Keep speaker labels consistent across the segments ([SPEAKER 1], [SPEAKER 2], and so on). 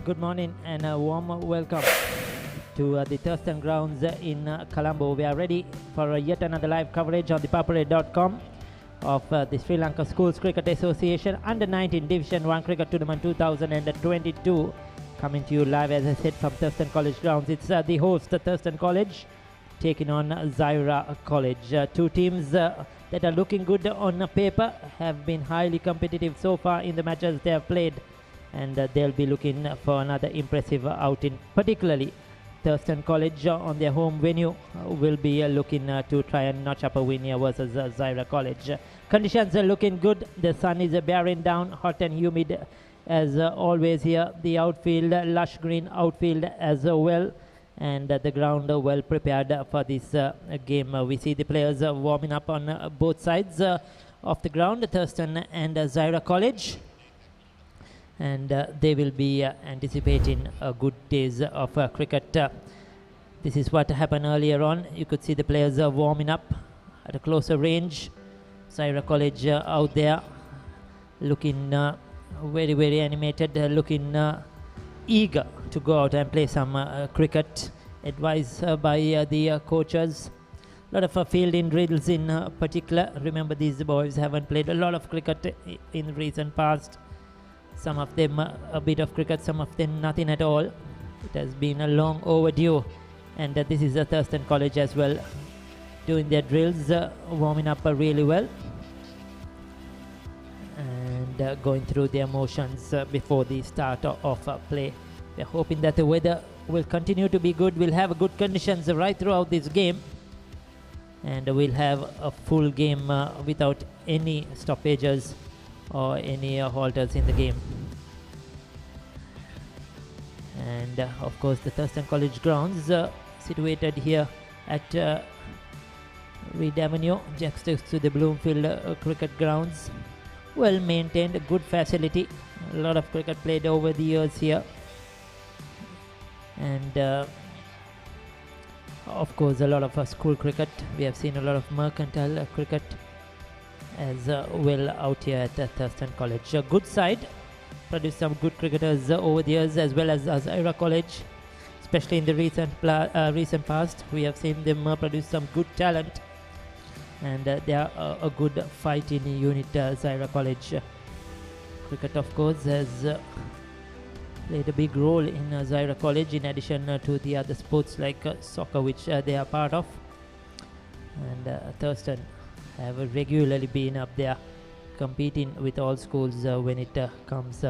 [SPEAKER 1] Good morning and a warm welcome to the Thurstan Grounds in Colombo. We are ready for yet another live coverage on the Papare.com of the Sri Lanka Schools Cricket Association Under-19 Division 1 Cricket Tournament 2022. Coming to you live, as I said, from Thurstan College Grounds. It's the host, Thurstan College, taking on Zahira College. Two teams that are looking good on paper, have been highly competitive so far in the matches they have played, and they'll be looking for another impressive outing. Particularly Thurstan College on their home venue will be looking to try and notch up a win here versus Zahira College. Conditions are looking good. The sun is bearing down, hot and humid as always here. The outfield, lush green outfield as well, and the ground well prepared for this game. We see the players warming up on both sides of the ground, Thurstan and Zahira College, and they will be anticipating good days of cricket. This is what happened earlier on. You could see the players warming up at a closer range. Zahira College out there looking very, very animated, looking eager to go out and play some cricket, advised by the coaches. A lot of fielding drills in particular. Remember, these boys haven't played a lot of cricket in recent past. Some of them a bit of cricket, some of them nothing at all. It has been a long overdue, and this is a Thurstan College as well, doing their drills, warming up really well, and going through their motions before the start of play. We're hoping that the weather will continue to be good. We'll have good conditions right throughout this game, and we'll have a full game without any stoppages or any halters in the game. And of course, the Thurstan College Grounds situated here at Reed Avenue, juxtaposed to the Bloomfield Cricket Grounds. Well maintained, good facility. A lot of cricket played over the years here, and of course a lot of school cricket. We have seen a lot of mercantile cricket as well out here at Thurstan College. A good side, produced some good cricketers over the years, as well as Zahira College, especially in the recent past. We have seen them produce some good talent, and they are a good fighting unit. Zahira College cricket, of course, has played a big role in Zahira College, in addition to the other sports like soccer, which they are part of. And Thurstan have regularly been up there competing with all schools when it comes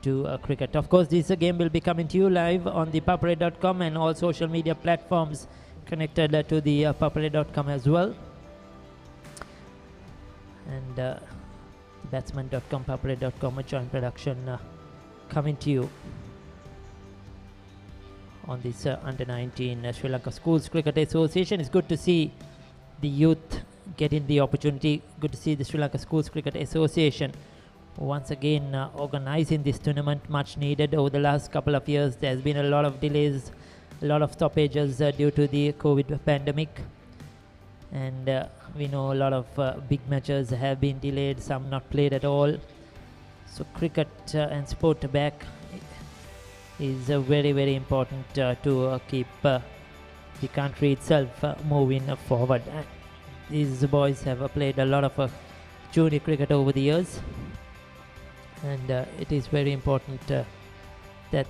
[SPEAKER 1] to cricket. Of course, this game will be coming to you live on the Papare.com and all social media platforms connected to the Papare.com as well. And Batsman.com, Papare.com, a joint production coming to you on this Under-19 Sri Lanka Schools Cricket Association. It's good to see the youth getting the opportunity. Good to see the Sri Lanka Schools Cricket Association once again organizing this tournament, much needed. Over the last couple of years, there's been a lot of delays, a lot of stoppages due to the COVID pandemic, and we know a lot of big matches have been delayed, some not played at all. So cricket and sport back is very, very important to keep the country itself moving forward. These boys have played a lot of junior cricket over the years, and it is very important that's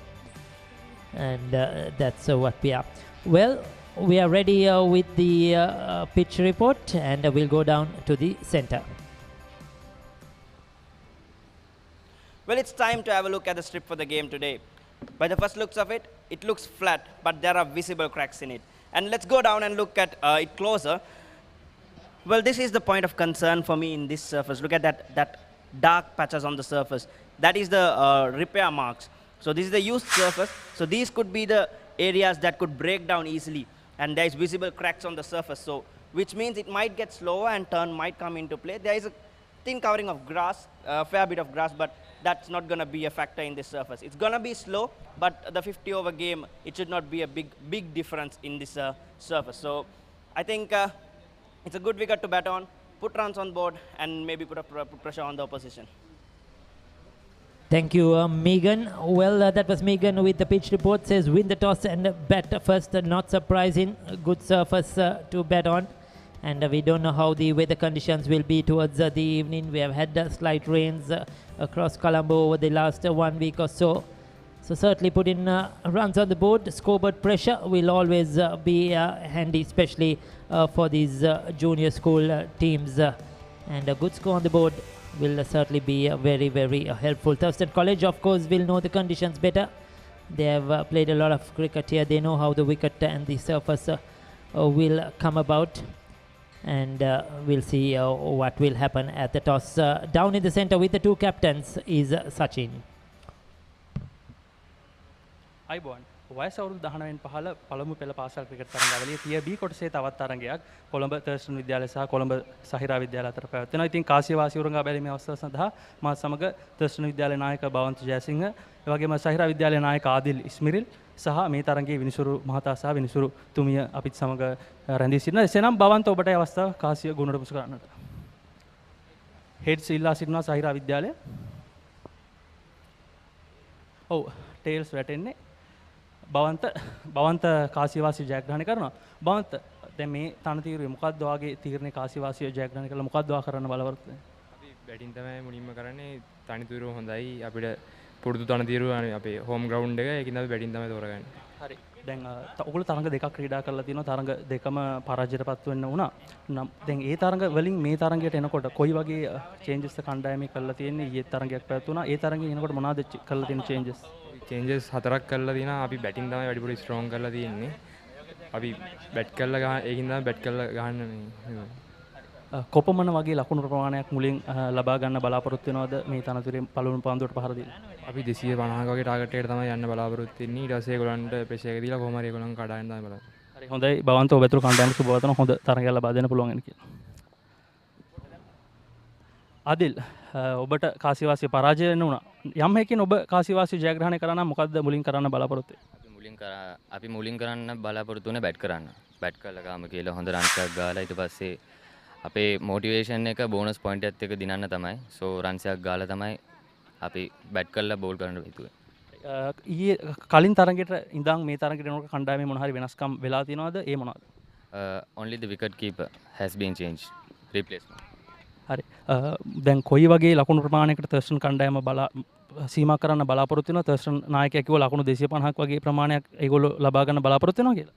[SPEAKER 1] what we are. Well, we are ready with the pitch report, and we'll go down to the center.
[SPEAKER 2] Well, it's time to have a look at the strip for the game today. By the first looks of it, it looks flat, but there are visible cracks in it. And let's go down and look at it closer. Well, this is the point of concern for me in this surface. Look at that dark patches on the surface. That is the repair marks. So this is the used surface. So these could be the areas that could break down easily. And there is visible cracks on the surface. So which means it might get slower and turn might come into play. There is a thin covering of grass, a fair bit of grass, but that's not going to be a factor in this surface. It's going to be slow, but the 50 over game, it should not be a big difference in this surface. So I think it's a good wicket to bat on, put runs on board, and maybe put pressure on the opposition.
[SPEAKER 1] Thank you, Megan. Well, that was Megan with the pitch report. Says win the toss and bat first. Not surprising. Good surface to bat on. And we don't know how the weather conditions will be towards the evening. We have had slight rains across Colombo over the last 1 week or so. So certainly putting runs on the board. Scoreboard pressure will always be handy, especially for these junior school teams. And a good score on the board will certainly be very, very helpful. Thurstan College, of course, will know the conditions better. They have played a lot of cricket here. They know how the wicket and the surface will come about. And we'll see what will happen at the toss. Down in the center with the two captains is Sachin.
[SPEAKER 3] අයිබෝන් වයස අවුරුදු 19න් පහළ පළමු පෙළ පාසල් cricket තරඟාවලියේ තිය B කොටසේ තවත් තරඟයක් කොළඹ තර්ස්ටන් විද්‍යාලය සහ කොළඹ සහිරා විද්‍යාලය අතර පැවැත්වෙනවා. ඉතින් කාසියවාසී උරංගා බැලීමේ අවස්ථාව සඳහා මාත් සමග තර්ස්ටන් විද්‍යාලයේ නායක භවන්ත ජයසිංහ, ඒ වගේම සහිරා විද්‍යාලයේ නායක ආදිල් ඉස්මිරිල් සහ මේ තරඟයේ විනිසුරු මහතා සහ විනිසුරු තුමිය අපිත් සමග රැඳී සිටිනවා. එසේනම් භවන්ත ඔබට අවස්ථාව කාසිය ගුණට පුසු කරන්නට. හෙඩ්ස් ඉල්ලා සිටිනවා සහිරා විද්‍යාලය. ඔව් ටේල්ස් වැටෙන්නේ. බවන්ත කාසියවාසී ජයග්‍රහණය කරනවා. බවන්ත දැන් මේ තනතිරුවේ මොකක්ද ඔයාගේ තීරණේ කාසියවාසී ජයග්‍රහණය කළා මොකක්ද ඔයා කරන්න බලාපොරොත්තු වෙන්නේ?
[SPEAKER 4] අපි බැටින් තමයි මුලින්ම කරන්නේ. තනතිරුව හොඳයි. අපිට පුරුදු තනතිරුව අපේ හෝම් ග්‍රවුන්ඩ් එක. ඒකින්ද අපි බැටින් තමයි තෝරගන්නේ.
[SPEAKER 3] හරි. දැන් ඔයගොල්ලෝ තරඟ දෙකක් ක්‍රීඩා කරලා තියෙනවා. තරඟ දෙකම පරාජයටපත් වෙන්න වුණා. නම් දැන් ඒ තරඟ වලින් මේ තරඟයට එනකොට කොයි වගේ චේන්ජස් කණ්ඩායමේ කරලා තියෙන්නේ? ඊයේ තරඟයක් පැවැත්ුණා. ඒ තරඟේ එනකොට මොනවද කරලා තියෙන චේන්ජස්?
[SPEAKER 4] චේන්ජස් 4ක් කරලා තියෙනවා. අපි බැටින් තමයි වැඩිපුර ස්ට්‍රෝං කරලා තියෙන්නේ. අපි බැට් කරලා ගහන ඒකින් තමයි බැට් කරලා ගහන්න මේ.
[SPEAKER 3] කොපමණ වගේ ලකුණු ප්‍රමාණයක් මුලින් ලබා ගන්න බලාපොරොත්තු වෙනවද මේ තනතුරේ පළවෙනි පන්දුවට පහර දීලා?
[SPEAKER 4] අපි 250ක වගේ ටාගට් එකට තමයි යන්න බලාපොරොත්තු වෙන්නේ. ඊට පස්සේ ඒගොල්ලන්ට ප්‍රෙෂර් එක දීලා කොහොම හරි ඒගොල්ලන් කඩාගෙන තමයි බලන්නේ.
[SPEAKER 3] හරි හොඳයි භවන්ත ඔබ ඇතුළු කණ්ඩායමට සුබවතන හොඳ තරගයක් ලබා දෙන්න පුළුවන් වෙන කියලා. ආදිල් ඔබට කාසියවාසී පරාජය වෙන්න වුණා. යම් හැකින් ඔබ කාසියවාසී ජයග්‍රහණය කරා නම් මොකද්ද මුලින් කරන්න බලාපොරොත්තු වෙන්නේ?
[SPEAKER 5] අපි මුලින් කරන්න බලාපොරොත්තු වෙන්නේ බැට් කරන්න. බැට් කරලා ගාම කියලා හොඳ රන්ස් එකක් ගාලා ඊට පස්සේ අපේ මොටිවේෂන් එක බෝනස් පොයින්ට් එකත් එක්ක දිනන්න තමයි. සෝ රන්ස් එකක් ගාලා තමයි අපි බැට් කරලා බෝල් කරන්න හිතුවේ.
[SPEAKER 3] ඊයේ කලින් තරගෙට ඉඳන් මේ තරගෙට යනකොට කණ්ඩායමේ මොන හරි වෙනස්කම් වෙලා තියෙනවද? ඒ මොනවද?
[SPEAKER 5] Only the wicket keeper has been changed. Replacement.
[SPEAKER 3] හරි. දැන් කොයි වගේ ලකුණු ප්‍රමාණයකට තර්ස්ටන් කණ්ඩායම සීමා කරන්න බලාපොරොත්තු වෙනවා? තර්ස්ටන් නායකයා කිව්වා ලකුණු 250ක් වගේ ප්‍රමාණයක් ඒගොල්ලෝ ලබා ගන්න බලාපොරොත්තු වෙනවා කියලා.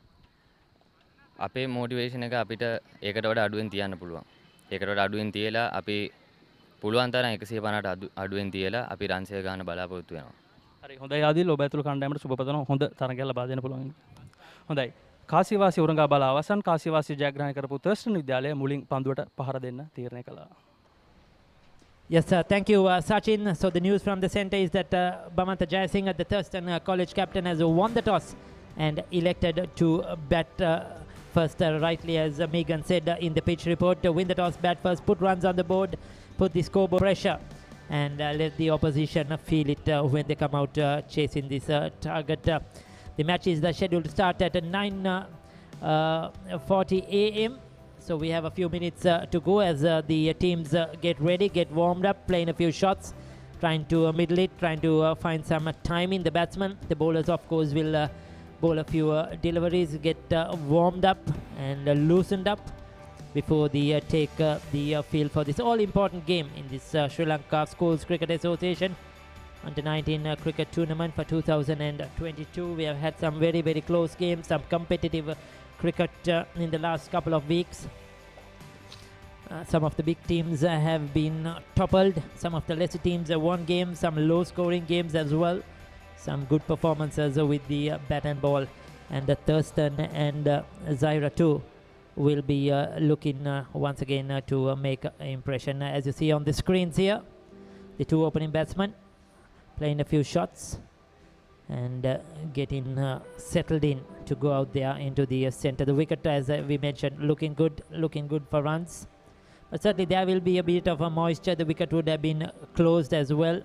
[SPEAKER 5] අපේ මොටිවේෂන් එක අපිට ඒකට වඩා අඩුවෙන් තියන්න පුළුවන්. ඒකට වඩා අඩුවෙන් තියලා අපි පුළුවන් තරම් 150ට අඩුවෙන් තියලා අපි රන්ස් එක ගන්න බලාපොරොත්තු වෙනවා.
[SPEAKER 3] හරි හොඳයි ආදිල් ඔබ ඇතුළු කණ්ඩායමට සුබපතන හොඳ තරගයක් ලබා දෙන්න පුළුවන්. හොඳයි. කාසියවාසී උරංගාබාල අවසන් කාසියවාසී ජයග්‍රහණය කරපු තර්ස්ටන් විද්‍යාලය මුලින් පන්දුවට පහර දෙන්න තීරණය කළා.
[SPEAKER 1] Yes, thank you, Sachin. So the news from the center is that Bhamanta Jayasingh, the Thurstan College captain, has won the toss and elected to bat first, rightly as Megan said in the pitch report. Win the toss, bat first, put runs on the board, put the scoreboard pressure, and let the opposition feel it when they come out chasing this target. The match is scheduled to start at 9:40 a.m. So we have a few minutes to go as the teams get ready, get warmed up, playing a few shots, trying to middle it, trying to find some time in the batsman. The bowlers, of course, will bowl a few deliveries, get warmed up and loosened up before they take the field for this all-important game in this Sri Lanka Schools Cricket Association Under-19 cricket tournament for 2022. We have had some very, very close games, some competitive cricket in the last couple of weeks. Some of the big teams have been toppled. Some of the lesser teams have won games, some low-scoring games as well. Some good performances with the bat and ball. And Thurstan and Zahira too will be looking once again to make an impression. As you see on the screens here, the two opening batsmen playing a few shots and getting settled in to go out there into the center. The wicket, as we mentioned, looking good for runs. But certainly there will be a bit of a moisture. The wicket would have been closed as well.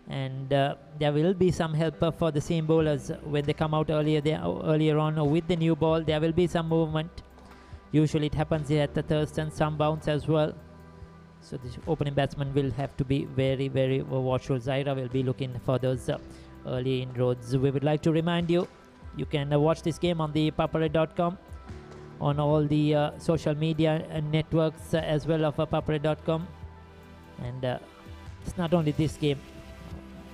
[SPEAKER 1] And there will be some help for the seam bowlers when they come out earlier on with the new ball. There will be some movement. Usually it happens here at the Thurstan, some bounce as well. So the opening batsman will have to be very, very watchful. Zahira will be looking for those early inroads. We would like to remind you, you can watch this game on the papare.com, on all the social media networks as well of papare.com. And it's not only this game,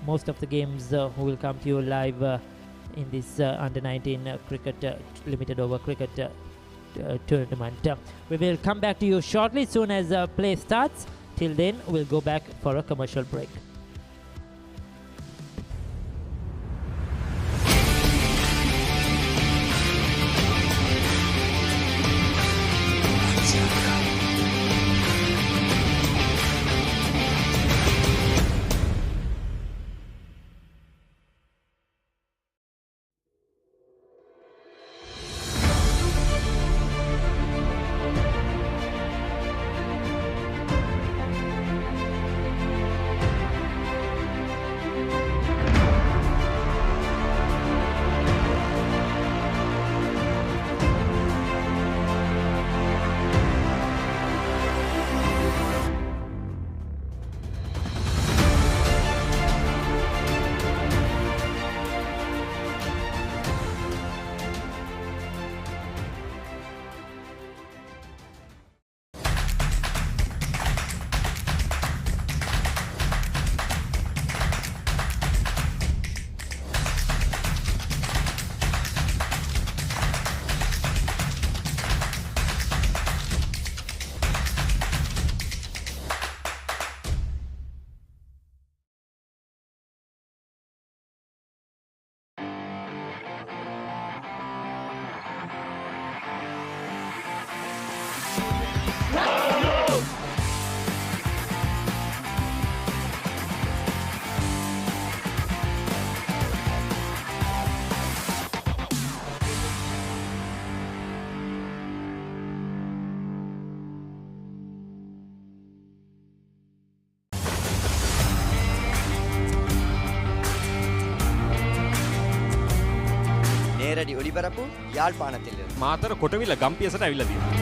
[SPEAKER 1] most of the games will come to you live in this under 19 cricket limited over cricket tournament. We will come back to you shortly soon as play starts. Till then, we'll go back for a commercial break.
[SPEAKER 6] நேரடி ஒளிபரப்பு யாழ்ப்பாணத்திலிருந்து
[SPEAKER 7] මාතර කොටවිල ගම්පියසට ඇවිල්ලා තියෙනවා.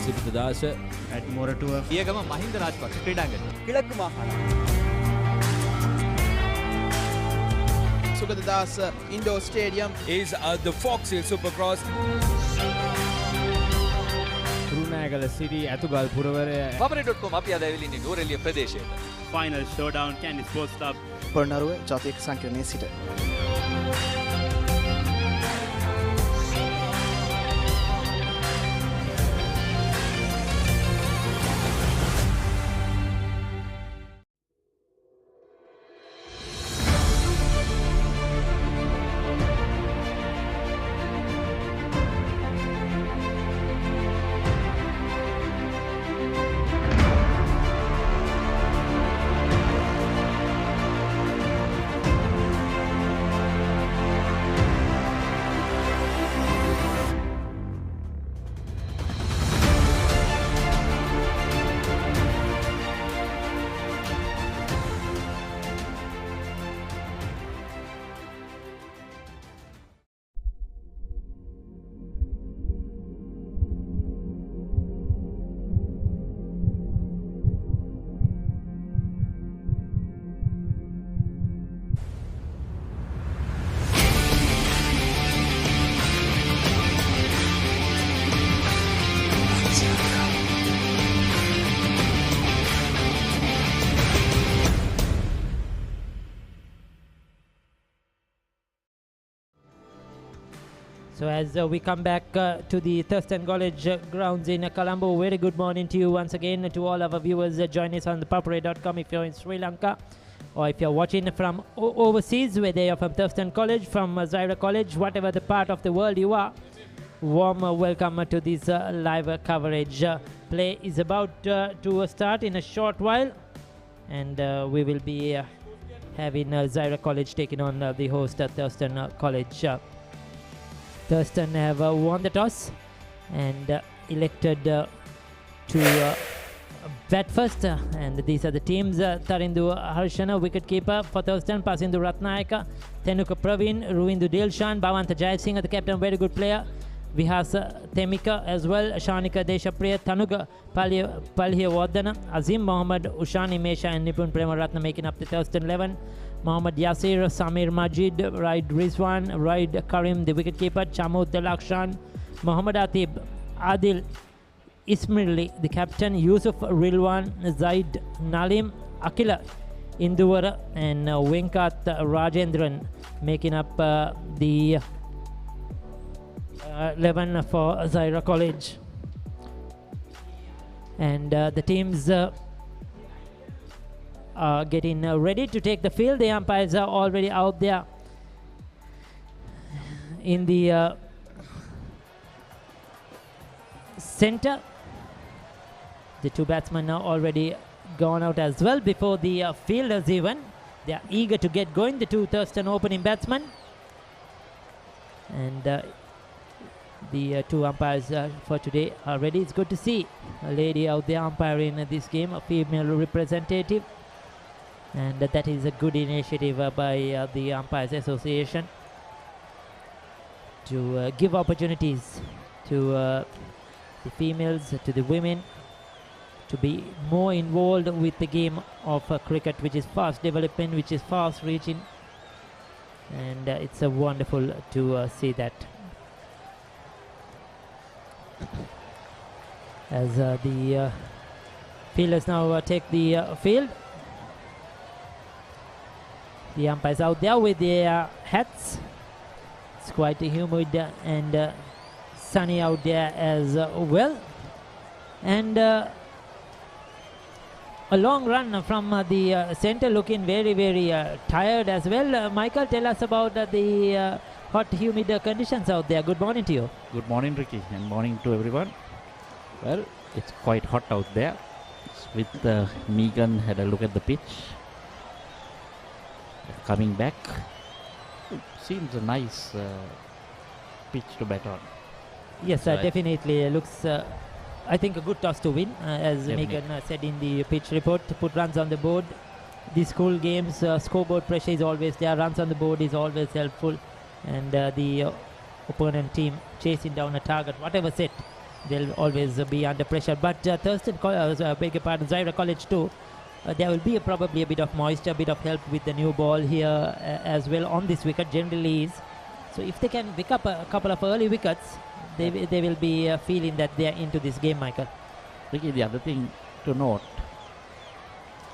[SPEAKER 7] සිරිතදාස ඇඩ්මොරටුව පියගම මහින්ද රාජපක්ෂ ක්‍රීඩාංගණය.
[SPEAKER 6] கிழக்கு மாகாணம்
[SPEAKER 8] Sugadadasa Indoor Stadium
[SPEAKER 7] is the Fox Hill Supercross.
[SPEAKER 9] රුණෑගල Siri ඇතුගල් පුරවරය
[SPEAKER 7] Papare.com අපි අද ඇවිල්ලා ඉන්නේ නුවරඑළිය ප්‍රදේශයට.
[SPEAKER 9] Final showdown Kandy sports club
[SPEAKER 8] Polonnaruwa ජාතික සංකීර්ණයේ සිට
[SPEAKER 1] So as we come back to the Thurstan College Grounds in Colombo, very good morning to you once again, to all our viewers. Join us on the papare.com if you're in Sri Lanka, or if you're watching from overseas, whether you're from Thurstan College, from Zahira College, whatever the part of the world you are. Warm welcome to this live coverage. Play is about to start in a short while, and we will be having Zahira College taking on the host Thurstan College. Thurstan have won the toss and elected to bat first, and these are the teams. Tarindu Harshana, wicketkeeper for Thurstan, Pasindu Ratnayaka, Tenuka Praveen, Ruindu Dilshan, Bhavanta Jayasinghe, the captain, very good player. Vihasa Temika as well, Shanika Deshapriya, Tanuga Palhiya Wardana, Azim Mohammed, Ushani Mesha and Nipun Premaratna making up the Thurstan 11. Mohammad Yasir, Samir Majid, Raid Rizwan, Raid Karim, the wicketkeeper, Chamud Delakshan, Mohammad Atib, Adil Ismirli, the captain, Yusuf Rilwan, Zaid Nalim, Akila Induvara, and Venkat Rajendran making up the 11 for Zahira College. And the teams are getting ready to take the field. The umpires are already out there in the center. The two batsmen are already gone out as well before the fielders even. They are eager to get going, the two Thurstan opening batsmen. And the two umpires for today are ready. It's good to see a lady out there umpiring this game, a female representative. And that is a good initiative by the Umpires Association to give opportunities to the females, to the women, to be more involved with the game of cricket, which is fast developing, which is fast reaching. And it's wonderful to see that. As the fielders now take the field. The umpires out there with their hats. It's quite humid and sunny out there as well. And a long run from the center, looking very, very tired as well. Michael, tell us about the hot, humid conditions out there. Good morning to you.
[SPEAKER 10] Good morning, Ricky, and morning to everyone. Well, it's quite hot out there. With Megan had a look at the pitch. Coming back, it seems a nice pitch to bat on.
[SPEAKER 1] Yes, definitely looks, I think, a good toss to win, as Megan said in the pitch report, to put runs on the board. These school games, scoreboard pressure is always there, runs on the board is always helpful, and the opponent team chasing down a target, whatever set, they'll always be under pressure. But Thurstan, beg your pardon, Zahira College too, there will be probably a bit of moisture, a bit of help with the new ball here as well on this wicket, generally is. So if they can pick up a couple of early wickets, they will be feeling that they are into this game, Michael.
[SPEAKER 10] Ricky, the other thing to note,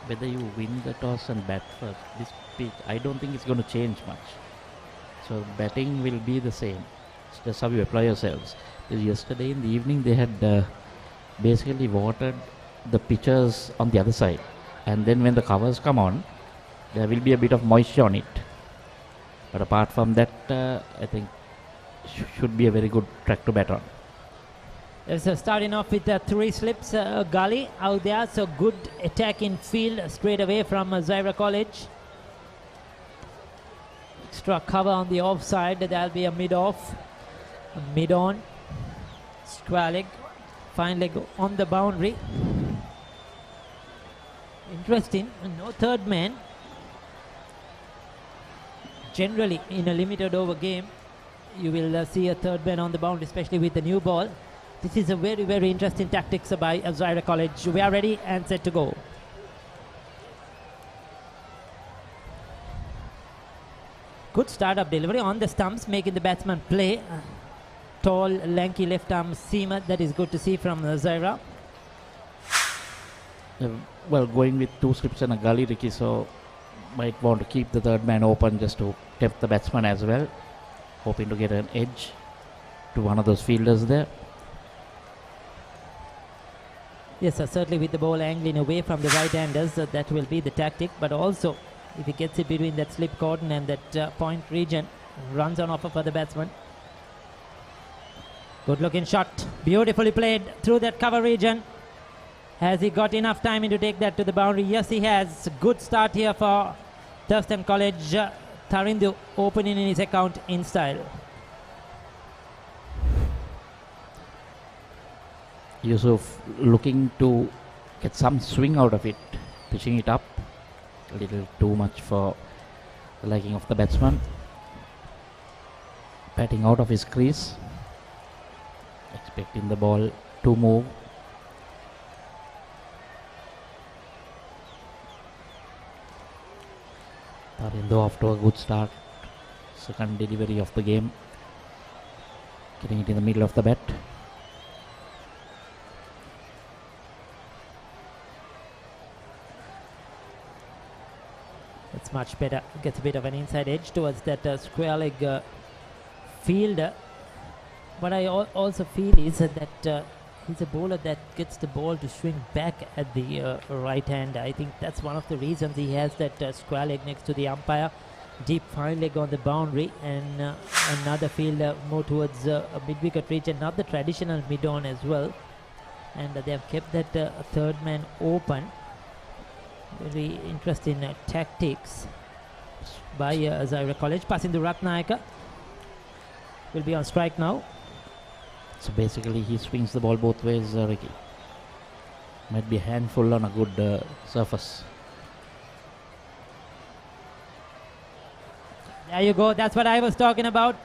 [SPEAKER 10] whether you win the toss and bat first, this pitch, I don't think it's going to change much. So batting will be the same. It's just how you apply yourselves. Because yesterday in the evening, they had basically watered the pitchers on the other side. And then when the covers come on, there will be a bit of moisture on it. But apart from that, I think should be a very good track to bat on.
[SPEAKER 1] It's starting off with 3 slips, gully out there. So good attack in field straight away from Zahira College. Extra cover on the offside. There'll be a mid-off, mid-on, square leg, fine leg on the boundary. Interesting, no third man. Generally, in a limited over game, you will see a third man on the boundary, especially with the new ball. This is a very, very interesting tactics by Zahira College. We are ready and set to go. Good start-up delivery on the stumps, making the batsman play. Tall, lanky left-arm seamer. That is good to see from Zahira.
[SPEAKER 10] Well, going with 2 slips and a gully, Ricky, so might want to keep the third man open just to tempt the batsman as well. Hoping to get an edge to one of those fielders there.
[SPEAKER 1] Yes, certainly with the ball angling away from the right-handers, that will be the tactic. But also, if he gets it between that slip cordon and that point region, runs on offer for the batsman. Good looking shot, beautifully played through that cover region. Has he got enough time to take that to the boundary? Yes, he has. Good start here for Thurstan College. Tarindu opening in his account in style.
[SPEAKER 10] Yusuf looking to get some swing out of it, pitching it up. A little too much for the liking of the batsman. Batting out of his crease. Expecting the ball to move. Tarindo off to a good start. Second delivery of the game. Getting it in the middle of the bat.
[SPEAKER 1] It's much better. Gets a bit of an inside edge towards that square leg fielder. What I also feel is that he's a bowler that gets the ball to swing back at the right hand. I think that's one of the reasons he has that square leg next to the umpire. Deep fine leg on the boundary, and another fielder more towards a mid-wicket region, not the traditional mid-on as well. And they have kept that third man open. Very interesting tactics by Zahira College. Passing to Ratnayaka. Will be on strike now.
[SPEAKER 10] So basically he swings the ball both ways, Ricky. Might be a handful on a good surface.
[SPEAKER 1] There you go. That's what I was talking about.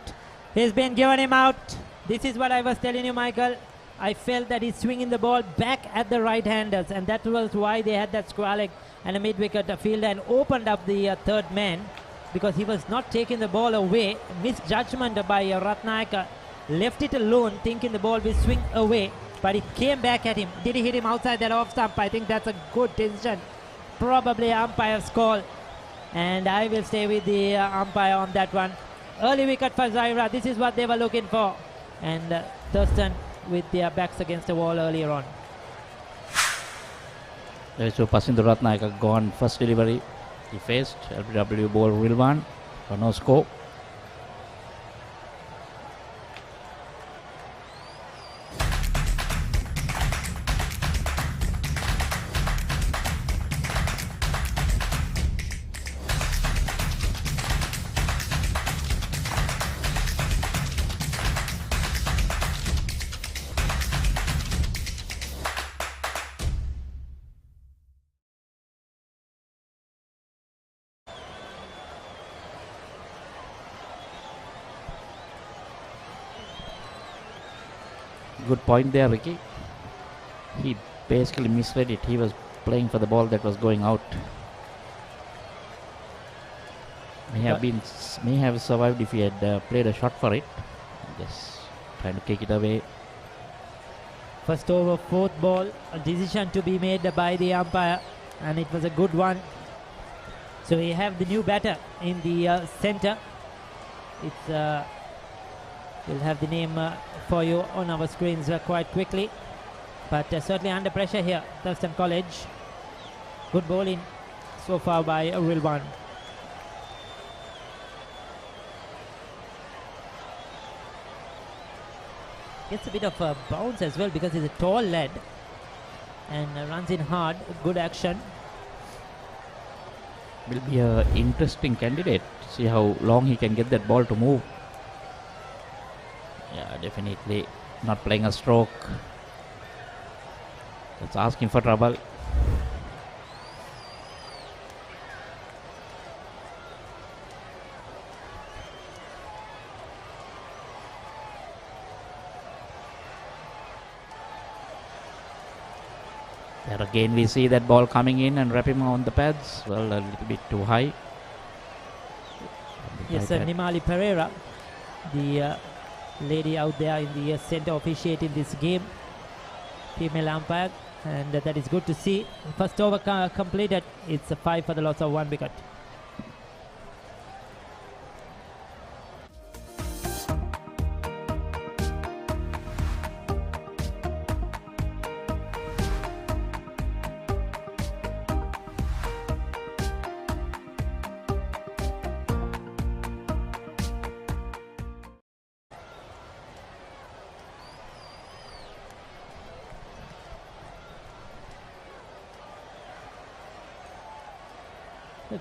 [SPEAKER 1] He's been given him out. This is what I was telling you, Michael. I felt that he's swinging the ball back at the right-handers, and that was why they had that square leg and a mid-wicket fielder and opened up the third man, because he was not taking the ball away. Misjudgment by Ratnayaka. Left it alone, thinking the ball will swing away, but it came back at him. Did he hit him outside that off stump? I think that's a good decision. Probably umpire's call, and I will stay with the umpire on that one. Early wicket for Zahira. This is what they were looking for. And Thurstan with their backs against the wall earlier on.
[SPEAKER 10] So passing the Ratnayaka, gone first delivery. He faced LBW ball Rilwan for no score. Good point there, Ricky. He basically misread it. He was playing for the ball that was going out. May have survived if he had played a shot for it. Just trying to kick it away.
[SPEAKER 1] First over, fourth ball. A decision to be made by the umpire, and it was a good one. So we have the new batter in the center. It's we'll have the name for you on our screens quite quickly, but certainly under pressure here. Thurstan College. Good bowling so far by Rilwan. Gets a bit of a bounce as well because he's a tall lad and runs in hard. Good action.
[SPEAKER 10] Will be an interesting candidate. See how long he can get that ball to move. Yeah, definitely not playing a stroke. That's asking for trouble. There again we see that ball coming in and wrap him on the pads. Well, a little bit too high.
[SPEAKER 1] Yes, Nimali Pereira, the lady out there in the center officiating this game, female umpire, and that is good to see. First over completed. It's a 5 for the loss of 1 wicket.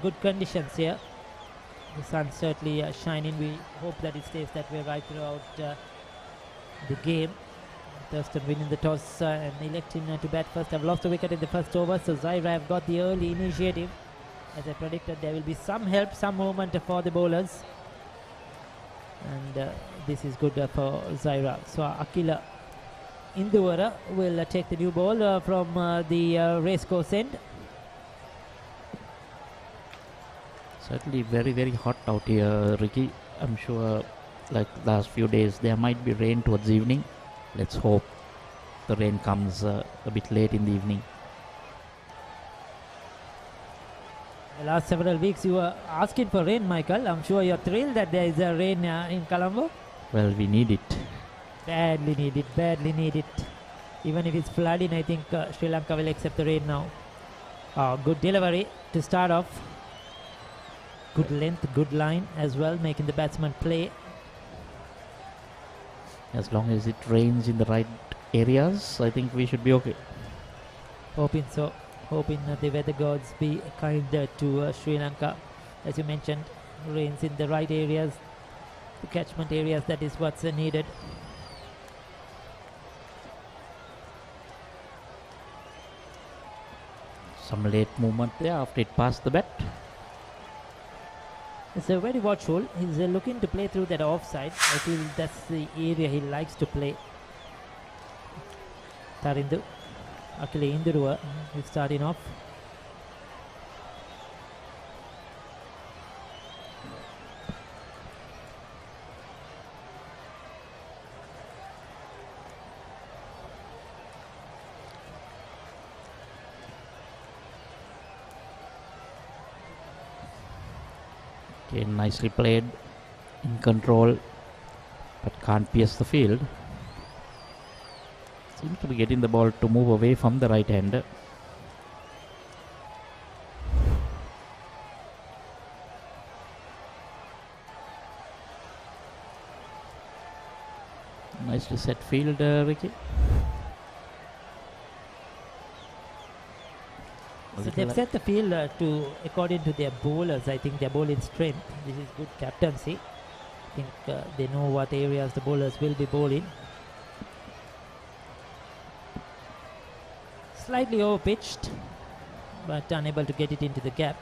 [SPEAKER 1] Good conditions here. The sun certainly shining. We hope that it stays that way right throughout the game. Thurstan winning the toss and electing to bat first. Have lost a wicket in the first over, so Zahira have got the early initiative. As I predicted, there will be some help, some movement for the bowlers, and this is good for Zahira. So Akila Induvara will take the new ball from the racecourse end.
[SPEAKER 10] Certainly very, very hot out here, Ricky. I'm sure like last few days there might be rain towards evening. Let's hope the rain comes a bit late in the evening.
[SPEAKER 1] The last several weeks you were asking for rain, Michael. I'm sure you're thrilled that there is a rain in Colombo.
[SPEAKER 10] Well, we need it.
[SPEAKER 1] Badly need it, badly need it. Even if it's flooding, I think Sri Lanka will accept the rain now. Good delivery to start off. Good length, good line as well, making the batsman play.
[SPEAKER 10] As long as it rains in the right areas, I think we should be okay.
[SPEAKER 1] Hoping so. Hoping the weather gods be kind to Sri Lanka. As you mentioned, rains in the right areas, the catchment areas, that is what's needed.
[SPEAKER 10] Some late movement there after it passed the bat.
[SPEAKER 1] It's very watchful. He's looking to play through that offside. I feel that's the area he likes to play. Tarindu, Akile Indurua is starting off.
[SPEAKER 10] Okay, nicely played, in control, but can't pierce the field. Seems to be getting the ball to move away from the right hander. Nicely set field, Ricky.
[SPEAKER 1] So they've set the field to according to their bowlers. I think their bowling strength. This is good captaincy. I think they know what areas the bowlers will be bowling. Slightly overpitched, but unable to get it into the gap.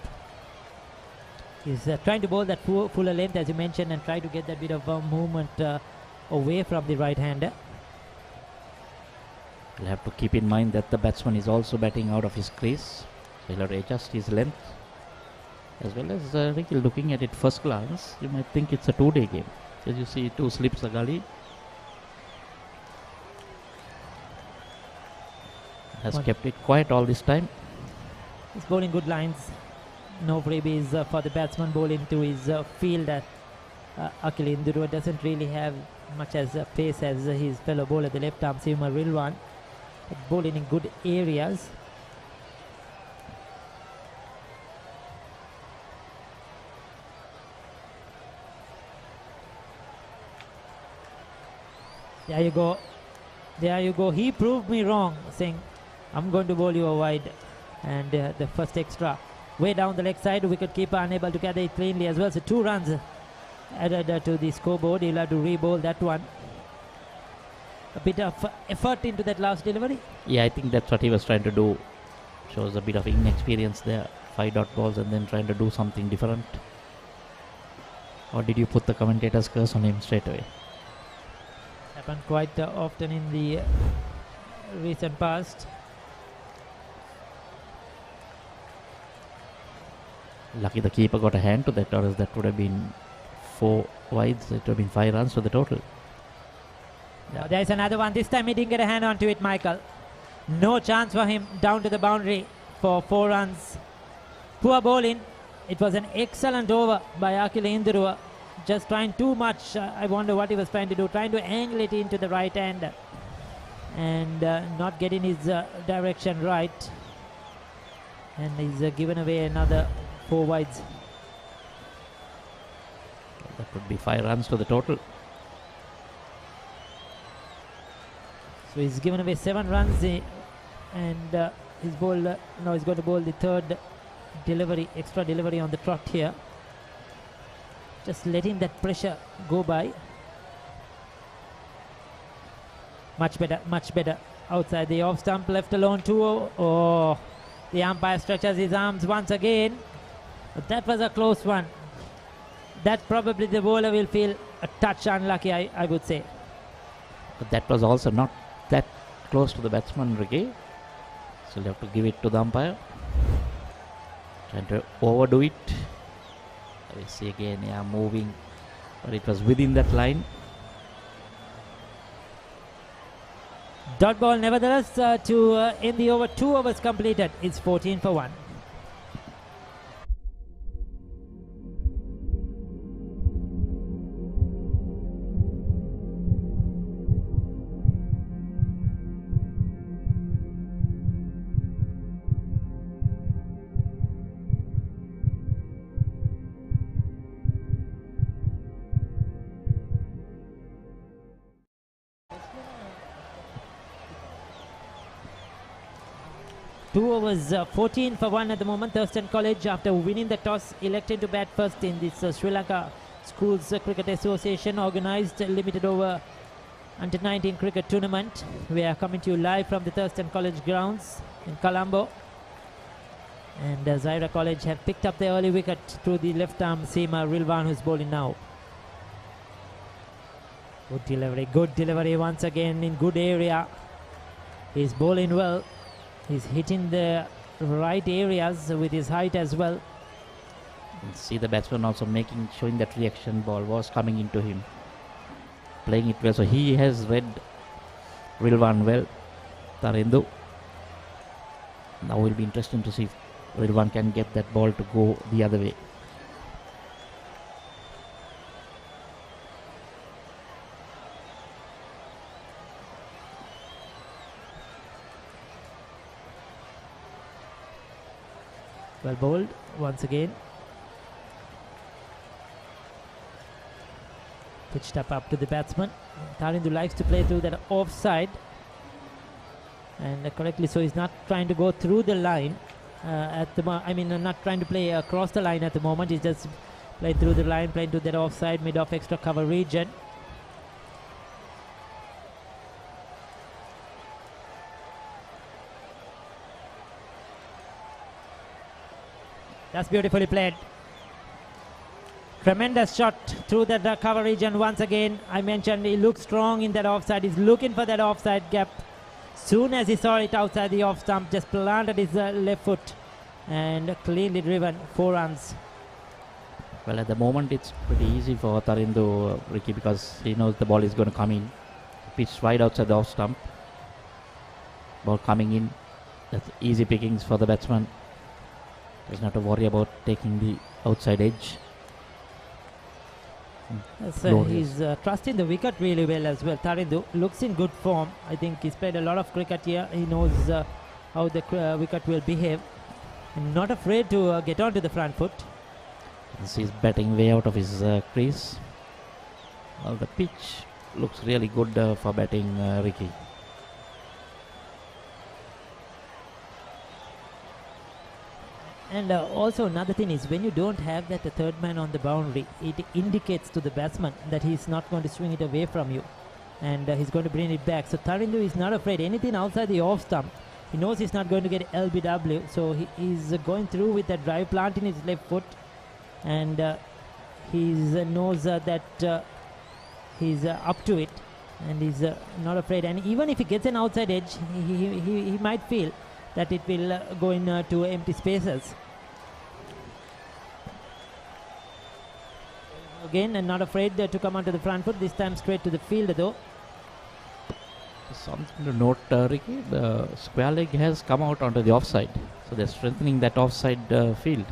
[SPEAKER 1] He's trying to bowl that fuller length, as you mentioned, and try to get that bit of movement away from the right hander.
[SPEAKER 10] We'll have to keep in mind that the batsman is also batting out of his crease. So he'll have to adjust his length. As well as Ricky, looking at it first glance, you might think it's a two-day game. As you see, two slips a gully. Has kept it quiet all this time.
[SPEAKER 1] He's bowling good lines. No freebies for the batsman bowling to his field. Akile Indurua doesn't really have much as pace as his fellow bowler, the left arm seamer Rilwan. But bowling in good areas. There you go. There you go. He proved me wrong, saying, I'm going to bowl you a wide. And the first extra way down the leg side, wicketkeeper unable to gather it cleanly as well. So 2 runs added to the scoreboard. He'll have to re-bowl that one. A bit of effort into that last delivery.
[SPEAKER 10] Yeah, I think that's what he was trying to do. Shows a bit of inexperience there. 5 dot balls and then trying to do something different. Or did you put the commentator's curse on him straight away?
[SPEAKER 1] Happened quite often in the recent past.
[SPEAKER 10] Lucky the keeper got a hand to that, or else that would have been 4 wides. It would have been 5 runs to the total.
[SPEAKER 1] Now there's another one. This time he didn't get a hand onto it, Michael. No chance for him down to the boundary for 4 runs. Poor bowling. It was an excellent over by Akile Indurua. Just trying too much. I wonder what he was trying to do. Trying to angle it into the right hand and not getting his direction right. And he's given away another 4 wides.
[SPEAKER 10] That would be 5 runs to the total.
[SPEAKER 1] So he's given away 7 runs and he's bowled, now he's going to bowl the 3rd delivery, extra delivery on the trot here. Just letting that pressure go by. Much better, much better. Outside the off stump, left alone 2-0. Oh, the umpire stretches his arms once again. But that was a close one. That probably the bowler will feel a touch unlucky, I would say.
[SPEAKER 10] But that was also not that close to the batsman, Ricky. So you have to give it to the umpire. Trying to overdo it. We see again, yeah, moving, but it was within that line.
[SPEAKER 1] Dot ball, nevertheless, to end the over. 2 overs completed. It's 14 for 1. Two overs, 14 for 1 at the moment. Thurstan College, after winning the toss, elected to bat first in this Sri Lanka Schools Cricket Association organized limited over under 19 cricket tournament. We are coming to you live from the Thurstan College Grounds in Colombo. And Zahira College have picked up the early wicket through the left arm seamer Rilwan, who's bowling now. Good delivery once again in good area. He's bowling well. He's hitting the right areas with his height as well.
[SPEAKER 10] And see the batsman also showing that reaction ball was coming into him. Playing it well. So he has read Rilwan well. Tarindu. Now it will be interesting to see if Rilwan can get that ball to go the other way.
[SPEAKER 1] Well bowled once again. Pitched up to the batsman. Tarindu likes to play through that offside. And correctly so, he's not trying to go through the line not trying to play across the line at the moment. He's just playing through the line, playing to that offside, mid-off extra cover region. That's beautifully played. Tremendous shot through the cover region once again. I mentioned he looks strong in that offside. He's looking for that offside gap. Soon as he saw it outside the off stump, just planted his left foot and cleanly driven 4 runs.
[SPEAKER 10] Well, at the moment it's pretty easy for Tarindu, Ricky, because he knows the ball is going to come in. Pitched wide outside the off stump. Ball coming in. That's easy pickings for the batsman. Does not have to worry about taking the outside edge.
[SPEAKER 1] He's trusting the wicket really well as well. Tarindu looks in good form. I think he's played a lot of cricket here. He knows how the wicket will behave. And not afraid to get onto the front foot.
[SPEAKER 10] He's batting way out of his crease. Well, the pitch looks really good for batting, Ricky.
[SPEAKER 1] And also another thing is, when you don't have that third man on the boundary, it indicates to the batsman that he's not going to swing it away from you, and he's going to bring it back. So Tarindu is not afraid anything outside the off stump. He knows he's not going to get LBW, so he's going through with that drive, planting his left foot, and he knows that he's up to it, and he's not afraid. And even if he gets an outside edge, he might feel that it will go into empty spaces. Again, and not afraid to come onto the front foot, this time straight to the field though.
[SPEAKER 10] Something to note, Ricky, the square leg has come out onto the offside, so they're strengthening that offside field.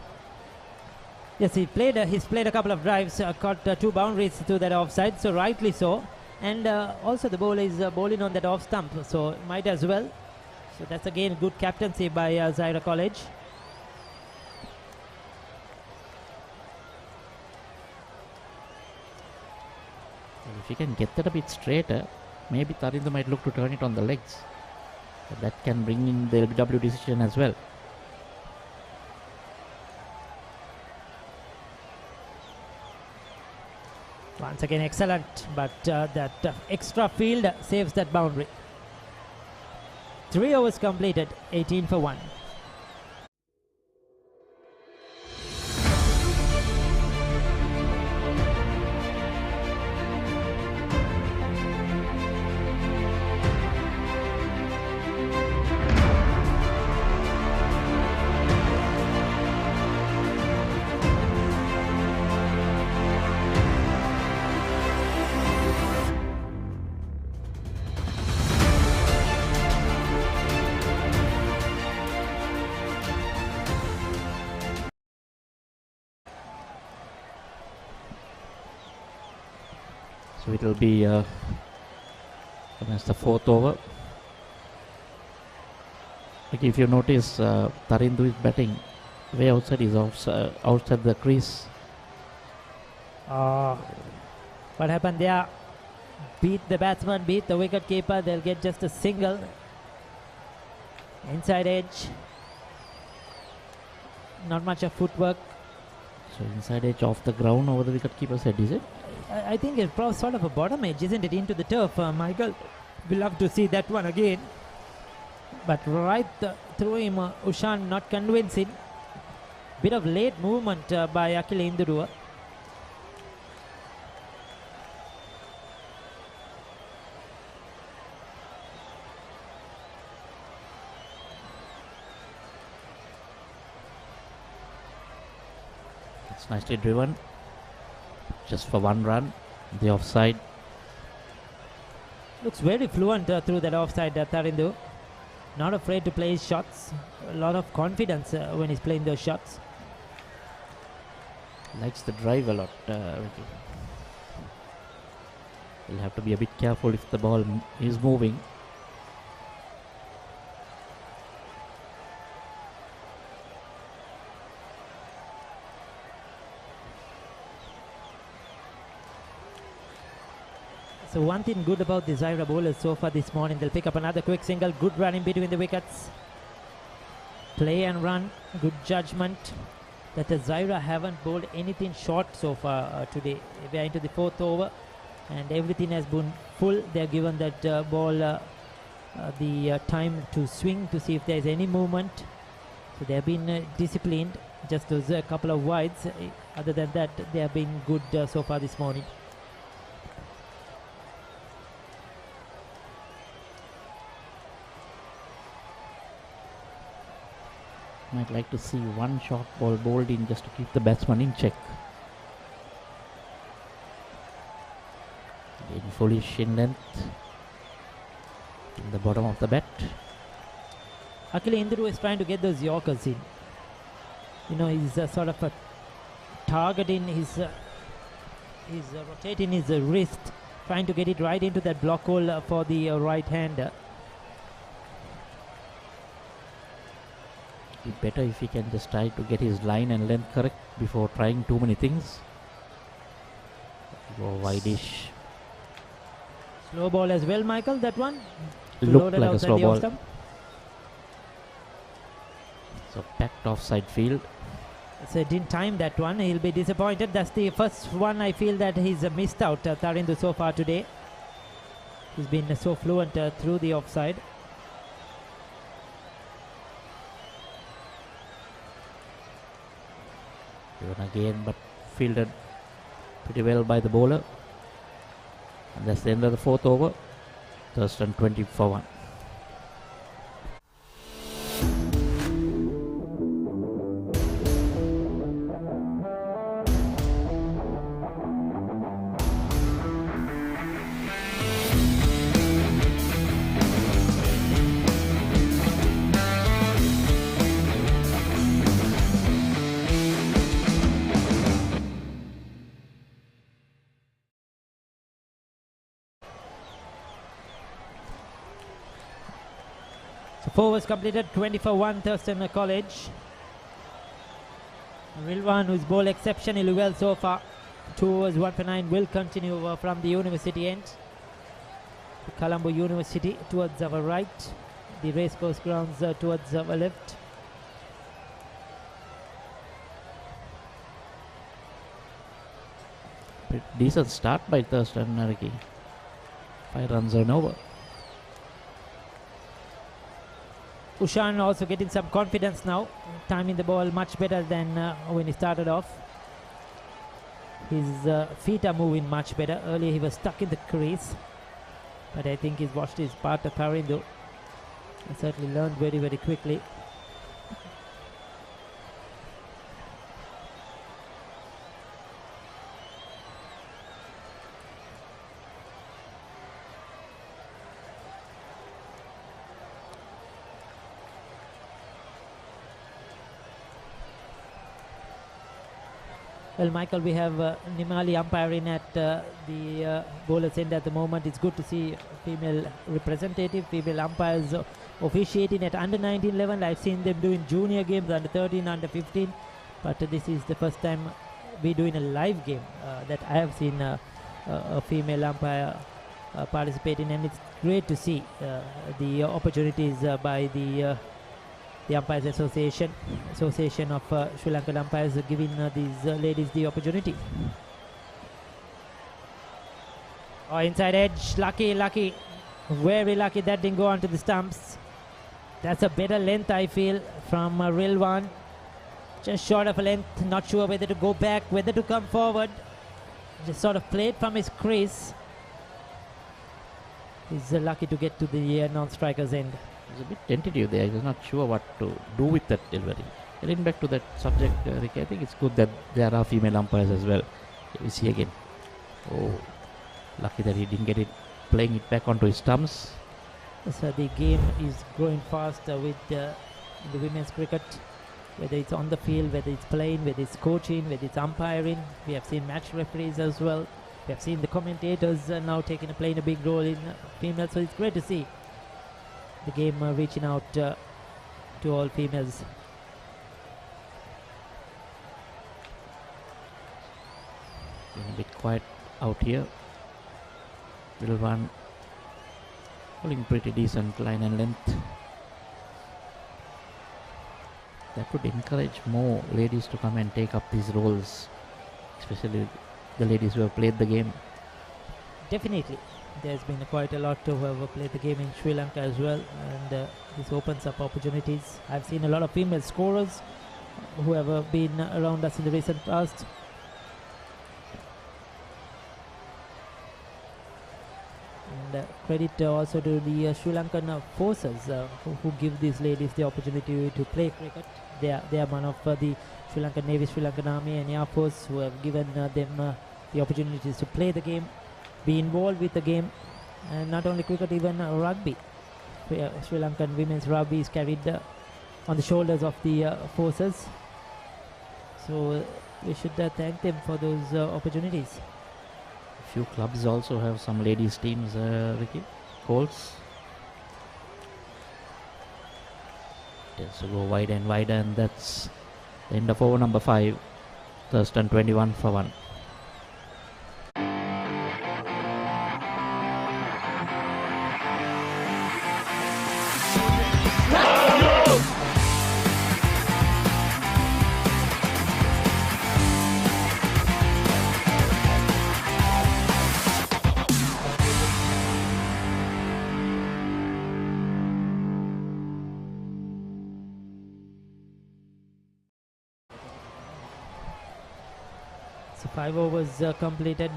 [SPEAKER 1] Yes, he's played a couple of drives, caught 2 boundaries to that offside, so rightly so. And also the bowler is bowling on that off stump, so might as well. So that's again good captaincy by Zahira College.
[SPEAKER 10] If you can get that a bit straighter, maybe Tarindu might look to turn it on the legs. But that can bring in the LBW decision as well.
[SPEAKER 1] Once again excellent, but that extra field saves that boundary. 3 overs completed, 18 for 1.
[SPEAKER 10] So it will be the fourth over. Like if you notice, Tarindu is batting way outside his outside the crease.
[SPEAKER 1] What happened there? Beat the batsman, beat the wicket keeper. They'll get just a single. Inside edge. Not much of footwork.
[SPEAKER 10] So inside edge off the ground over the wicket keeper's head, is it?
[SPEAKER 1] I think it's sort of a bottom edge, isn't it? Into the turf. Michael, we'll love to see that one again. But right through him, Ushan not convincing. Bit of late movement by Akil Indurua.
[SPEAKER 10] It's nicely driven. Just for one run. The offside.
[SPEAKER 1] Looks very fluent through that offside, Tarindu. Not afraid to play his shots. A lot of confidence when he's playing those shots.
[SPEAKER 10] Likes the drive a lot, Ricky. We'll have to be a bit careful if the ball is moving.
[SPEAKER 1] So one thing good about the Zahira bowlers so far this morning, they'll pick up another quick single. Good run in between the wickets. Play and run. Good judgment. That the Zahira haven't bowled anything short so far today. We are into the fourth over and everything has been full. They are given that ball the time to swing to see if there is any movement. So they have been disciplined. Just those couple of wides. Other than that, they have been good so far this morning.
[SPEAKER 10] Might like to see one short ball bowled in just to keep the batsman in check. In fully shin length in the bottom of the bat.
[SPEAKER 1] Akil Induru is trying to get those Yorkers in. You know, he's sort of targeting his rotating his wrist, trying to get it right into that block hole for the right-hander.
[SPEAKER 10] Be better if he can just try to get his line and length correct before trying too many things. Go wideish.
[SPEAKER 1] Slow ball as well, Michael, that one.
[SPEAKER 10] Looked like a slow ball.
[SPEAKER 1] Stump.
[SPEAKER 10] So packed offside field.
[SPEAKER 1] So didn't time that one. He'll be disappointed. That's the first one I feel that he's missed out, Tarindu, so far today. He's been so fluent through the offside.
[SPEAKER 10] Even again, but fielded pretty well by the bowler. And that's the end of the fourth over. Thurstan 20 for 1.
[SPEAKER 1] So 4 overs completed, 20 for 1, Thurstan College. Rilwan, who's bowled exceptionally well so far. 2 overs, 1 for 9, will continue from the university end. The Colombo University towards our right. The racecourse grounds towards our left.
[SPEAKER 10] Decent start by Thurstan, Ricky. 5 runs on over.
[SPEAKER 1] Ushan also getting some confidence now, timing the ball much better than when he started off. His feet are moving much better. Earlier he was stuck in the crease, but I think he's watched his part of Tarindu. He certainly learned very, very quickly. Well, Michael, we have Nimali umpiring at the bowler's end at the moment. It's good to see female representative, female umpires officiating at under 19 level. I've seen them doing junior games, under 13, under 15, but this is the first time we're doing a live game that I have seen a female umpire participating, and it's great to see the opportunities by the Umpires Association of Sri Lankan umpires, giving these ladies the opportunity. Oh, inside edge, lucky, very lucky that didn't go onto the stumps. That's a better length, I feel, from Rilwan. Just short of a length, not sure whether to go back, whether to come forward. Just sort of played from his crease. He's lucky to get to the non-striker's end.
[SPEAKER 10] He was a bit tentative there. He was not sure what to do with that delivery. Getting back to that subject, Ricky, I think it's good that there are female umpires as well. You see again. Oh, lucky that he didn't get it, playing it back onto his stumps.
[SPEAKER 1] So the game is growing fast with the women's cricket. Whether it's on the field, whether it's playing, whether it's coaching, whether it's umpiring. We have seen match referees as well. We have seen the commentators now playing a big role in females. So it's great to see the game reaching out to all females.
[SPEAKER 10] Being a bit quiet out here. Little one pulling pretty decent line and length. That would encourage more ladies to come and take up these roles, especially the ladies who have played the game.
[SPEAKER 1] Definitely. There's been quite a lot who have played the game in Sri Lanka as well, and this opens up opportunities. I've seen a lot of female scorers who have been around us in the recent past. And credit also to the Sri Lankan forces who give these ladies the opportunity to play cricket. They are one of the Sri Lankan Navy, Sri Lankan Army and Air Force who have given them the opportunities to play the game, be involved with the game, and not only cricket, even rugby. Sri Lankan women's rugby is carried on the shoulders of the forces. So we should thank them for those opportunities.
[SPEAKER 10] A few clubs also have some ladies teams, Ricky. Colts. Tends to go wider and wider, and that's the end of over number 5. Thurstan 21 for 1.
[SPEAKER 1] So 5 overs completed,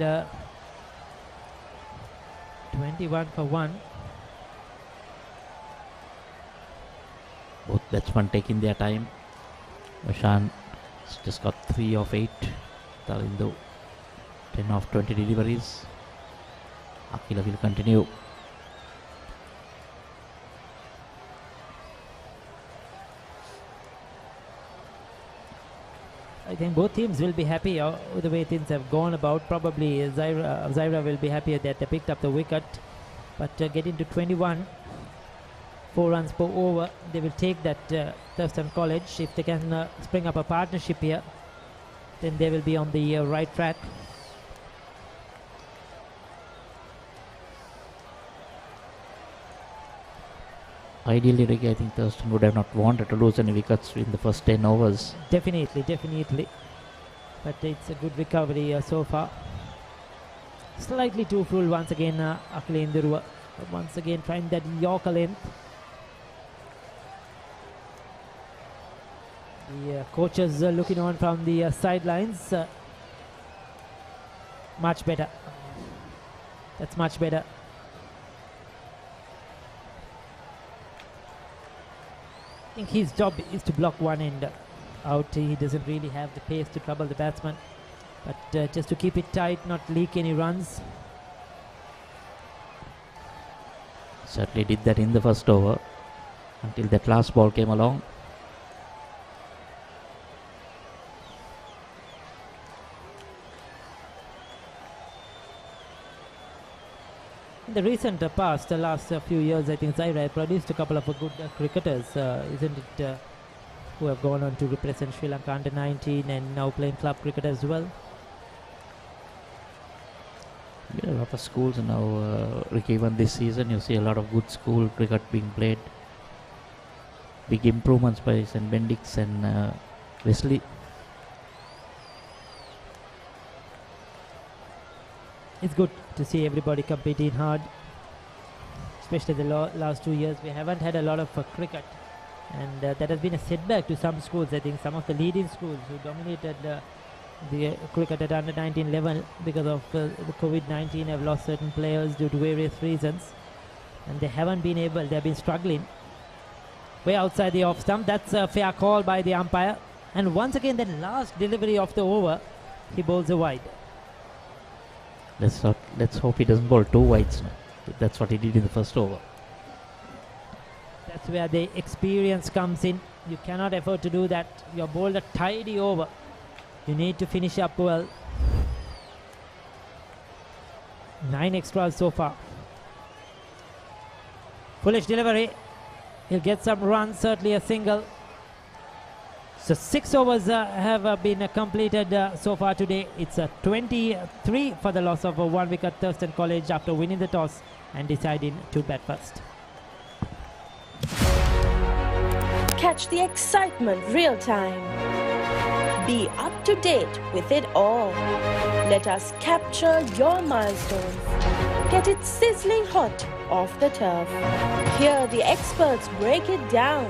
[SPEAKER 1] 21 for 1.
[SPEAKER 10] Both batsmen taking their time. Vashan just got 3 of 8. Talindu 10 of 20 deliveries. Akila will continue.
[SPEAKER 1] I think both teams will be happy with the way things have gone about. Probably Zahira will be happy that they picked up the wicket, but getting to 21, 4 runs per over, they will take that Thurstan College. If they can spring up a partnership here, then they will be on the right track.
[SPEAKER 10] Ideally, Ricky, I think Thurstan would have not wanted to lose any wickets in the first 10 overs.
[SPEAKER 1] Definitely. But it's a good recovery so far. Slightly too full once again, Akila Indurua. Once again trying that Yorker length. The coaches looking on from the sidelines. Much better. That's much better. I think his job is to block one end out. He doesn't really have the pace to trouble the batsman, but just to keep it tight, not leak any runs.
[SPEAKER 10] Certainly did that in the first over until that last ball came along.
[SPEAKER 1] In the recent past, the last few years, I think Zahira produced a couple of good cricketers, isn't it, who have gone on to represent Sri Lanka under 19 and now playing club cricket as well.
[SPEAKER 10] Yeah, a lot of schools now, Ricky, even this season you see a lot of good school cricket being played. Big improvements by St. Benedict's and Wesley.
[SPEAKER 1] It's good to see everybody competing hard, especially the last 2 years. We haven't had a lot of cricket, and that has been a setback to some schools. I think some of the leading schools who dominated the cricket at under 19 level because of the COVID-19 have lost certain players due to various reasons, and they haven't been able, they've been struggling. Way outside the off stump, that's a fair call by the umpire, and once again the last delivery of the over, he bowls a wide.
[SPEAKER 10] Let's hope he doesn't bowl 2 wides now. That's what he did in the first over.
[SPEAKER 1] That's where the experience comes in. You cannot afford to do that. You bowled a tidy over. You need to finish up well. 9 extras so far. Foolish delivery. He'll get some runs, certainly a single. So 6 overs have been completed so far today. It's 23 for the loss of 1 wicket. Thurstan College after winning the toss and deciding to bat first.
[SPEAKER 11] Catch the excitement real time. Be up to date with it all. Let us capture your milestones. Get it sizzling hot off the turf. Hear the experts break it down.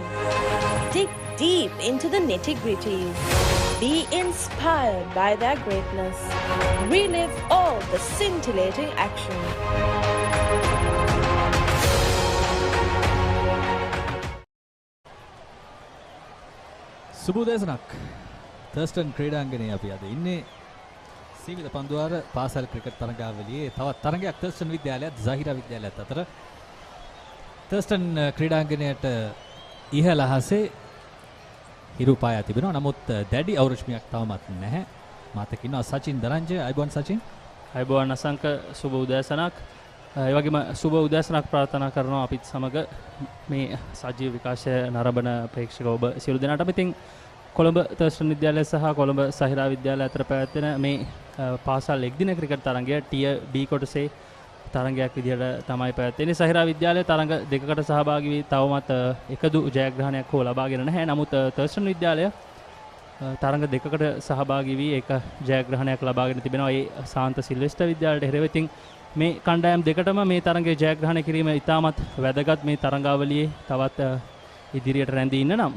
[SPEAKER 11] Dig deep into the nitty-gritties. Be inspired by their greatness. Relive all the scintillating action.
[SPEAKER 7] සුබෝදෑසනක් Thurstan ක්‍රීඩාංගණයේ අපි අද ඉන්නේ සීමිත පන්දුවාර පාසල් cricket තරඟාවලියේ තවත් තරඟයක් Thurstan විද්‍යාලයත් Zahira විද්‍යාලයත් අතර Thurstan ක්‍රීඩාංගණයට ඉහළ අහසේ හිරු පායා තිබෙනවා. නමුත් දැඩි අවුරුෂ්මියක් තවමත් නැහැ. මාතක ඉන්නවා සචින් දරංජය. අයබෝන් සචින්.
[SPEAKER 3] අයබෝන් අසංක සුබ උදෑසනක්. ඒ වගේම සුබ උදෑසනක් ප්‍රාර්ථනා කරනවා අපිත් සමග මේ සජීව විකාශය නරඹන ප්‍රේක්ෂක ඔබ සියලු දෙනාටම. ඉතින් කොළඹ තර්ස්ටන් විද්‍යාලය සහ කොළඹ Zahira විද්‍යාලය අතර පැවැත්වෙන මේ පාසල් එක්දින ක්‍රිකට් තරඟය ටියර් B කොටසේ තරඟයක් විදිහට තමයි පැවැත්වෙන්නේ. Zahira විද්‍යාලය තරඟ දෙකකට සහභාගී වී තවමත් එකදු ජයග්‍රහණයක් හෝ ලබාගෙන නැහැ. නමුත් තර්ස්ටන් විද්‍යාලය තරඟ දෙකකට සහභාගී වී එක ජයග්‍රහණයක් ලබාගෙන තිබෙනවා. ඒ සාන්ත සිල්වෙස්ටර් විද්‍යාලයට එරෙහිව. ඉතින් මේ කණ්ඩායම් දෙකටම මේ තරඟයේ ජයග්‍රහණය කිරීම ඉතාමත් වැදගත් මේ තරඟාවලියේ තවත් ඉදිරියට රැඳී ඉන්න නම්.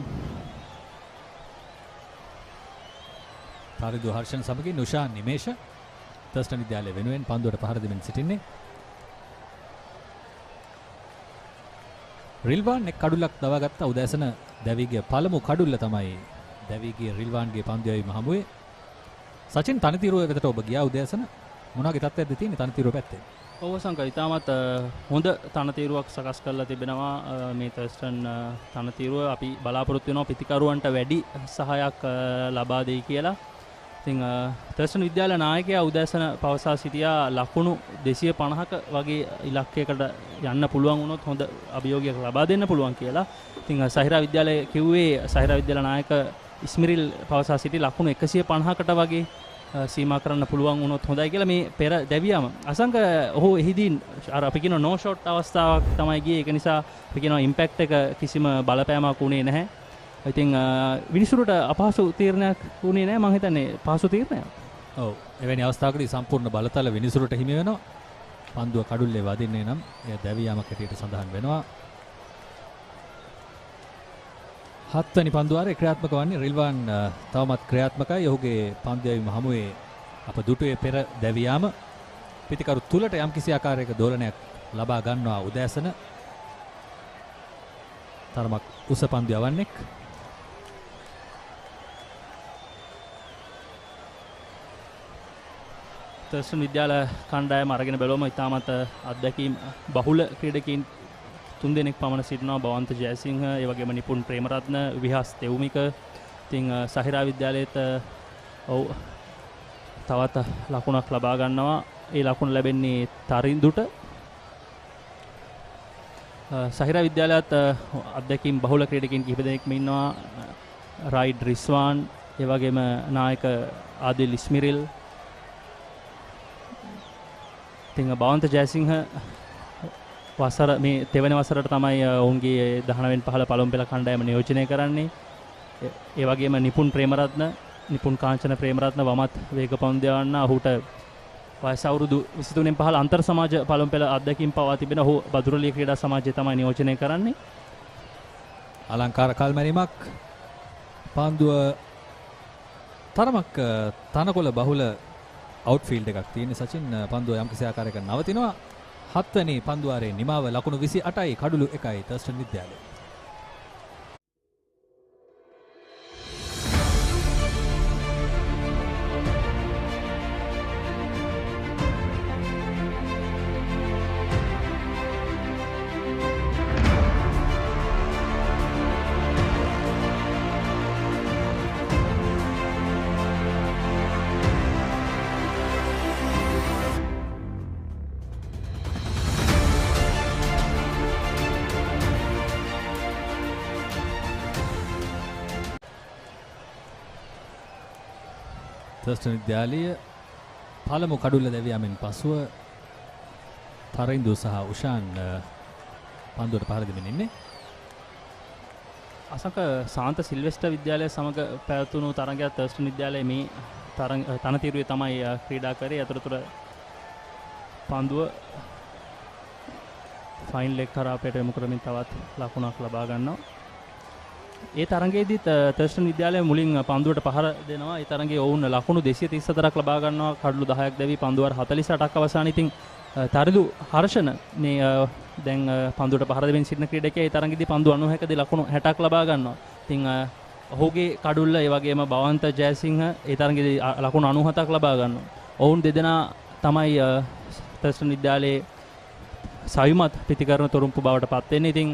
[SPEAKER 7] තාරිදු හර්ෂන් සමගින් නුෂා නිමේෂ තර්ස්ටන් විද්‍යාලය වෙනුවෙන් පන්දුවට පහර දෙමින් සිටින්නේ. රිල්වාන් එක් කඩුල්ලක් දවාගත්තා. උදෑසන දැවීගේ පළමු කඩුල්ල තමයි දැවීගේ රිල්වාන්ගේ පන්දු යැවීම හමුවේ. සචින් තනතිරුව වෙතට ඔබ ගියා උදෑසන. මොනවාගේ තත්ත්වයක්ද තියෙන්නේ තනතිරුව පැත්තේ?
[SPEAKER 3] ඔව් සංක ඉතාමත් හොඳ තනතිරුවක් සකස් කරලා තිබෙනවා මේ තර්ස්ටන් තනතිරුව. අපි බලාපොරොත්තු වෙනවා පිතිකරුවන්ට වැඩි සහායක් ලබා දෙයි කියලා. ඉතින් තර්ස්ටන් විද්‍යාල නායකයා උදෑසන පවසා සිටියා ලකුණු 250ක වගේ ඉලක්කයකට යන්න පුළුවන් වුණොත් හොඳ අභියෝගයක් ලබා දෙන්න පුළුවන් කියලා. ඉතින් Zahira විද්‍යාලය කිව්වේ Zahira විද්‍යාල නායක ඉස්මිරිල් පවසා සිටි ලකුණු 150කට වගේ සීමා කරන්න පුළුවන් වුණොත් හොඳයි කියලා මේ පෙර දැවියම. අසංක ඔහු එහිදී අර අපි කියන නෝ ෂොට් අවස්ථාවක් තමයි ගියේ. ඒක නිසා අපි කියනවා ඉම්පැක්ට් එක කිසිම බලපෑමක් වුණේ නැහැ. ඉතින් විනිසුරුට අපහසු තීරණයක් වුණේ නැහැ. මම හිතන්නේ පහසු තීරණයක්.
[SPEAKER 7] ඔව්. එවැනි අවස්ථාවකදී සම්පූර්ණ බලතල විනිසුරුට හිමි වෙනවා. පන්දුව කඩුල්ලේ වදින්නේ නම් එය දැවියාමක් හැටියට සඳහන් වෙනවා. 7 වෙනි පන්දුවාරේ ක්‍රියාත්මක වන්නේ රිල්වාන් තවමත් ක්‍රියාත්මකයි. ඔහුගේ පන්දු යැවීම හමුවේ අප දුටුවේ පෙර දැවියාම පිතිකරු තුලට යම්කිසි ආකාරයක දෝලනයක් ලබා ගන්නවා උදෑසන. තරමක් උස පන්දු යවන්නෙක්.
[SPEAKER 3] තර්ස්ටන් විද්‍යාල කණ්ඩායම අරගෙන බැලුවම ඉතාමත් අත්දැකීම් බහුල ක්‍රීඩකයින් 3 දෙනෙක් පමණ සිටිනවා. බවන්ත ජයසිංහ, ඒ වගේම නිපුන් ප්‍රේමරත්න, විහාස් තෙවුමික. ඉතින් Zahira විද්‍යාලයේත් ඔව් තවත් ලකුණක් ලබා ගන්නවා. ඒ ලකුණ ලැබෙන්නේ තරින්දුට. සහිරා විද්‍යාලයත් අත්දැකීම් බහුල ක්‍රීඩකයන් කිහිප දෙනෙක්ම ඉන්නවා. රයිඩ් රිස්වාන්, ඒ වගේම නායක ආදිල් ඉස්මිරිල්, ඉතින් බවන්ත ජයසිංහ වසර මේ තෙවැනි වසරට තමයි ඔවුන්ගේ 19 15 පළමු පෙළ කණ්ඩායම නියෝජනය කරන්නේ. ඒ වගේම නිපුන් කාංචන ප්‍රේමරත්න වමත් වේගපන්දු යවන්න. ඔහුට වයස අවුරුදු 23න් 15 අන්තර් සමාජ පළමු පෙළ අත්දැකීම් පවා තිබෙන ඔහු බදුරලිය ක්‍රීඩා සමාජය තමයි නියෝජනය කරන්නේ.
[SPEAKER 7] අලංකාර කල්මැරීමක් පන්දුව තරමක් තනකොළ බහුල අවුට්ෆීල්ඩ් එකක් තියෙන සචින්. පන්දුව යම්කිසි ආකාරයක නවතිනවා. 7 වෙනි පන්දුවාරේ නිමාව ලකුණු 28යි කඩුළු 1යි තර්ස්ටන් විද්‍යාලය. තර්ස්ටන් විද්‍යාලය පළමු කඩුල්ල දැවියාමෙන් පසුව තරින්දු සහ උෂාන් පන්දුවට පහර දෙමින් ඉන්නේ.
[SPEAKER 3] අසක සාන්ත සිල්වෙස්ටර් විද්‍යාලය සමග පැවතුණු තරගයක් තර්ස්ටන් විද්‍යාලයේ මේ තනතිරුවේ තමයි ක්‍රීඩා කරේ. අතරතුර පන්දුව ෆයින් ලෙග් කරා අපට යොමු කරමින් තවත් ලකුණක් ලබා ගන්නවා. ඒ තරගයේදී තර්ස්ටන් විද්‍යාලය මුලින් පන්දුවට පහර දෙනවා. ඒ තරගයේ ඔවුන් ලකුණු 234ක් ලබා ගන්නවා. කඩලු 10ක් දැවි පන්දුවර 48ක් අවසානයේ ඉතින් තරිදු හර්ෂණ මේ දැන් පන්දුවට පහර දෙමින් සිටින ක්‍රීඩකයා ඒ තරගයේදී පන්දු 96 දී ලකුණු 60ක් ලබා ගන්නවා. ඉතින් ඔහුගේ කඩුල්ල ඒ වගේම බවන්ත ජයසිංහ ඒ තරගයේදී ලකුණු 97ක් ලබා ගන්නවා. ඔවුන් දෙදෙනා තමයි තර්ස්ටන් විද්‍යාලයේ සවිමත් ප්‍රතිකරණ තොරතුරු බවට පත් වෙන්නේ. ඉතින්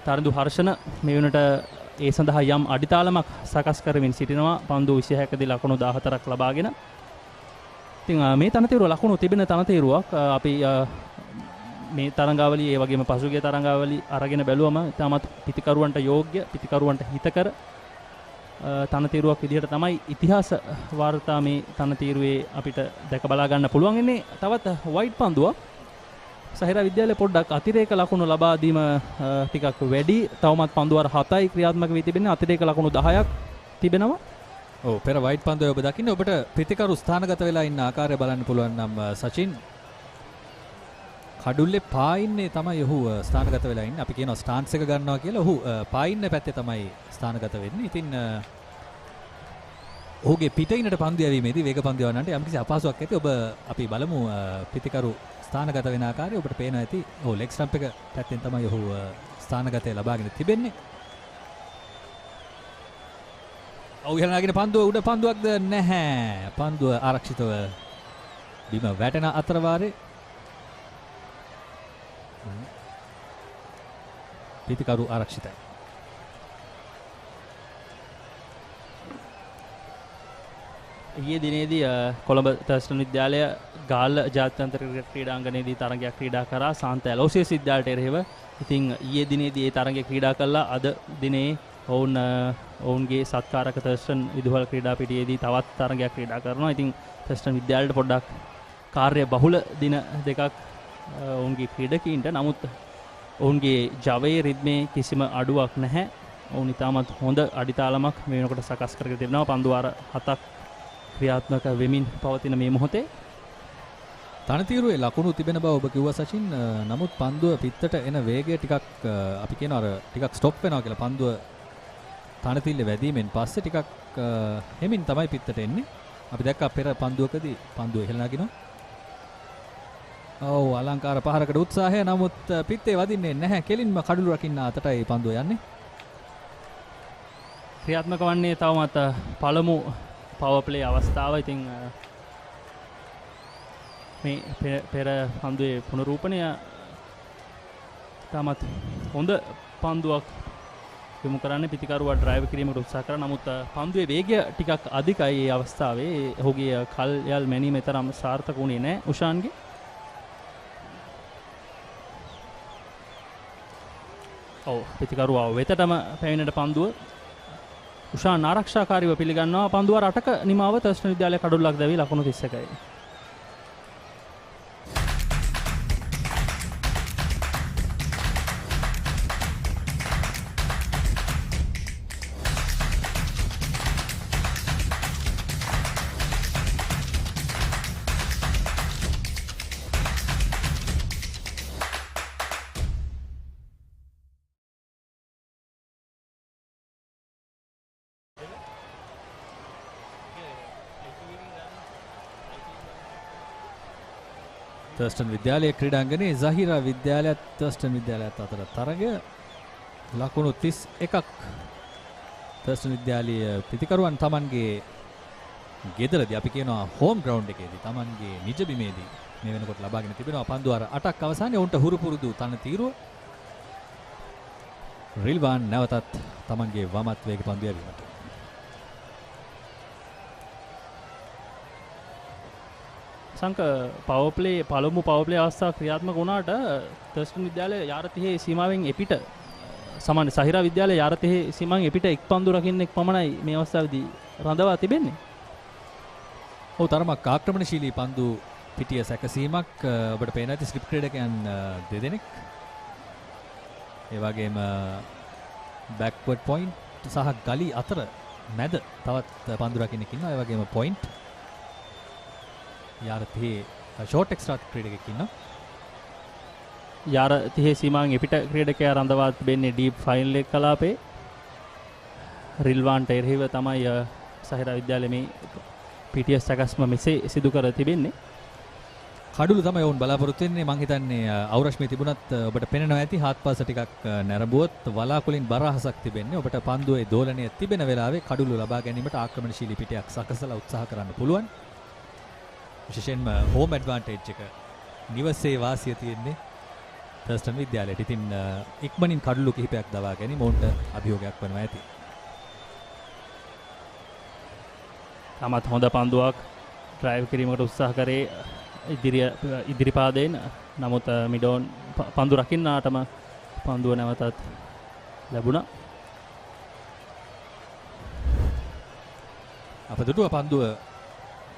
[SPEAKER 3] තරිදු හර්ෂණ මේ වෙනට ඒ සඳහා යම් අඩිතාලමක් සකස් කරමින් සිටිනවා. පන්දු 26 දී ලකුණු 14ක් ලබාගෙන. ඉතින් මේ තනතිරුව ලකුණු තිබෙන තනතිරුවක්. අපි මේ තරඟාවලිය ඒ වගේම පසුගිය තරඟාවලිය අරගෙන බැලුවම තාමත් පිතිකරුවන්ට යෝග්‍ය, පිතිකරුවන්ට හිතකර තනතිරුවක් විදිහට තමයි ඉතිහාස වාර්තා මේ තනතිරුවේ අපිට දැක බලා ගන්න පුළුවන් ඉන්නේ. තවත් වයිඩ් පන්දුවක්. සහිරා විද්‍යාලය පොඩ්ඩක් අතිරේක ලකුණු ලබා දීම ටිකක් වැඩි. තවමත් පන්දුවර 7යි ක්‍රියාත්මක වී තිබෙන්නේ. අතිරේක ලකුණු 10ක් තිබෙනවා.
[SPEAKER 7] ඔව් පෙර වයිඩ් පන්දුව ඔබ දකින්න ඔබට ප්‍රතිකරු ස්ථානගත වෙලා ඉන්න ආකාරය බලන්න පුළුවන් නම් සචින් කඩුල්ලේ පායින්නේ තමයි ඔහු ස්ථානගත වෙලා ඉන්නේ. අපි කියනවා ස්ටාන්ස් එක ගන්නවා කියලා. ඔහු පායින්න පැත්තේ තමයි ස්ථානගත වෙන්නේ. ඉතින් ඔහුගේ පිටිනට පන්දු යැවීමේදී වේග පන්දු යවන්නට යම්කිසි අපහසුයක් ඇති. අපි බලමු ප්‍රතිකරු ස්ථානගත වෙන ආකාරය ඔබට පේනවා ඇති. ඔව් ලෙග් ස්ටම්ප් එක පැත්තෙන් තමයි ඔහු ස්ථානගතය ලබාගෙන තිබෙන්නේ. ඔව් ඉහළනාගෙන පන්දුව උඩ පන්දුවක්ද නැහැ. පන්දුව ආරක්ෂිතව බිම වැටෙන අතර වාරේ පිටිකරු ආරක්ෂිතයි.
[SPEAKER 3] ඊයේ දිනේදී කොළඹ තර්ස්ටන් විද්‍යාලය ගාල්ල ජාත්‍යන්තර ක්‍රීඩාංගණයේදී තරගයක් ක්‍රීඩා කරා සාන්ත ඇලෝසියස් විද්‍යාලයට එරෙහිව. ඉතින් ඊයේ දිනේදී ඒ තරගය ක්‍රීඩා කළා. අද දිනේ ඔවුන්ගේ සත්කාරක තර්ස්ටන් විදුහල් ක්‍රීඩා පිටියේදී තවත් තරගයක් ක්‍රීඩා කරනවා. ඉතින් තර්ස්ටන් විද්‍යාලයට පොඩ්ඩක් කාර්ය බහුල දින දෙකක් ඔවුන්ගේ ක්‍රීඩකීන්ට. නමුත් ඔවුන්ගේ ජවයේ රිද්මේ කිසිම අඩුවක් නැහැ. ඔවුන් ඉතාමත් හොඳ අඩිතාලමක් මේ වෙනකොට සකස් කරගෙන තිබෙනවා. පන්දුවාර 7ක් ක්‍රියාත්මක වෙමින් පවතින මේ මොහොතේ
[SPEAKER 7] තනතිරුවේ ලකුණු තිබෙන බව ඔබ කිව්වා සචින්. නමුත් පන්දුව පිටතට එන වේගය ටිකක් අපි කියනවා අර ටිකක් ස්ටොප් වෙනවා කියලා. පන්දුව තනතිල්ලේ වැදීමෙන් පස්සේ ටිකක් හෙමින් තමයි පිටතට එන්නේ. අපි දැක්කා පෙර පන්දුවකදී පන්දුව ඉහළ නගිනවා. ඔව් අලංකාර පහරකට උත්සාහය. නමුත් පිටේ වදින්නේ නැහැ. කෙලින්ම කඩළු රකින්න අතටයි පන්දුව යන්නේ.
[SPEAKER 3] ක්‍රියාත්මක වන්නේ තවමත් පළමු පවර් ප්ලේ අවස්ථාව. ඉතින් මේ පෙර පන්දුවේ පුනරූපණය තාමත් හොඳ පන්දුවක් යොමු කරන්නේ පිටිකරුවා ඩ්‍රයිව් කිරීමට උත්සාහ කරා. නමුත් පන්දුවේ වේගය ටිකක් අධිකයි මේ අවස්ථාවේ. ඔහුගේ කල් යල් මැනීම තරම් සාර්ථක වුණේ නැහැ උෂාන්ගේ. ඔව් ප්‍රතිකරුවා වෙතටම පැමිණෙන පන්දුව උෂාන් ආරක්ෂාකාරීව පිළිගන්නවා. පන්දුව 8ක නිමාව තර්ස්ටන් විද්‍යාලය කඩුල්ලක් දැවි ලකුණු 31යි.
[SPEAKER 7] තර්ස්ටන් විද්‍යාලයේ ක්‍රීඩාංගණයේ Zahira විද්‍යාලයත් තර්ස්ටන් විද්‍යාලයත් අතර තරගය ලකුණු 31ක් තර්ස්ටන් විද්‍යාලයේ ප්‍රතිකරුවන් Tamanගේ ගෙදරදී අපි කියනවා හෝම් ග්‍රවුන්ඩ් එකේදී Tamanගේ නිජ බිමේදී මේ වෙනකොට ලබාගෙන තිබෙනවා පන්දු අර 8ක් අවසානයේ උන්ට හුරු පුරුදු තන තීරුව රිල්වාන් නැවතත් Tamanගේ වමත් වේග පන්දු යැවීමට
[SPEAKER 3] සංක පවර් ප්ලේ පළමු පවර් ප්ලේ අවස්ථාව ක්‍රියාත්මක වුණාට තර්ස්ටන් විද්‍යාලය යාර 30 සීමාවෙන් එපිට සමාන Zahira විද්‍යාලය යාර 30 සීමාවෙන් එපිට එක් පන්දු රකින්නෙක් පමණයි මේ අවස්ථාවේදී රඳවා තිබෙන්නේ.
[SPEAKER 7] ඔව් තරමක් ආක්‍රමණශීලී පන්දු පිටිය සැකසීමක් ඔබට පේන ඇති ස්ලිප් ක්‍රීඩකයන් දෙදෙනෙක්. ඒ වගේම බෑක්වර්ඩ් පොයින්ට් සහ ගලි අතර මැද තවත් පන්දු රකින්නෙක් ඉන්නවා. ඒ වගේම පොයින්ට් යාර 30 ෂෝට් එක්ස්ට්‍රා ක්‍රීඩකෙක් ඉන්නවා.
[SPEAKER 3] යාර 30 සීමාවෙන් එපිට ක්‍රීඩකයා රඳවා තිබෙන්නේ ඩීප් ෆයිනල් එක කලාපේ. රිල්වාන්ට එරෙහිව තමයි Zahira විද්‍යාලයේ මේ PTS සැකස්ම මෙසේ සිදු කර තිබෙන්නේ.
[SPEAKER 7] කඩුළු තමයි වුන් බලාපොරොත්තු වෙන්නේ. මං හිතන්නේ අවුරශ්මී තිබුණත් ඔබට පේනවා ඇති හාත්පස ටිකක් නැරඹුවොත් වලාකුලින් බරහසක් තිබෙන්නේ. ඔබට පන්දුවේ දෝලනය තිබෙන වෙලාවේ කඩුළු ලබා ගැනීමට ආක්‍රමණශීලී පිටයක් සකසලා උත්සාහ කරන්න පුළුවන්. විශේෂයෙන්ම හෝම් ඇඩ්වාන්ටේජ් එක නිවසේ වාසිය තියෙන්නේ තර්ස්ටන් විද්‍යාලයට. ඉතින් ඉක්මනින් කඩුළු කිහිපයක් දවා ගැනීම ඔවුන්ට අභියෝගයක් වෙනවා ඇති.
[SPEAKER 3] තමත් හොඳ පන්දුවක් ඩ්‍රයිව් කිරීමකට උත්සාහ කරේ ඉදිරිපාදයෙන්. නමුත් මිඩෝන් පන්දු රකින්නාටම පන්දුව නැවතත් ලැබුණා.
[SPEAKER 7] අප දුටුව පන්දුව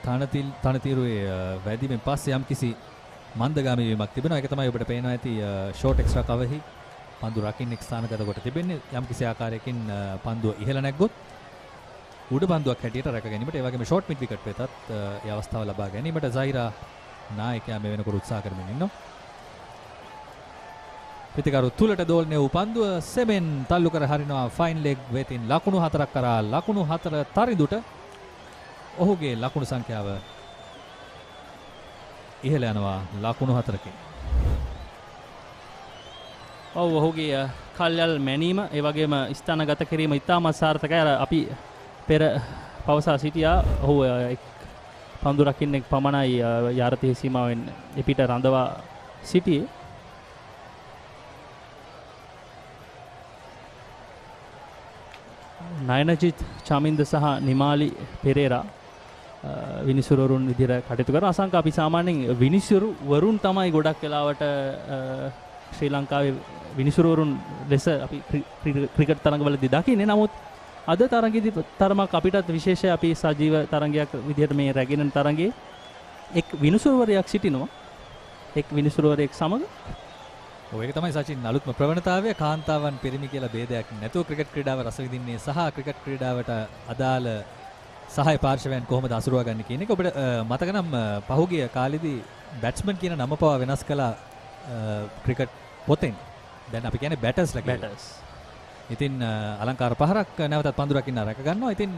[SPEAKER 7] තනතිරුවේ වැදීමෙන් පස්සේ යම්කිසි මන්දගාමී වීමක් තිබෙනවා. ඒක තමයි ඔබට පේනවා ඇති ෂෝට් එක්ස්ට්‍රා කවෙහි පන්දු රකින්නෙක් ස්ථානගත කොට තිබෙන්නේ. යම්කිසි ආකාරයකින් පන්දුව ඉහළ නැග්ගොත් උඩ පන්දුවක් හැටියට රැක ගැනීමට, ඒ වගේම ෂෝට් මිඩ් විකට් වෙතත් ඒ අවස්ථාව ලබා ගැනීමට Zahira නායකයා මේ වෙනකොට උත්සාහ කරමින් ඉන්නවා. ප්‍රතිකරු තුලට දෝලනය වූ පන්දුව සෙමෙන් තල්ලු කර හරිනවා ෆයින් ලෙග් වෙතින් ලකුණු 4ක් කරා ලකුණු 4 තරිඳුට ඔහුගේ ලකුණු සංඛ්‍යාව ඉහළ යනවා ලකුණු 4කින්.
[SPEAKER 3] ඔව් ඔහුගේ කල්යල් මැනීම ඒ වගේම ස්ථානගත කිරීම ඉතාමත් සාර්ථකයි. අර අපි පෙර පවසා සිටියා ඔහු පන්දු රකින්නෙක් පමණයි යාර 30 සීමාවෙන් එපිට රඳවා සිටියේ. නයනජිත් චමින්ද සහ නිමාලි පෙරේරා විනිසුරුවරුන් විදිහට කටයුතු කරන අසංක අපි සාමාන්‍යයෙන් විනිසුරුවරුන් තමයි ගොඩක් වෙලාවට ශ්‍රී ලංකාවේ විනිසුරුවරුන් ලෙස අපි ක්‍රිකට් තරඟවලදී දකින්නේ. නමුත් අද තරඟයේදී තරමක් අපිටත් විශේෂ අපි සජීව තරඟයක් විදිහට මේ රැගෙන තරඟයේ එක් විනිසුරුවරයෙක් සිටිනවා. එක් විනිසුරුවරයෙක් සමග
[SPEAKER 7] ඒක තමයි සචින් අලුත්ම ප්‍රවණතාවය. කාන්තාවන් පිරිමි කියලා ભેදයක් නැතුව ක්‍රිකට් ක්‍රීඩාව රස විඳින්නේ සහ ක්‍රිකට් ක්‍රීඩාවට අදාළ සහාය පාර්ශවයන් කොහොමද අසුරවා ගන්න කියන එක ඔබට මතක නම් පහුගිය කාලෙදී බැට්ස්මන් කියන නම පවා වෙනස් කළා ක්‍රිකට් පොතෙන්. දැන් අපි කියන්නේ බැටර්ස්ලා කියලා. බැටර්ස්. ඉතින් අලංකාර පහරක් නැවතත් පන්දු රකින්න රැක ගන්නවා. ඉතින්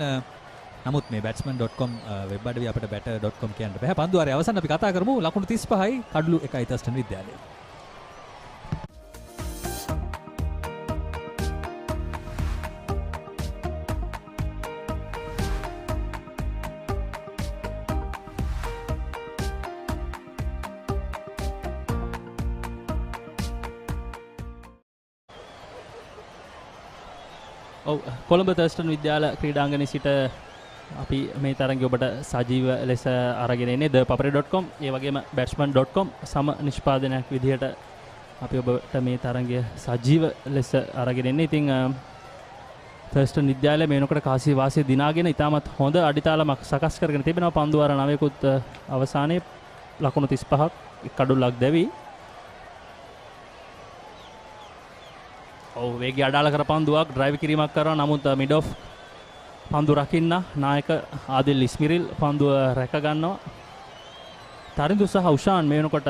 [SPEAKER 7] නමුත් මේ batsman.com වෙබ් අඩවිය අපිට batter.com කියන්න බෑ. පන්දු ආරේ අවසන් අපි කතා කරමු ලකුණු 35යි කඩලු 1යි තර්ස්ටන් විද්‍යාලයේ.
[SPEAKER 3] ඔව් කොළඹ තර්ස්ටන් විද්‍යාල ක්‍රීඩාංගණයේ සිට අපි මේ තරඟය ඔබට සජීව ලෙස අරගෙන එන්නේ papare.com ඒ වගේම batsman.com සම නිෂ්පාදනයක් විදිහට අපි ඔබට මේ තරගය සජීව ලෙස අරගෙන එන්නේ. ඉතින් තර්ස්ටන් විද්‍යාලය මේ වෙනකොට කාසිය වාසිය දිනාගෙන ඉතාමත් හොඳ අඩිතාලමක් සකස් කරගෙන තිබෙනවා. පන්දු වාර 9කුත් අවසානයේ ලකුණු 35ක් කඩුල්ලක් දැවි. ඔව් වේගය අඩාල කර පන්දුවක් ඩ්‍රයිව් කිරීමක් කරනවා. නමුත් මිඩ් ඔෆ් පන්දු රකින්න නායක ආදිල් ඉස්මිරිල් පන්දුව රැක ගන්නවා. තරිඳු සහ උෂාන් මේ වෙනකොට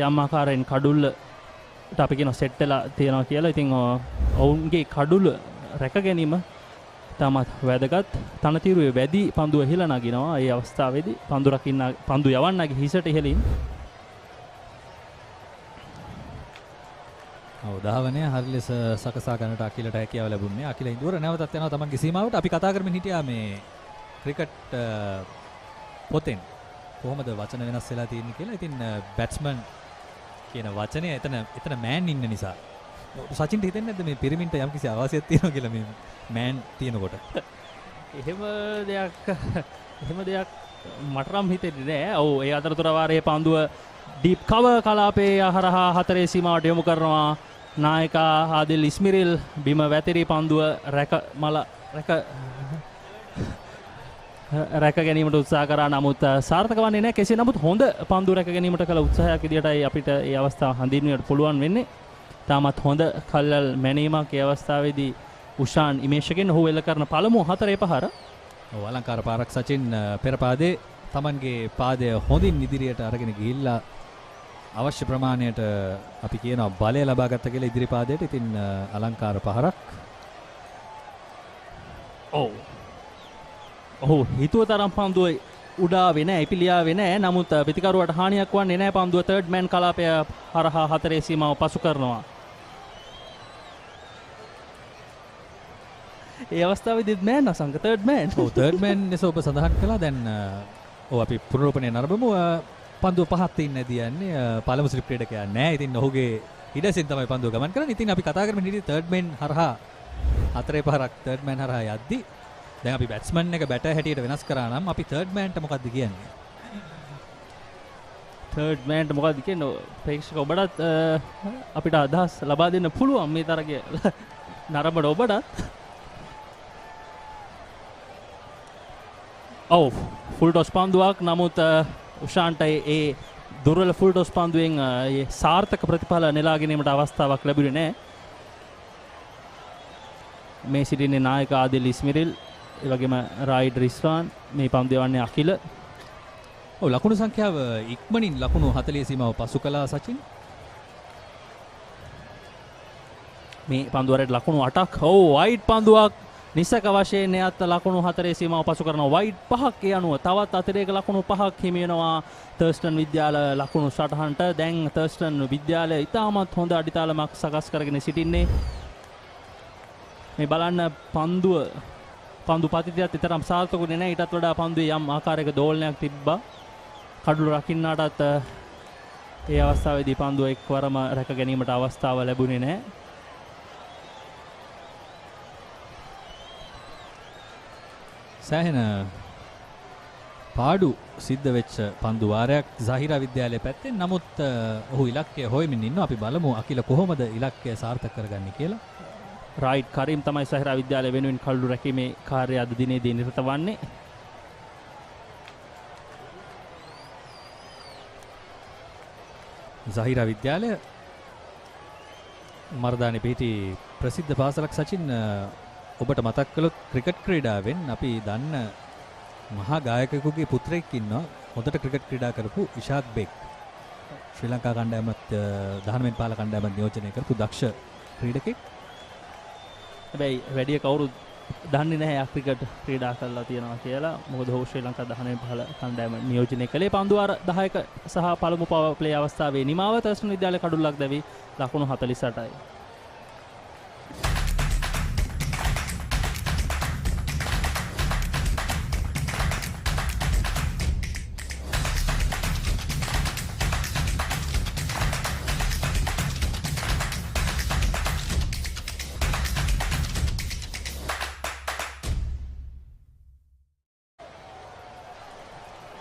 [SPEAKER 3] යම් ආකාරයෙන් කඩුල්ලට අපි කියන සෙට් වෙලා තියෙනවා කියලා. ඉතින් ඔවුන්ගේ කඩුල්ල රැක ගැනීම තමත් වැදගත්. තනතිරුවේ වැඩි පන්දුව ඉහළ නගිනවා. ඒ අවස්ථාවේදී පන්දු රකින්න පන්දු යවන්නගේ හිසට ඉහළින්.
[SPEAKER 7] ඔව් ධාවනය හරි ලෙස සකසා ගන්නට අකිලට හැකියාව ලැබුණේ. අකිල ඉඳුවර නැවතත් යනවා තමන්ගේ සීමාවට. අපි කතා කරමින් හිටියා මේ ක්‍රිකට් පොතෙන් කොහොමද වචන වෙනස් වෙලා තියෙන්නේ කියලා. ඉතින් බැට්ස්මන් කියන වචනය එතන මෑන් ඉන්න නිසා සචින්ට හිතෙන්නේ නැද්ද මේ පිරිමින්ට යම්කිසි අවාසියක් තියෙනවා කියලා මේ මෑන් තියෙනකොට?
[SPEAKER 3] එහෙම දෙයක් මට නම් හිතෙන්නේ නෑ. ඔව් ඒ අතරතුර වාරයේ පන්දුව ඩීප් කවර් කලාපයේ හරහා හතරේ සීමාවට යොමු කරනවා. නායකා ආදිල් ඉස්මිරිල් බිම වැතිරි පන්දුව රැක ගැනීමට උත්සාහ කරා. නමුත් සාර්ථක වන්නේ නැහැ. කෙසේ නමුත් හොඳ පන්දු රැක ගැනීමට කළ උත්සාහයක් විදියටයි අපිට මේ අවස්ථාව හඳුන්වන්නට පුළුවන් වෙන්නේ. තාමත් හොඳ කල්ලල් මැනීමක් මේ අවස්ථාවේදී උෂාන් ඉමේෂගෙන් ඔහු එල්ල කරන පළමු හතරේ පහර.
[SPEAKER 7] ඔව් අලංකාර පාරක් සචින් පෙර පාදේ තමන්ගේ පාදය හොඳින් ඉදිරියට අරගෙන ගිහිල්ලා අවශ්‍ය ප්‍රමාණයට අපි කියනවා බලය ලබා ගත්ත කියලා ඉදිරි පාදයට. ඉතින් අලංකාර පහරක්.
[SPEAKER 3] ඔහු හිතුව තරම් පන්දුව උඩාවේ නැහැ, පිළියාවේ නැහැ. නමුත් පිටිකරුවට හානියක් වන්නේ නැහැ. පන්දුව තර්ඩ් මෑන් කලාපය හරහා හතරේ සීමාව පසු කරනවා. ඒ අවස්ථාවේදීත් මෑන් අසංග තර්ඩ් මෑන්.
[SPEAKER 7] ඔව් තර්ඩ් මෑන් ලෙස ඔබ සඳහන් කළා. දැන් අපි පුනරූපණය නරඹමු. පන්දුව පහත් ඉන්නේ දියන්නේ පළමු ස්ලිප් ක්‍රීඩකයා නැහැ. ඉතින් ඔහුගේ ඉඩසින් තමයි පන්දුව ගමන් කරන්නේ. ඉතින් අපි කතා කරමින් හිටියේ තර්ඩ් මෑන් හරහා හතරේ පහරක් තර්ඩ් මෑන් හරහා යද්දී දැන් අපි බැට්ස්මන් එක බැටර් හැටියට වෙනස් කරා නම් අපි තර්ඩ් මෑන්ට මොකද්ද කියන්නේ?
[SPEAKER 3] තර්ඩ් මෑන්ට මොකද්ද කියන්නේ? ප්‍රේක්ෂක ඔබටත් අපිට අදහස් ලබා දෙන්න පුළුවන් මේ තරගය නරඹන ඔබටත්. ඔව් ෆුල් ටොස් පන්දුවක්. නමුත් උෂාන්ට ඒ දුර්වල ෆුල් ටොස් පන්දුවෙන් සාර්ථක ප්‍රතිඵල නෙලා ගැනීමට අවස්ථාවක් ලැබුණේ නැහැ. මේ සිටින්නේ නායක ආදිල් ඉස්මිරිල්, ඒ වගේම රයිඩ් රිස්වාන්, මේ පන්දු යවන්නේ අකිල.
[SPEAKER 7] ඔව් ලකුණු සංඛ්‍යාව ඉක්මනින් ලකුණු 40 සීමාව පසු කළා සචින්.
[SPEAKER 3] මේ පන්දු වලට ලකුණු 8ක්. ඔව් වයිඩ් පන්දුවක් නිසක වශයෙන් එයත් ලකුණු 4 සීමාව පසු කරනවා. වයිඩ් 5ක් ඒ අනුව තවත් අතිරේක ලකුණු 5ක් හිමි වෙනවා තර්ස්ටන් විද්‍යාල ලකුණු සටහනට. දැන් තර්ස්ටන් විද්‍යාලය ඉතාමත් හොඳ අඩිතාලමක් සකස් කරගෙන සිටින්නේ. මේ බලන්න පන්දු පතිතියත් තරම් සාර්ථකුනේ නැහැ. ඊටත් වඩා පන්දුවේ යම් ආකාරයක දෝලනයක් තිබ්බා. කඩුළු රකින්නාටත් ඒ අවස්ථාවේදී පන්දුව එක්වරම රැක ගැනීමට අවස්ථාව ලැබුණේ නැහැ.
[SPEAKER 7] සෑහෙන පාඩු සිද්ධ වෙච්ච පන්දු වාරයක් Zahira විද්‍යාලයේ පැත්තෙන්. නමුත් ඔහු ඉලක්කය හොයමින් ඉන්නවා. අපි බලමු අකිල කොහොමද ඉලක්කය සාර්ථක කරගන්නේ කියලා.
[SPEAKER 3] රයිට් කරීම් තමයි Zahira විද්‍යාලය වෙනුවෙන් කඩුළු රැකීමේ කාර්යය අද දිනේදී නිරත වන්නේ.
[SPEAKER 7] Zahira විද්‍යාලය මර්දානේ පිහිටි ප්‍රසිද්ධ පාසලක් සචින්. ඔබට මතක් කළොත් ක්‍රිකට් ක්‍රීඩාවෙන් අපි දන්න මහා ගායකයෙකුගේ පුත්‍රයෙක් ඉන්නවා. හොඳට ක්‍රිකට් ක්‍රීඩා කරපු ඉෂාක් බෙක්. ශ්‍රී ලංකා කණ්ඩායමත් 19 පාල කණ්ඩායමත් නියෝජනය කරපු දක්ෂ ක්‍රීඩකෙක්.
[SPEAKER 3] හැබැයි වැඩි කවුරුත් දන්නේ නැහැ ක්‍රිකට් ක්‍රීඩා කරලා තියෙනවා කියලා. මොකද ඔහු ශ්‍රී ලංකා 19 පාල කණ්ඩායම නියෝජනය කළේ. පන්දු වාර 10ක සහ පළමු පවර් ප්ලේ අවස්ථාවේ නිමාව තර්ස්ටන් විද්‍යාලය කඩුල්ලක් දැවි ලකුණු 48යි.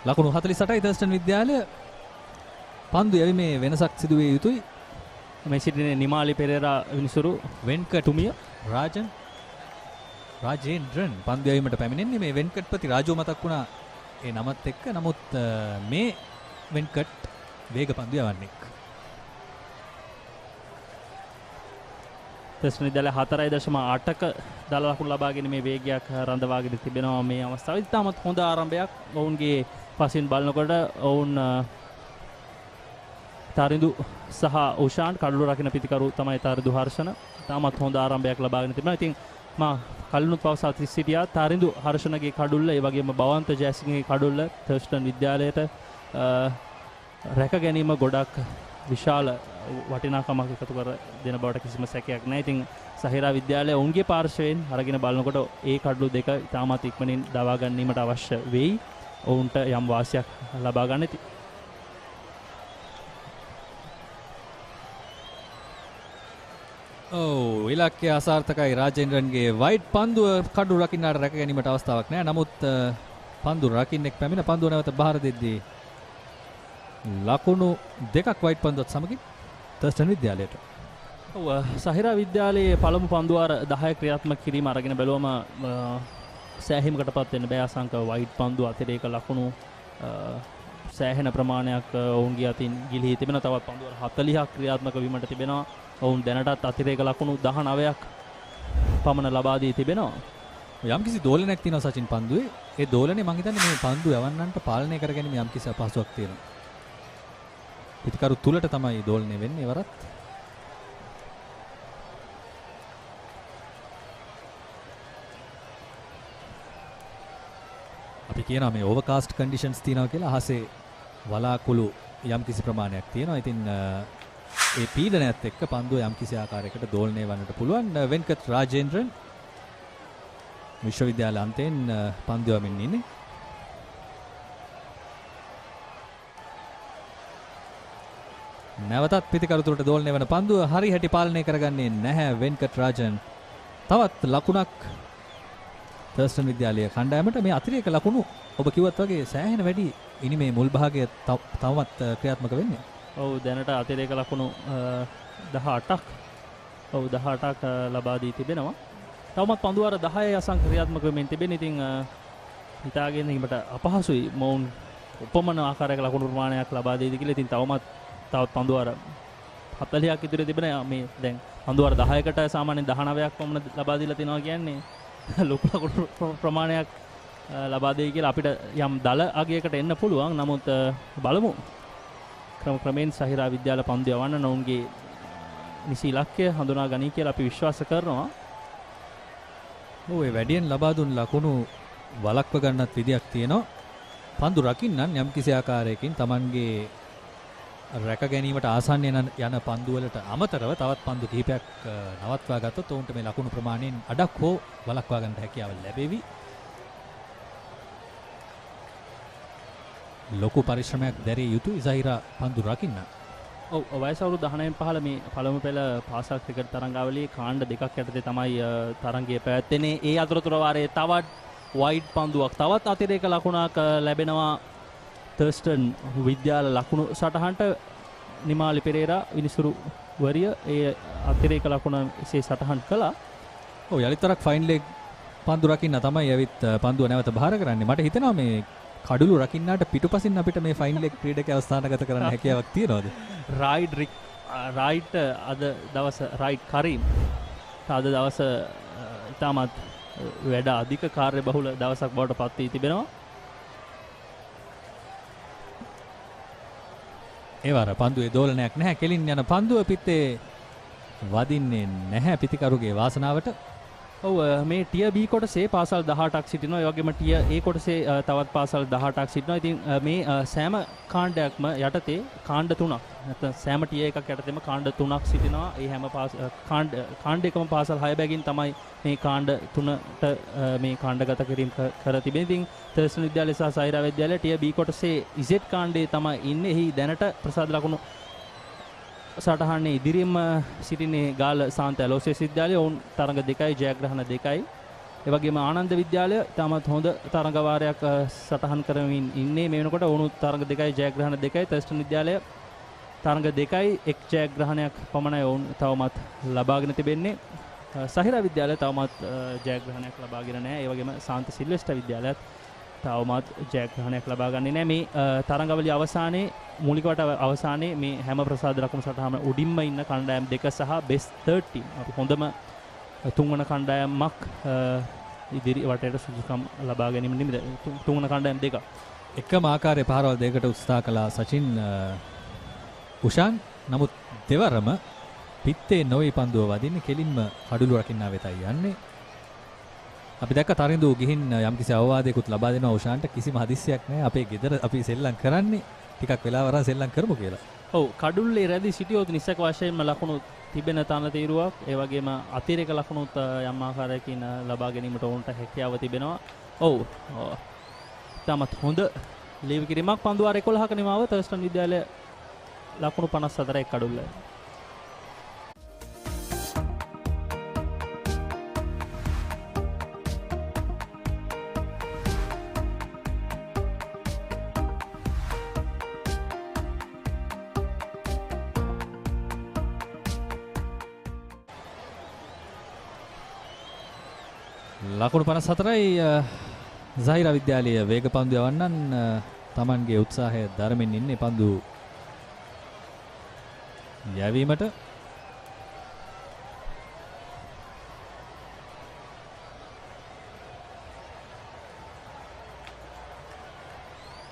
[SPEAKER 7] ලකුණු 48යි තර්ස්ටන් විද්‍යාලය. පන්දු යැවීමේ වෙනසක් සිදු විය යුතුයි.
[SPEAKER 3] මේ සිටින නිමාලි පෙරේරා විනිසුරු
[SPEAKER 7] වෙන්කට්
[SPEAKER 3] තුමිය
[SPEAKER 7] රාජේන්ද්‍රන් පන්දු යැවීමට පැමිණෙන්නේ. මේ වෙන්කට්පති රාජෝ මතක් වුණා ඒ නමත් එක්ක. නමුත් මේ වෙන්කට් වේග පන්දු යවන්නේ.
[SPEAKER 3] තර්ස්ටන් විද්‍යාලය 4.8ක දල ලකුණු ලබා ගැනීමේ වේගයක් රඳවාගෙන තිබෙනවා මේ අවස්ථාවේදී. තාමත් හොඳ ආරම්භයක්. ඔවුන්ගේ පසින් බලනකොට ඔවුන් තරිඳු සහ උෂාන් කඩළු රකින්න පිතිකරු තමයි තරිඳු හර්ෂණ. තාමත් හොඳ ආරම්භයක් ලබාගෙන තිබෙනවා. ඉතින් මා කලිනුත් පවසා සිටියා තරිඳු හර්ෂණගේ කඩුල්ල ඒ වගේම බවන්ත ජයසිංහගේ කඩුල්ල තර්ස්ටන් විද්‍යාලයට රැක ගැනීම ගොඩක් විශාල වටිනාකමක් එකතු කර දෙන බවට කිසිම සැකයක් නැහැ. ඉතින් සහිරා විද්‍යාලය ඔවුන්ගේ පාර්ශවයෙන් අරගෙන බලනකොට ඒ කඩලු දෙක තාමත් ඉක්මනින් දවා ගැනීමට අවශ්‍ය වෙයි. ඔවුන්ට යම් වාසියක් ලබා ගන්න ඇති.
[SPEAKER 7] ඉලක්කය අසාර්ථකයි. රාජේන්ද්‍රන්ගේ වයිට් පන්දුව කඩු රකින්නට රැක ගැනීමට අවස්ථාවක් නැහැ. නමුත් පන්දු රකින්නෙක් පැමිණ පන්දුව නැවත බාර දෙද්දී ලකුණු දෙකක් වයිට් පන්දුවත් සමගින් තර්ස්ටන් විද්‍යාලයට.
[SPEAKER 3] සහිරා විද්‍යාලයේ පළමු පන්දුවාර 10 ක්‍රියාත්මක කිරීම අරගෙන බැලුවම සෑහීමකටපත් වෙන්න බෑ. අසංක වයිට් පන්දු අතිරේක ලකුණු සෑහෙන ප්‍රමාණයක් ඔවුන්ගේ අතින් ගිලිහී තිබෙනවා. තවත් පන්දුවාර 40ක් ක්‍රියාත්මක වීමට තිබෙනවා. ඔවුන් දැනටත් අතිරේක ලකුණු 19ක් පමණ ලබා දී තිබෙනවා.
[SPEAKER 7] යම්කිසි දෝලනයක් තියෙනවා සචින් පන්දුවේ. ඒ දෝලනේ මම හිතන්නේ මේ පන්දු යවන්නන්ට පාලනය කරගැනීම යම්කිසි අපහසුයක් තියෙනවා. පිටිකරු තුලට තමයි දෝලනය වෙන්නේ වරත්. අපි කියනවා මේ ඕවර්කාස්ට් කන්ඩිෂන්ස් තියෙනවා කියලා. අහසේ වලාකුළු යම්කිසි ප්‍රමාණයක් තියෙනවා. ඉතින් ඒ පීඩනයත් එක්ක පන්දුව යම්කිසි ආකාරයකට දෝලනය වන්නට පුළුවන්. වෙන්කට් රාජේන්ද්‍රන් විශ්වවිද්‍යාල අන්තයෙන් පන්දු යවමින් ඉන්නේ. නැවතත් පිටිකරුතුරට දෝලනය වන පන්දුව හරි හැටි පාලනය කරගන්නේ නැහැ වෙන්කට් රාජන්. තවත් ලකුණක් තර්ස්ටන් විද්‍යාලයේ කණ්ඩායමට. මේ අතිරේක ලකුණු ඔබ කිව්වත් වගේ සෑහෙන වැඩි. ඉනි මේ මුල් භාගය තවමත් ක්‍රියාත්මක වෙන්නේ.
[SPEAKER 3] ඔව් දැනට අතිරේක ලකුණු 18ක් 18ක් ලබා දී තිබෙනවා. තවමත් පන්දුවාර 10 අසංක ක්‍රියාත්මක වෙමින් තිබෙන. ඉතින් හිතාගෙන ඉන්නට අපහසුයි මොවුන් උපමන ආකාරයක ලකුණු ප්‍රමාණයක් ලබා දෙයිද කියලා. ඉතින් තවත් පන්දුවාර 40ක් ඉදිරියේ තිබෙන. මේ දැන් පන්දුවාර 10කට සාමාන්‍යයෙන් 19ක් පමණ ලබා දීලා තිනවා කියන්නේ ලොකු ලකුණු ප්‍රමාණයක් ලබා දෙයි කියලා අපිට යම් දල අගයකට එන්න පුළුවන්. නමුත් බලමු ක්‍රමයෙන් සහිරා විද්‍යාල පන්දු යවන්න ඔවුන්ගේ නිසි ඉලක්කය හඳුනා ගනී කියලා අපි විශ්වාස කරනවා.
[SPEAKER 7] ඒ වැඩියෙන් ලබා දුන් ලකුණු වළක්ව ගන්නත් විදියක් තියෙනවා. පන්දු රකින්නන් යම්කිසි ආකාරයකින් Tamanගේ රැක ගැනීමට ආසන්න යන පන්දු වලට අමතරව තවත් පන්දු කිහිපයක් නවත්වා ගත්තොත් ඔවුන්ට මේ ලකුණු ප්‍රමාණයෙන් අඩක් හෝ වළක්වා ගන්නට හැකියාව ලැබෙවි. ලොකු පරිශ්‍රමයක් දැරිය යුතුයි Zahira පන්දු රකින්න.
[SPEAKER 3] ඔව් වයස අවුරුදු 19න් පහළ මේ පළමු පෙළ පාසල් ක්‍රිකට් තරඟාවලියේ කාණ්ඩ දෙකක් යටතේ තමයි තරඟය පැවැත්වෙන්නේ. ඒ අතරතුර වාරයේ තවත් වයිඩ් පන්දුවක් තවත් අතිරේක ලකුණක් ලැබෙනවා තර්ස්ටන් විද්‍යාල ලකුණු සටහනට. නිමාලි පෙරේරා විනිසුරු වරිය ඒ අතිරේක ලකුණ එසේ සටහන් කළා.
[SPEAKER 7] ඔව් යලිතරක් ෆයින් ලෙග් පන්දු රකින්න තමයි ඇවිත් පන්දුව නැවත බාර කරන්නේ. මට හිතෙනවා මේ කඩුළු රකින්නාට පිටුපසින් අපිට මේ ෆයින් ලෙග් ක්‍රීඩකයා අවස්ථානගත කරන්න හැකියාවක් තියනවද?
[SPEAKER 3] රයිට් අද දවස රයිට් කරීම් අද දවස ඉතාමත් වැඩ අධික කාර්ය බහුල දවසක් බවට පත් වී තිබෙනවා.
[SPEAKER 7] ඒ වාර පන්දුවේ දෝලනයක් නැහැ. කෙලින් යන පන්දුව පිටේ වදින්නේ නැහැ පිටිකරුගේ වාසනාවට.
[SPEAKER 3] ඔව් මේ ටිය B කොටසේ පාසල් 18ක් සිටිනවා. ඒ වගේම ටිය A කොටසේ තවත් පාසල් 18ක් සිටිනවා. ඉතින් මේ සෑම කාණ්ඩයක්ම යටතේ කාණ්ඩ 3ක් නැත්නම් සෑම ටිය එකක් යටතේම කාණ්ඩ 3ක් සිටිනවා. ඒ හැම කාණ්ඩයකම පාසල් 6 බැගින් තමයි මේ කාණ්ඩ 3ට මේ කාණ්ඩගත කිරීම කර තිබෙන්නේ. ඉතින් තර්ස්ටන් විද්‍යාලය සහ සහිරා විද්‍යාලය ටිය B කොටසේ Z කාණ්ඩයේ තමයි ඉන්නේ. එහි දැනට ප්‍රසාද ලකුණු සටහනේ ඉදිරියම සිටින්නේ ගාල්ල සාන්ත ඇලෝසියස් විද්‍යාලය. ඔවුන් තරඟ 2යි ජයග්‍රහණ 2යි. ඒ වගේම ආනන්ද විද්‍යාලය තාමත් හොඳ තරඟ වාරයක් සටහන් කරමින් ඉන්නේ. මේ වෙනකොට ඔවුන් තරඟ 2යි ජයග්‍රහණ 2යි. තර්ස්ටන් විද්‍යාලය තරඟ දෙකයි එක් ජයග්‍රහණයක් පමණයි ඔවුන් තවමත් ලබාගෙන තිබෙන්නේ. සහිරා විද්‍යාලය තවමත් ජයග්‍රහණයක් ලබාගෙන නැහැ. ඒ වගේම සාන්ත සිල්වෙස්ටර් විද්‍යාලයත් තවමත් ජයග්‍රහණයක් ලබා ගන්නේ නැහැ. මේ තරඟවලිය අවසානයේ මූලික වට අවසානයේ මේ හැම ප්‍රසාද ලකුණු සටහන උඩින්ම ඉන්න කණ්ඩායම් දෙක සහ බෙස්ට් 3 ටීම් අපි හොඳම තුන්වන කණ්ඩායමක් ඉදිරි වටේට සුදුසුකම් ලබා ගැනීම නිමිති තුන්වන කණ්ඩායම් දෙක
[SPEAKER 7] එකම ආකාරයේ පහරවල් දෙකකට උත්සාහ කළා සචින් උෂාන්. නමුත් දෙවරම පිත්තේ නොවේ පන්දුව වදින්නේ කෙලින්ම කඩුළු රකින්නා වෙතයි යන්නේ. අපි දැක්ක තරිඳු ගිහින් යම්කිසි අවවාදයකුත් ලබා දෙනවා උෂාන්ට. කිසිම හදිස්සියක් නැහැ. අපේ ගෙදර අපි සෙල්ලම් කරන්නේ ටිකක් වෙලා වරන් සෙල්ලම් කරමු කියලා.
[SPEAKER 3] ඔව් කඩුල්ලේ රැඳී සිටියොත් නිසක වශයෙන්ම ලකුණු තිබෙන තනතිරුවක් ඒ වගේම අතිරේක ලකුණුත් යම් ආකාරයකින් ලබා ගැනීමට ඔවුන්ට හැකියාව තිබෙනවා. ඔව් තමත් හොඳ ලීව් කිරීමක් පන්දුවාර 11ක නිමාව තර්ස්ටන් විද්‍යාලය ලකුණු 54ක් කඩුල්ල.
[SPEAKER 7] ලකුණු 54යි Zahira විද්‍යාලයේ වේග පන්දු යවන්නන් තමන්ගේ උත්සාහය දරමින් ඉන්නේ පන්දු යැවීමට.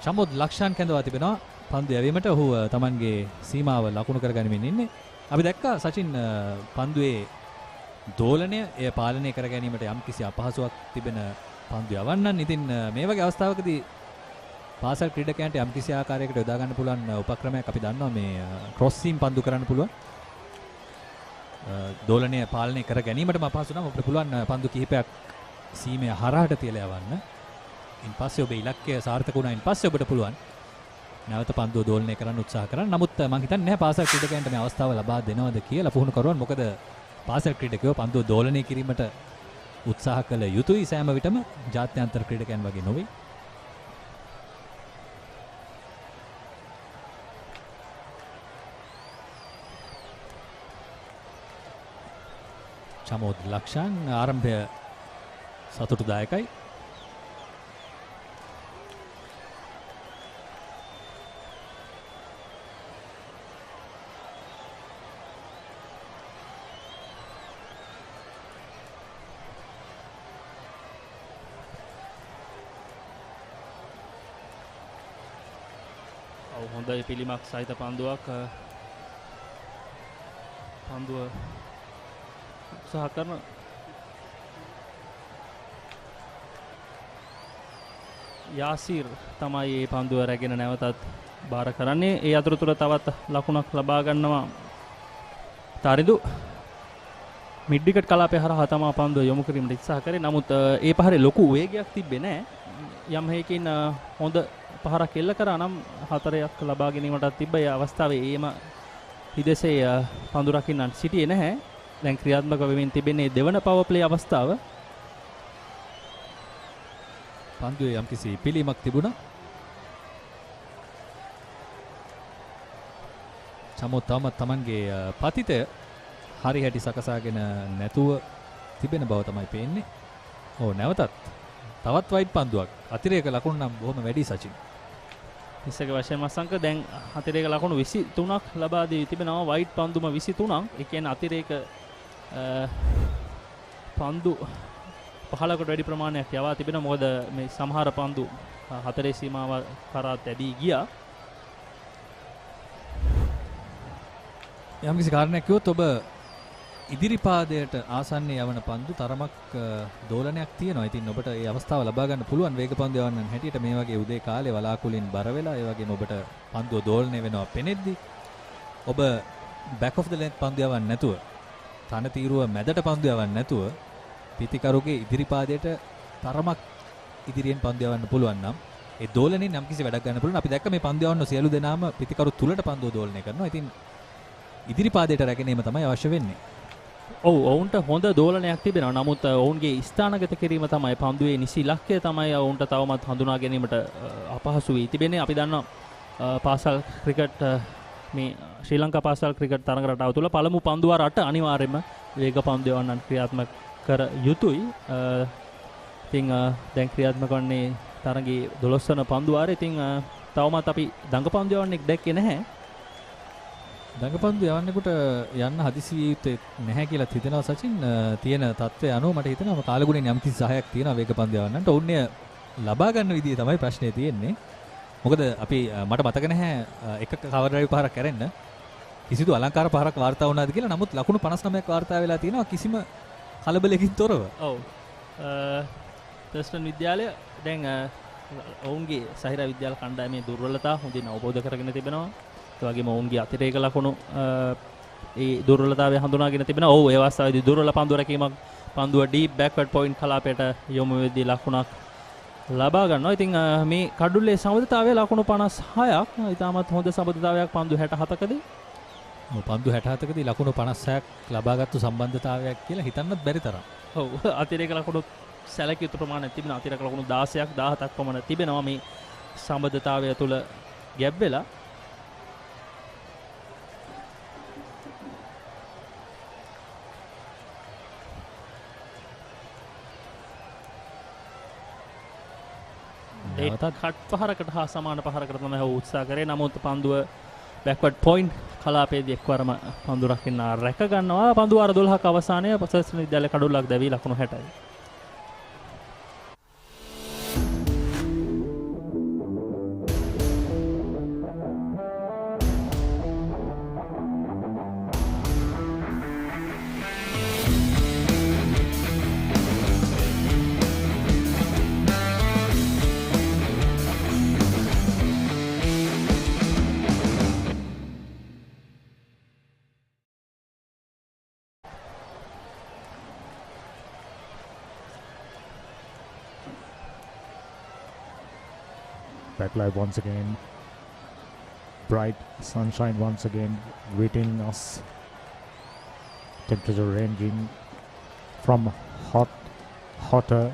[SPEAKER 7] චමොද් ලක්ෂාන් කැඳවා තිබෙනවා පන්දු යැවීමට. ඔහු තමන්ගේ සීමාව ලකුණු කරගනිමින් ඉන්නේ. අපි දැක්කා සචින් පන්දුවේ දෝලනය එය පාලනය කර ගැනීමට යම්කිසි අපහසුයක් තිබෙන පන්දු යවන්නන්. ඉතින් මේ වගේ අවස්ථාවකදී පාසල් ක්‍රීඩකයන්ට යම්කිසි ආකාරයකට යොදා ගන්න පුළුවන් උපක්‍රමයක් අපි දන්නවා. මේ ක්‍රොස් සීම් පන්දු කරන්න පුළුවන්. දෝලනය පාලනය කර ගැනීමටම අපහසු නම් අපිට පුළුවන් පන්දු කිහිපයක් සීමය හරහට තියලා යවන්න. ඉන් පස්සේ ඔබේ ඉලක්කය සාර්ථක වුණායින් පස්සේ ඔබට පුළුවන් නැවත පන්දුව දෝලනය කරන්න උත්සාහ කරන්න. නමුත් මම හිතන්නේ නැහැ පාසල් ක්‍රීඩකයන්ට මේ අවස්ථාව ලබා දෙනවද කියලා පුහුණු කරවන්න. මොකද පාසල් ක්‍රීඩකයෝ පන්දුව දෝලනය කිරීමට උත්සාහ කළ යුතුයි සෑම විටම ජාත්‍යන්තර ක්‍රීඩකයන් වගේ නොවේ. චමෝද් ලක්ෂාන් ආරම්භය සතුටුදායකයි.
[SPEAKER 3] හොඳයි පිළිමක් සහිත පන්දුවක් පන්දුව උත්සාහ කරන යාසිර් තමයි මේ පන්දුව රැගෙන නැවතත් බාර කරන්නේ. ඒ අතරතුර තවත් ලකුණක් ලබා ගන්නවා තරිඳු. මිඩ් විකට් කලාපය හරහා තමයි පන්දුව යොමු කිරීමට උත්සාහ කරේ. නමුත් ඒ පහරේ ලොකු වේගයක් තිබ්බේ නැහැ. යම් හේකින් හොඳ පහරක් එල්ල කරා නම් 4ක් ලබා ගැනීමට තිබ්බ ඒ අවස්ථාවේ ඒම හිදෙසේ පන්දු රකින්නන් සිටියේ නැහැ. දැන් ක්‍රියාත්මක වෙමින් තිබෙන්නේ දෙවන පවර් ප්ලේ අවස්ථාව.
[SPEAKER 7] පන්දුවේ යම්කිසි පිළීමක් තිබුණා. චමෝ තමන්ගේ පතිතය හරි හැටි සකසාගෙන නැතුව තිබෙන බව තමයි පේන්නේ. ඔව් නැවතත් තවත් වයිඩ් පන්දුවක්. අතිරේක ලකුණු නම් බොහොම වැඩි සචින්.
[SPEAKER 3] ඉස්සක වශයෙන් මසංක දැන් අතිරේක ලකුණු 23ක් ලබා දී තිබෙනවා. වයිඩ් පන්දුම 23ක්. ඒ කියන්නේ අතිරේක පන්දු 15කට වැඩි ප්‍රමාණයක් යවා තිබෙනවා. මොකද මේ සමහර පන්දු 4 සීමාව කරා තැබී ගියා.
[SPEAKER 7] යම්කිසි කාරණයක් කිව්වොත් ඔබ ඉදිරි පාදයට ආසන්නයේ යවන පන්දු තරමක් දෝලනයක් තියෙනවා. ඉතින් ඔබට මේ අවස්ථාව ලබා ගන්න පුළුවන් වේග පන්දු යවන්නන් හැටියට මේ වගේ උදේ කාලේ වලාකුලින් බර වෙලා ඒ වගේම ඔබට පන්දුව දෝලනය වෙනවා පෙනෙද්දි ඔබ back of the length පන්දු යවන්න නැතුව තන තීරුව මැදට පන්දු යවන්න නැතුව පිතිකරුගේ ඉදිරි පාදයට තරමක් ඉදිරියෙන් පන්දු යවන්න පුළුවන් නම් ඒ දෝලනයෙන් යම්කිසි වැඩක් ගන්න පුළුවන්. අපි දැක්ක මේ පන්දු යවන්න සියලු දෙනාම පිතිකරු තුලට පන්දුව දෝලනය කරනවා. ඉතින් ඉදිරි පාදයට රැගෙනීම තමයි අවශ්‍ය වෙන්නේ.
[SPEAKER 3] ඔව් ඔවුන්ට හොඳ දෝලනයක් තිබෙනවා. නමුත් ඔවුන්ගේ ස්ථානගත කිරීම තමයි පන්දුවේ නිසි ඉලක්කය තමයි ඔවුන්ට තවමත් හඳුනා ගැනීමට අපහසු වී තිබෙන්නේ. අපි දන්නවා පාසල් ක්‍රිකට් මේ ශ්‍රී ලංකා පාසල් ක්‍රිකට් තරඟ රටාව තුළ පළමු පන්දු වාර 8 අනිවාර්යයෙන්ම වේග පන්දු යවන්නන් ක්‍රියාත්මක කර යුතුයි. ඉතින් දැන් ක්‍රියාත්මක වන්නේ තරඟේ 12 වන පන්දු වාරේ. ඉතින් තවමත් අපි දඟ පන්දු යවන්නෙක් දැක්කේ නැහැ.
[SPEAKER 7] දඟ පන්දු යවන්නෙකුට යන්න හදිසි විය යුත්තේ නැහැ කියලා හිතෙනවා සචින්. තියෙන තත්ත්වය අනුව මට හිතෙනවා කාලගුණයෙන් යම්කිසි සහයක් තියෙනවා වේග පන්දු යවන්නට. ඔවුන්නේ ලබා ගන්න විදිය තමයි ප්‍රශ්නේ තියෙන්නේ. මොකද අපි මට මතක නැහැ එක කවර් ඩ්‍රයිව් පහරක් කරන්න කිසිදු අලංකාර පහරක් වාර්තා වුණාද කියලා. නමුත් ලකුණු 59ක් වාර්තා වෙලා තියෙනවා කිසිම කලබලකින් තොරව.
[SPEAKER 3] ඔව්. තර්ස්ටන් විද්‍යාලය දැන් ඔවුන්ගේ සහිරා විද්‍යාල කණ්ඩායමේ දුර්වලතා හොඳින් අවබෝධ කරගෙන තිබෙනවා. ඒ වගේම ඔවුන්ගේ අතිරේක ලකුණු ඒ දුර්වලතාවය හඳුනාගෙන තිබෙනවා. ඔව් ඒ අවස්ථාවේදී දුර්වල පන්දු රැකීමක් පන්දුව ඩීප් බෑක්වර්ඩ් පොයින්ට් කලාපයට යොමු වෙද්දී ලකුණක් ලබා ගන්නවා. ඉතින් මේ කඩුල්ලේ සමබරතාවය ලකුණු 56ක්. ඉතාමත් හොඳ සමබරතාවයක් පන්දු 67කදී.
[SPEAKER 7] පන්දු 67කදී ලකුණු 56ක් ලබාගත්තු සම්බන්ධතාවයක් කියලා හිතන්නත් බැරි තරම්.
[SPEAKER 3] ඔව් අතිරේක ලකුණු සැලකිය යුතු ප්‍රමාණයක් තිබෙනවා. අතිරේක ලකුණු 16ක් 17ක් පමණ තිබෙනවා මේ සම්බන්ධතාවය තුළ ගැබ් වෙලා. ඒකත් කට් පහරකට හා සමාන පහරකට තමයි උත්සාහ කරේ. නමුත් පන්දුව බෑක්වර්ඩ් පොයින්ට් කලාපයේදී එක්වරම පන්දු රකින්න රැක ගන්නවා. පන්දු වාර 12ක අවසානයේ තර්ස්ටන් විද්‍යාලය කඩුල්ලක් දැවි ලකුණු 60යි.
[SPEAKER 12] Backlight once again. Bright sunshine once again greeting us. Temperature ranging from hot, hotter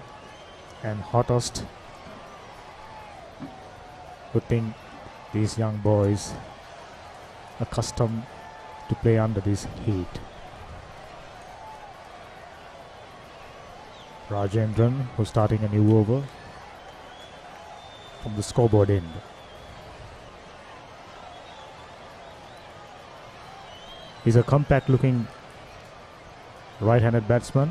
[SPEAKER 12] and hottest. Good thing these young boys accustomed to play under this heat. Rajendran, who's starting a new over from the scoreboard end. He's a compact looking right-handed batsman.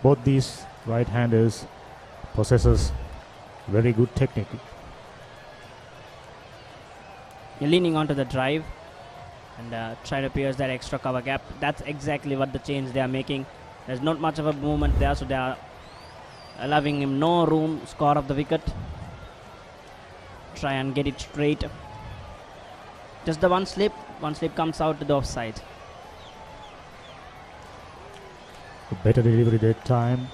[SPEAKER 12] Both these right-handers possesses very good technique.
[SPEAKER 2] You're leaning onto the drive and trying to pierce that extra cover gap. That's exactly what the change they are making. There's not much of a movement there, so they are allowing him no room, score of the wicket. Try and get it straight. Just the one slip comes out to the offside.
[SPEAKER 12] A better delivery that time.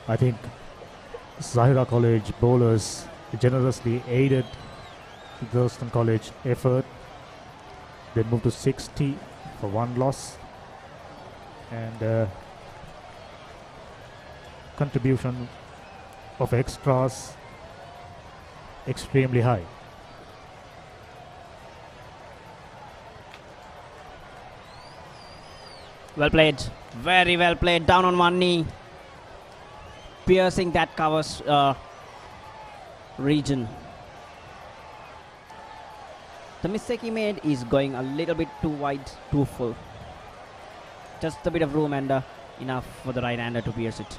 [SPEAKER 12] I think Zahira College bowlers generously aided the Thurstan College effort. They moved to 60 for one loss, and contribution of extras extremely high.
[SPEAKER 2] Well played, very well played, down on one knee, piercing that covers region. The mistake he made is going a little bit too wide, too full. Just a bit of room and enough for the right-hander to pierce it.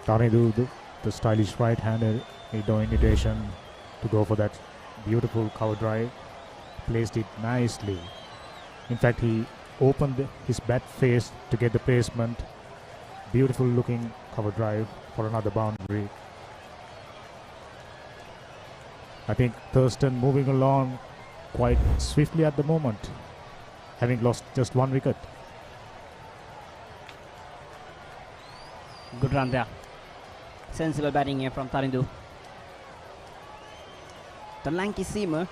[SPEAKER 12] Tanidu, the stylish right-hander, made no invitation to go for that beautiful cover drive. Placed it nicely. In fact, he opened his bat face to get the placement. Beautiful looking cover drive for another boundary. I think Thurstan moving along quite swiftly at the moment, having lost just one wicket.
[SPEAKER 2] Good run there. Sensible batting here from Tarindu. The lanky seamer,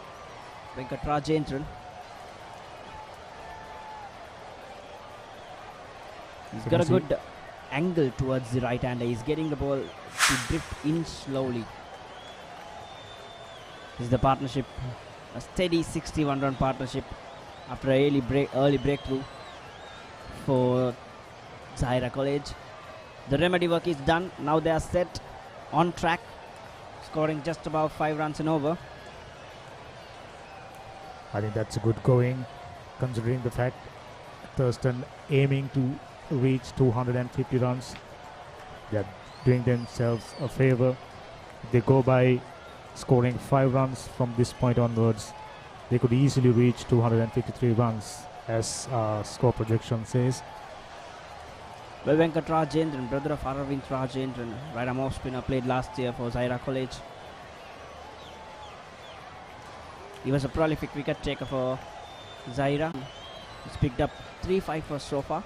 [SPEAKER 2] Venkat Rajendran. He's got a good angle towards the right hander. He's getting the ball to drift in slowly. This is the partnership a steady 61-run partnership after an early breakthrough for Zahira College. The remedy work is done. Now they are set on track, scoring just about 5 runs and over.
[SPEAKER 12] I think that's a good going, considering the fact Thurstan aiming to reach 250 runs. They're doing themselves a favor. If they go by scoring 5 runs from this point onwards, they could easily reach 253 runs, as score projection says.
[SPEAKER 2] Well, Venkat Rajendran, brother of Aravind Rajendran, right-arm off-spinner, played last year for Zahira College. He was a prolific wicket taker for Zahira. He's picked up 3 5-ers so far.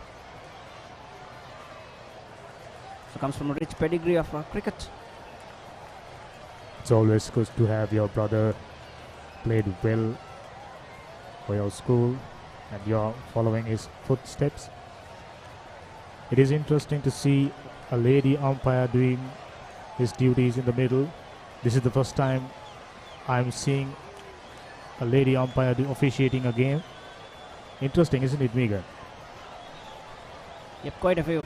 [SPEAKER 2] So comes from a rich pedigree of cricket.
[SPEAKER 12] It's always good to have your brother played well for your school and you're following his footsteps. It is interesting to see a lady umpire doing his duties in the middle. This is the first time I'm seeing a lady umpire officiating a game. Interesting, isn't it, Megan?
[SPEAKER 2] Yep, quite a few.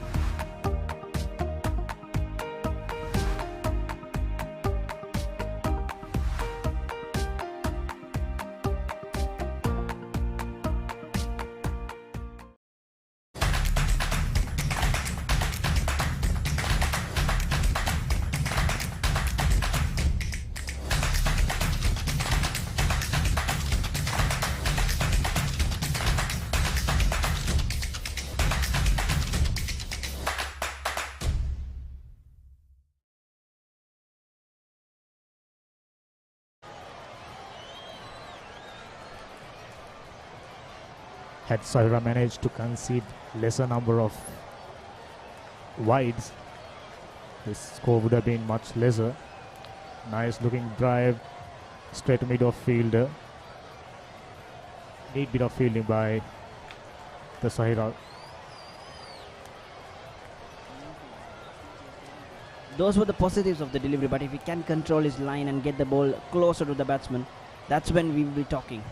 [SPEAKER 12] Had Zahira managed to concede lesser number of wides, his score would have been much lesser. Nice looking drive, straight to mid-off fielder. Neat bit of fielding by the Zahira.
[SPEAKER 2] Those were the positives of the delivery, but if he can control his line and get the ball closer to the batsman, that's when we will be talking.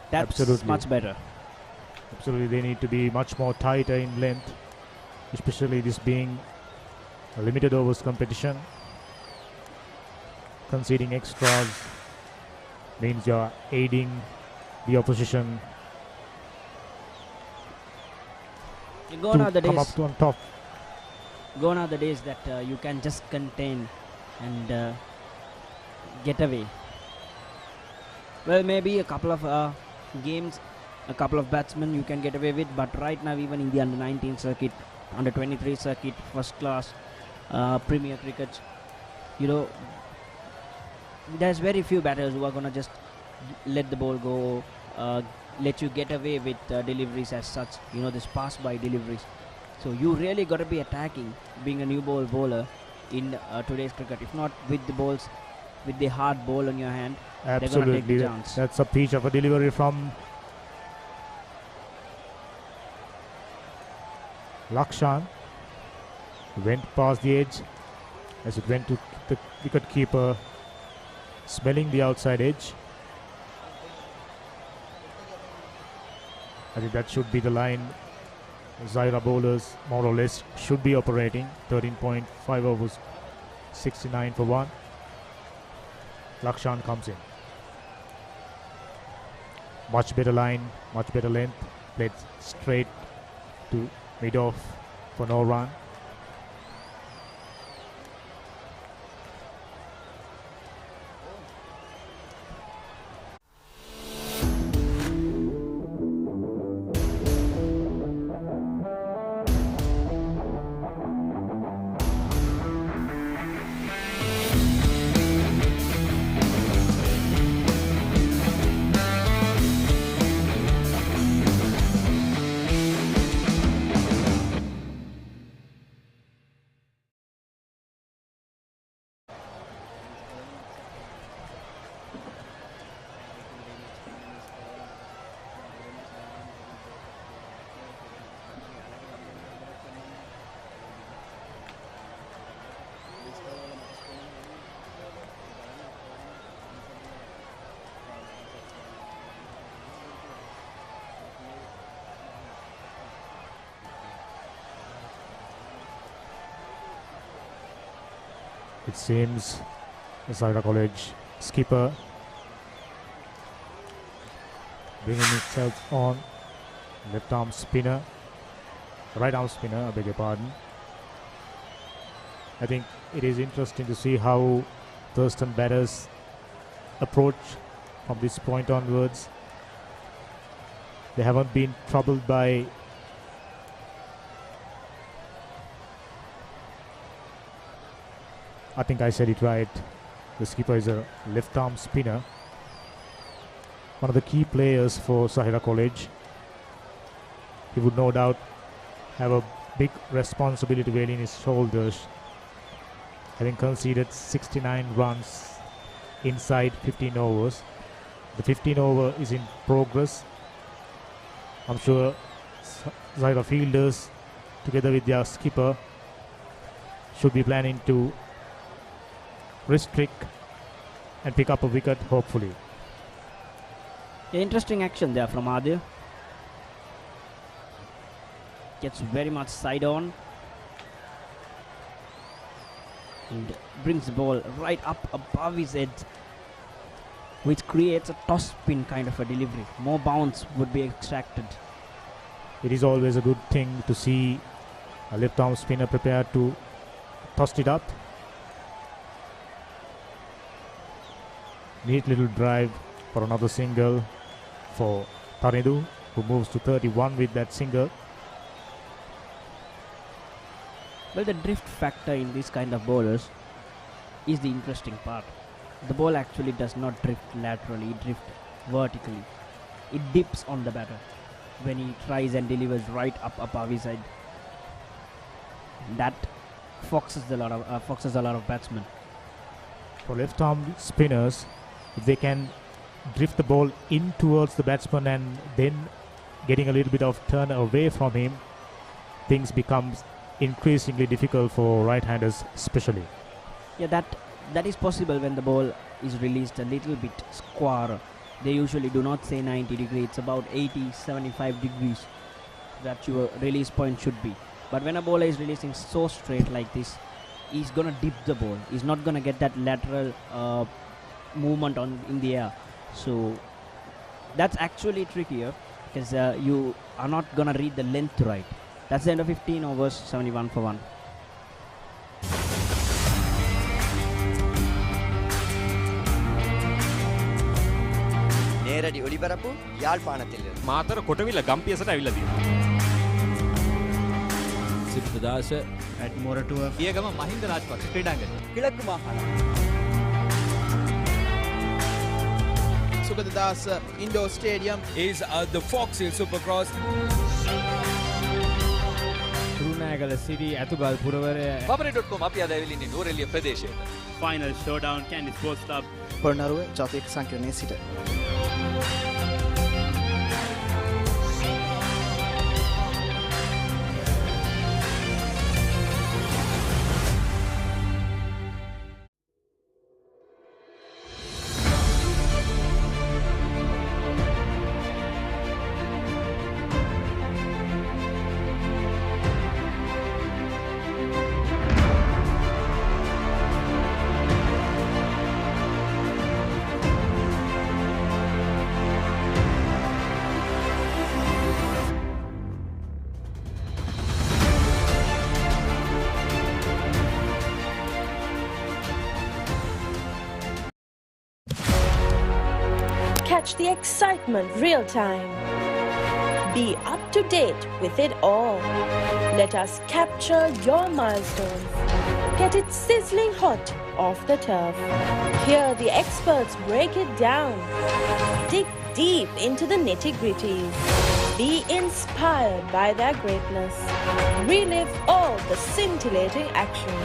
[SPEAKER 2] That's
[SPEAKER 12] Absolutely.
[SPEAKER 2] much better.
[SPEAKER 12] Absolutely, they need to be much more tighter in length, especially this being a limited overs competition. Conceding extras means you're aiding the opposition
[SPEAKER 2] Gone are the
[SPEAKER 12] come
[SPEAKER 2] days.
[SPEAKER 12] up to on top.
[SPEAKER 2] Gone are the days that you can just contain and get away. Well, maybe a couple of games, a couple of batsmen you can get away with, but right now even in the under-19 circuit, under-23 circuit, first class, Premier cricket, you know, there's very few batters who are going to just let the ball go, let you get away with deliveries as such, you know, this pass-by deliveries. So you really got to be attacking, being a new ball bowler in today's cricket. If not with the balls, with the hard ball on your hand, they're going to take the chance.
[SPEAKER 12] That's a pitch of a delivery from Lakshan. Went past the edge as it went to the wicket keeper, smelling the outside edge. I think that should be the line Zahira bowlers more or less should be operating. 13.5 overs, 69 for 1. Lakshan comes in. Much better line, much better length. Played straight to mid-off for no run. It seems Zahira College skipper bringing itself on. Left arm spinner, right arm spinner, I beg your pardon. I think it is interesting to see how Thurstan batters approach from this point onwards. They haven't been troubled by I think I said it right. The skipper is a left arm spinner. One of the key players for Zahira College. He would no doubt have a big responsibility weighing in his shoulders, having conceded 69 runs inside 15 overs. The 15 over is in progress. I'm sure Zahira fielders, together with their skipper, should be planning to restrict and pick up a wicket, hopefully.
[SPEAKER 2] Interesting action there from Adil. Gets very much side on and brings the ball right up above his head, which creates a toss spin kind of a delivery. More bounce would be extracted.
[SPEAKER 12] It is always a good thing to see a left arm spinner prepared to toss it up. Neat little drive for another single for Taridu, who moves to 31 with that single.
[SPEAKER 2] Well, the drift factor in this kind of bowlers is the interesting part. The ball actually does not drift laterally, it drifts vertically. It dips on the batter when he tries and delivers right up above his head. That foxes a lot of batsmen.
[SPEAKER 12] For left arm spinners, if they can drift the ball in towards the batsman and then getting a little bit of turn away from him, things becomes increasingly difficult for right-handers especially.
[SPEAKER 2] Yeah, that is possible when the ball is released a little bit square. They usually do not say 90 degrees, it's about 80, 75 degrees that your release point should be. But when a bowler is releasing so straight like this, he's gonna dip the ball. He's not gonna get that lateral movement in the air. So that's actually trickier because you are not gonna read the length right. That's the end of 15 overs, 71 for 1.
[SPEAKER 6] නේරඩි ඔලිබරපු යාල්පාණතිල
[SPEAKER 9] Matara කොටවිල ගම්පියසට ඇවිල්ලා තියෙනවා.
[SPEAKER 7] සිද්ධාශ
[SPEAKER 8] ඇඩ්මොරටුව
[SPEAKER 7] පියගම මහින්ද රාජපක්ෂ ක්‍රීඩාංගණය.
[SPEAKER 6] කිලක්කු මාහාන
[SPEAKER 8] Sugathadasa indoor stadium
[SPEAKER 9] is the Fox Hill Supercross.
[SPEAKER 13] Thurstan City ඇතුගල් පුරවරය
[SPEAKER 7] Papare.com අපි අද ඇවිල්ලා නෝරෙලිය ප්‍රදේශයට.
[SPEAKER 9] Final showdown Candy Sports Club.
[SPEAKER 8] Polonnaruwa ජාතික සංකීර්ණයේ සිට
[SPEAKER 11] Catch the excitement real time. Be up to date with it all. Let us capture your milestones. Get it sizzling hot off the turf. Hear the experts break it down. Dig deep into the nitty-gritties. Be inspired by their greatness. Relive all the scintillating action.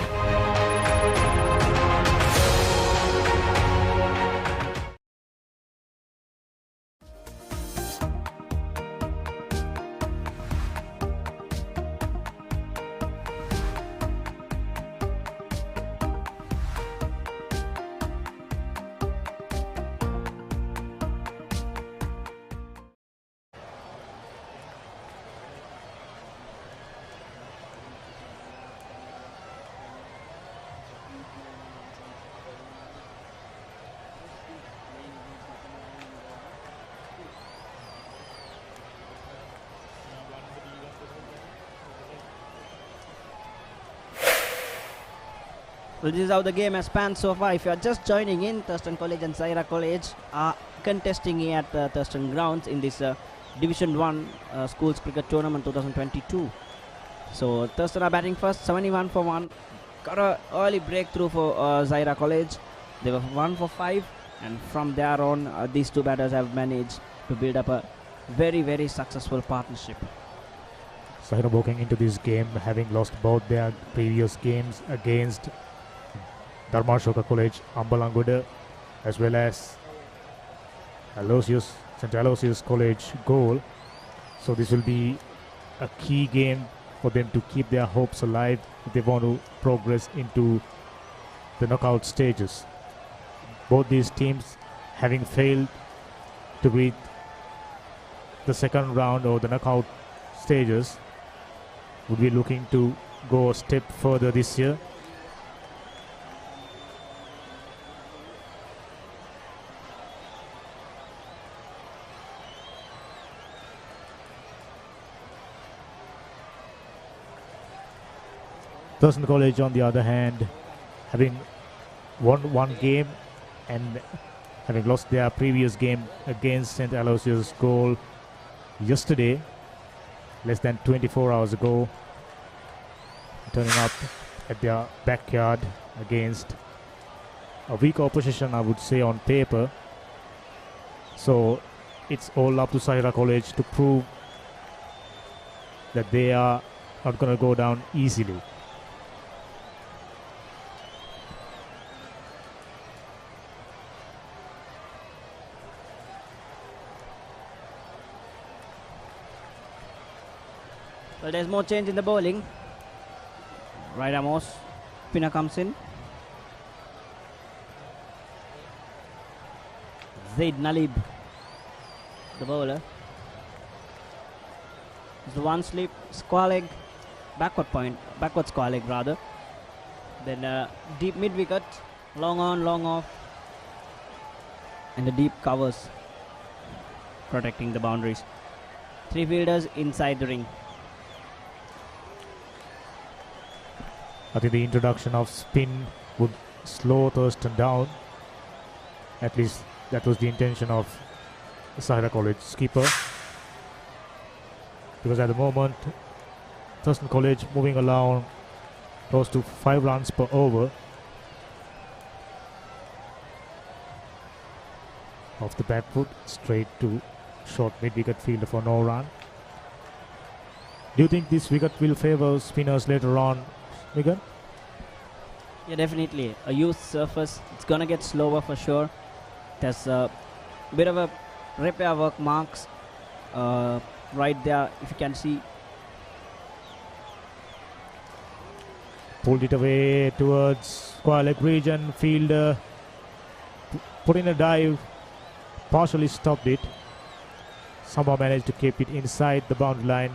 [SPEAKER 2] Well, this is how the game has spanned so far. If you are just joining in, Thurstan College and Zahira College are contesting here at Thurstan Grounds in this Division 1 Schools Cricket Tournament 2022. So Thurstan are batting first, 71 for 1. Got an early breakthrough for Zahira College. They were 1 for 5, and from there on, these two batters have managed to build up a very, very successful partnership.
[SPEAKER 12] Zahira walking into this game having lost both their previous games against Dharmashoka College, Ambalangoda, as well as St. Aloysius College goal. So this will be a key game for them to keep their hopes alive if they want to progress into the knockout stages. Both these teams, having failed to reach the second round or the knockout stages, would be looking to go a step further this year. Thurstan College, on the other hand, having won one game and having lost their previous game against St. Aloysius goal yesterday, less than 24 hours ago, turning up at their backyard against a weak opposition, I would say, on paper. So it's all up to Zahira College to prove that they are not going to go down easily.
[SPEAKER 2] Well, there's more change in the bowling. Right Amos, spinner comes in. Zaid Nalib, the bowler. It's the one slip, square leg, backward square leg rather. Then deep mid wicket, long on, long off, and the deep covers, protecting the boundaries. Three fielders inside the ring.
[SPEAKER 12] I think the introduction of spin would slow Thurstan down. At least that was the intention of Zahira College skipper. Because at the moment, Thurstan College moving along close to 5 runs per over. Off the back foot, straight to short mid-wicket fielder for no run. Do you think this wicket will favour spinners later on, Megan?
[SPEAKER 2] Yeah, definitely. A used surface, it's gonna get slower for sure. There's a bit of a repair work marks right there, if you can see.
[SPEAKER 12] Pulled it away towards square leg region. Fielder put in a dive, partially stopped it. Somehow managed to keep it inside the boundary line.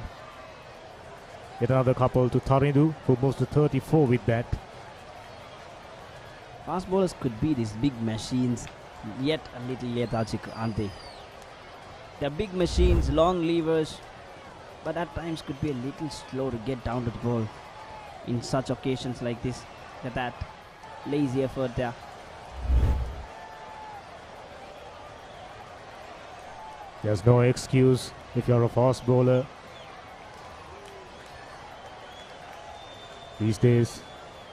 [SPEAKER 12] Yet another couple to Tharindu, who moves to 34 with that.
[SPEAKER 2] Fast bowlers could be these big machines, yet a little lethargic, aren't they? They're big machines, long levers, but at times could be a little slow to get down to the ball. In such occasions like this, that lazy effort there.
[SPEAKER 12] There's no excuse if you're a fast bowler. These days,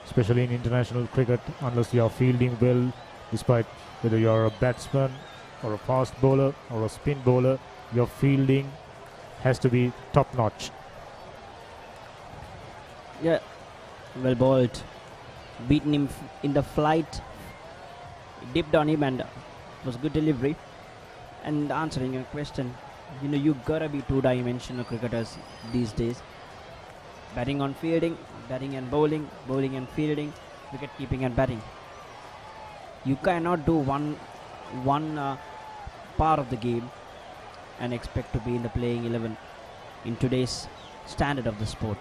[SPEAKER 12] especially in international cricket, unless you're fielding well, despite whether you're a batsman or a fast bowler or a spin bowler, your fielding has to be top notch.
[SPEAKER 2] Yeah, well bowled. Beaten him in the flight, dipped on him, and it was good delivery. And answering your question, you gotta be two-dimensional cricketers these days. Batting on fielding, batting and bowling, bowling and fielding, wicket keeping and batting. You cannot do one part of the game and expect to be in the playing 11 in today's standard of the sport.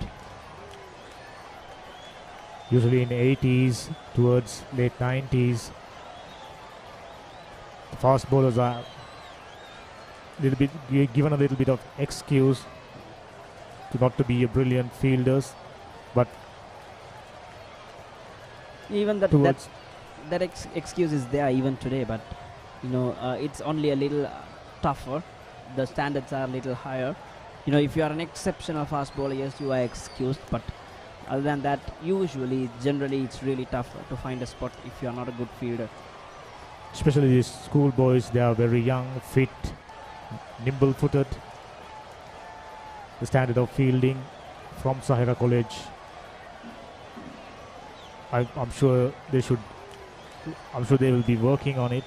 [SPEAKER 12] Usually in the 80s towards late 90s, the fast bowlers are given a little bit of excuse to not to be a brilliant fielders, but
[SPEAKER 14] Even
[SPEAKER 12] towards
[SPEAKER 14] that excuse is there even today, but it's only a little tougher. The standards are a little higher. If you are an exceptional fast bowler, yes, you are excused, but other than that, generally it's really tough to find a spot if you are not a good fielder.
[SPEAKER 12] especially these schoolboys, they are very young, fit, nimble-footed. The standard of fielding from Zahira College, I'm sure they will be working on it.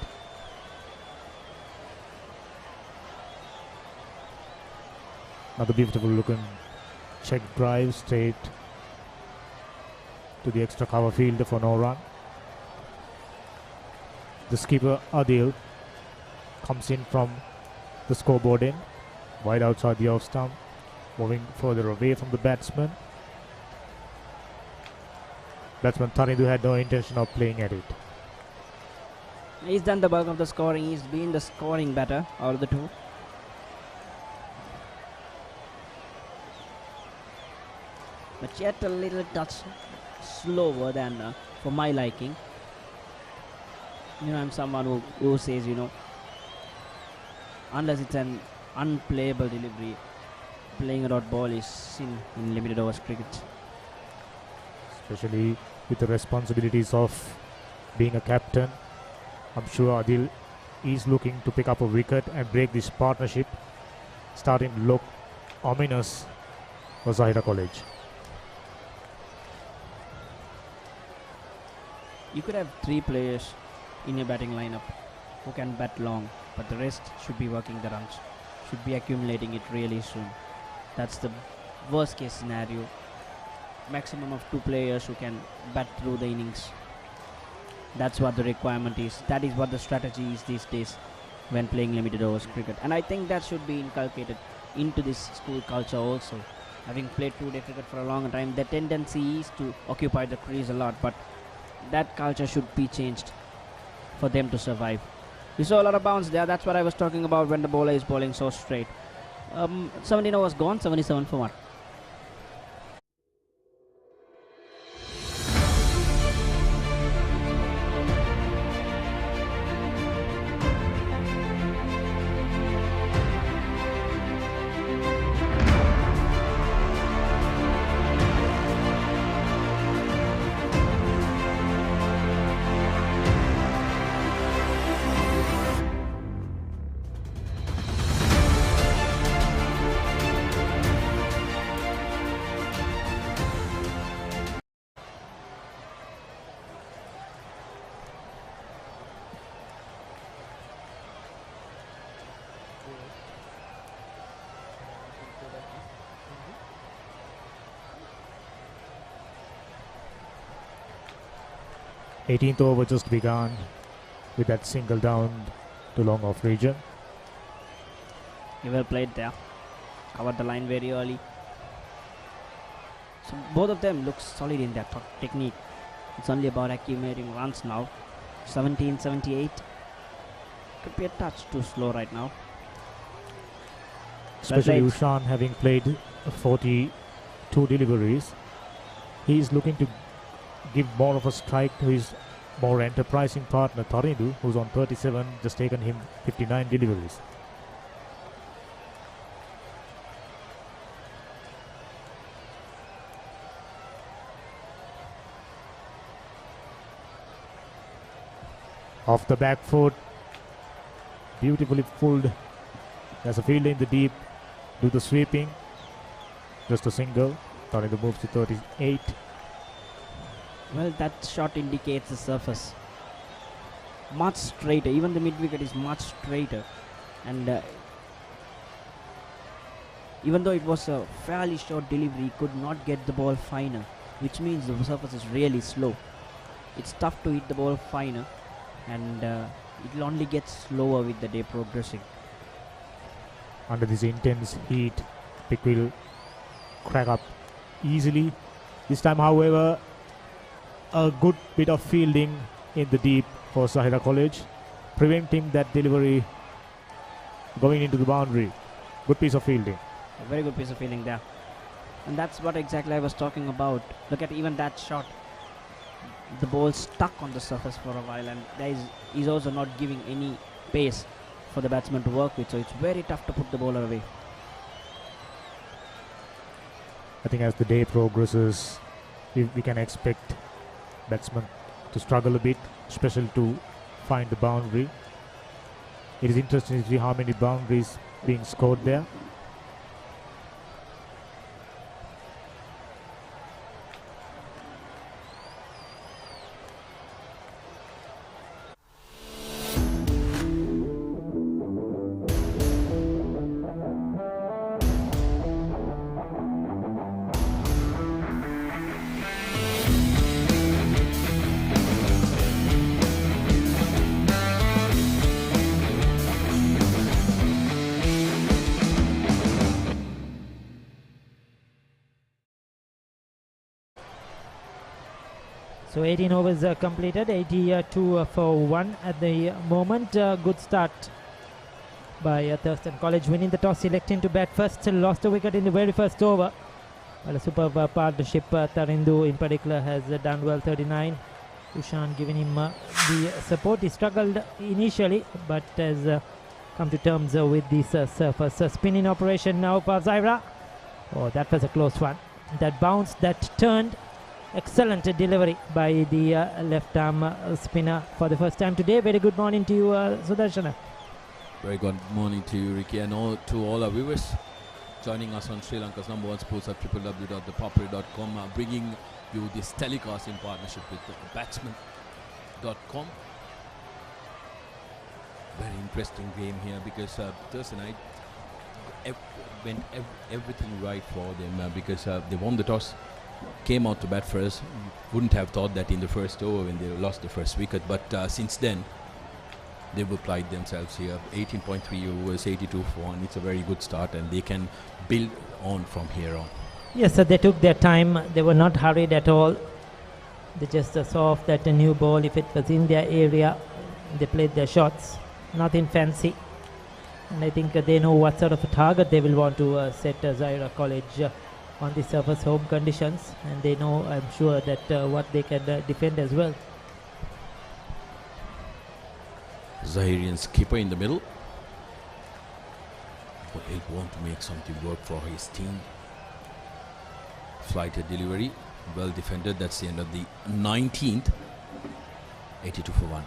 [SPEAKER 12] Another beautiful looking check drive straight to the extra cover fielder for no run. The skipper Adil comes in from the scoreboard end, wide outside the off stump, moving further away from the batsman. Batsman Thanidu had no intention of playing at it.
[SPEAKER 14] He's done the bulk of the scoring. He's been the scoring batter out of the two. But yet a little touch slower than for my liking. I'm someone who says, unless it's an unplayable delivery, playing a dot ball is sin in limited overs cricket.
[SPEAKER 12] Especially with the responsibilities of being a captain. I'm sure Adil is looking to pick up a wicket and break this partnership, starting to look ominous for Zahira College.
[SPEAKER 14] You could have 3 players in your batting lineup who can bat long, but the rest should be working the runs, should be accumulating it really soon. That's the worst case scenario. Maximum of 2 players who can bat through the innings. That's what the requirement is. That is what the strategy is these days when playing limited overs cricket. And I think that should be inculcated into this school culture also. Having played 2-day cricket for a long time, the tendency is to occupy the crease a lot, but that culture should be changed for them to survive. We saw a lot of bounce there. That's what I was talking about when the bowler is bowling so straight. 17 overs gone, 77 for 1.
[SPEAKER 12] th over just begun with that single down to long off region.
[SPEAKER 14] He well played there. Covered the line very early. So both of them look solid in their technique. It's only about accumulating runs now. 17-78. Could be a touch too slow right now.
[SPEAKER 12] Especially Ushan having played 42 deliveries. He is looking to give more of a strike to his more enterprising partner Thanidu, who's on 37, just taken him 59 deliveries. Off the back foot, beautifully pulled. There's a fielder in the deep, do the sweeping, just a single. Thanidu moves to 38.
[SPEAKER 14] Well, that shot indicates the surface. Much straighter. Even the mid-wicket is much straighter. And even though it was a fairly short delivery, he could not get the ball finer, which means the surface is really slow. It's tough to hit the ball finer, and it will only get slower with the day progressing.
[SPEAKER 12] Under this intense heat, pick will crack up easily. This time, however, a good bit of fielding in the deep for Zahira College, preventing that delivery going into the boundary. Good piece of fielding.
[SPEAKER 14] A very good piece of fielding there. And that's what exactly I was talking about. Look at even that shot. the ball stuck on the surface for a while, and he's also not giving any pace for the batsman to work with, so it's very tough to put the ball away.
[SPEAKER 12] I think as the day progresses, we can expect batsmen to struggle a bit, especially to find the boundary. It is interesting to see how many boundaries being scored there.
[SPEAKER 1] So 18 overs completed, 82 for 1 at the moment. Good start by Thurstan College, winning the toss, selecting to bat first. Lost a wicket in the very first over. Well, a superb partnership. Tarindu in particular has done well, 39. Ushan giving him the support. He struggled initially, but has come to terms with this surface. Spinning operation now for Zahira. Oh, that was a close one. That bounced, that turned. Excellent delivery by the left arm spinner for the first time today. Very good morning to you, Sudarshana.
[SPEAKER 15] Very good morning to you, Ricky, and to all our viewers joining us on Sri Lanka's number one sports at www.thepapare.com, bringing you this telecast in partnership with batsman.com. Very interesting game here because Thursday night went everything right for them because they won the toss, came out to bat first. Wouldn't have thought that in the first over when they lost the first wicket, but since then they've applied themselves here. 18.3 overs, 82 for 1. It's a very good start, and they can build on from here on.
[SPEAKER 1] Yes, they took their time. They were not hurried at all. They just saw off that new ball. If it was in their area, they played their shots. Nothing fancy. And I think they know what sort of a target they will want to set Zahira College on the surface home conditions, and they know, I'm sure, that what they can defend as well.
[SPEAKER 15] Zahirian's keeper in the middle. But he want to make something work for his team. Flighted delivery, well defended. That's the end of the 19th. 82 for 1.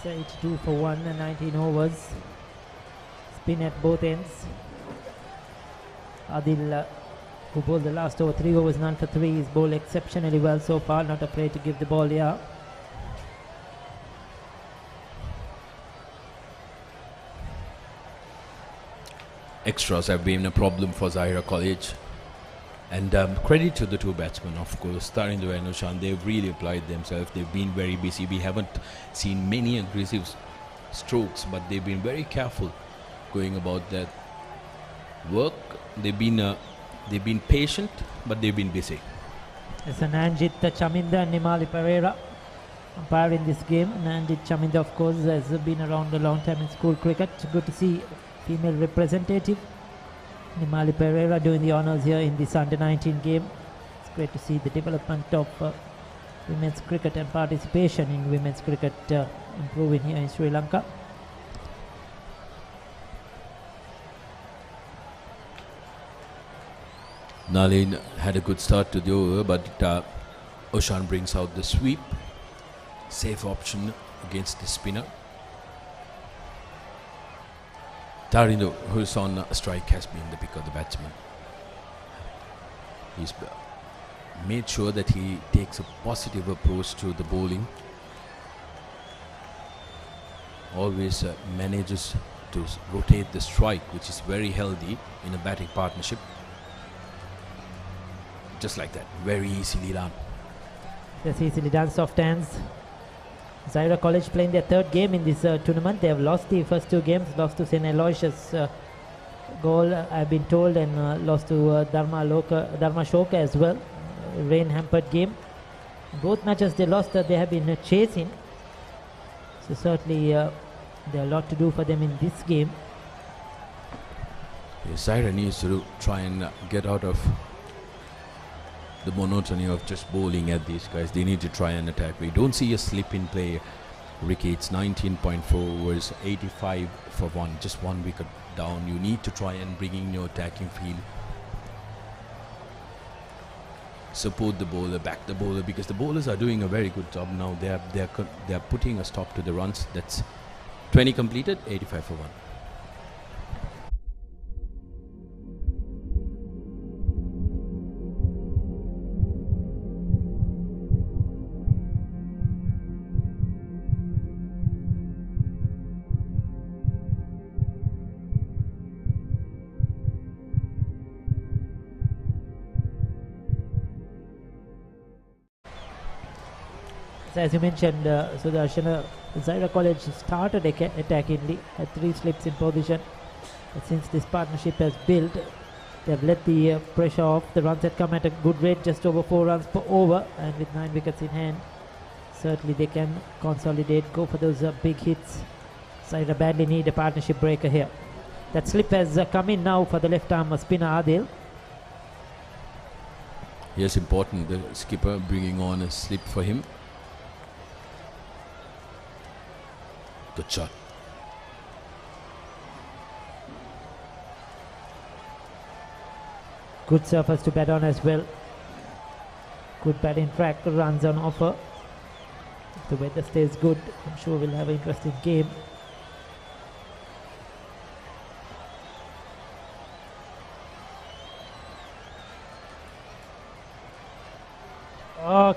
[SPEAKER 1] It's 82 for 1 and 19 overs. Spin at both ends. Adil, who bowled the last over, 3 overs, none for 3, is bowled exceptionally well so far, not afraid to give the ball here.
[SPEAKER 15] Extras have been a problem for Zahira College, and credit to the two batsmen, of course, Tarindu and Ushan. They've really applied themselves. They've been very busy. We haven't seen many aggressive strokes, but they've been very careful going about that work. They've been patient, but they've been busy.
[SPEAKER 1] It's Nanjit Chaminda and Nimali Pereira umpire in this game. Nanjit Chaminda, of course, has been around a long time in school cricket. It's good to see female representative Nimali Pereira doing the honours here in this under-19 game. It's great to see the development of women's cricket and participation in women's cricket improving here in Sri Lanka.
[SPEAKER 15] Nalin had a good start to the over, but Ushan brings out the sweep. Safe option against the spinner. Tarindu, who's on strike, has been the pick of the batsman. He's made sure that he takes a positive approach to the bowling. Always manages to rotate the strike, which is very healthy in a batting partnership. Just like that, very easily done.
[SPEAKER 1] That's easily done, soft hands. Zahira College playing their third game in this tournament. They have lost the first two games, lost to St. Aloysius goal, I've been told, and lost to Dharma Shoka as well. Rain hampered game. Both matches they lost, they have been chasing. So certainly there are a lot to do for them in this game.
[SPEAKER 15] Zahira needs to try and get out of the monotony of just bowling at these guys. They need to try and attack. We don't see a slip in play, Ricky. It's 19.4 overs, 85 for one, just one wicket down. You need to try and bring in your attacking field. Support the bowler, back the bowler, because the bowlers are doing a very good job now. They are putting a stop to the runs. That's 20 completed, 85 for one.
[SPEAKER 1] So as you mentioned, Sudarshan, Zahira College started attackingly, had 3 slips in position. But since this partnership has built, they have let the pressure off. The runs had come at a good rate, just over 4 runs per over, and with 9 wickets in hand, certainly they can consolidate, go for those big hits. Zahira badly need a partnership breaker here. That slip has come in now for the left arm spinner Adil.
[SPEAKER 15] Yes, important. The skipper bringing on a slip for him. Good shot.
[SPEAKER 1] Good surface to bat on as well. Good batting track, runs on offer. If the weather stays good, I'm sure we'll have an interesting game. Oh,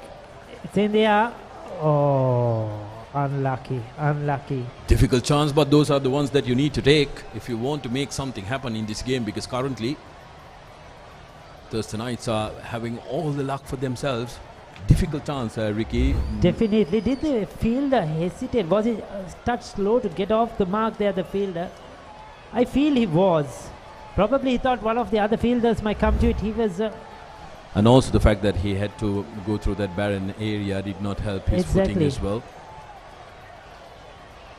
[SPEAKER 1] it's in the air. Oh. Unlucky.
[SPEAKER 15] Difficult chance, but those are the ones that you need to take if you want to make something happen in this game, because currently Thurstanites are having all the luck for themselves. Difficult chance, Ricky.
[SPEAKER 1] Definitely. Did the fielder hesitate? Was he a touch slow to get off the mark there, the fielder? I feel he was. Probably he thought one of the other fielders might come to it. He was...
[SPEAKER 15] and also the fact that he had to go through that barren area did not help his footing as well.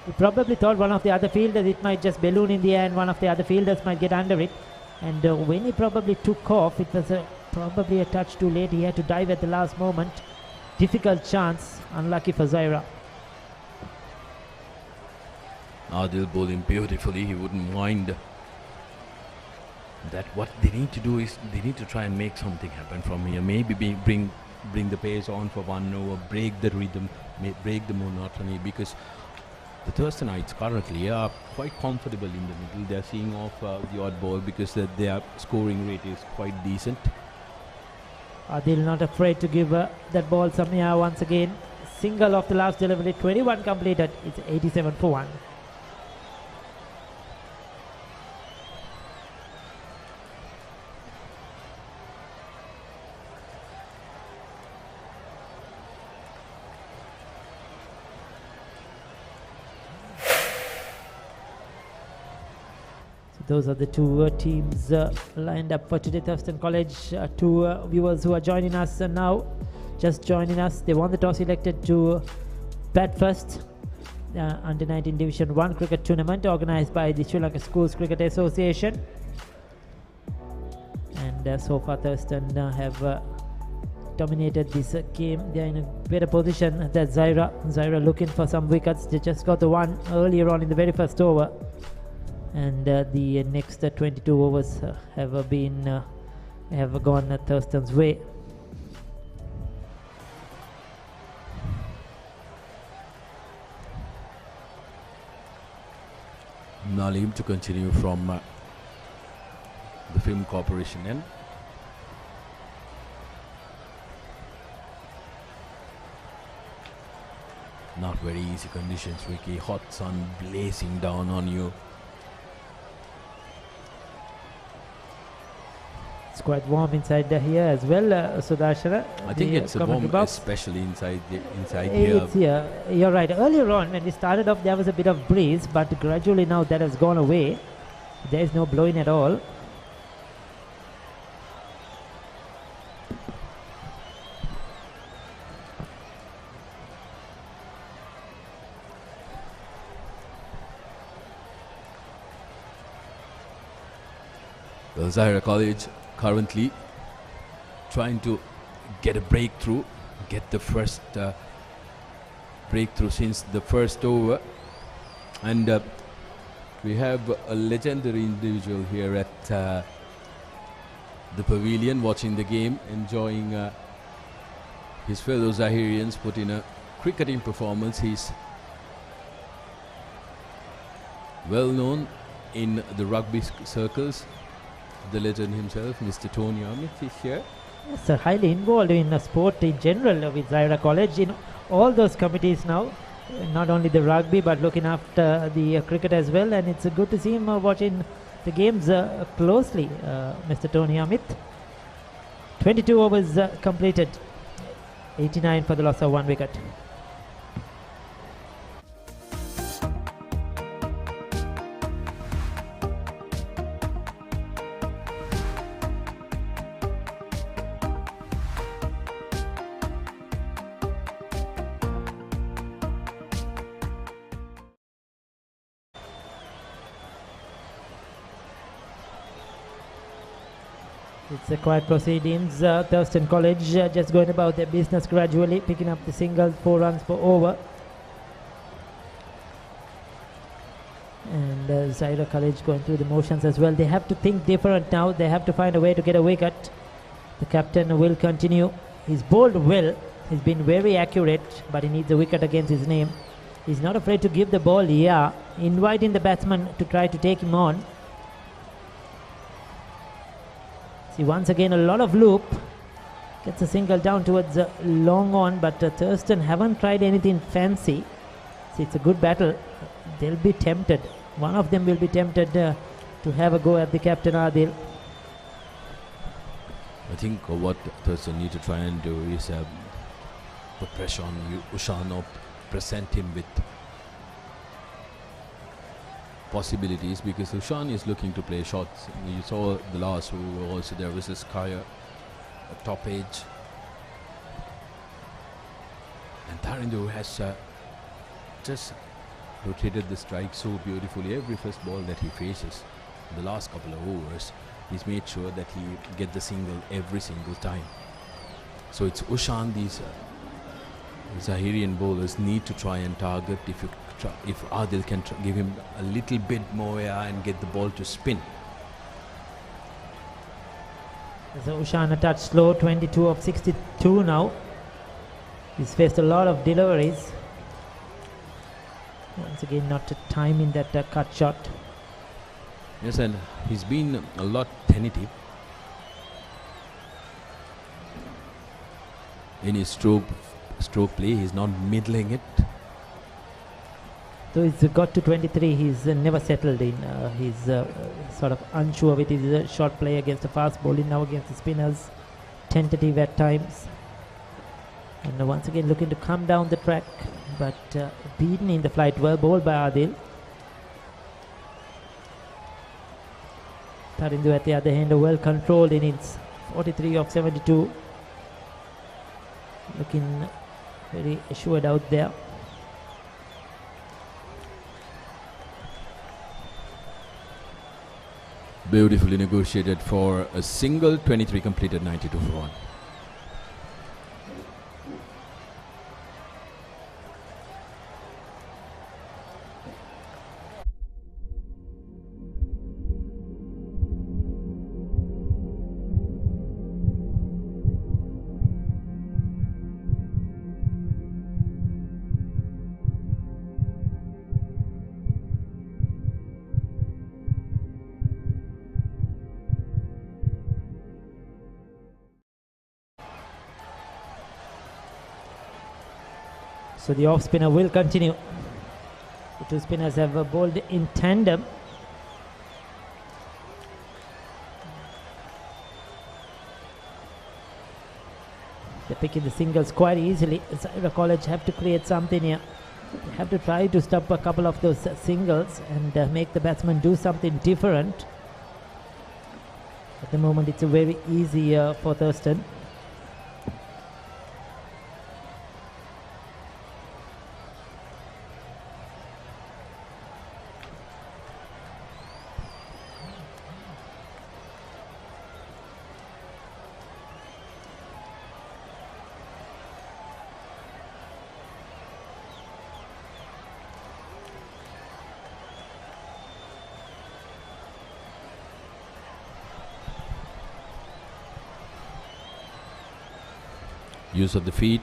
[SPEAKER 1] He probably thought one of the other fielders, it might just balloon in the air and one of the other fielders might get under it. And when he probably took off, it was probably a touch too late. He had to dive at the last moment. Difficult chance. Unlucky for Zahira.
[SPEAKER 15] Adil bowling beautifully. He wouldn't mind that. What they need to do is they need to try and make something happen from here. Maybe bring the pace on for one over, break the rhythm, break the monotony, because the Thurstanites currently are quite comfortable in the middle. They are seeing off the odd ball because their scoring rate is quite decent.
[SPEAKER 1] Adil not afraid to give that ball some air once again. Single of the last delivery, 21 completed. It's 87 for 1. Those are the two teams lined up for today. Thurstan College, two viewers who are joining us now, just joining us. They won the toss, elected to bat first. Under 19 Division 1 cricket tournament organised by the Sri Lanka Schools Cricket Association. And so far Thurstan have dominated this game. They are in a better position than Zahira. Zahira looking for some wickets. They just got the one earlier on in the very first over. And the next 22 overs have gone Thurstan's way.
[SPEAKER 15] Nalim to continue from the Film Corporation end. Not very easy conditions, Ricky. Hot sun blazing down on you.
[SPEAKER 1] It's quite warm inside here as well, Sudarshana.
[SPEAKER 15] I think it's warm, especially inside
[SPEAKER 1] It's
[SPEAKER 15] here.
[SPEAKER 1] You're right. Earlier on, when we started off, there was a bit of breeze, but gradually now that has gone away. There is no blowing at all.
[SPEAKER 15] Well, Zahira College currently trying to get a breakthrough, get the first breakthrough since the first over. And we have a legendary individual here at the pavilion watching the game, enjoying his fellow Zahirians put in a cricketing performance. He's well known in the rugby circles. The legend himself, Mr. Tony Amit, is here.
[SPEAKER 1] Yes, sir, highly involved in sport in general with Zahira College in all those committees now, not only the rugby but looking after the cricket as well, and it's good to see him watching the games closely, Mr. Tony Amit. 22 overs completed, 89 for the loss of 1 wicket. It's a quiet proceedings. Thurstan College just going about their business gradually, picking up the singles, 4 runs per over. And Zahira College going through the motions as well. They have to think different now. They have to find a way to get a wicket. The captain will continue. He's bowled well. He's been very accurate, but he needs a wicket against his name. He's not afraid to give the ball, inviting the batsman to try to take him on. See, once again a lot of loop, gets a single down towards long on, but Thurstan haven't tried anything fancy. See, it's a good battle. They'll be tempted. One of them will be tempted to have a go at the captain Adil.
[SPEAKER 15] I think what Thurstan need to try and do is put pressure on Ushan, or present him with possibilities, because Ushan is looking to play shots. You saw the last who also there was this Kaya at top edge, and Tharindu has just rotated the strike so beautifully. Every first ball that he faces in the last couple of overs, he's made sure that he get the single every single time. So it's Ushan, these Zahirian bowlers need to try and target. If Adil can give him a little bit more and get the ball to spin.
[SPEAKER 1] So Ushan a touch slow, 22 of 62 now. He's faced a lot of deliveries. Once again, not a time in that cut shot.
[SPEAKER 15] Yes, and he's been a lot tentative in his stroke play. He's not middling it.
[SPEAKER 1] So he's got to 23, he's never settled in. He's sort of unsure with his short play against the fast bowling, now against the spinners. Tentative at times. And once again looking to come down the track, but beaten in the flight, well bowled by Adil. Tharindu at the other hand, a well controlled innings, 43 of 72. Looking very assured out there.
[SPEAKER 15] Beautifully negotiated for a single, 23 completed, 92 for 1.
[SPEAKER 1] So the off spinner will continue. The two spinners have bowled in tandem. They're picking the singles quite easily. Zahira College have to create something here. They have to try to stop a couple of those singles and make the batsman do something different. At the moment, it's a very easy for Thurstan.
[SPEAKER 15] Use of the feet.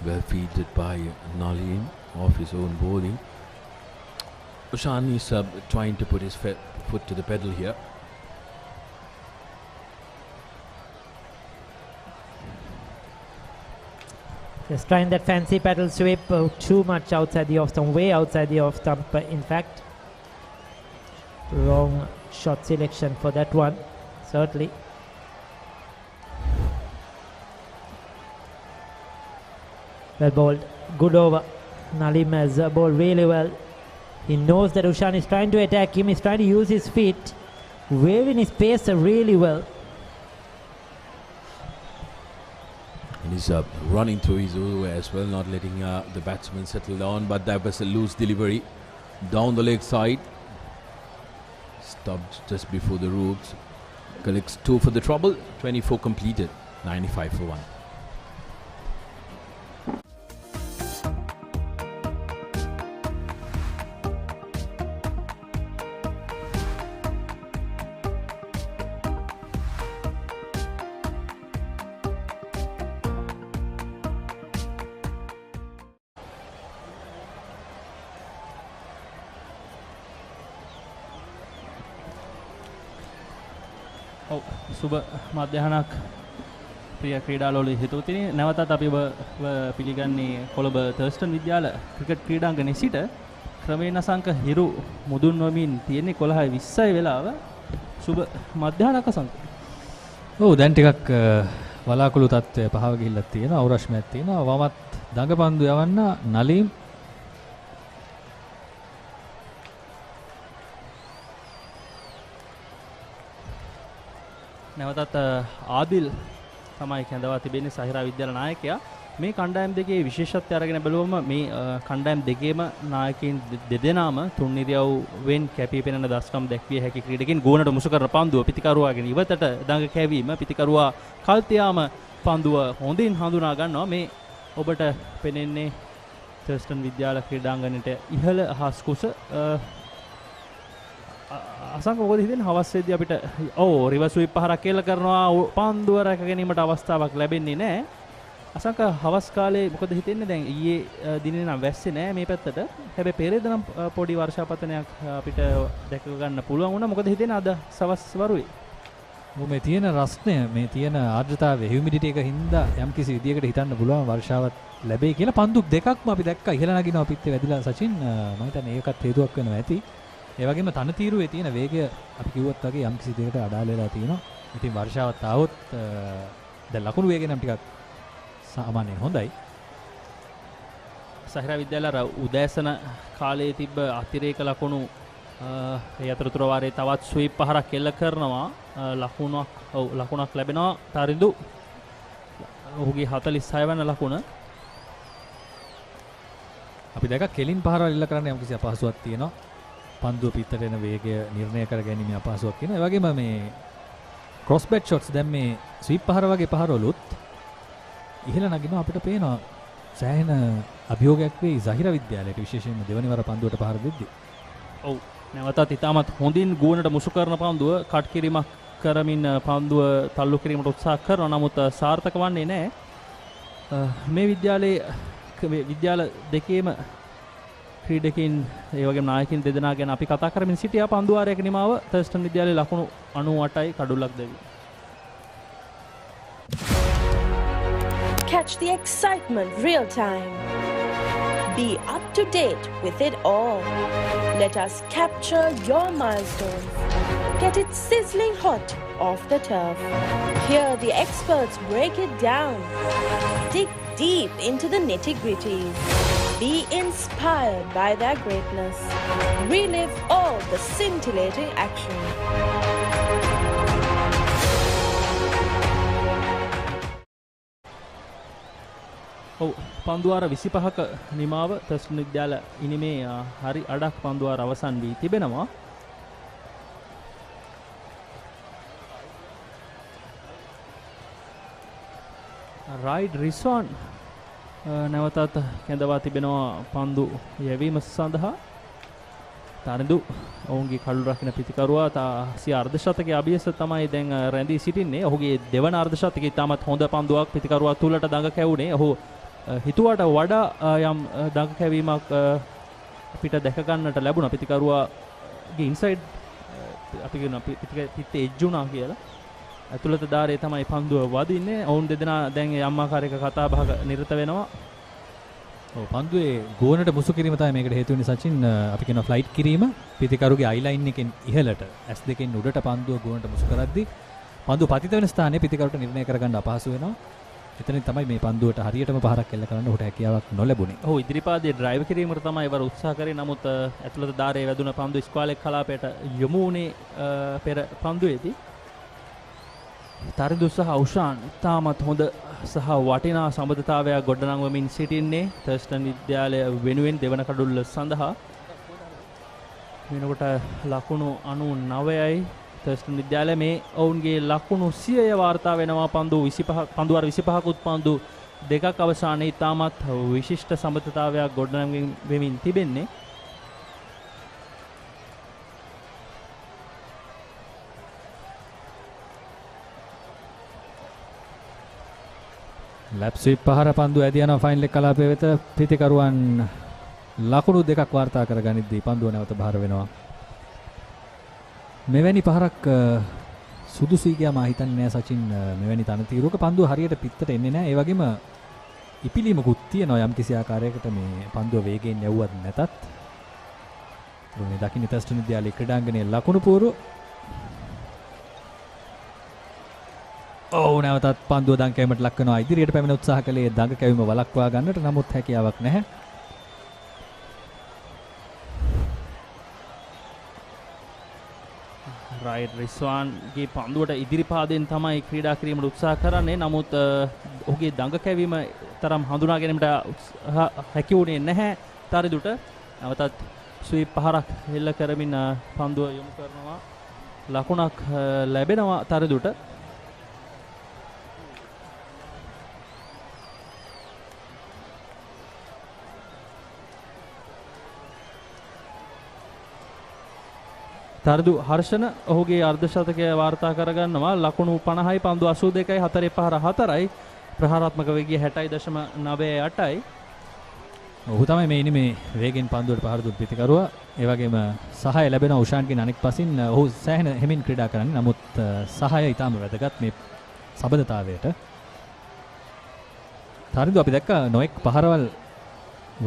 [SPEAKER 15] Well feeded by Nalim off his own bowling. Ushan is trying to put his foot to the pedal here.
[SPEAKER 1] Just trying that fancy paddle sweep, too much outside the off stump, way outside the off stump. In fact, wrong shot selection for that one, certainly. Well bowled, good over. Nalim has bowled really well. He knows that Ushan is trying to attack him, he's trying to use his feet, waving his pace really well.
[SPEAKER 15] And he's running through his over as well, not letting the batsman settle down, but that was a loose delivery. Down the leg side. Stopped just before the roots. Collects 2 for the trouble, 24 completed, 95 for 1.
[SPEAKER 3] සුබ මධ්‍යහනක් ප්‍රිය ක්‍රීඩාලෝලී හිතවතුනි නැවතත් අපි පිළිගන්නේ Colombo Thurstan විද්‍යාල cricket ක්‍රීඩාංගණයේ සිට ක්‍රමයෙන් අසංක හිරු මුදුන් වමින් තියෙන්නේ 11:20 වෙලාව සුබ මධ්‍යහනක් අසංක.
[SPEAKER 7] ඔව් දැන් ටිකක් වලාකුළු තත්ත්වය පහව ගිහිල්ලා තියෙනවා අවරශ්මයක් තියෙනවා වමත් දඟපන්දු යවන්න නලීම්
[SPEAKER 3] නැවතත් ආදිල් තමයි කැඳවා තිබෙන්නේ සහිරා විද්‍යාල නායකයා. මේ කණ්ඩායම් දෙකේ විශේෂත්වය අරගෙන බැලුවම මේ කණ්ඩායම් දෙකේම නායකයින් දෙදෙනාම තුන් ඉරියව්වෙන් කැපී පෙනෙන දස්කම් දැක්විය හැකි ක්‍රීඩකයන් ගෝනට මුසු කරන පන්දුව පිටිකරුවාගෙන ඉවතට දඟ කැවීම පිටිකරුවා කල්තියාම පන්දුව හොඳින් හඳුනා ගන්නවා. මේ ඔබට පෙනෙන්නේ තර්ස්ටන් විද්‍යාල ක්‍රීඩාංගණයට ඉහළ අහස් කුස අසංක මොකද හිතෙන්නේ හවස් වෙද්දී අපිට රිවර්ස් ස්වීප් පහරක් කෙල කරනවා පන්දුව රැක ගැනීමට අවස්ථාවක් ලැබෙන්නේ නැහැ. අසංක හවස් කාලේ මොකද හිතෙන්නේ දැන් ඊයේ දිනේ නම් වැස්සේ නැහැ මේ පැත්තට. හැබැයි පෙරේද නම් පොඩි වර්ෂාපතනයක් අපිට දැක ගන්න පුළුවන් වුණා. මොකද හිතෙන්නේ අද සවස් වරුවේ?
[SPEAKER 7] මේ තියෙන රස්නය මේ තියෙන ආර්ද්‍රතාවය හියුමිඩිටි එක හින්දා යම් කිසි විදියකට හිතන්න පුළුවන් වර්ෂාවක් ලැබෙයි කියලා. පන්දු දෙකක්ම අපි දැක්කා ඉහළ නගිනවා පිටේ වැදිලා සචින් මම හිතන්නේ ඒකත් හේතුවක් වෙනවා ඇති. ඒ වගේම තනතිරුවේ තියෙන වේගය අපි කිව්වත් වගේ යම් කිසි දෙයකට අඩාල වෙලා තියෙනවා. ඉතින් වර්ෂාවත් ආවොත් දැන් ලකුණු වේගය නම් ටිකක් සාමාන්‍යයෙන් හොඳයි.
[SPEAKER 3] සහිරා විද්‍යාල උදෑසන කාලයේ තිබ්බ අතිරේක ලකුණු ඒ අතරතුර වාරයේ තවත් ස්වීප් පහරක් එල්ල කරනවා. ලකුණක් ලැබෙනවා තරිඳු. ඔහුගේ 46 වෙනි ලකුණ.
[SPEAKER 7] අපි දැක්ක කෙලින් පහරවල් එල්ල කරන්න යම් කිසි අපහසුතාවක් තියෙනවා. පන්දුව පිටට එන වේගය නිර්ණය කර ගැනීම අපහසුතාවක් තියෙනවා. ඒ වගේම මේ ක්‍රොස් බැට් ෂොට්ස් දැන් මේ ස්වීප් පහර වගේ පහරවලුත් ඉහළ නගිනවා අපිට පේනවා සෑහෙන අභියෝගයක් වෙයි Zahira විද්‍යාලයට විශේෂයෙන්ම දෙවනි වර පන්දුවට පහර දෙද්දී.
[SPEAKER 3] ඔව් නැවතත් ඉතාමත් හොඳින් ගුවනට මුසු කරන පන්දුව කට් කිරීමක් කරමින් පන්දුව තල්ලු කිරීමට උත්සාහ කරනවා. නමුත් සාර්ථක වන්නේ නැහැ. මේ විද්‍යාල දෙකේම ක්‍රීඩකයන් ඒ වගේම නායකයින් දෙදෙනා ගැන අපි කතා කරමින් සිටියා. පන්දුවාරයක නිමාව තර්ස්ටන් විද්‍යාලයේ ලකුණු 98යි කඩුල්ලක් දෙවි.
[SPEAKER 11] Catch the excitement real time. Be up to date with it all. Let us capture your milestones. Get it sizzling hot off the turf. Here the experts break it down. Dig deep into the nitty-gritties. Be inspired by their greatness. Relive all the scintillating action.
[SPEAKER 3] පන්දුවාර 25ක නිමාව Thurstan විද්‍යාල ඉනිමේ හරි අඩක් පන්දුවාර අවසන් වී තිබෙනවා. Ride Rizwan නැවතත් කැඳවා තිබෙනවා පන්දු යැවීම සඳහා. තරිඳු ඔවුන්ගේ කළු රකින්න පිතිකරුවා සිය අර්ධ ශතකයේ අභියස තමයි දැන් රැඳී සිටින්නේ. ඔහුගේ දෙවන අර්ධ ශතකයේ ඉතාමත් හොඳ පන්දුවක් පිතිකරුවා තුලට දඟ කැවුනේ. ඔහු හිතුවට වඩා යම් දඟ කැවීමක් අපිට දැක ගන්නට ලැබුණා. පිතිකරුවාගේ ඉන්සයිඩ් අපි කියන පිටේ එජ් වුණා කියලා. ඇතුළත ධාරයේ තමයි පන්දුව වදින්නේ. ඔවුන් දෙදෙනා දැන් යම් ආකාරයක කතා බහක නිරත වෙනවා.
[SPEAKER 7] ඔව් පන්දුවේ ගෝනට මුසු කිරීම තමයි මේකට හේතු වෙන්නේ සචින්. අපි කියන ෆ්ලයිට් කිරීම පිතිකරුගේ අයිලයින් එකෙන් ඉහළට S2 උඩට පන්දුව ගෝනට මුසු කරද්දී පන්දුව පතිත වෙන ස්ථානයේ පිතිකරුට නිර්ණය කරගන්න අපහසු වෙනවා. එතනින් තමයි මේ පන්දුවට හරියටම පහරක් එල්ල කරන්න ඔහුට හැකියාවක් නොලැබුණේ.
[SPEAKER 3] ඔහු ඉදිරිපාදයේ ඩ්‍රයිව් කිරීමට තමයි ඉවර උත්සාහ කරේ. නමුත් ඇතුළත ධාරයේ වැදුන පන්දුව ස්ක්වාලෙක් කලාපයට යොමු වුණේ පෙර පන්දුවේදී. තරිඳු සහ උෂාන් ඉතාමත් හොඳ සහ වටිනා සම්බන්ධතාවයක් ගොඩනංවමින් සිටින්නේ තර්ස්ටන් විද්‍යාලය වෙනුවෙන් දෙවන කඩුල්ල සඳහා. වෙනකොට ලකුණු 99යි තර්ස්ටන් විද්‍යාලය. මේ ඔවුන්ගේ ලකුණු 100 වාර්තා වෙනවා. පන්දුවාර 25කුත් පන්දු දෙකක් අවසානයේ ඉතාමත් විශිෂ්ට සම්බන්ධතාවයක් ගොඩනංවෙමින් තිබෙන්නේ.
[SPEAKER 7] ලැප් ස්විප් පහර පන්දු ඇදී යනවා ෆයිනල් එක කලාපය වෙත. පිතිකරුවන් ලකුණු දෙකක් වාර්තා කරගනිද්දී පන්දුව නැවත බහර වෙනවා. මෙවැනි පහරක් සුදුසුයි කියලා මා හිතන්නේ නෑ සචින්. මෙවැනි තනතිරුවක පන්දුව හරියට පිටතට එන්නේ නෑ. ඒ වගේම ඉපිලීමකුත් තියෙනවා යම් කිසි ආකාරයකට මේ පන්දුව වේගයෙන් යවුවත් නැතත්. මේ දකින්න තර්ස්ටන් විද්‍යාලයේ ක්‍රීඩාංගණයේ ලකුණු පුවරු. ඔව් නැවතත් පන්දුව දඟ කැවීමට ලක් වෙනවා. ඉදිරියට පැමිණ උත්සාහ කළේ දඟ කැවීම වළක්වා ගන්නට. නමුත් හැකියාවක් නැහැ.
[SPEAKER 3] රයිඩ් රිස්වාන්ගේ පන්දුවට ඉදිරිපාදයෙන් තමයි ක්‍රීඩා කිරීමට උත්සාහ කරන්නේ. නමුත් ඔහුගේ දඟ කැවීම තරම් හඳුනා ගැනීමට හැකි වුණේ නැහැ තරිඳුට. නැවතත් ස්වීප් පහරක් එල්ල කරමින් පන්දුව යොමු කරනවා. ලකුණක් ලැබෙනවා තරිඳුට. තරිඳු හර්ෂණ ඔහුගේ අර්ධ ශතකය වාර්තා කරගන්නවා. ලකුණු 50යි පන්දු 82යි 4 පහර 4යි ප්‍රහාරාත්මක වේගය 60.98යි.
[SPEAKER 7] ඔහු තමයි මේ ඉන්නේ මේ වේගෙන් පන්දුවට පහර දුන් පිතිකරුවා. ඒ වගේම සහාය ලැබෙනවා උෂාන්ගෙන් අනෙක් පසින්. ඔහු සෑහෙන හැමින් ක්‍රීඩා කරන්නේ. නමුත් සහාය ඊටම වැදගත් මේ සබඳතාවයට. තරිඳු අපි දැක්ක නොඑක් පහරවල්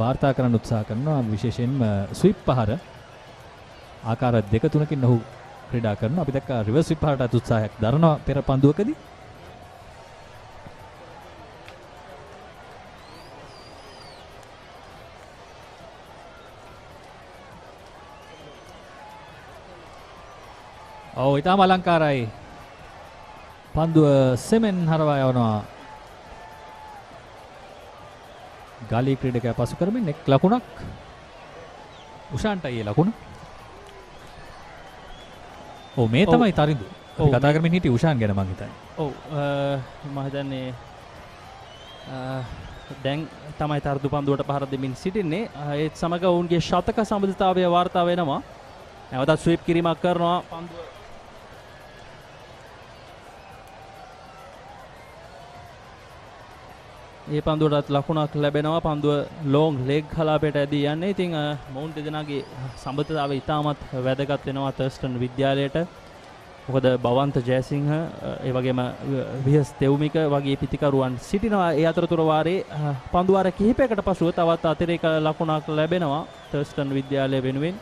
[SPEAKER 7] වාර්තා කරන්න උත්සාහ කරනවා. විශේෂයෙන්ම ස්විප් පහර ආකාර දෙක තුනකින් ඔහු ක්‍රීඩා කරනවා. අපි දැක්ක රිවර්ස් ස්විප් පහරට උත්සාහයක් දරනවා පෙර පන්දුවකදී. ඔව් ඊටම අලංකාරයි. පන්දුව සෙමෙන් හරවා යවනවා. ගාලී ක්‍රීඩකයා පසු කරමින් එක් ලකුණක් උෂාන්ටයි ලකුණ. ඔව් මේ තමයි තරිඳු. අපි කතා කරමින් හිටියේ උෂාන් ගැන මං හිතන්නේ.
[SPEAKER 3] ඔව් මම හිතන්නේ දැන් තමයි තරිඳු පන්දුවට පහර දෙමින් සිටින්නේ. ඒත් සමග ඔවුන්ගේ ශතක සම්බන්ධතාවය වාර්තා වෙනවා. නැවතත් ස්වීප් කිරීමක් කරනවා පන්දුව. ඒ පන්දුවටත් ලකුණක් ලැබෙනවා. පන්දුව ලොංග් ලෙග් කලාපයට ඇදී යන්නේ. ඉතින් මොවුන් දෙදෙනාගේ සම්බන්ධතාවය ඉතාමත් වැදගත් වෙනවා තර්ස්ටන් විද්‍යාලයට. මොකද බවන්ත ජයසිංහ ඒ වගේම විහස් තෙවුමික වගේ පිතිකරුවන් සිටිනවා. ඒ අතරතුර වාරේ පන්දුවාර කිහිපයකට පසුව තවත් අතිරේක ලකුණක් ලැබෙනවා තර්ස්ටන් විද්‍යාලය වෙනුවෙන්.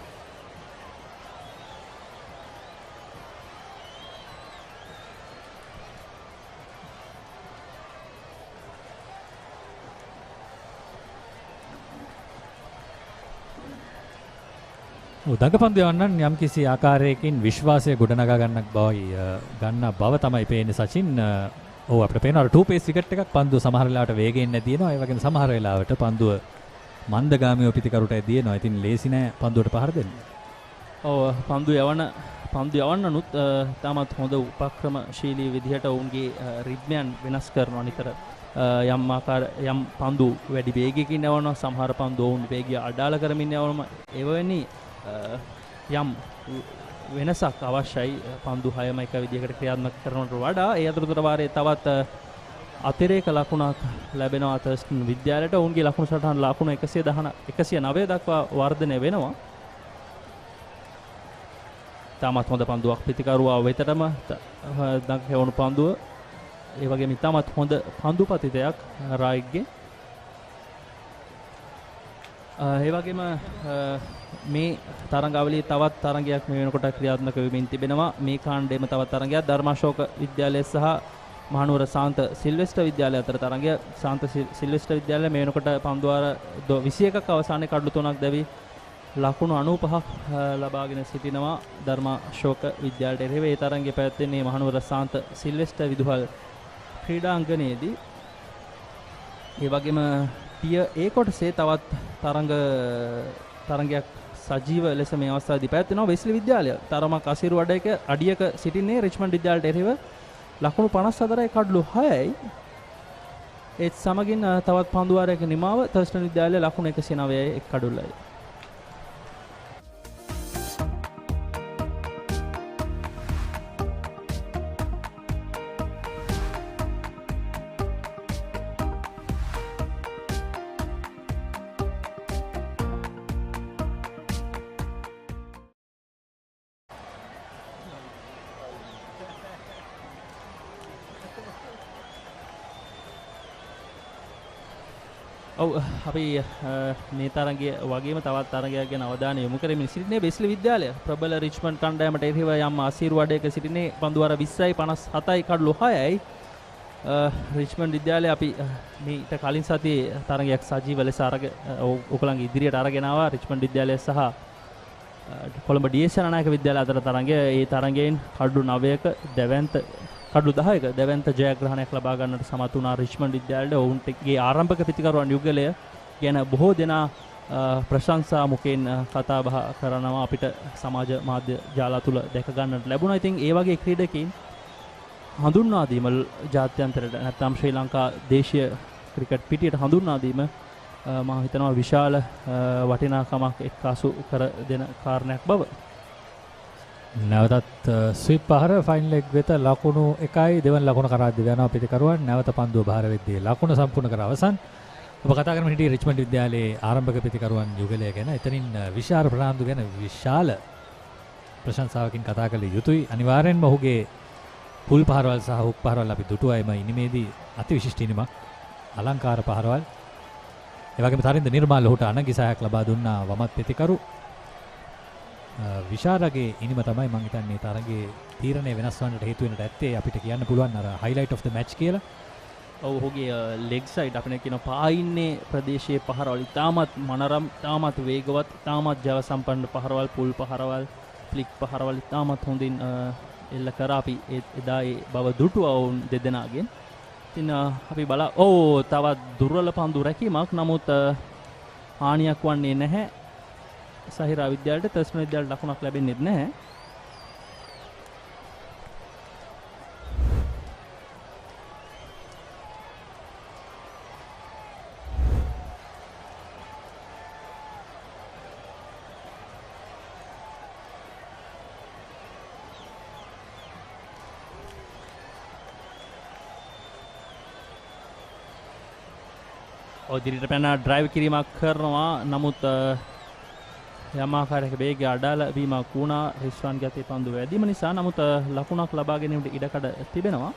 [SPEAKER 7] දඟපන්දු යවන්නන් යම් කිසි ආකාරයකින් විශ්වාසය ගොඩනගා ගන්න බව තමයි පේන්නේ සචින්. ඔව් අපිට පේනවා අර 2 pace විකට් එකක් පන්දුව සමහර වෙලාවට වේගයෙන් නැදිනවා. ඒ වගේම සමහර වෙලාවට පන්දුව මන්දගාමීව පිටිකරුට ඇදිනවා. ඉතින් ලේසි නෑ පන්දුවට පහර දෙන්න.
[SPEAKER 3] ඔව් පන්දු යවන්නනුත් තාමත් හොඳ උපක්‍රමශීලී විදිහට ඔවුන්ගේ රිද්මයන් වෙනස් කරනවා නිතර. යම් පන්දු වැඩි වේගයකින් යවනවා, සමහර පන්දු ඔවුන් වේගය අඩාල කරමින් යවනවා. එවැනි යම් වෙනසක් අවශ්‍යයි පන්දු 6ම එක විදිහකට ක්‍රියාත්මක කරනවට වඩා. ඒ අතරතුර වාරයේ තවත් අතිරේක ලකුණක් ලැබෙනවා තර්ස්ටන් විද්‍යාලයට. ඔවුන්ගේ ලකුණු සටහන ලකුණු 109 දක්වා වර්ධනය වෙනවා. තාමත් හොඳ පන්දුවක් පිටිකරුවා වෙතටම දක්වන පන්දුව. ඒ වගේම තාමත් හොඳ පන්දු පතිතයක් රායික්ගේ. ඒ වගේම මේ තරඟාවලියේ තවත් තරඟයක් මේ වෙනකොට ක්‍රියාත්මක වෙමින් තිබෙනවා. මේ කාණ්ඩයේම තවත් තරඟයක් ධර්මාශෝක විද්‍යාලය සහ මහනුවර සාන්ත සිල්වෙස්ටර් විද්‍යාලය අතර තරඟය. සාන්ත සිල්වෙස්ටර් විද්‍යාලය මේ වෙනකොට පන්දුවාර 21ක් අවසානයේ කඩලු 3ක් දැවි ලකුණු 95ක් ලබාගෙන සිටිනවා ධර්මාශෝක විද්‍යාලයට එරෙහිව. ඒ තරඟය පැවැත්වෙන්නේ මහනුවර සාන්ත සිල්වෙස්ටර් විදුහල් ක්‍රීඩාංගණයේදී. ඒ වගේම පිය ඒ කොටසේ තවත් තරඟයක් සජීව ලෙස මේ අවස්ථාවේදී පැවැත්වෙනවා. වෙස්ලි විද්‍යාලය තරමක් අසීරු අඩියක සිටින්නේ රිච්මන්ඩ් විද්‍යාලයට එරෙහිව ලකුණු 54යි කඩලු 6යි. ඒත් සමගින් තවත් පන්දුවාරයක නිමාව තර්ස්ටන් විද්‍යාලය ලකුණු 109යි එක් කඩුල්ලයි. ඔව් අපි මේ තරගය වගේම තවත් තරගයක් ගැන අවධානය යොමු කරමින් සිටින්නේ වෙස්ලි විද්‍යාලය. ප්‍රබල රිච්මන්ඩ් කණ්ඩායමට එරෙහිව යම් අසීරු වඩයක සිටින්නේ පන්දුවාර 20යි 57යි කඩලු 6යි. රිච්මන්ඩ් විද්‍යාලය අපි මීට කලින් සතියේ තරගයක් සජීව ලෙස ඔයගොල්ලන්ගේ ඉදිරියට අරගෙන ආවා. රිච්මන්ඩ් විද්‍යාලය සහ කොළඹ ඩීඑස් නායක විද්‍යාලය අතර තරගය. ඒ තරගයෙන් කඩලු 9ක කඩලු 10ක දැවැන්ත ජයග්‍රහණයක් ලබා ගන්නට සමත් වුණා රිච්මන්ඩ් විද්‍යාලයට. ඔවුන්ගේ ආරම්භක පිටිකරුවන් යුගලය ගැන බොහෝ දෙනා ප්‍රශංසා මුකෙන් කතා බහ කරනවා අපිට සමාජ මාධ්‍ය ජාල තුල දැක ගන්නට ලැබුණා. ඉතින් ඒ වගේ ක්‍රීඩකයින් හඳුන්වා දීම ජාත්‍යන්තරයට නැත්නම් ශ්‍රී ලංකා දේශීය ක්‍රිකට් පිටියට හඳුන්වා දීම මම හිතනවා විශාල වටිනාකමක් එක්කාසු කර දෙන කාරණයක් බව.
[SPEAKER 7] නැවතත් ස්විප් පහර ෆයිනල් ලෙග් වෙත ලකුණු 1යි දෙවන ලකුණ කරා දිවනවා පිටිකරුවන්. නැවත පන්දුව බහර වෙද්දී ලකුණ සම්පූර්ණ කර අවසන්. ඔබ කතා කරමින් හිටියේ රිච්මන්ඩ් විද්‍යාලයේ ආරම්භක පිටිකරුවන් යුගලය ගැන. එතනින් විශාල ප්‍රනාන්දු ගැන විශාල ප්‍රශංසාවකින් කතා කළ යුතුයි. අනිවාර්යෙන්ම ඔහුගේ පුල් පහරවල් සහ හුක් පහරවල් අපි දුටුවයිම ඉනිමේදී අතිවිශිෂ්ට ඉනිමක් අලංකාර පහරවල්. ඒ වගේම තරින්ද නිර්මාල් ඔහුට අනගිසායක් ලබා දුන්නා වමත් පිටිකරු. විශාලගේ ඉනිම තමයි මම හිතන්නේ තරගයේ තීරණය වෙනස් වන්නට හේතු වෙන්නට ඇත්තේ. අපිට කියන්න පුළුවන් අර highlight of the match කියලා.
[SPEAKER 3] ඔව් ඔහුගේ ලෙග් සයිඩ් අපිට කියන පායින්නේ ප්‍රදේශයේ පහරවල් ඉතාමත් මනරම්, ඉතාමත් වේගවත්, ඉතාමත් ජව සම්පන්න පහරවල්, පුල් පහරවල්, ෆ්ලික් පහරවල් ඉතාමත් හොඳින් එල්ල කරා. අපි එදා ඒ බව දුටුවා ඔවුන් දෙදෙනාගෙන්. ඉතින් අපි තවත් දුර්වල පන්දු රැකීමක්, නමුත් හානියක් වන්නේ නැහැ. සහිරා විද්‍යාලයට තර්ස්ටන් විද්‍යාලයට ලකුණක් ලැබෙන්නේ නැහැ. ඉදිරියට පැන ඩ්‍රයිව් කිරීමක් කරනවා. නමුත් යම් ආකාරයක වේගය අඩාල වීමක් වුණා. රිස්වාන්ගේ අතේ පන්දු වැදීම නිසා. නමුත් ලකුණක් ලබා ගැනීමට ඉඩකඩ තිබෙනවා.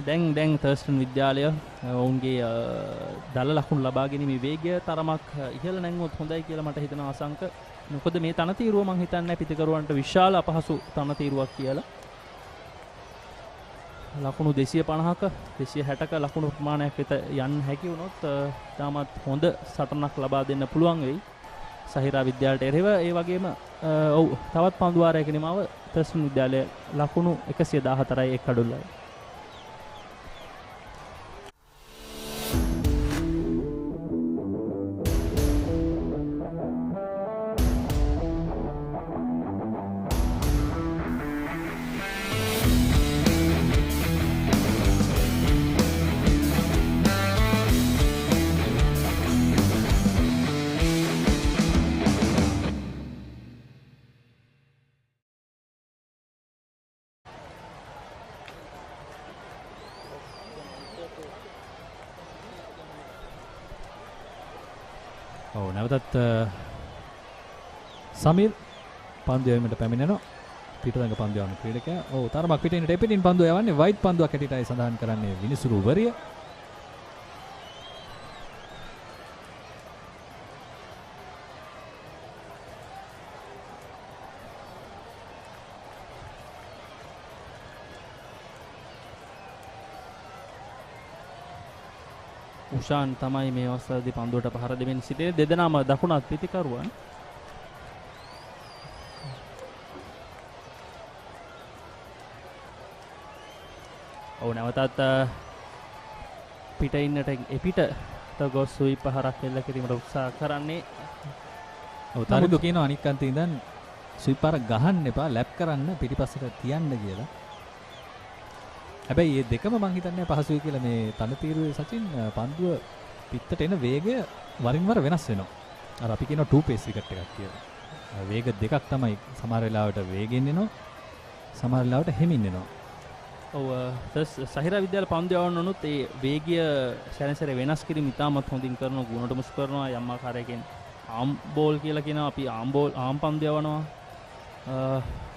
[SPEAKER 3] දැන් තර්ස්ටන් විද්‍යාලය ඔවුන්ගේ දල ලකුණු ලබා ගැනීමේ වේගය තරමක් ඉහළ නැංගුවොත් හොඳයි කියලා මට හිතෙනවා අසංක. මොකද මේ තනතිරුව මම හිතන්නේ පිටිකරුවන්ට විශාල අපහසු තනතිරුවක් කියලා. ලකුණු 250ක 260ක ලකුණු ප්‍රමාණයක් වෙත යන්න හැකි වුණොත් තාමත් හොඳ සටනක් ලබා දෙන්න පුළුවන් වෙයි. සහිරා විද්‍යාලයට එරෙහිව ඒ වගේම ඔව් තවත් පන්දු වාරයක නිමාව තර්ස්ටන් විද්‍යාලය ලකුණු 114යි එක් කඩුල්ලයි.
[SPEAKER 7] ඔව් නැවතත් සමීර් පන්දු යවීමට පැමිණෙනවා. පිටරංග පන්දු යවන ක්‍රීඩකයා. ඔව් තරමක් පිටින් දෙපිටින් පන්දු යවන්නේ වයිට් පන්දුවක් හැටියටයි සඳහන් කරන්නේ විනිසුරු වරිය.
[SPEAKER 3] උෂාන් තමයි මේ අවස්ථාවේදී පන්දුවට පහර දෙමින් සිටින්නේ. දෙදෙනාම දකුණත් පිටිකරුවන්. ඔව් නැවතත් පිට ඉන්නට එපිට ගොස් සුයි පහරක් එල්ල කිරීමට උත්සාහ කරන්නේ.
[SPEAKER 7] ඔව් තරිදු කියනවා අනික් අන්තේ ඉඳන් සුයි පහර ගහන්න එපා ලැප් කරන්න පිටිපස්සට තියන්න කියලා. හැබැයි මේ දෙකම මං හිතන්නේ පහසුයි කියලා මේ තනතිරුවේ සචින් පන්දුව පිටට එන වේගය වරින් වර වෙනස් වෙනවා. අර අපි කියනවා 2 pace wicket එකක් කියලා. වේග දෙකක් තමයි සමහර වෙලාවට වේගෙන් එනවා. සමහර වෙලාවට හෙමින් එනවා.
[SPEAKER 3] ඔව් සහිරා විද්‍යාල පන්දු යවන්න උනොත් ඒ වේගය සැරසැර වෙනස් කිරීම ඉතාමත් හොඳින් කරන ගුණට මුස් කරනවා. යම් ආකාරයකින් ආම් බෝල් කියලා කියනවා. අපි ආම් පන්දු යවනවා.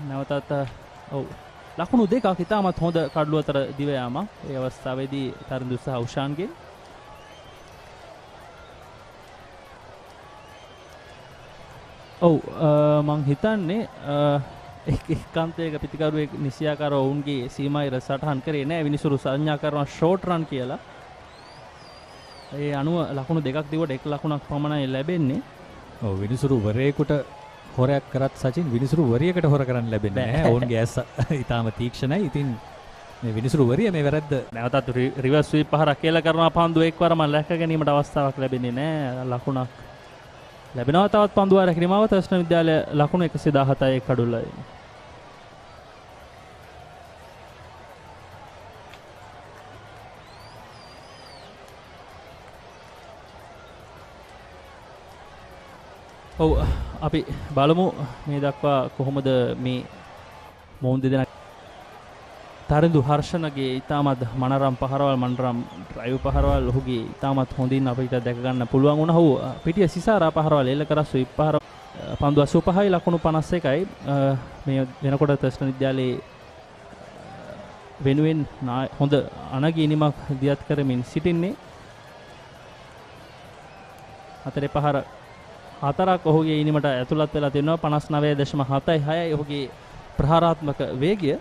[SPEAKER 3] නැවතත් ඔව් ලකුණු දෙකක් ඉතාමත් හොඳ කඩළු අතර දිව යාමක්. ඒ අවස්ථාවේදී තරිඳු සහ උෂාන්ගේ ඔව් මං හිතන්නේ එක්කාන්තයක පිටිකරුවෙක් නිසියාකාරව ඔවුන්ගේ සීමායිර සටහන් කරේ නැහැ. විනිසුරු සංඥා කරනවා ෂෝට් රන් කියලා. ඒ අනුව ලකුණු දෙකක් දිවට එක් ලකුණක් පමණයි ලැබෙන්නේ.
[SPEAKER 7] ඔව් විනිසුරු වරේකට හොරයක් කරත් සචින් විනිසුරු වරියකට හොර කරන්න ලැබෙන්නේ නැහැ. ඔවුන්ගේ ඇස් ඊටාම තීක්ෂණයි. ඉතින් මේ විනිසුරු වරිය මේ වැරද්ද
[SPEAKER 3] නැවතත් රිවර්ස් ස්වීප් පහරක් කියලා කරනවා. පන්දු එක්වරම ලැක ගැනීමට අවස්ථාවක් ලැබෙන්නේ නැහැ. ලකුණක් ලැබෙනවා. තවත් පන්දු වාරයක නිමාව තර්ස්ටන් විද්‍යාලය ලකුණු 117යි කඩුල්ලයි. ඔව් අපි බලමු මේ දක්වා කොහොමද මේ මොවුන් දෙදෙනා තරිඳු හර්ෂණගේ ඉතාමත් මනරම් පහරවල් මනරම් ඩ්‍රයිව් පහරවල් ඔහුගේ ඉතාමත් හොඳින් අපිට දැක ගන්න පුළුවන් වුණා. ඔහු පිටිය සිසාරා පහරවල් එල්ල කර ස්වීප් පහර පන්දු 85යි ලකුණු 51යි. මේ වෙනකොට තර්ස්ටන් විද්‍යාලයේ වෙනුවෙන් හොඳ අනගිනීමක් දියත් කරමින් සිටින්නේ. හතරේ පහර හතරක් ඔහුගේ ඉනිමට ඇතුළත් වෙලා තියෙනවා. 59.76යි ඔහුගේ ප්‍රහාරාත්මක වේගය.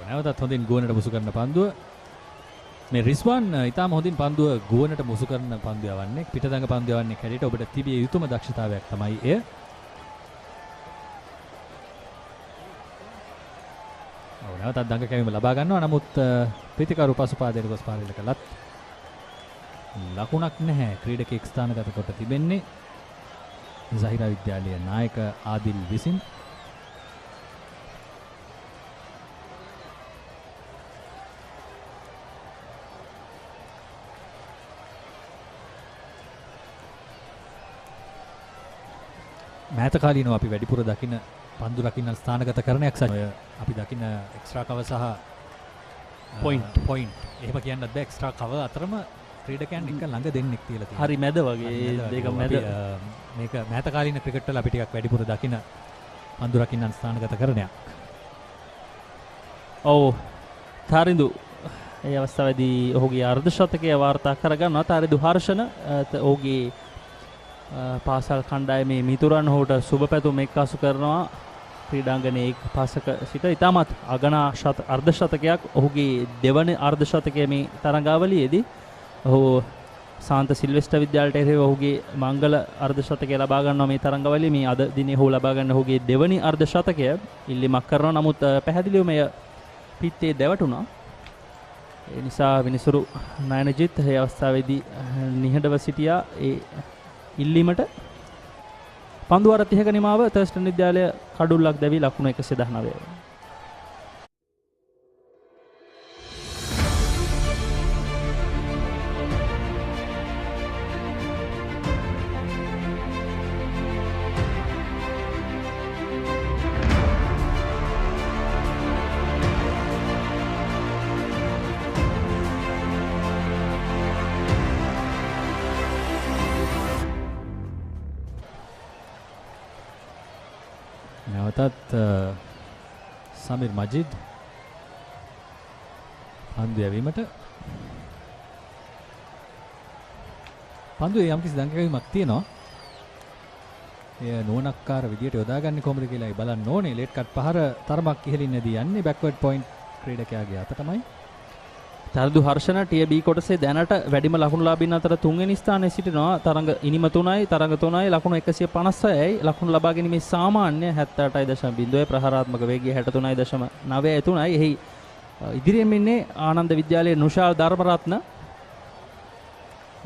[SPEAKER 7] නැවතත් හොඳින් ගුවනට මුසු කරන පන්දුව. මේ රිස්වාන් ඉතාම හොඳින් පන්දුව ගුවනට මුසු කරන පන්දුව යවන්නේ. පිටදඟ පන්දුව යවන්නේ කැඩේට ඔබට තිබිය යුතුම දක්ෂතාවයක් තමයි එය. ඔව් නැවතත් දඟ කැවීම ලබා ගන්නවා. නමුත් ප්‍රතිකාර උපසපාදයට ගොස් පාරේල කළත් ලකුණක් නැහැ. ක්‍රීඩකෙක් ස්ථානගත කොට තිබෙන්නේ Zahira විද්‍යාලයේ නායක ආදිල් විසින්. මෑත කාලීනව අපි වැඩිපුර දකින පන්දු රකින්න ස්ථානගත කරණයක් සහ අපි දකින එක්ස්ට්‍රා කව සහ පොයින්ට් එහෙම කියන්නත් බෑ. එක්ස්ට්‍රා කව අතරම ක්‍රීඩකයන් එක ළඟ දෙන්නෙක් තියලා තියෙනවා.
[SPEAKER 3] හරි මැද වගේ දෙක මැද.
[SPEAKER 7] මේක මෑත කාලීන ක්‍රිකට් වල අපි ටිකක් වැඩිපුර දකින පන්දු රකින්න ස්ථානගත කරණයක්.
[SPEAKER 3] ඔව් තරිඳු ඒ අවස්ථාවේදී ඔහුගේ අර්ධ ශතකය වාර්තා කරගන්නවා. තරිඳු හර්ෂණ ඔහුගේ පාසල් කණ්ඩායමේ මිතුරන් ඔහුට සුබ පැතුම් එක්කාසු කරනවා. ක්‍රීඩාංගණයේ එක් පාසක සිට ඉතාමත් අගනා අර්ධ ශතකයක් ඔහුගේ දෙවන අර්ධ ශතකයේ මේ තරඟාවලියේදී ඔහු සාන්ත සිල්වෙස්ටර් විද්‍යාලයට එරෙහිව ඔහුගේ මංගල අර්ධශතකය ලබා ගන්නවා මේ තරඟවලදී. මේ අද දිනේ ඔහු ලබා ගන්න ඔහුගේ දෙවනි අර්ධශතකය ඉල්ලීමක් කරනවා. නමුත් පැහැදිලිවම එය පිත්තේ දැවටුණා. ඒ නිසා විනිසුරු නයනජිත් මේ අවස්ථාවේදී නිහඬව සිටියා ඒ ඉල්ලීමට. පන්දු වාර 30ක නිමාව තර්ස්ටන් විද්‍යාලය කඩුල්ලක් දැවි ලකුණු 119.
[SPEAKER 7] නැවතත් සමීර් මජිද් පන්දු යැවීමට. පන්දුවේ යම්කිසි දඟකවීමක් තියෙනවා. එය නුවණක්කාර විදියට යොදාගන්නේ කොහොමද කියලායි බලන්න ඕනේ. ලේට් කට් පහර තරමක් ඉහළින් නැදී යන්නේ බෑක්වර්ඩ් පොයින්ට් ක්‍රීඩකයාගේ අත තමයි.
[SPEAKER 3] තරදු හර්ෂණ TB කොටසේ දැනට වැඩිම ලකුණුලාභීන් අතර තුන්වෙනි ස්ථානයේ සිටිනවා. තරඟ ඉනිම 3යි තරඟ 3යි ලකුණු 156යි. ලකුණු ලබා ගැනීමේ සාමාන්‍ය 78.0 ප්‍රහාරාත්මක වේගය 63.93යි. එහි ඉදිරියෙන් ඉන්නේ ආනන්ද විද්‍යාලයේ නුෂාල් ධර්මරත්න.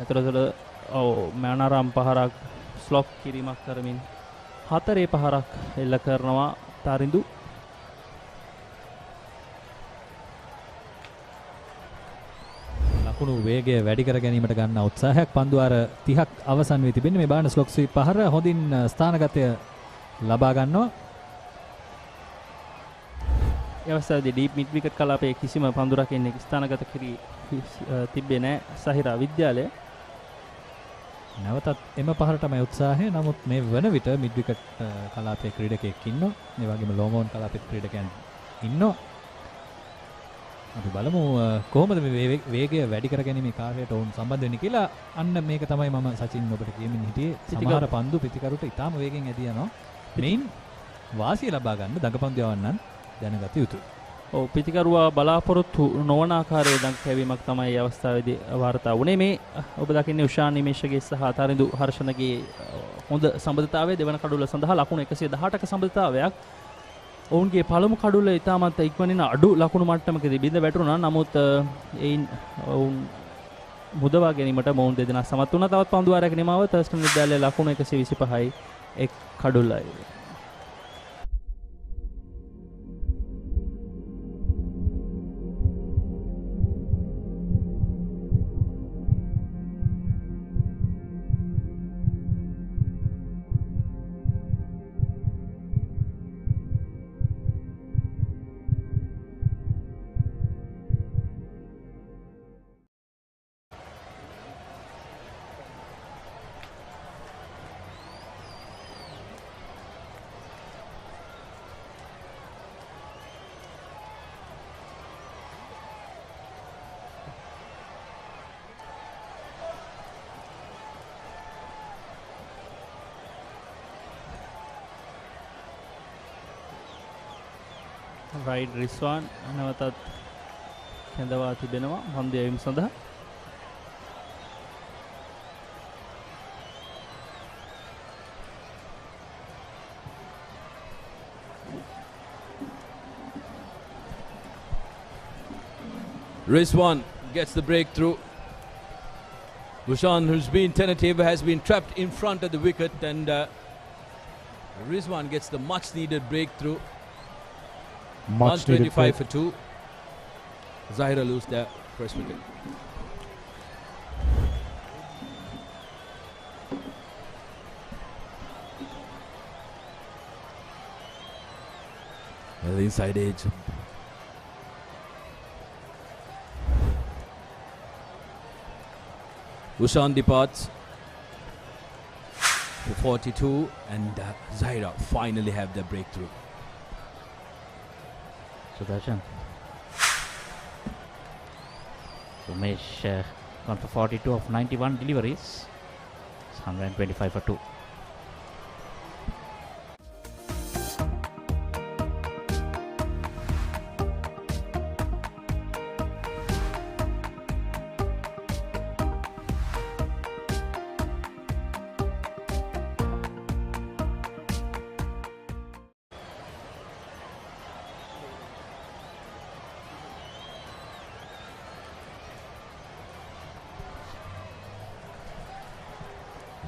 [SPEAKER 3] අතරතුර මනාරම් පහරක් ස්ලොක් කිරීමක් කරමින් 4 පහරක් එල්ල කරනවා තරිඳු.
[SPEAKER 7] ලකුණු වේගය වැඩි කර ගැනීමට ගන්න උත්සාහයක්. පන්දු වාර 30ක් අවසන් වී තිබෙන්නේ. මේ බාන ස්ලොක් ස්වීප් පහර හොඳින් ස්ථානගතය ලබා ගන්නවා.
[SPEAKER 3] ඒ අවස්ථාවේදී ඩීප් මිඩ් විකට් කලාපයේ කිසිම පන්දුරක් එන්නේ ස්ථානගත කිරී තිබෙන්නේ නැහැ සහිරා විද්‍යාලය.
[SPEAKER 7] නැවතත් එම පහර තමයි උත්සාහය. නමුත් මේ වන විට මිඩ් විකට් කලාපයේ ක්‍රීඩකයෙක් ඉන්නවා. ඒ වගේම ලොංග් ඕන් කලාපයේ ක්‍රීඩකයන් ඉන්නවා. අපි බලමු කොහොමද මේ වේගය වැඩි කර ගැනීමේ කාර්යයට වුන් සම්බන්ධ වෙන්නේ කියලා. අන්න මේක තමයි මම සචින් ඔබට කියමින් හිටියේ. සමහර පන්දු පිටිකරුට ඉතාම වේගෙන් ඇදී යනවා. මේන් වාසිය ලබා ගන්න දඟපන්දු යවන්නන් දැනගත යුතුයි.
[SPEAKER 3] ඔව් පිටිකරුවා බලාපොරොත්තු නොවන ආකාරයේ දඟ තමයි මේ අවස්ථාවේදී වාර්තා වුණේ. මේ ඔබ දකින්නේ උෂාන් නිමේෂගේ සහ තරිඳු හර්ෂණගේ හොඳ සම්බන්ධතාවය දෙවන කඩුල්ල සඳහා ලකුණු 118ක සම්බන්ධතාවයක්. ඔවුන්ගේ පළමු කඩුල්ල ඉතාමත් ඉක්මනින් අඩු ලකුණු මට්ටමකදී බිඳ වැටුණා. නමුත් එයින් ඔවුන් මුදවා ගැනීමට මොවුන් දෙදෙනා සමත් වුණා. තවත් පන්දු වාරයක නිමාව තර්ස්ටන් විද්‍යාලයේ ලකුණු 125යි එක් කඩුල්ලයි. රයිඩ් රිස්වාන් නැවතත් කැඳවා තිබෙනවා පන්දු යැවීම සඳහා.
[SPEAKER 15] Rizwan gets the breakthrough. Bushan, who's been tentative, has been trapped in front of the wicket, and Rizwan gets the much needed breakthrough. 125 for 2. Zahira lose their first wicket. Well, the inside edge. Ushan departs for 42, and Zahira finally have their breakthrough.
[SPEAKER 10] Sudarshan. Umesh gone for 42 of 91 deliveries. It's 125 for 2.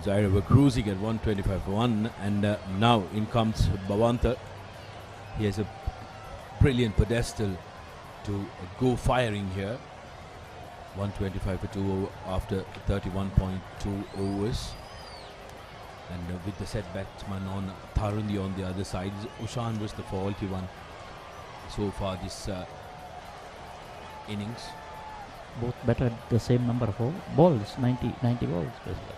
[SPEAKER 15] Zahira were cruising at 125 for 1, and now in comes Bhavanta. He has a brilliant pedestal to go firing here. 125 for 2 after 31.2 overs. And with the set batsman on Tharundi on the other side, Ushan was the faulty one so far this innings.
[SPEAKER 10] Both batted the same number of balls, 90 balls basically.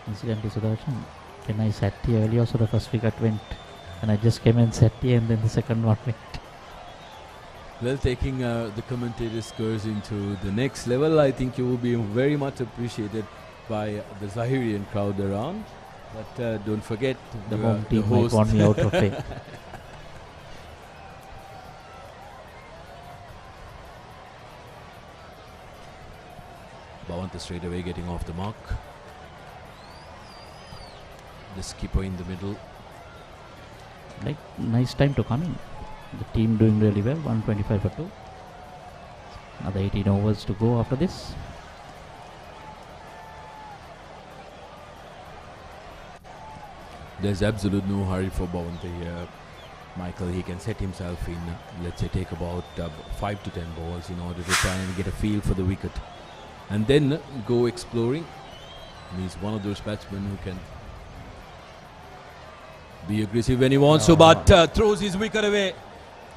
[SPEAKER 10] Incidentally, Sudarshan, when I sat here earlier, so the first wicket went, and I just came and sat here, and then the second one went.
[SPEAKER 15] Well, taking the commentator's scores into the next level, I think you will be very much appreciated by the Zahirian crowd around. But don't forget,
[SPEAKER 10] the home team might want me out of it.
[SPEAKER 15] Bhavanta straight away getting off the mark. The skipper in the middle.
[SPEAKER 10] Like, nice time to come in. The team doing really well, 125 for 2. Another 18 overs to go after this.
[SPEAKER 15] There's absolute no hurry for Bhavanta here. Michael, he can set himself in, let's say, take about 5 to 10 balls in order to try and get a feel for the wicket. And then go exploring. He's one of those batsmen who can be aggressive when he wants to, but throws his wicket away.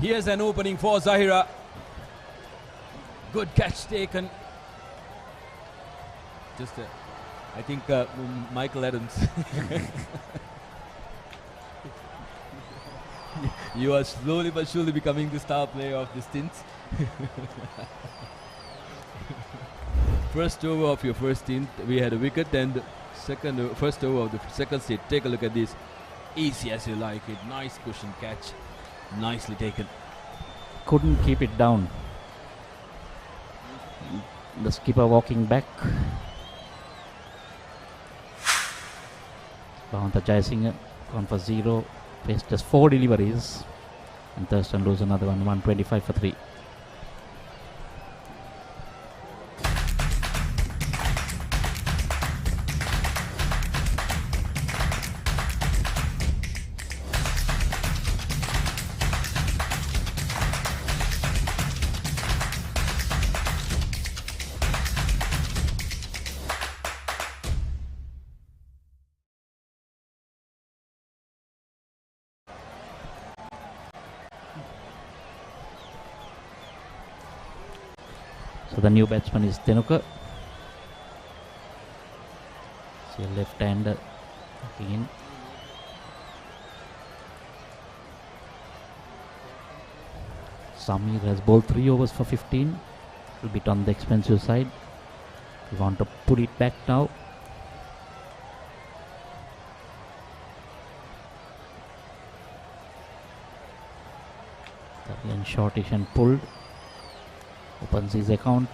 [SPEAKER 15] Here's an opening for Zahira. Good catch taken. Just, I think Michael Adams. You are slowly but surely becoming the star player of the stints. First over of your first stint, we had a wicket, and first over of the second stint. Take a look at this. Easy as you like it. Nice cushion catch. Nicely taken.
[SPEAKER 10] Couldn't keep it down. The skipper walking back. Bhavanta Jayasinghe gone for 0. Faced just 4 deliveries. And Thurstan lose another one, 125 for 3. So the new batsman is Tenuka. See a left-hander looking in. Samir has bowled 3 overs for 15. A bit on the expensive side. We want to put it back now. Again shortish and pulled. Opens his account.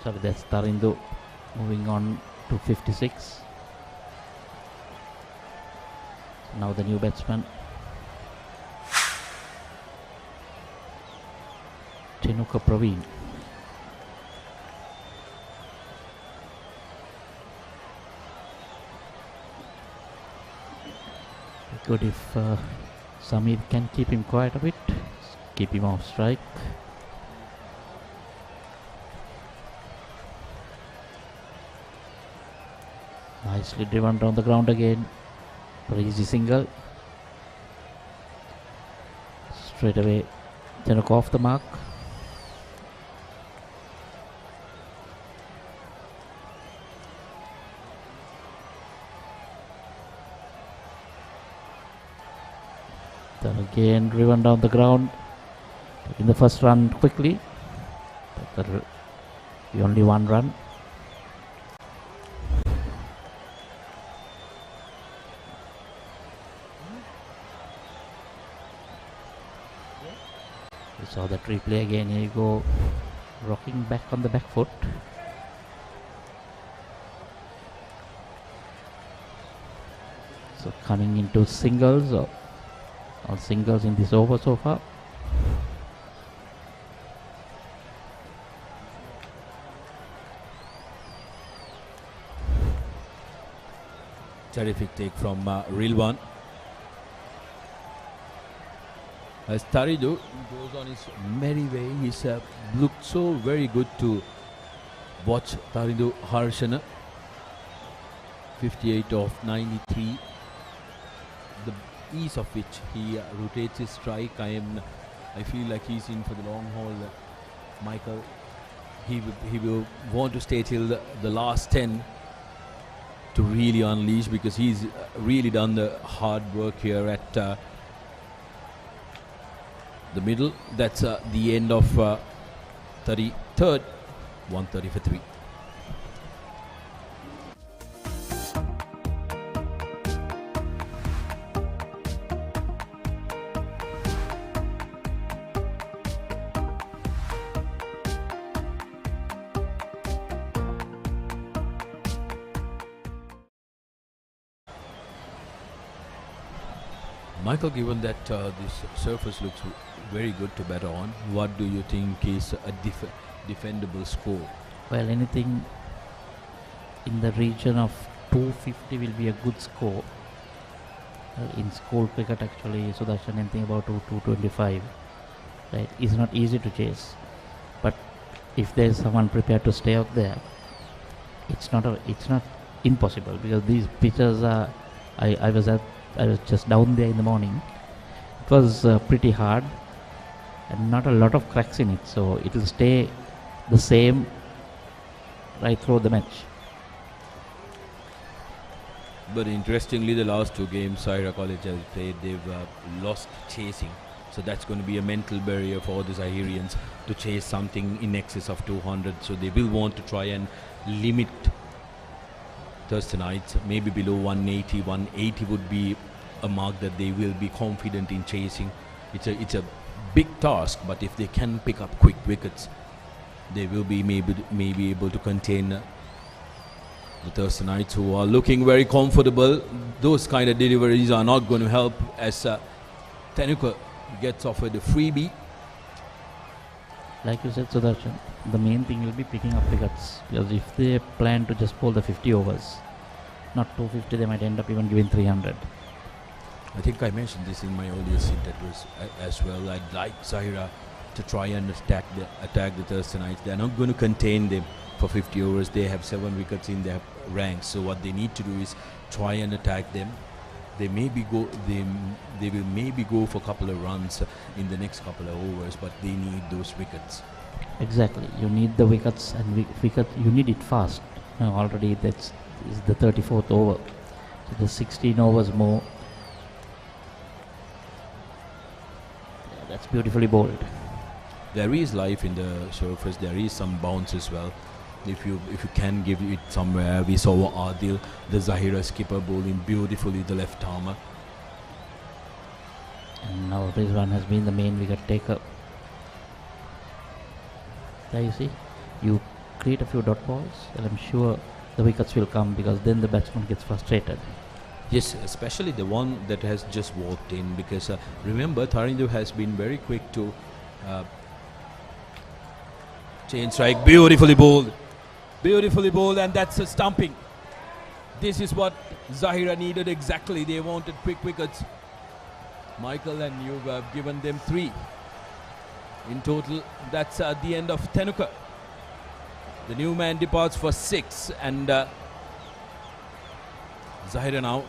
[SPEAKER 10] Sorry, that's Tarindo moving on to 56. Now the new batsman. Tenuka Praveen. Good if Samir can keep him quiet a bit. Keep him off strike. Nicely driven down the ground again for easy single. Straight away, Tenuka off the mark. Then again driven down the ground. In the first run quickly, but only 1 run. We saw that replay again. Here you go, rocking back on the back foot. So coming into singles, or all singles in this over so far.
[SPEAKER 15] Terrific take from Rilwan. As Taridu goes on his merry way, he's looked so very good to watch. Taridu Harshana, 58 of 93. The ease of which he rotates his strike, I feel like he's in for the long haul. Michael, he will want to stay till the last 10 to really unleash, because he's really done the hard work here at the middle. That's the end of 33rd, 130 for 3. Michael, given that this surface looks very good to bat on, what do you think is a defendable score?
[SPEAKER 10] Well, anything in the region of 250 will be a good score. In school cricket, actually, Sudarshan, anything about 225, right, is not easy to chase. But if there is someone prepared to stay out there, it's not impossible, because these pitches are. I was just down there in the morning. It was pretty hard and not a lot of cracks in it, so it will stay the same right through the match.
[SPEAKER 15] But interestingly, the last 2 games Zahira College has played, they've lost chasing. So that's going to be a mental barrier for the Zahirians to chase something in excess of 200. So they will want to try and limit Thurstanites, maybe below 180. 180 would be a mark that they will be confident in chasing. It's a big task, but if they can pick up quick wickets, they will be maybe able to contain the Thurstanites, who are looking very comfortable. Those kind of deliveries are not going to help, as Tenuka gets offered a freebie.
[SPEAKER 10] Like you said, Sudarshan, the main thing will be picking up wickets, because if they plan to just bowl the 50 overs, not 250, they might end up even giving 300.
[SPEAKER 15] I think I mentioned this in my earlier stint as well. I'd like Zahira to try and attack the Thurstanites. They're not going to contain them for 50 overs. They have 7 wickets in their ranks. So what they need to do is try and attack them. They will maybe go for a couple of runs in the next couple of overs, but they need those wickets.
[SPEAKER 10] Exactly. You need the wickets, and you need it fast. Now already is the 34th over. So there's 16 overs more. Yeah, that's beautifully bowled.
[SPEAKER 15] There is life in the surface. There is some bounce as well. If you can give it somewhere. We saw Adil, the Zahira skipper, bowling beautifully the left armour.
[SPEAKER 10] And now Rizwan has been the main wicket taker. There you see, you create a few dot balls, and I'm sure the wickets will come, because then the batsman gets frustrated.
[SPEAKER 15] Yes, especially the one that has just walked in, because remember, Tharindu has been very quick to change strike. Beautifully bowled, and that's a stumping. This is what Zahira needed exactly. They wanted quick wickets. Michael, and you've given them 3 in total. That's at the end of Tenuka. The new man departs for 6, and Zahira now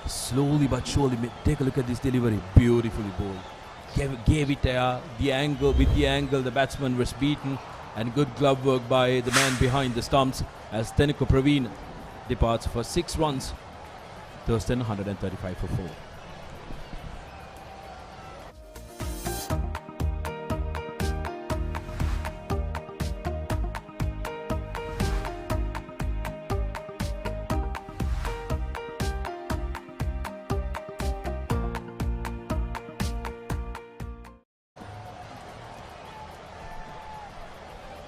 [SPEAKER 15] slowly but surely. Take a look at this delivery. Beautifully bowled. Gave it the angle. With the angle, the batsman was beaten, and good glove work by the man behind the stumps, as Tenuka Praveen departs for 6 runs. Thurstan 135 for 4.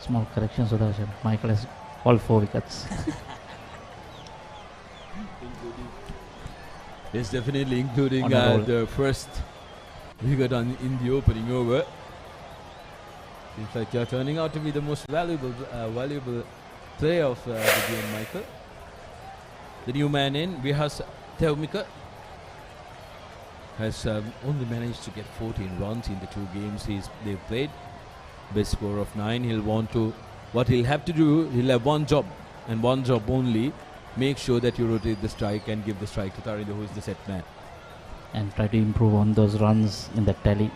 [SPEAKER 10] Small correction, Sudarshan. Michael has all 4 wickets.
[SPEAKER 15] Yes, definitely, including the first wicket in the opening over. Seems like you're turning out to be the most valuable player of the game, Michael. the new man in, Vihas Theumika, has only managed to get 14 runs in the 2 games they've played. Best score of 9. What he'll have to do, he'll have one job and one job only. Make sure that you rotate the strike and give the strike to Tarindo, who is the set man.
[SPEAKER 10] And try to improve on those runs in the tally.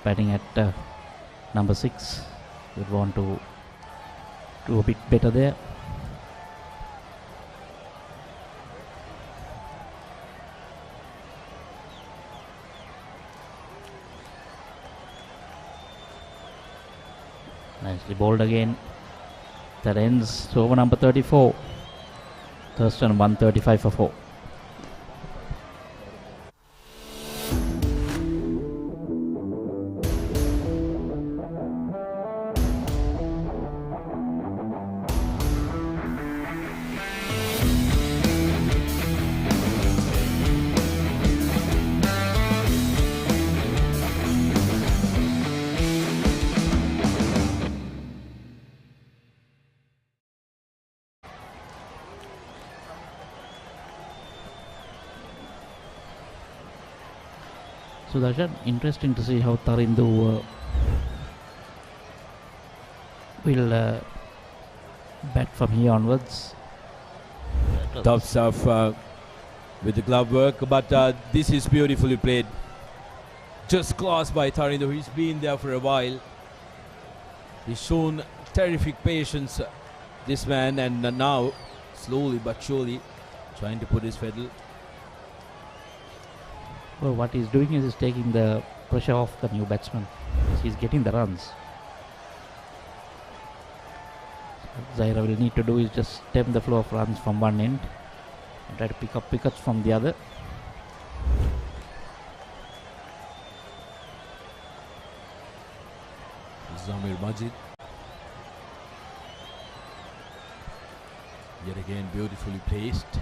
[SPEAKER 10] Batting at number 6. Would want to do a bit better there. Nicely bowled again. That ends over number 34. Thurstan 135 for 4. Sudarshan, interesting to see how Tarindo will bat from here onwards.
[SPEAKER 15] Tough stuff with the glove work, but this is beautifully played. Just class by Tarindo. He's been there for a while. He's shown terrific patience, this man, and now slowly but surely trying to put his fiddle.
[SPEAKER 10] Well, what he's doing is he's taking the pressure off the new batsman. He's getting the runs. What Zahira will need to do is just stem the flow of runs from one end and try to pick up wickets from the other.
[SPEAKER 15] Zamir Majid. Yet again beautifully placed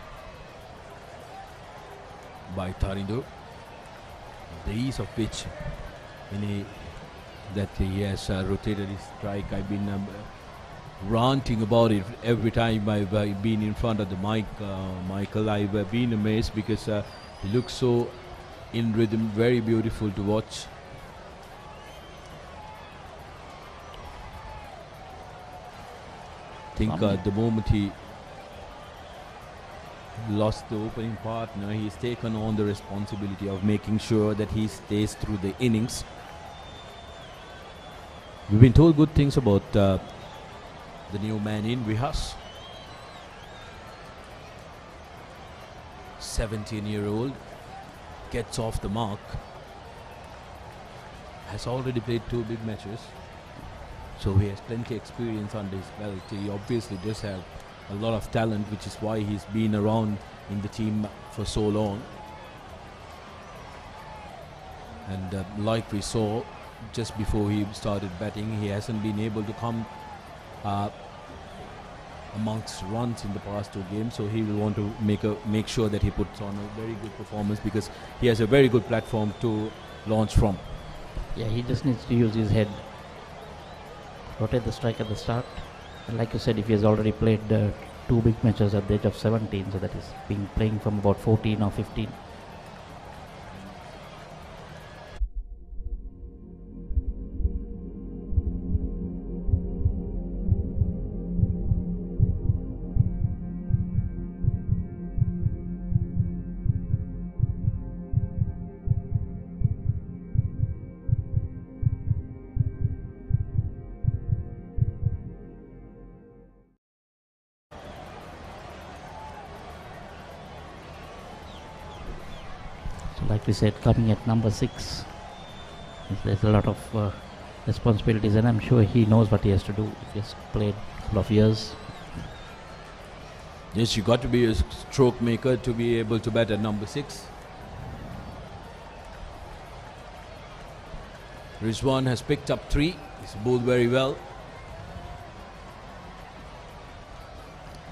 [SPEAKER 15] by Tarindo. The ease of pitch that he has rotated his strike. I've been ranting about it every time I've been in front of the mic, Michael. I've been amazed because he looks so in rhythm, very beautiful to watch. I think the moment he lost the opening partner, he's taken on the responsibility of making sure that he stays through the innings. We've been told good things about the new man in Vihas. 17-year-old, gets off the mark, has already played 2 big matches, so he has plenty of experience under his belt. He obviously does have a lot of talent, which is why he's been around in the team for so long. And like we saw just before he started batting, he hasn't been able to come amongst runs in the past 2 games, so he will want to make sure that he puts on a very good performance because he has a very good platform to launch from.
[SPEAKER 10] Yeah, he just needs to use his head, rotate the strike at the start. And like you said, if he has already played 2 big matches at the age of 17, so that is been playing from about 14 or 15. Like we said, coming at number 6, there's a lot of responsibilities, and I'm sure he knows what he has to do. He has played a couple of years.
[SPEAKER 15] Yes, you got to be a stroke maker to be able to bat at number 6. Rizwan has picked up 3. He's bowled very well.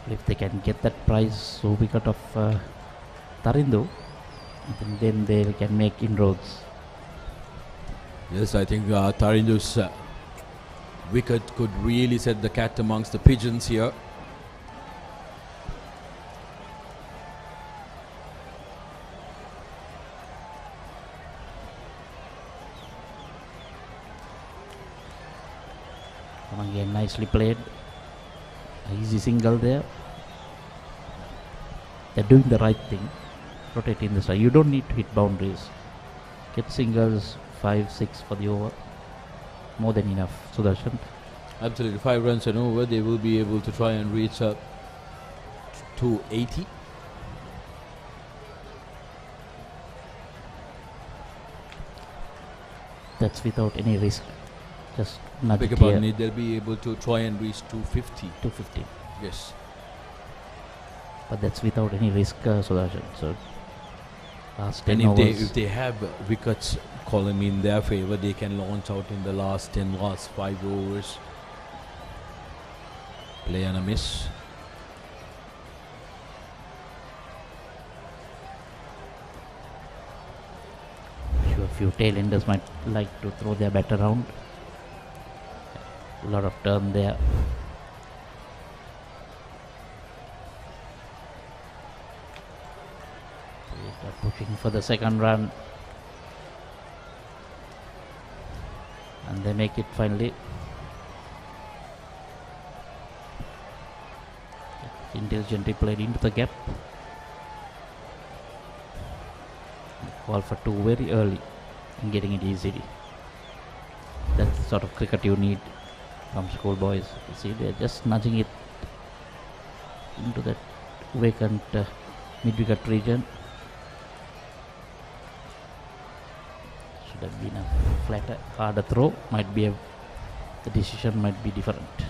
[SPEAKER 10] If they can get that prize, so wicket of Tarindo, then they can make inroads.
[SPEAKER 15] Yes, I think Tarindo's wicket could really set the cat amongst the pigeons here.
[SPEAKER 10] And again, nicely played. Easy single there. They're doing the right thing, rotating the side. You don't need to hit boundaries. Get singles, 5, 6 for the over. More than enough, Sudarshan.
[SPEAKER 15] Absolutely, 5 runs and over. They will be able to try and reach up to 80.
[SPEAKER 10] That's without any risk. Just nudge
[SPEAKER 15] Beg
[SPEAKER 10] it
[SPEAKER 15] your
[SPEAKER 10] here.
[SPEAKER 15] pardon, they'll be able to try and reach 250.
[SPEAKER 10] 250.
[SPEAKER 15] Yes.
[SPEAKER 10] But that's without any risk, Sudarshan. So last 10
[SPEAKER 15] And
[SPEAKER 10] overs.
[SPEAKER 15] if they have wickets column in their favour, they can launch out in the last 10, last 5 overs. Play and a miss.
[SPEAKER 10] Sure, a few tailenders might like to throw their bat around. A lot of turn there. They're pushing for the second run. And they make it finally. Intelligently played into the gap. Call for 2 very early and getting it easily. That's the sort of cricket you need from schoolboys. You see, they're just nudging it into that vacant mid-wicket region. Should have been a flatter, harder throw. The decision might be different.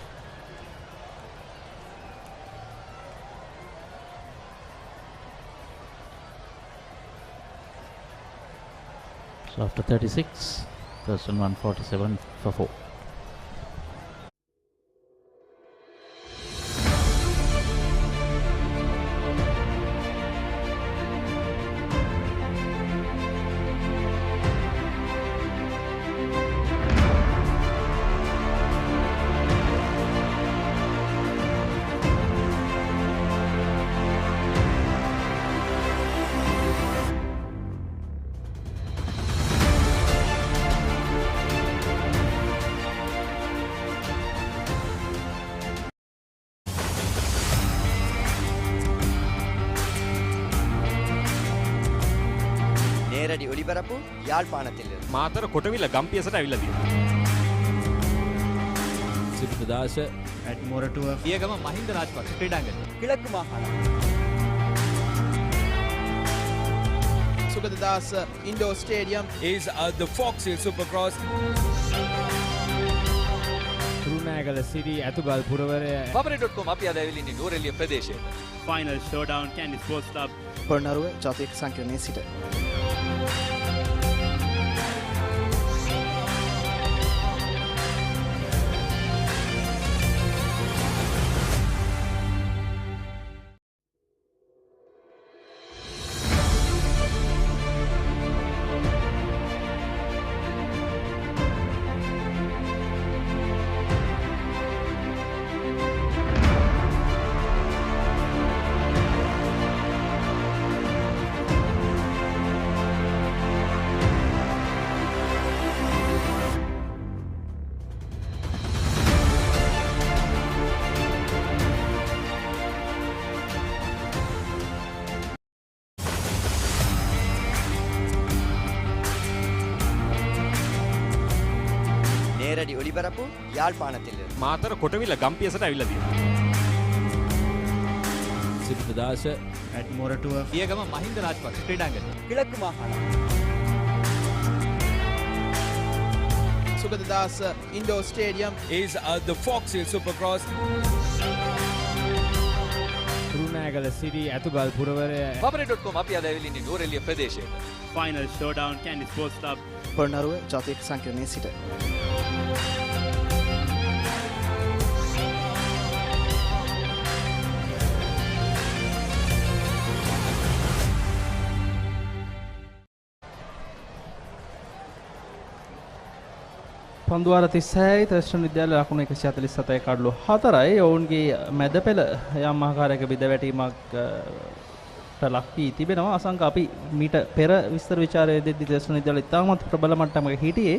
[SPEAKER 10] So after 36, Thurstan 147 for 4.
[SPEAKER 6] நேரடி ஒளிபரப்பு யாழ்ப்பாணத்திலிருந்து.
[SPEAKER 9] මාතර කොටවිල ගම්පියසට ඇවිල්ලා තියෙනවා.
[SPEAKER 15] සිරිතදාස
[SPEAKER 8] at Moratua
[SPEAKER 7] පියගම Mahinda Rajapaksa ක්‍රීඩාංගණය.
[SPEAKER 6] கிழக்கு மாகாணம்.
[SPEAKER 8] Sugadadasa Indoor Stadium
[SPEAKER 9] is the Fox Hill Supercross.
[SPEAKER 13] Kurunegala Siri ඇතුගල් පුරවරය
[SPEAKER 7] Papare.com අපි අද ඇවිල්ලා ඉන්නේ නුවරඑළිය ප්‍රදේශයේ.
[SPEAKER 9] Final showdown, Candy Sports Club.
[SPEAKER 8] Polonnaruwa ජාතික සංකීර්ණයේ සිට.
[SPEAKER 6] நேரடி ஒளிபரப்பு யாழ்ப்பாணத்திலிருந்து.
[SPEAKER 9] මාතර කොටවිල ගම්පියසට ඇවිල්ලා තියෙනවා.
[SPEAKER 15] සිරිතදාස
[SPEAKER 8] at Moratua
[SPEAKER 7] පියගම මහින්ද රාජපක්ෂ ක්‍රීඩාංගණය.
[SPEAKER 6] கிழக்கு மாகாணம்.
[SPEAKER 8] Sugadadasa Indoor Stadium
[SPEAKER 9] is the Fox Hill Supercross.
[SPEAKER 13] Kurunegala Siri ඇතුගල් පුරවරය
[SPEAKER 7] Papare.com අපි අද ඇවිල්ලා ඉන්නේ නුවරඑළිය ප්‍රදේශයේ.
[SPEAKER 9] Final showdown, Candy Sports Club.
[SPEAKER 8] Polonnaruwa ජාතික සංකීර්ණයේ සිට.
[SPEAKER 3] පන්දුවාර 36යි තර්ස්ටන් විද්‍යාලය ලකුණු 147යි කඩලු 4යි. ඔවුන්ගේ මැද පෙළ යම් ආකාරයක බිඳවැටීමක් ලක් වී තිබෙනවා. අසංක අපි මීට පෙර විස්තර ਵਿਚාරය දෙද්දී තර්ස්ටන් විද්‍යාලය ඉතාමත් ප්‍රබල මට්ටමක හිටියේ.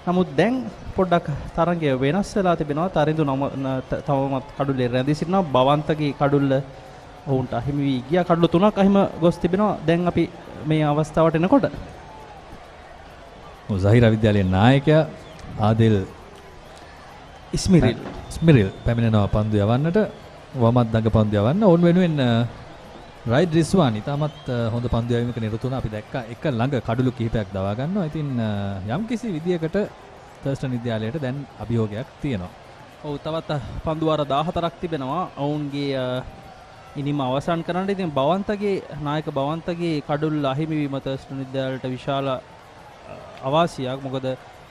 [SPEAKER 3] නමුත් දැන් පොඩ්ඩක් තරංගය වෙනස් වෙලා තිබෙනවා. තරිඳු තවමත් කඩුල්ලේ රැඳී සිටිනවා. බවන්තගේ කඩුල්ල ඔවුන්ට අහිමි වී ගියා. කඩුළු 3ක් අහිම ගොස් තිබෙනවා. දැන් අපි මේ අවස්ථාවට එනකොට
[SPEAKER 7] Zahira විද්‍යාලයේ නායකයා ආදිල් ඉස්මිරිල් පැමිණෙනවා පන්දු යවන්නට. වමත් දඟ පන්දු යවන්න. ඔවුන් වෙනුවෙන් රයිඩ් රිස්වානි තාමත් හොඳ පන්දු යැවීමක නිරත වුණා. අපි දැක්කා එක ළඟ කඩුළු කිහිපයක් දවා ගන්නවා. ඉතින් යම්කිසි විදියකට තර්ස්ටන් විද්‍යාලයට දැන් අභියෝගයක් තියෙනවා.
[SPEAKER 3] ඔව් තවත් පන්දු වාර 14ක් තිබෙනවා. ඔවුන්ගේ ඉනිම අවසන් කරන්න. ඉතින් නායක බවන්තගේ කඩුල්ල අහිමි වීම තර්ස්ටන් විද්‍යාලයට විශාල අවාසියක්. මොකද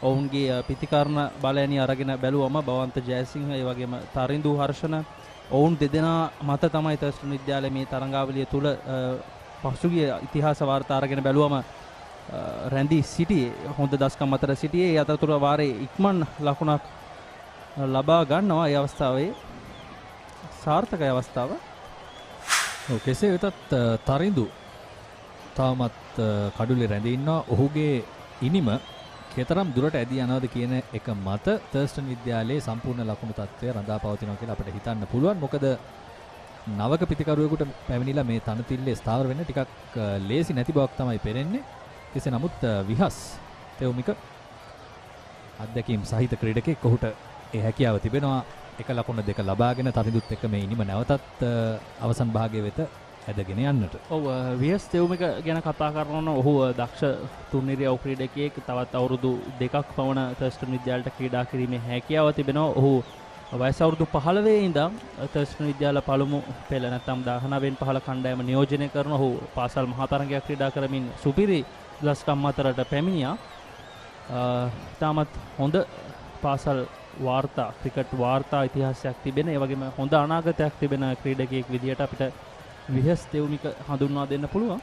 [SPEAKER 3] ඔවුන්ගේ පිතිකරණ බලයනි අරගෙන බැලුවම බවන්ත ජයසිංහ ඒ වගේම තරිඳු හර්ෂණ ඔවුන් දෙදෙනා මත තමයි තර්ස්ටන් විද්‍යාලය මේ තරඟාවලිය තුල පසුගිය ඉතිහාස වාර්තා අරගෙන බැලුවම රැඳී සිටියේ. හොඳ දස්කම් අතර සිටියේ. ඒ අතරතුර වාරේ ඉක්මන් ලකුණක් ලබා ගන්නවා. ඒ අවස්ථාවේ සාර්ථකයි අවස්ථාව.
[SPEAKER 7] ඔව් කෙසේ වෙතත් තරිඳු තාමත් කඩුල්ලේ රැඳී ඉන්නවා. ඔහුගේ ඉනිම කතරම් දුරට ඇදී යනවද කියන එක මත තර්ස්ටන් විද්‍යාලයේ සම්පූර්ණ ලකුණු තත්ත්වය රඳා පවතිනවා කියලා අපිට හිතන්න පුළුවන්. මොකද නවක පිතිකරුවෙකුට පැමිණිලා මේ තනතිල්ලේ ස්ථාවර වෙන්න ටිකක් ලේසි නැති බවක් තමයි පේන්නේ. කෙසේ නමුත් විහස් තෙවුමික අත්දැකීම් සහිත ක්‍රීඩකෙක් ඔහුට ඒ හැකියාව තිබෙනවා. එක ලකුණ දෙක ලබාගෙන තරිඳුත් එක්ක මේ ඉනිම නැවතත් අවසන් භාගයේ වෙත ඇදගෙන යන්නට.
[SPEAKER 3] ඔව් විහස් තෙවුමික ගැන කතා කරනවා. ඔහු දක්ෂ තුන්නිරියව් ක්‍රීඩකයෙක්. තවත් අවුරුදු 2ක් පමණ තර්ස්ටන් විද්‍යාලයට ක්‍රීඩා කිරීමේ හැකියාව තිබෙනවා. ඔහු වයස අවුරුදු 15 ඉඳන් තර්ස්ටන් විද්‍යාල පළමු පෙළ නැත්නම් 19 15 කණ්ඩායම නියෝජනය කරන ඔහු පාසල් මහා තරගයක් ක්‍රීඩා කරමින් සුපිරි දස්කම් අතරට පැමිණියා. තාමත් හොඳ පාසල් වාර්තා ක්‍රිකට් වාර්තා ඉතිහාසයක් තිබෙන ඒ වගේම හොඳ අනාගතයක් තිබෙන ක්‍රීඩකයෙක් විදිහට අපිට විහස් තෙවුමික හඳුන්වා දෙන්න පුළුවන්.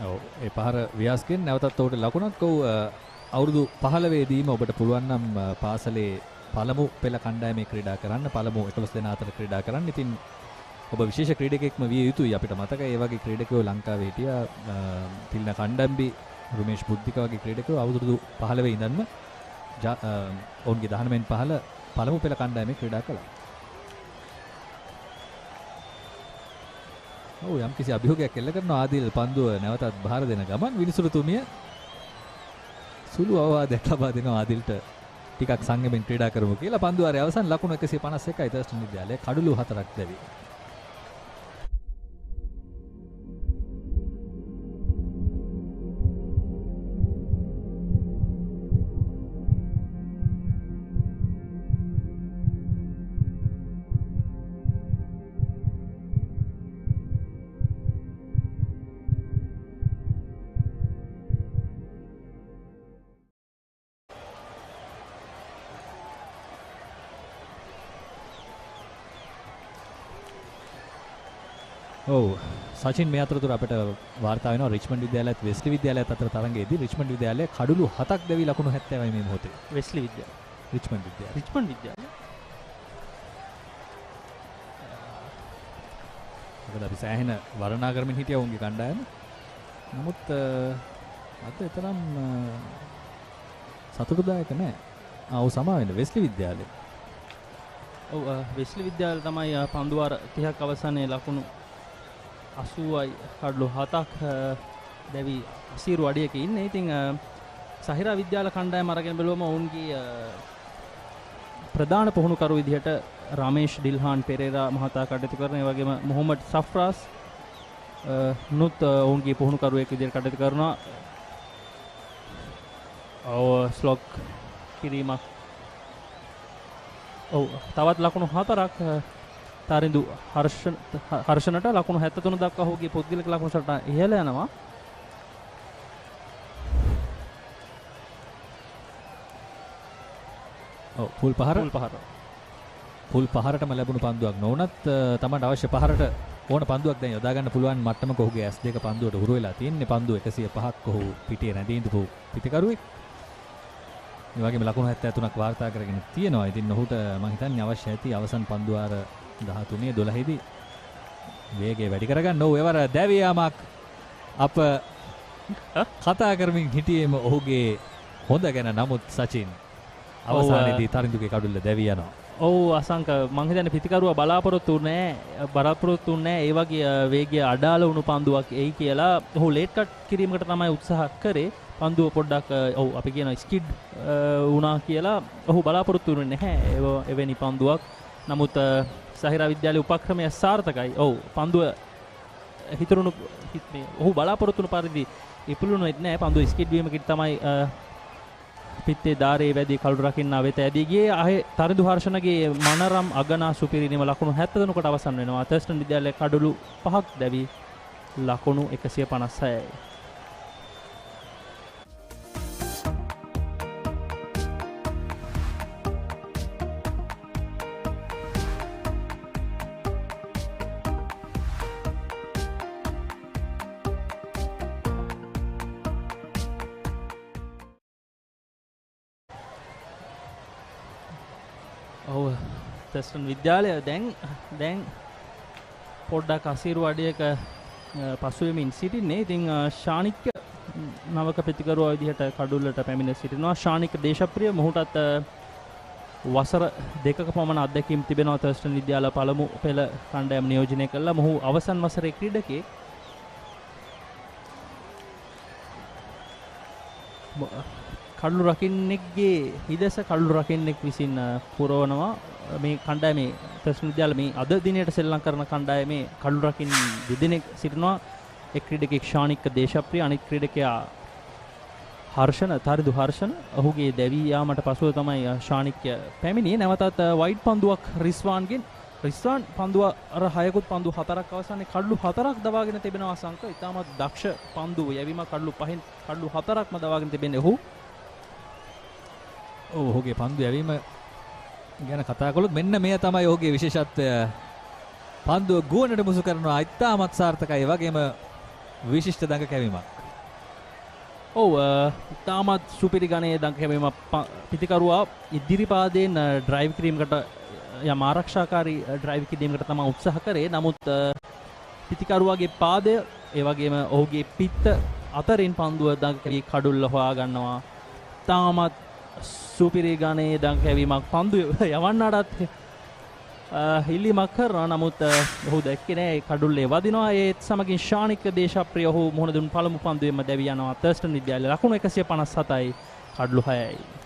[SPEAKER 7] ඔව් ඒ පහර ව්‍යාස්කෙන් නැවතත් ඔහුට ලකුණක්. ඔව් අවුරුදු 15 දීම ඔබට පුළුවන් නම් පාසලේ පළමු පෙළ කණ්ඩායමේ ක්‍රීඩා කරන්න. පළමු 11 දෙනා අතර ක්‍රීඩා කරන්න. ඉතින් ඔබ විශේෂ ක්‍රීඩකෙක්ම විය යුතුයි. අපිට මතකයි ඒ වගේ ක්‍රීඩකයෝ ලංකාවේ හිටියා. තිල්න කණ්ඩම්බි, රුමේෂ් බුද්ධික වගේ ක්‍රීඩකයෝ අවුරුදු 15 ඉඳන්ම ඔවුන්ගේ 19න් 15 පළමු පෙළ කණ්ඩායමේ ක්‍රීඩා කළා. ඔව් යම්කිසි අභියෝගයක් එල්ල කරන ආදිල් පන්දුව නැවතත් බාර දෙන ගමන් විනිසුරු තුමිය සුළු අවවාදයක් ලබා දෙනවා ආදිල්ට. ටිකක් සංයමෙන් ක්‍රීඩා කරමු කියලා. පන්දු වාරයේ අවසන් ලකුණු 151යි තර්ස්ටන් විද්‍යාලයේ කඩුළු 4ක් දැවි. ඔව් සචින් මේ අතරතුර අපිට වාර්තා වෙනවා රිච්මන්ඩ් විද්‍යාලයත් වෙස්ලි විද්‍යාලයත් අතර තරඟයේදී රිච්මන්ඩ් විද්‍යාලයේ කඩුළු 7ක් දැවි ලකුණු 70යි මේ මොහොතේ.
[SPEAKER 3] වෙස්ලි විද්‍යාලය.
[SPEAKER 7] රිච්මන්ඩ් විද්‍යාලය. මොකද අපි සෑහෙන වර්ණනා කරමින් හිටියා උන්ගේ කණ්ඩායම. නමුත් අද තරම් සතුටුදායක නෑ. ඔව් සමා වෙන වෙස්ලි විද්‍යාලය.
[SPEAKER 3] ඔව් වෙස්ලි විද්‍යාලය තමයි පන්දු වාර 30ක් අවසානයේ ලකුණු 80යි කඩලු 7ක් දැවි 80 අඩියක ඉන්නේ. ඉතින් සහිරා විද්‍යාල කණ්ඩායම අරගෙන බැලුවම ඔවුන්ගේ ප්‍රධාන පුහුණුකරු විදිහට රමේෂ් ඩිල්හාන් පෙරේරා මහතා කටයුතු කරන. ඒ වගේම මොහොමඩ් සෆ්රාස් නුත් ඔවුන්ගේ පුහුණුකරුවෙක් විදිහට කටයුතු කරනවා. ස්ලොක් කිරීමක්. ඔව් තවත් ලකුණු 4ක් තරිඳු හර්ෂණට ලකුණු 73 දක්වා ඔහුගේ පුද්ගලික ලකුණු සටහන ඉහළ යනවා.
[SPEAKER 7] ඔව් පුල් පහරටම ලැබුණු පන්දුවක් නොවුනත් තමන්ට අවශ්‍ය පහරට ඕන පන්දුවක් දැන් යොදා ගන්න පුළුවන් මට්ටමක ඔහුගේ S2 පන්දුවට හුරු වෙලා තියෙන්නේ. පන්දුව 105ක් ඔහු පිටියේ රැඳී ඉඳපු පිටිකරුවෙක්. ඒ වගේම ලකුණු 73ක් වාර්තා කරගෙන තියෙනවා. ඉතින් ඔහුට මම හිතන්නේ අවශ්‍ය ඇති අවසන් පන්දු වාර 13 12 දී වේගය වැඩි කරගන්න. ඔව් එවර දැවියාමක් අප කතා කරමින් හිටියේම ඔහුගේ හොඳ ගැන. නමුත් සචින් අවසානයේදී තරිඳුගේ කඩුල්ල දැවී යනවා.
[SPEAKER 3] ඔව් අසංක මං හිතන්නේ පිතිකරුවා බලාපොරොත්තු නැහැ ඒ වගේ වේගය අඩාල වුණු පන්දුවක් එයි කියලා. ඔහු ලේට් කට් කිරීමකට තමයි උත්සාහ කරේ. පන්දුව පොඩ්ඩක් ඔව් අපි කියන ස්කිඩ් වුණා කියලා ඔහු බලාපොරොත්තු වෙන්නේ නැහැ එවැනි පන්දුවක්. නමුත් සහිරා විද්‍යාලයේ උපක්‍රමය සාර්ථකයි. ඔව් පන්දුව හිතරුණු ඔහු බලාපොරොත්තු වුණු පරිදි ඉපළුණෙත් නැහැ. පන්දුව ස්කිඩ් වීමකින් තමයි පිත්තේ දාරේ වැඩි කළු රකින්න වෙත ඇදී ගියේ. ආයේ තරිඳු හර්ෂණගේ මනරම් අගනා සුපිරිනීම ලකුණු 70 කට අවසන් වෙනවා. තර්ස්ටන් විද්‍යාලයේ කඩලු 5ක් දැවි ලකුණු 156යි. තර්ස්ටන් විද්‍යාලය දැන් පොඩ්ඩක් අසීරු අඩියක පසුවෙමින් සිටින්නේ. ඉතින් ශානික නවක ප්‍රතිකරුවා විදිහට කඩුල්ලට පැමිණ සිටිනවා. ශානික දේශප්‍රිය මොහුටත් වසර 2ක පමණ අත්දැකීම් තිබෙනවා. තර්ස්ටන් විද්‍යාල පළමු පෙළ කණ්ඩායම නියෝජනය කළා. මොහු අවසන් වසරේ ක්‍රීඩකයෙක්. කඩළු රකින්නෙක්ගේ හිදස කඩළු රකින්නෙක් විසින් පුරවනවා. මේ කණ්ඩායමේ තර්ස්ටන් විද්‍යාල මේ අද දිනයට සෙල්ලම් කරන කණ්ඩායමේ කඩළු රකින් දෙදෙනෙක් සිටිනවා. එක් ක්‍රීඩකෙක් ශානික දේශප්‍රිය, අනිත් ක්‍රීඩකයා තරිඳු හර්ෂණ. ඔහුගේ දැවී යාමට පසුව තමයි ශානික පැමිණියේ. නැවතත් වයිට් පන්දුවක් රිස්වාන්ගෙන්. රිස්වාන් පන්දුව අර 6කුත් පන්දු 4ක් අවසානයේ කඩළු 4ක් දවාගෙන තිබෙනවා. සංක ඉතාමත් දක්ෂ පන්දු යැවීම කඩළු 5න් කඩළු 4ක්ම දවාගෙන තිබෙන්නේ ඔහු.
[SPEAKER 7] ඔහුගේ පන්දු යැවීම ගැන කතා කළොත් මෙන්න මේ තමයි ඔහුගේ විශේෂත්වය. පන්දුව ගුවනට මුසු කරනවා. ඉතාමත් සාර්ථකයි. වගේම විශිෂ්ට දඟ කැවීමක්.
[SPEAKER 3] ඔව් ඉතාමත් සුපිරි ගණයේ දඟ කැවීම. පිතිකරුවා ඉදිරිපාදයෙන් ඩ්‍රයිව් කිරීමකට යම් ආරක්ෂාකාරී ඩ්‍රයිව් කිරීමකට තමයි උත්සාහ කරේ. නමුත් පිතිකරුවාගේ පාදය ඒ වගේම ඔහුගේ පිත්ත අතරින් පන්දුව දඟ කැවී කඩුල්ල හොයා ගන්නවා. තාමත් සුපිරි ගණයේ දඟ කැවීමක්. පන්දු යවන්නටත් හිල්ලීමක් කරනවා. නමුත් ඔහු දැක්කේ නෑ කඩුල්ලේ වදිනවා. ඒත් සමගින් ශානික දේශප්‍රිය ඔහු මුහුණ දුන් පළමු පන්දුවෙම දැවී යනවා. තර්ස්ටන් විද්‍යාලයේ ලකුණු 157යි කඩලු 6යි.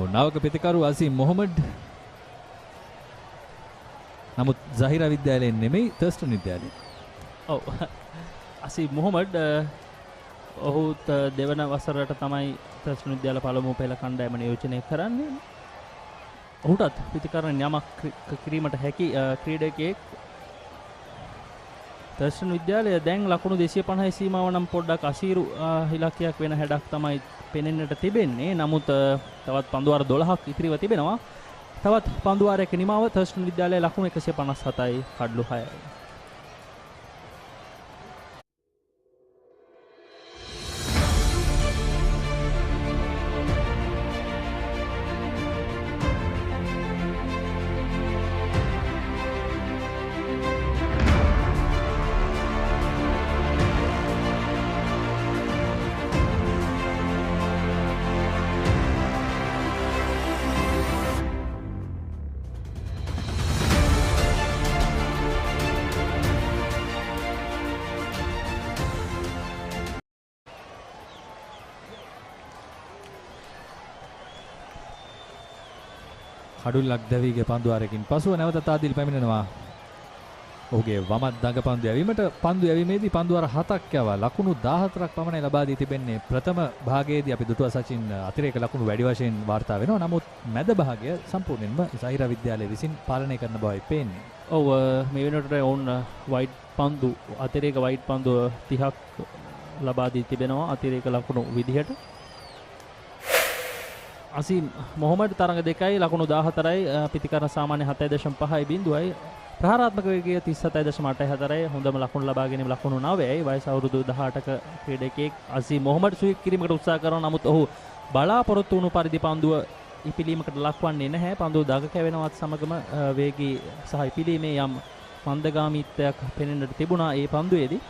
[SPEAKER 7] නවක පිතිකරු අසීම් මොහමඩ්. නමුත් සහිරා විද්‍යාලයෙන් නෙමෙයි තර්ස්ටන් විද්‍යාලයෙන්.
[SPEAKER 3] ඔව් අසීම් මොහමඩ් ඔහුත් දෙවන වසරට තමයි තර්ස්ටන් විද්‍යාල පළමු පෙළ කණ්ඩායම නියෝජනය කරන්නේ. ඔහුටත් පිතිකරණ යමක් කිරීමට හැකි ක්‍රීඩකයෙක්. තර්ස්ටන් විද්‍යාලය දැන් ලකුණු 250 සීමාව නම් පොඩ්ඩක් අසීරු ඉලක්කයක් වෙන හැඩක් තමයි පෙනෙන්නට තිබෙන්නේ. නමුත් තවත් පන්දුවාර 12ක් ඉතිරිව තිබෙනවා. තවත් පන්දුවාරයක නිමාව තර්ස්ටන් විද්‍යාලයේ ලකුණු 157යි කඩලු 6යි.
[SPEAKER 7] කඩුල්ලක් දැවීගේ පන්දුවාරයකින් පසුව නැවත තාදිල් පැමිණෙනවා. ඔහුගේ වමත් දඟ පන්දු යැවීමට පන්දු යැවීමේදී පන්දුවාර 7ක් යවා ලකුණු 14ක් පමණයි ලබා දී තිබෙන්නේ. ප්‍රථම භාගයේදී අපි දුටුවා සචින් අතිරේක ලකුණු වැඩි වශයෙන් වාර්තා වෙනවා. නමුත් මැද භාගය සම්පූර්ණයෙන්ම සහිරා විද්‍යාලය විසින් පාලනය කරන බවයි පේන්නේ.
[SPEAKER 3] ඔව් මේ වෙනකොට ඔවුන් වයිට් පන්දු අතිරේක වයිට් පන්දු 30ක් ලබා දී තිබෙනවා අතිරේක ලකුණු විදිහට. අසීම් මොහොමඩ් තරඟ 2යි ලකුණු 14යි පිතිකරණ සාමාන්‍ය 7.5යි ප්‍රහාරාත්මක වේගය 37.84යි හොඳම ලකුණු ලබා ගැනීම ලකුණු 9යි වයස අවුරුදු 18ක ක්‍රීඩකයෙක් අසීම් මොහොමඩ් ස්වීප් කිරීමකට උත්සාහ කරනවා නමුත් ඔහු බලාපොරොත්තු වුණු පරිදි පන්දුව ඉපිලීමකට ලක්වන්නේ නැහැ පන්දුව දග කැවෙනවත් සමගම වේගී සහ ඉපිලීමේ යම් මන්දගාමීත්වයක් පෙනෙන්නට තිබුණා ඒ පන්දුවේදී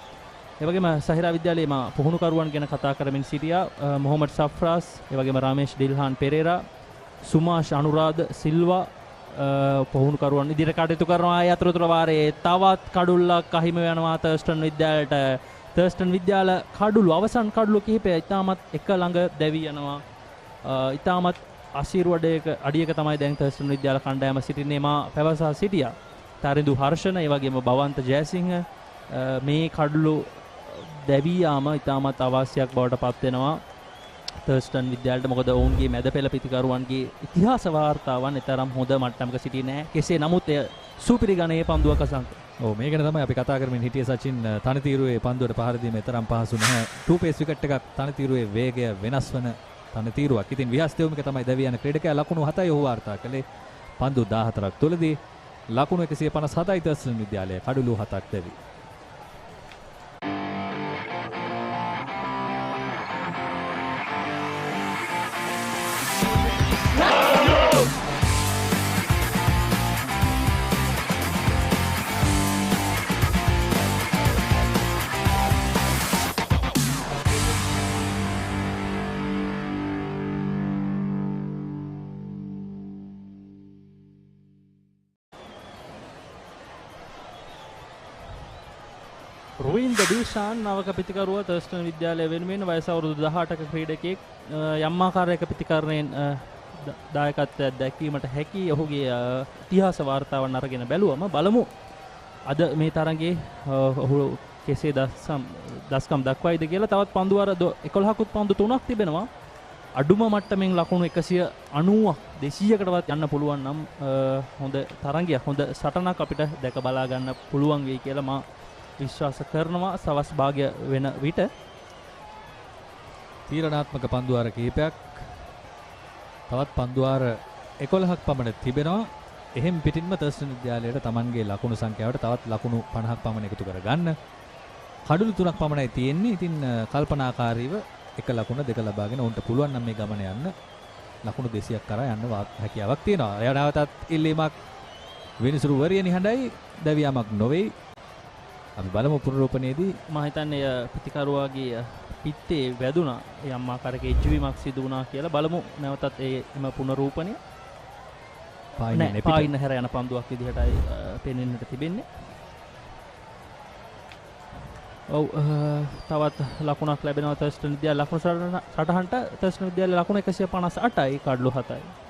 [SPEAKER 3] ඒ වගේම සහිරා විද්‍යාලයේ පුහුණුකරුවන් ගැන කතා කරමින් සිටියා මොහොමඩ් සෆ්රාස් ඒ වගේම රමේෂ් ඩිල්හාන් පෙරේරා සුමාෂ් අනුරාධ සිල්වා පුහුණුකරුවන් ඉදිරියට කටයුතු කරනවා ඒ අතරතුර වාරයේ තවත් කඩුල්ලක් අහිමි වෙනවා තර්ස්ටන් විද්‍යාලයට තර්ස්ටන් විද්‍යාල කඩුළු අවසන් කඩුළු කිහිපය ඉතාමත් එක ළඟ දැවි යනවා ඉතාමත් ආශිර්වාදයක අඩියක තමයි දැන් තර්ස්ටන් විද්‍යාල කණ්ඩායම සිටින්නේ මා පැවසා සිටියා තරිඳු හර්ෂණ ඒ වගේම බවන්ත ජයසිංහ මේ කඩුළු දැවී යාම ඉතාමත් අවශ්‍යයක් බවට පත් වෙනවා තර්ස්ටන් විද්‍යාලයට මොකද ඔවුන්ගේ මැද පෙළ පිතිකරුවන්ගේ ඉතිහාස වාර්තාවන් එතරම් හොඳ මට්ටමක සිටියේ නැහැ කෙසේ නමුත් එය සුපිරි ගණයේ පන්දුවක සංක
[SPEAKER 7] ඔව් මේ ගැන තමයි අපි කතා කරමින් හිටියේ සචින් තනතිරුවේ පන්දුවට පහර දීම තරම් පහසු නැහැ ටූ පේස් විකට් එකක් තනතිරුවේ වේගය වෙනස් වන තනතිරුවක් ඉතින් විහස්තයෝමික තමයි දැවී යන ක්‍රීඩකයා ලකුණු 7යි ඔහු වාර්තා කළේ පන්දු 14ක් තුලදී ලකුණු 157යි තර්ස්ටන් විද්‍යාලයේ කඩුළු 7ක් දැවි
[SPEAKER 3] රුවින්ද දිල්ෂාන් නවක පිතිකරුව තර්ස්ටන් විද්‍යාලය වෙනුවෙන් වයස අවුරුදු 18ක ක්‍රීඩකයෙක් යම් ආකාරයක පිතිකරණයෙන් දායකත්වයක් දැක්වීමට හැකි ඔහුගේ ඉතිහාස වාර්තාවන් අරගෙන බැලුවම බලමු අද මේ තරඟේ ඔහු කෙසේ දස්කම් දක්වයිද කියලා තවත් පන්දු වාර 11කුත් පන්දු 3ක් තිබෙනවා අඩුම මට්ටමින් ලකුණු 190ක් 200කටවත් යන්න පුළුවන් නම් හොඳ තරඟයක් හොඳ සටනක් අපිට දැක බලා ගන්න පුළුවන් වෙයි කියලා මා විශ්වාස කරනවා සවස් භාගය වෙන විට
[SPEAKER 7] තීරණාත්මක පන්දුවාර කිහිපයක් තවත් පන්දුවාර 11ක් පමණ තිබෙනවා එහෙම් පිටින්ම තර්ස්ටන් විද්‍යාලයට Tamanගේ ලකුණු සංඛ්‍යාවට තවත් ලකුණු 50ක් පමණ එකතු කර ගන්න කඩුළු 3ක් පමණයි තියෙන්නේ ඉතින් කල්පනාකාරීව එක ලකුණ දෙක ලබාගෙන උන්ට පුළුවන් නම් මේ ගමන යන්න ලකුණු 200ක් කරා යන්න හැකියාවක් තියෙනවා එයා නැවතත් ඉල්ලීමක් විනිසුරු වරිය නිහඬයි දැවියාමක් නොවේ අපි බලමු පුනරූපණයේදී
[SPEAKER 3] මම හිතන්නේ පිතිකරුවාගේ පිත්තේ වැදුනා යම් ආකාරයක එජ්ජවීමක් සිදු වුණා කියලා බලමු නැවතත් එම පුනරූපණය පායින්න හැර යන පන්දුවක් විදිහටයි පෙනෙන්නට තිබෙන්නේ ඔව් තවත් ලකුණක් ලැබෙනවා තර්ස්ටන් විද්‍යාල ලකුණු සටහනට තර්ස්ටන් විද්‍යාල ලකුණු 158යි කඩලු 7යි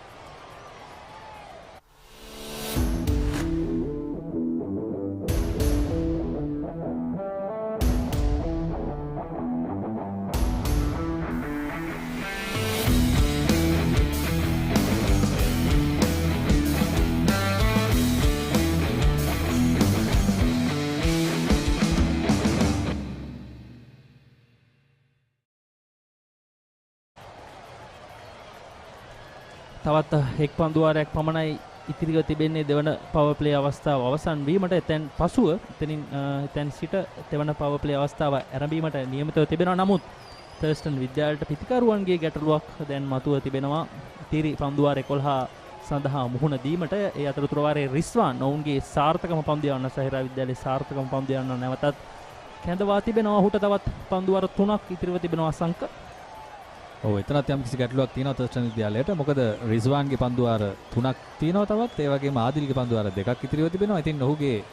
[SPEAKER 3] තවත් එක් පන්දුවාරයක් පමණයි ඉතිරිව තිබෙන්නේ දෙවන පවර් ප්ලේ අවස්ථාව අවසන් වීමට එතෙන් පසුව එතෙන් සිට දෙවන පවර් ප්ලේ අවස්ථාව ආරම්භීමට නියමිතව තිබෙනවා නමුත් තර්ස්ටන් විද්‍යාලයට පිතිකරුවන්ගේ ගැටලුවක් දැන් මතුව තිබෙනවා ඉතිරි පන්දුවාර 11 සඳහා මුහුණ දීමට ඒ අතරතුර වාරයේ රිස්වාන් ඔවුන්ගේ සාර්ථකම පන්දු යවන්න සහිරා විද්‍යාලයේ සාර්ථකම පන්දු යවන්න නැවතත් කැඳවා තිබෙනවා ඔහුට තවත් පන්දුවාර 3ක් ඉතිරිව තිබෙනවා සංක
[SPEAKER 7] ඔව් එතනත් යම් කිසි ගැටලුවක් තියෙනවා තර්ස්ටන් විද්‍යාලයට මොකද රිස්වාන්ගේ පන්දුවාර 3ක් තියෙනවා තවත් ඒ වගේම ආදිල්ගේ පන්දුවාර 2ක් ඉතිරිව තිබෙනවා ඉතින් ඔහුගේ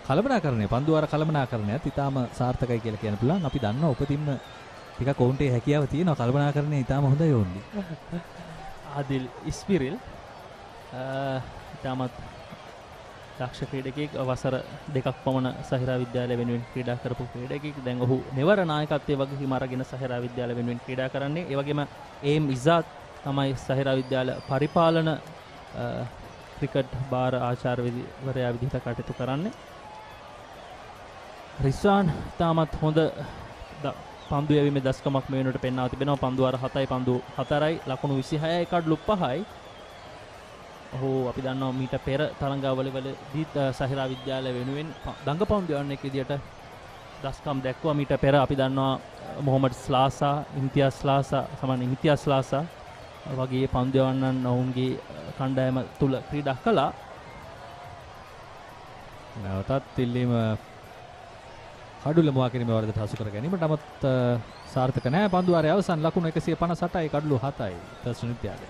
[SPEAKER 7] කලබනාකරණය පන්දුවාර කලබනාකරණයත් ඉතාම සාර්ථකයි කියලා කියන්න පුළුවන් අපි දන්නවා උපතින්ම ටිකක් ඔවුන්ට හැකියාව තියෙනවා කලබනාකරණය ඉතාම හොඳයි ඔවුන්ගේ
[SPEAKER 3] ආදිල් ඉස්පිරිල් ඉතාමත් දක්ෂ ක්‍රීඩකයෙක් වසර 2ක් පමණ සහිරා විද්‍යාලය වෙනුවෙන් ක්‍රීඩා කරපු ක්‍රීඩකයෙක් දැන් ඔහු මෙවර නායකත්වයේ වගකීම අරගෙන සහිරා විද්‍යාලය වෙනුවෙන් ක්‍රීඩා කරන්නේ ඒ වගේම ඒම් ඉසාත් තමයි සහිරා විද්‍යාල පරිපාලන ක්‍රිකට් බාර ආචාර්යවරයා විදිහට කටයුතු කරන්නේ රිස්වාන් තාමත් හොඳ පන්දු යැවීමේ දස්කමක් මේ වෙනකොට පෙන්වා තිබෙනවා. පන්දු අර 7යි පන්දු 4යි ලකුණු 26යි කඩලු 5යි. ඔහු අපි දන්නවා මීට පෙර තරඟාවලිවලදී සහිරා විද්‍යාලය වෙනුවෙන් දඟ පන්දු යවන්නෙක් විදියට දස්කම් දැක්වුවා. මීට පෙර අපි දන්නවා මොහොමඩ් ස්ලාසා, ඉම්තියාස් ස්ලාසා සමාන ඉම්තියාස් ස්ලාසා වගේ පන්දු යවන්නන් ඔවුන්ගේ කණ්ඩායම තුල ක්‍රීඩා කළා.
[SPEAKER 7] නැවතත් ඉල්ලීම කඩුල මුවා කිරීමේ වරදට හසු කර ගැනීමට නමුත් සාර්ථක නැහැ. පන්දු වාරයේ අවසන් ලකුණු 158යි කඩලු 7යි තර්ස්ටන් විද්‍යාලය.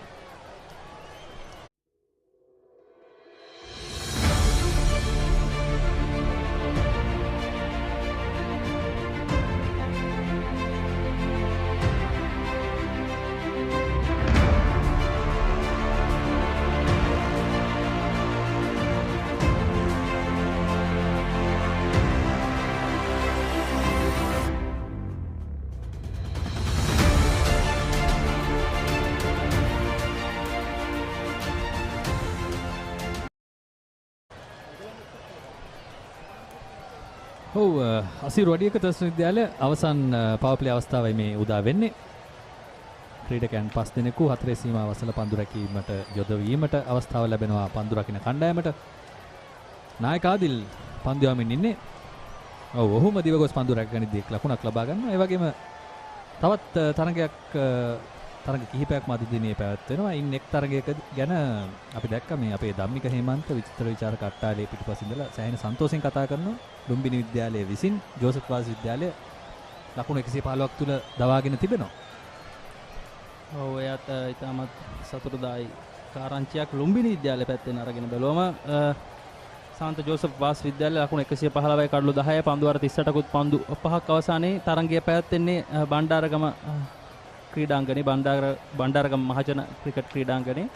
[SPEAKER 7] අසීරු වඩියක තර්ස්ටන් විද්‍යාලය අවසන් පවර් ප්ලේ අවස්ථාවයි මේ උදා වෙන්නේ. ක්‍රීඩකයන් 5 දෙනෙකු 4 සීමාව වසල පන්දු රැකීමට යොදවීමට අවස්ථාව ලැබෙනවා පන්දු රකින්න කණ්ඩායමට. නායක ආදිල් පන්දු යමින් ඉන්නේ. ඔහුම දිවගොස් පන්දු රැකගනිද්දී ලකුණක් ලබා ගන්නවා. ඒ වගේම තවත් තරඟ කිහිපයක්ම අද දිනේ පැවැත්වෙනවා. ඉන් එක් තරගයක ගැන අපි දැක්ක මේ අපේ ධම්මික හේමන්ත විචිත්‍ර විචාරක අට්ටාලයේ පිටුපසින් ඉඳලා සෑහෙන සන්තෝෂෙන් කතා කරනවා. ලුම්බිනි විද්‍යාලයේ විසින් ජෝසප් වාස් විද්‍යාලය ලකුණු 115ක් තුල දවාගෙන තිබෙනවා.
[SPEAKER 3] ඔව් එයත් ඉතාමත් සතුටුදායි කාරණ්‍යයක් ලුම්බිනි විද්‍යාලය පැත්තෙන් අරගෙන බැලුවම සාන්ත ජෝසප් වාස් විද්‍යාලය ලකුණු 115යි කඩලු 10යි පන්දු වාර 38කුත් පන්දු 5ක් අවසානයේ තරගය පැවැත්වෙන්නේ බණ්ඩාරගම ක්‍රීඩාංගණේ බණ්ඩාරගම මහජන ක්‍රිකට් ක්‍රීඩාංගණේ.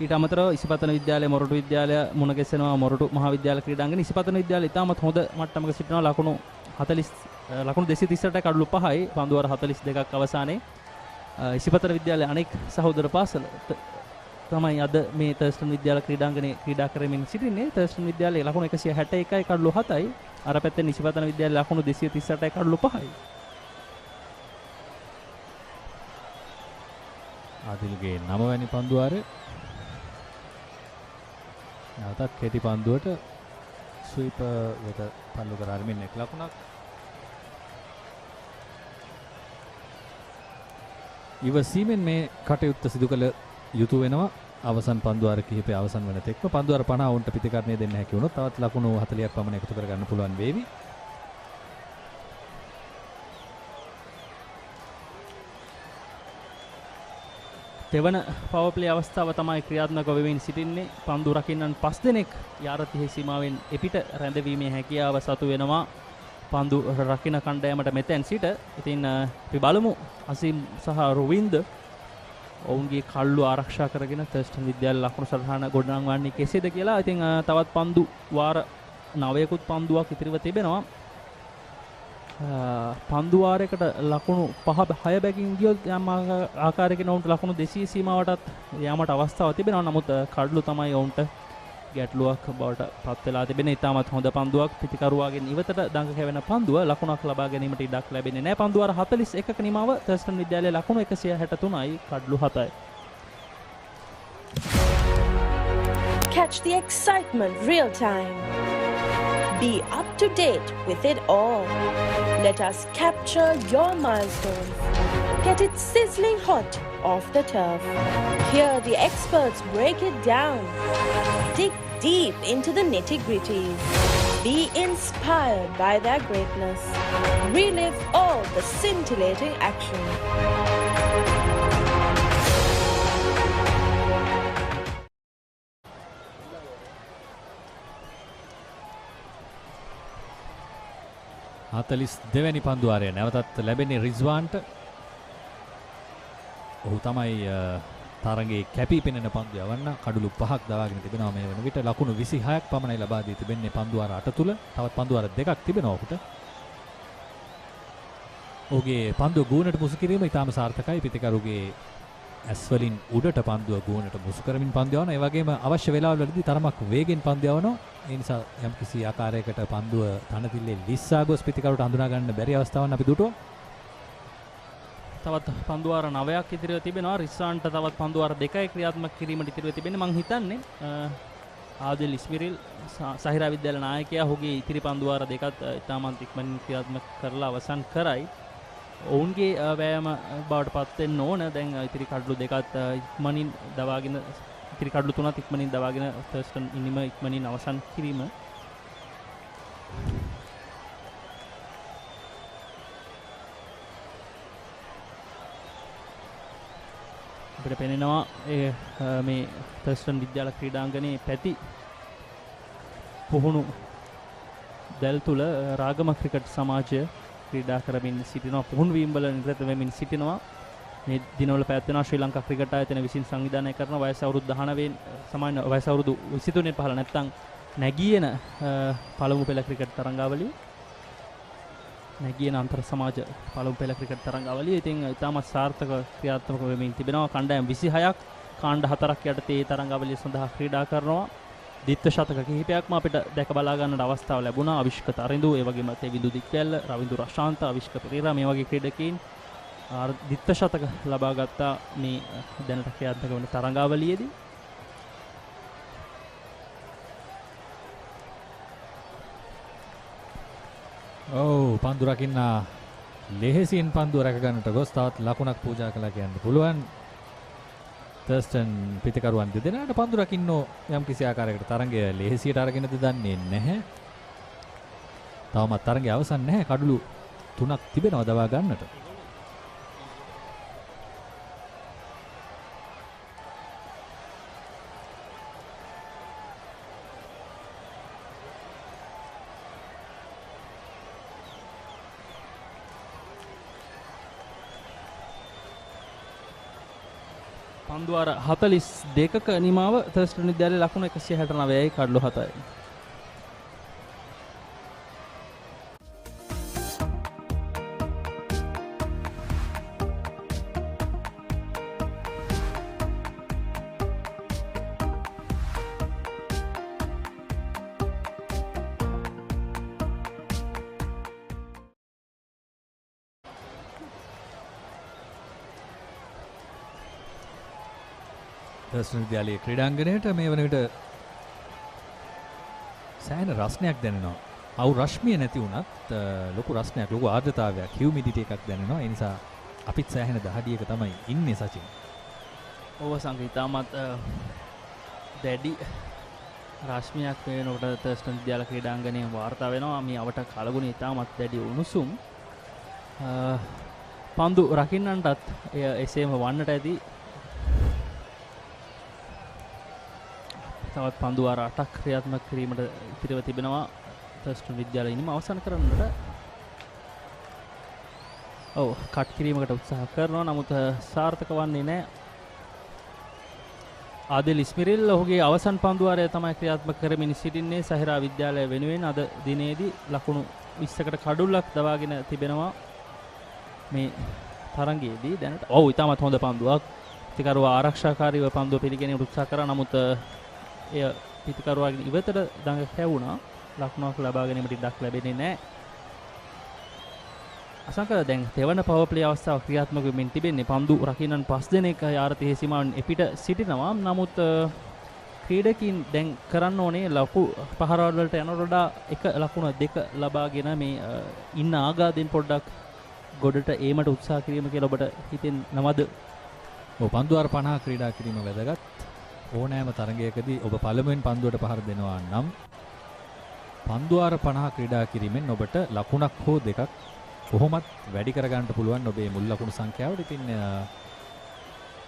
[SPEAKER 3] ඊට අමතරව ඉසිපතන විද්‍යාලය මොරටු විද්‍යාලය මුණ ගැසෙනවා මොරටු මහාවිද්‍යාල ක්‍රීඩාංගණේ. ඉසිපතන විද්‍යාලය ඉතාමත් හොඳ මට්ටමක සිටිනවා ලකුණු 238යි කඩලු 5යි පන්දු වාර 42ක් අවසානයේ. ඉසිපතන විද්‍යාලය අනෙක් සහෝදර පාසල තමයි අද මේ තර්ස්ටන් විද්‍යාල ක්‍රීඩාංගණේ ක්‍රීඩා කරමින් සිටින්නේ. තර්ස්ටන් විද්‍යාලයේ ලකුණු 161යි කඩලු 7යි. අර පැත්තෙන් ඉසිපතන විද්‍යාලයේ ලකුණු 238යි කඩලු 5යි.
[SPEAKER 7] ආදිල්ගේ 9 වැනි පන්දු වාරය නැවතත් කෙටි පන්දුවට ස්වීපර් වෙත පල්ලු කර අරමින් එක් ලකුණක්. ඉවසීමෙන් මේ කටයුත්ත සිදු කළ යුතු වෙනවා. අවසන් පන්දු වාර කිහිපය අවසන් වන තෙක්ම පන්දු වාර 50 වුන්ට ප්‍රතිකරණය දෙන්න හැකි වුණොත් තවත් ලකුණු 40ක් පමණ එකතු කර ගන්න පුළුවන් වේවි.
[SPEAKER 3] තෙවන පවර් ප්ලේ අවස්ථාව තමයි ක්‍රියාත්මක වෙමින් සිටින්නේ. පන්දු රකින්නන් 5 දෙනෙක් යාරතිහි සීමාවෙන් එපිට රැඳවීමේ හැකියාව සතු වෙනවා පන්දු රකින්න කණ්ඩායමට මෙතෙන් සිට. ඉතින් අපි බලමු අසීම් සහ රොවින්ද ඔවුන්ගේ කල්ලු ආරක්ෂා කරගෙන තර්ස්ටන් විද්‍යාල ලකුණු සටහන ගොඩනංවන්නේ කෙසේද කියලා. ඉතින් තවත් පන්දු වාර 9කුත් පන්දුවක් ඉතිරිව තිබෙනවා. පන්දු වාරයකට ලකුණු 6 බැගින් ගියොත් යම් ආකාරයකින් ඔවුන්ට ලකුණු 200 සීමාවටත් යාමට අවස්ථාවක් තිබෙනවා. නමුත් කඩලු තමයි ඔවුන්ට ගැටලුවක් බවට පත් වෙලා තිබෙන්නේ. ඉතාමත් හොඳ පන්දුවක් පිටිකරුවාගෙන් ඉවතට දඟ කැවෙන පන්දුව ලකුණක් ලබා ගැනීමට ඉඩක් ලැබෙන්නේ නැහැ. පන්දු වාර 41ක නිමාව තර්ස්ටන් විද්‍යාලයේ ලකුණු 163යි කඩලු 7යි.
[SPEAKER 11] Catch the excitement real time. Be up to date with it all. Let us capture your milestones. Get it sizzling hot off the turf. Hear the experts break it down. Dig deep into the nitty-gritties. Be inspired by their greatness. Relive all the scintillating action.
[SPEAKER 7] දෙවැනි පන්දු වාරය නැවතත් ලැබෙන්නේ රිස්වාන්ට. ඔහු තමයි තරගයේ කැපී පෙනෙන පන්දු යවන්න. කඩලු 5ක් දවාගෙන තිබෙනවා මේ වන විට. ලකුණු 26ක් පමණයි ලබා දී තිබෙන්නේ පන්දු වාර 8 තුල. තවත් පන්දු වාර 2ක් තිබෙනවා ඔහුට. ඔහුගේ පන්දුව ගුණට මුසු කිරීම ඉතාම සාර්ථකයි. පිටිකරුගේ ඇස් වලින් උඩට පන්දුව ගුණට මුසු කරමින් පන්දු යවනවා. ඒ වගේම අවශ්‍ය වෙලාවලදී තරමක් වේගෙන් පන්දු යවනවා. ඒ නිසා යම්කිසි ආකාරයකට පන්දුව තනතිල්ලේ ලිස්සා ගොස් පිටිකරුට හඳුනා ගන්න බැරි අවස්ථාවක් අපි දුටුවා.
[SPEAKER 3] තවත් පන්දුවාර 9ක් ඉතිරිව තිබෙනවා. රිස්සාන්ට තවත් පන්දුවාර 2යි ක්‍රියාත්මක කිරීමට ඉතිරිව තිබෙන්නේ. මං හිතන්නේ ආදිල් ඉස්මිරිල් සහිරා විද්‍යාල නායකයා ඔහුගේ ඉතිරි පන්දුවාර දෙකත් ඉතාමත් ඉක්මනින් ක්‍රියාත්මක කරලා අවසන් කරයි. ඔවුන්ගේ වෑයම බවට පත් වෙන්න ඕන. දැන් ඉතිරි කඩලු දෙකත් ඉක්මනින් දවාගෙන ඉතිරි කඩලු තුනත් ඉක්මනින් දවාගෙන තර්ස්ටන් ඉනිම ඉක්මනින් අවසන් කිරීම. අපිට පෙනෙනවා මේ තර්ස්ටන් විද්‍යාල ක්‍රීඩාංගණයේ පැති පුහුණු දැල් තුල රාගම ක්‍රිකට් සමාජය ක්‍රීඩා කරමින් සිටිනවා. පුහුණු වීම් වල නිරත වෙමින් සිටිනවා. මේ දිනවල පැවැත්වෙනවා ශ්‍රී ලංකා ක්‍රිකට් ආයතන විසින් සංවිධානය කරන වයස අවුරුදු 19 සමාන වයස අවුරුදු 23 පහළ නැත්නම් නැගියන පළමු පෙළ ක්‍රිකට් තරඟාවලිය. නැගියන අන්තර් සමාජ පළමු පෙළ ක්‍රිකට් තරඟාවලිය. ඉතින් ඉතාමත් සාර්ථක ක්‍රියාත්මක වෙමින් තිබෙනවා. කණ්ඩායම් 26ක් කාණ්ඩ 4ක් යටතේ මේ තරඟාවලිය සඳහා ක්‍රීඩා කරනවා. දිත්ත ශතක කිහිපයක්ම අපිට දැක බලා ගන්නට අවස්ථාව ලැබුණා. අවිෂ්ක තරිඳු, ඒ වගේම තෙවිඳු දික්වැල්ල, රවිඳු රශාන්ත, අවිෂ්ක පෙරේරා මේ වගේ ක්‍රීඩකයින් දිත්ත ශතක ලබා ගත්තා මේ දැනට ක්‍රියාත්මක වන තරඟාවලියේදී.
[SPEAKER 7] පන්දු රකින්න ලෙහෙසියෙන් පන්දුව රැක ගන්නට ගොස් තවත් ලකුණක් පූජා කළා කියන්න පුළුවන්. තර්ස්ටන් පිතිකරුවන් දෙදෙනාට පන්දු රකින්න යම් කිසි ආකාරයකට තරඟය ලෙහෙසියට අරගෙනද දන්නේ නැහැ. තවමත් තරඟය අවසන් නැහැ. කඩලු 3ක් තිබෙනවා දවා ගන්නට.
[SPEAKER 3] පන්දුවාර 42ක නිමාව තර්ස්ටන් විද්‍යාලයේ ලකුණු 169යි කඩලු 7යි.
[SPEAKER 7] තර්ස්ටන් විද්‍යාලයේ ක්‍රීඩාංගණයට මේ වන විට සෑහෙන රස්නයක් දැනෙනවා. අවු රශ්මිය නැති වුණත් ලොකු රස්නයක්, ලොකු ආර්ද්‍රතාවයක්, හියුමිඩිටි එකක් දැනෙනවා. ඒ නිසා අපිත් සෑහෙන දහඩියක තමයි ඉන්නේ සචින්.
[SPEAKER 3] ඔව් සංගීතාමත් දැඩි රශ්මියක් වෙනකොට තර්ස්ටන් විද්‍යාල ක්‍රීඩාංගණයේ වාර්තා වෙනවා. මේ අවට කලගුණ ඉතාමත් දැඩි උණුසුම්. පන්දු රකින්නන්ටත් එසේම වන්නට ඇති. තවත් පන්දුවාර 8ක් ක්‍රියාත්මක කිරීමට ඉතිරිව තිබෙනවා තර්ස්ටන් විද්‍යාලය ඉනිම අවසන් කරන්නට. කට් කිරීමකට උත්සාහ කරනවා. නමුත් සාර්ථක වන්නේ නැහැ. ආදිල් ඉස්මිරිල් ඔහුගේ අවසන් පන්දුවාරය තමයි ක්‍රියාත්මක කරමින් සිටින්නේ සහිරා විද්‍යාලය වෙනුවෙන්. අද දිනේදී ලකුණු 20කට කඩුල්ලක් දවාගෙන තිබෙනවා මේ තරඟයේදී. දැනට ඉතාමත් හොඳ පන්දුවක්. පිතිකරුවා ආරක්ෂාකාරීව පන්දුව පිළිගැනීමට උත්සාහ කරා. නමුත් එය පිතිකරුවාගේ ඉවතට දඟ හැවුණා. ලකුණක් ලබා ගැනීමට ඉඩක් ලැබෙන්නේ නැහැ. අසංක දැන් තෙවන පවර් ප්ලේ අවස්ථාව ක්‍රියාත්මක වෙමින් තිබෙන්නේ. පන්දු රකින්නන් 5 දෙනෙක් යාරතේ සීමාවෙන් එපිට සිටිනවා. නමුත් ක්‍රීඩකින් දැන් කරන්න ඕනේ ලකු පහරවල් වලට යනකොට වඩා එක ලකුණ දෙක ලබාගෙන මේ ඉන්න ආගාදෙන් පොඩ්ඩක් ගොඩට ඒමට උත්සාහ කිරීම කියලා ඔබට හිතෙනවද?
[SPEAKER 7] පන්දුවාර 50 ක්‍රීඩා කිරීම වැදගත්. ඕනෑම තරගයකදී ඔබ පළමුවෙන් පන්දුවට පහර දෙනවා නම් පන්දුවාර 50 ක්‍රීඩා කිරීමෙන් ඔබට ලකුණක් හෝ දෙකක් කොහොමත් වැඩි කරගන්න පුළුවන් ඔබේ මුල් ලකුණු සංඛ්‍යාවට. ඉතින්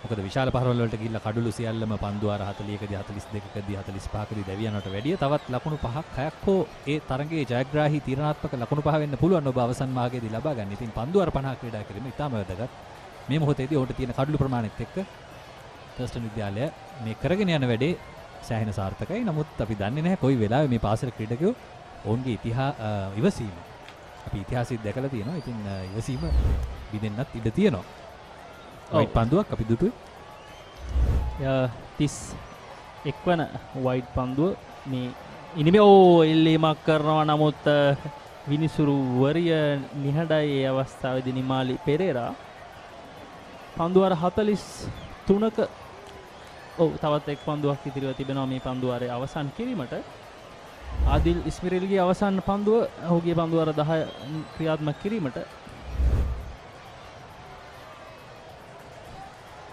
[SPEAKER 7] මොකද විශාල පහරවල් වලට ගිහිල්ලා කඩලු සියල්ලම පන්දුවාර 40කදී 42කදී 45කදී දැවියනට වැඩිය තවත් ලකුණු 5ක් 6ක් හෝ ඒ තරගයේ ජයග්‍රාහී තීරණාත්මක ලකුණු 5 වෙන්න පුළුවන් ඔබ අවසන් මාර්ගයේදී ලබා ගන්න. ඉතින් පන්දුවාර 50 ක්‍රීඩා කිරීම ඉතාම වැදගත්. මේ මොහොතේදී ඔහුට තියෙන කඩලු ප්‍රමාණයත් එක්ක තර්ස්ටන් විද්‍යාලය මේ කරගෙන යන වැඩේ සෑහෙන සාර්ථකයි. නමුත් අපි දන්නේ නැහැ කොයි වෙලාවෙ මේ පාසල ක්‍රීඩකයෝ ඔවුන්ගේ ඉවසීම අපි ඉතිහාසෙත් දැකලා තියෙනවා. ඉතින් ඉවසීම බිඳෙන්නත් ඉඩ තියෙනවා. වයිට් පන්දුවක් අපි දුටුවේ.
[SPEAKER 3] 31 වන වයිට් පන්දුව මේ ඉනිමේ එල්ලීමක් කරනවා. නමුත් විනිසුරු වරිය නිහඬයි ඒ අවස්ථාවේදී නිමාලි පෙරේරා පන්දුවර 43ක ඔව් තවත් එක් පන්දුවක් ඉදිරිව තිබෙනවා මේ පන්දුවරේ අවසන් කිරීමට. ආදිල් ඉස්මිරිල්ගේ අවසන් පන්දුව ඔහුගේ පන්දුවර 10 ක්‍රියාත්මක කිරීමට.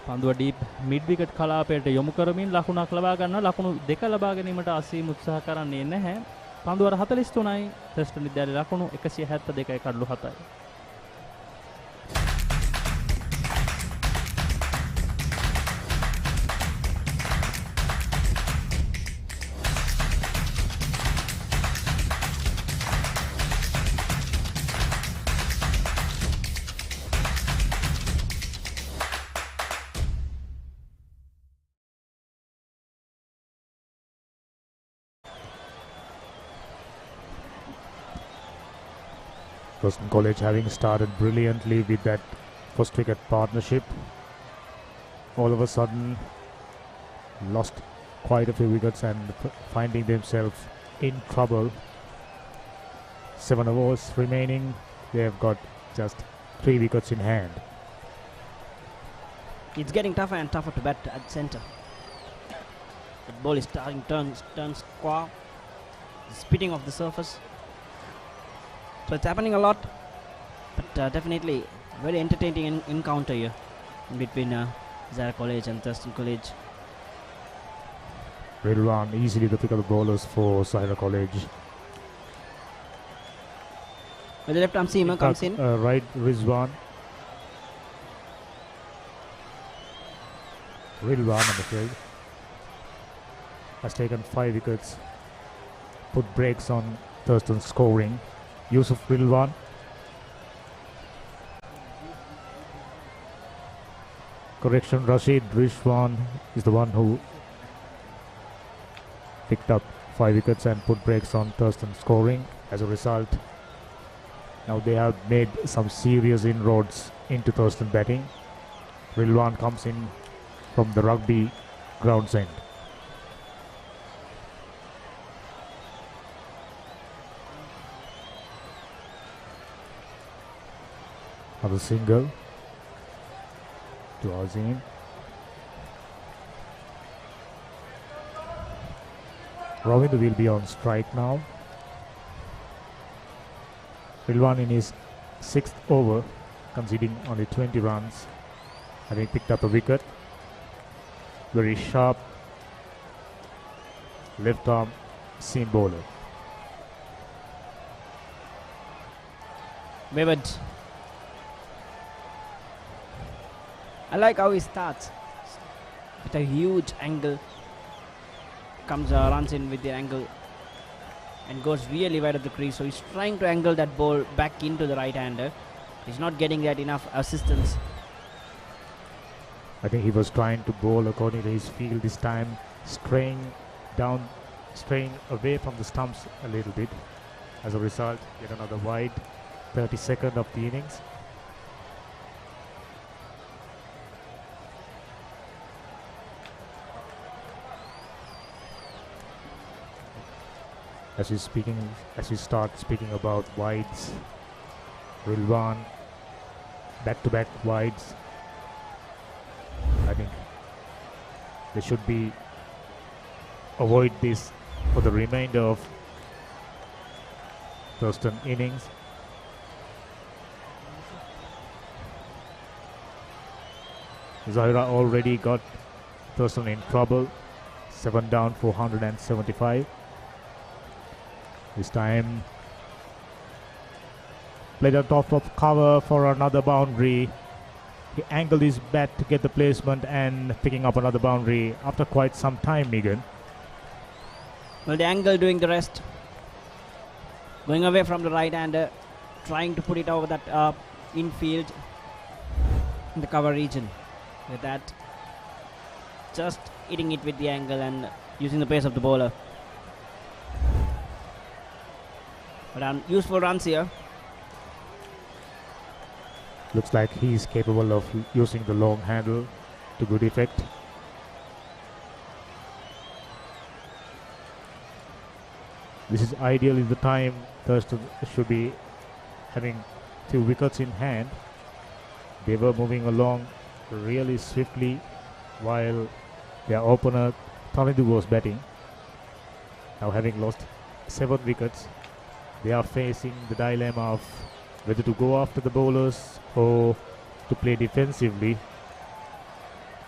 [SPEAKER 3] පන්දුව ඩීප් මිඩ් විකට් කලාපයට යොමු කරමින් ලකුණක් ලබා ගන්නවා. ලකුණු දෙක ලබා ගැනීමට අසීම උත්සාහ කරන්නේ නැහැ. පන්දුවර 43යි ථර්ස්ටන් විද්‍යාලයේ ලකුණු 172යි කඩලු 7යි.
[SPEAKER 12] Thurstan College having started brilliantly with that first wicket partnership, all of a sudden lost quite a few wickets and finding themselves in trouble. 7 overs remaining, they have got just 3 wickets in hand.
[SPEAKER 14] It's getting tougher and tougher to bat at centre. The ball is starting turns square, spitting off the surface. So it's happening a lot, but definitely very entertaining encounter here in between Zahira College and Thurstan College.
[SPEAKER 12] Ridwan easily the pick of the bowlers for Zahira College.
[SPEAKER 14] With the left arm seamer comes in.
[SPEAKER 12] Right Ridwan. Ridwan on the field has taken 5 wickets, put brakes on Thurstan scoring. Yusuf Ridwan. Correction, Rashid Ridwan is the one who picked up 5 wickets and put brakes on Thurstan scoring. As a result, now they have made some serious inroads into Thurstan batting. Ridwan comes in from the rugby grounds end. Another single to Azim. Ravinder will be on strike now. Ridwan in his 6th over, conceding only 20 runs, having picked up a wicket. Very sharp left arm seam bowler.
[SPEAKER 14] Vivid. I like how he starts with a huge angle, runs in with the angle and goes really wide of the crease. So he's trying to angle that ball back into the right hander. He's not getting that enough assistance.
[SPEAKER 12] I think he was trying to bowl according to his field this time, straying away from the stumps a little bit. As a result, yet another wide, 32nd of the innings. As we start speaking about wides, Ridwan, back-to-back wides. I think they should avoid this for the remainder of Thurstan innings. Zahira already got Thurstan in trouble. 7 down, 475. This time played on top of cover for another boundary. He angled his bat to get the placement and picking up another boundary after quite some time, Megan.
[SPEAKER 14] Well, the angle doing the rest. Going away from the right hander, trying to put it over that infield in the cover region. With that, just hitting it with the angle and using the pace of the bowler. But useful runs here.
[SPEAKER 12] Looks like he is capable of using the long handle to good effect. This is ideally the time Thurstan should be having 2 wickets in hand. They were moving along really swiftly while their opener Colombo was batting. Now having lost 7 wickets, they are facing the dilemma of whether to go after the bowlers or to play defensively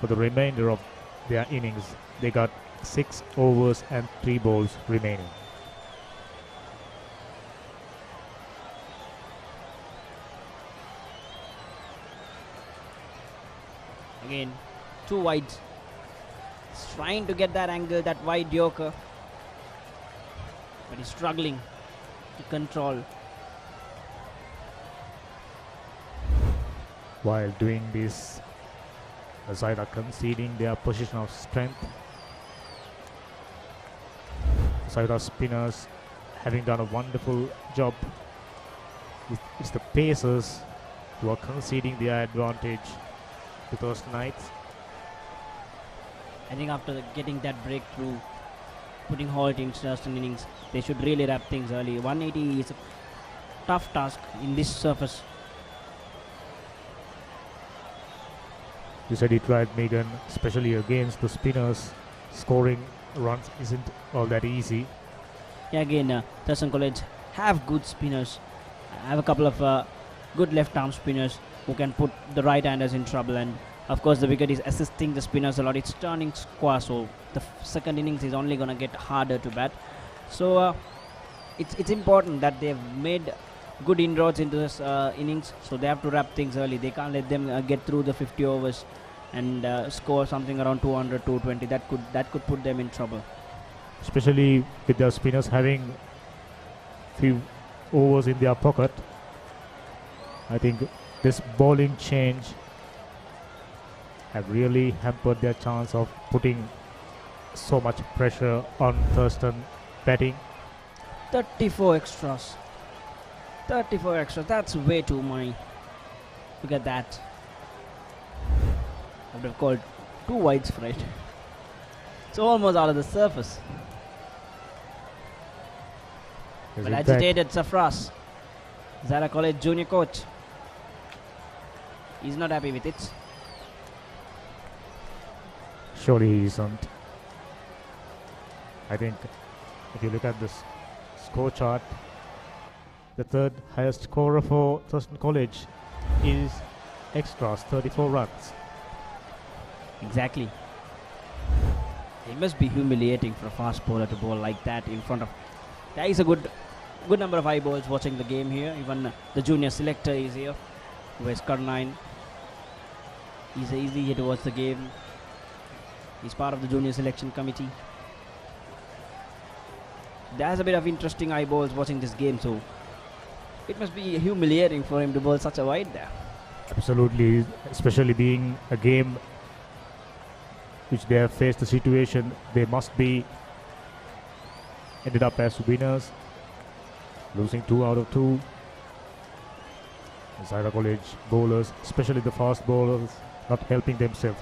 [SPEAKER 12] for the remainder of their innings. They got 6 overs and 3 balls remaining.
[SPEAKER 14] Again, 2 wides. He's trying to get that angle, that wide yorker, but he's struggling to control.
[SPEAKER 12] While doing this, the side are conceding their position of strength. Side of spinners having done a wonderful job. It's the pacers who are conceding their advantage to those Knights.
[SPEAKER 14] I think after getting that breakthrough, putting halt in Thurstan innings, they should really wrap things early. 180 is a tough task in this surface.
[SPEAKER 12] You said it right, Megan, especially against the spinners. Scoring runs isn't all that easy.
[SPEAKER 14] Yeah, again, Thurstan College have good spinners. Have a couple of good left-arm spinners who can put the right-handers in trouble. And of course, the wicket is assisting the spinners a lot. It's turning square, so the second innings is only going to get harder to bat. So it's important that they've made good inroads into this innings, so they have to wrap things early. They can't let them get through the 50 overs and score something around 200, 220. That could put them in trouble.
[SPEAKER 12] Especially with their spinners having few overs in their pocket. I think this bowling change have really hampered their chance of putting so much pressure on Thurstan batting.
[SPEAKER 14] 34 extras. 34 extras. That's way too many. Look at that. I would have called 2 wides for it. It's almost out of the surface. Well agitated Safras, Zahira College junior coach. He's not happy with it.
[SPEAKER 12] Surely he isn't. I think if you look at this score chart, the third highest scorer for Thurstan College is extras, 34 runs.
[SPEAKER 14] Exactly. It must be humiliating for a fast bowler to bowl like that in front of. There is a good number of eyeballs watching the game here. Even the junior selector is here, who is Karnine. He's easy here to watch the game. He's part of the junior selection committee. There's a bit of interesting eyeballs watching this game, so it must be humiliating for him to bowl such a wide there.
[SPEAKER 12] Absolutely, especially being a game which they have faced the situation, they must be ended up as winners, losing 2 out of 2. Zahira College bowlers, especially the fast bowlers, not helping themselves.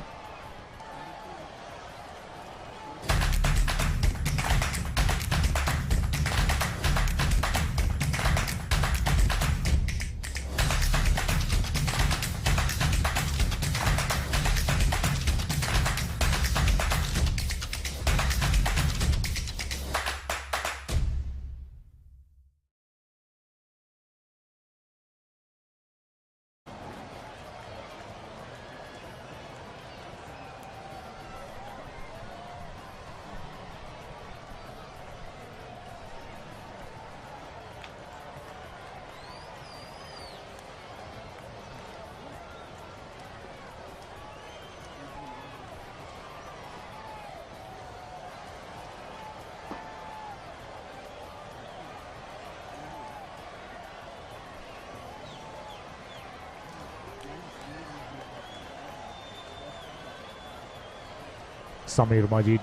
[SPEAKER 12] Samir Majid,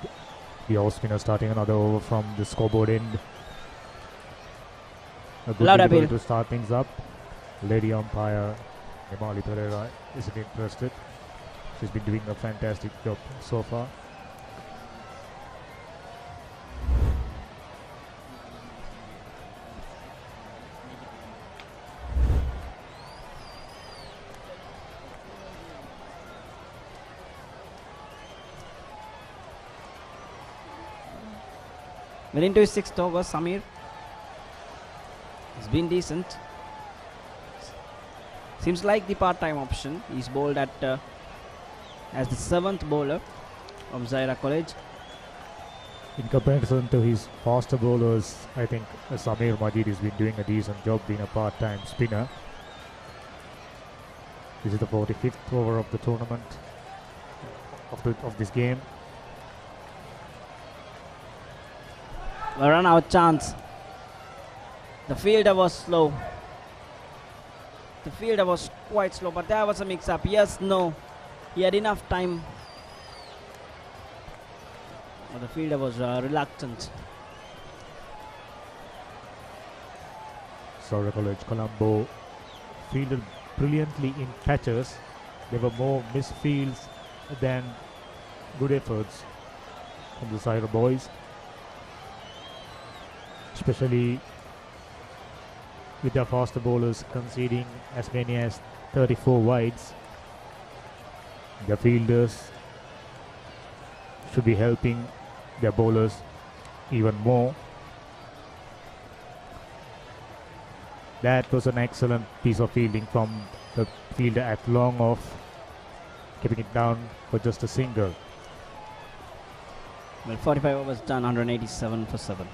[SPEAKER 12] the off spinner, starting another over from the scoreboard end. A good delivery to start things up. Lady umpire Nemali Pereira isn't interested. She's been doing a fantastic job so far.
[SPEAKER 14] Well, into his 6th over, Samir. He's been decent. Seems like the part-time option. He's bowled at as the 7th bowler of Zahira College.
[SPEAKER 12] In comparison to his faster bowlers, I think Samir Majid has been doing a decent job being a part-time spinner. This is the 45th over of the tournament, of this game.
[SPEAKER 14] A run-out chance. The fielder was slow. The fielder was quite slow, but there was a mix-up. Yes, no. He had enough time. But the fielder was reluctant.
[SPEAKER 12] Zahira College Colombo fielded brilliantly in patches. There were more misfields than good efforts from the Zahira boys, especially with their faster bowlers conceding as many as 34 wides. The fielders should be helping their bowlers even more. That was an excellent piece of fielding from the fielder at long off, keeping it down for just a single.
[SPEAKER 14] Well, 45 overs done, 187 for 7.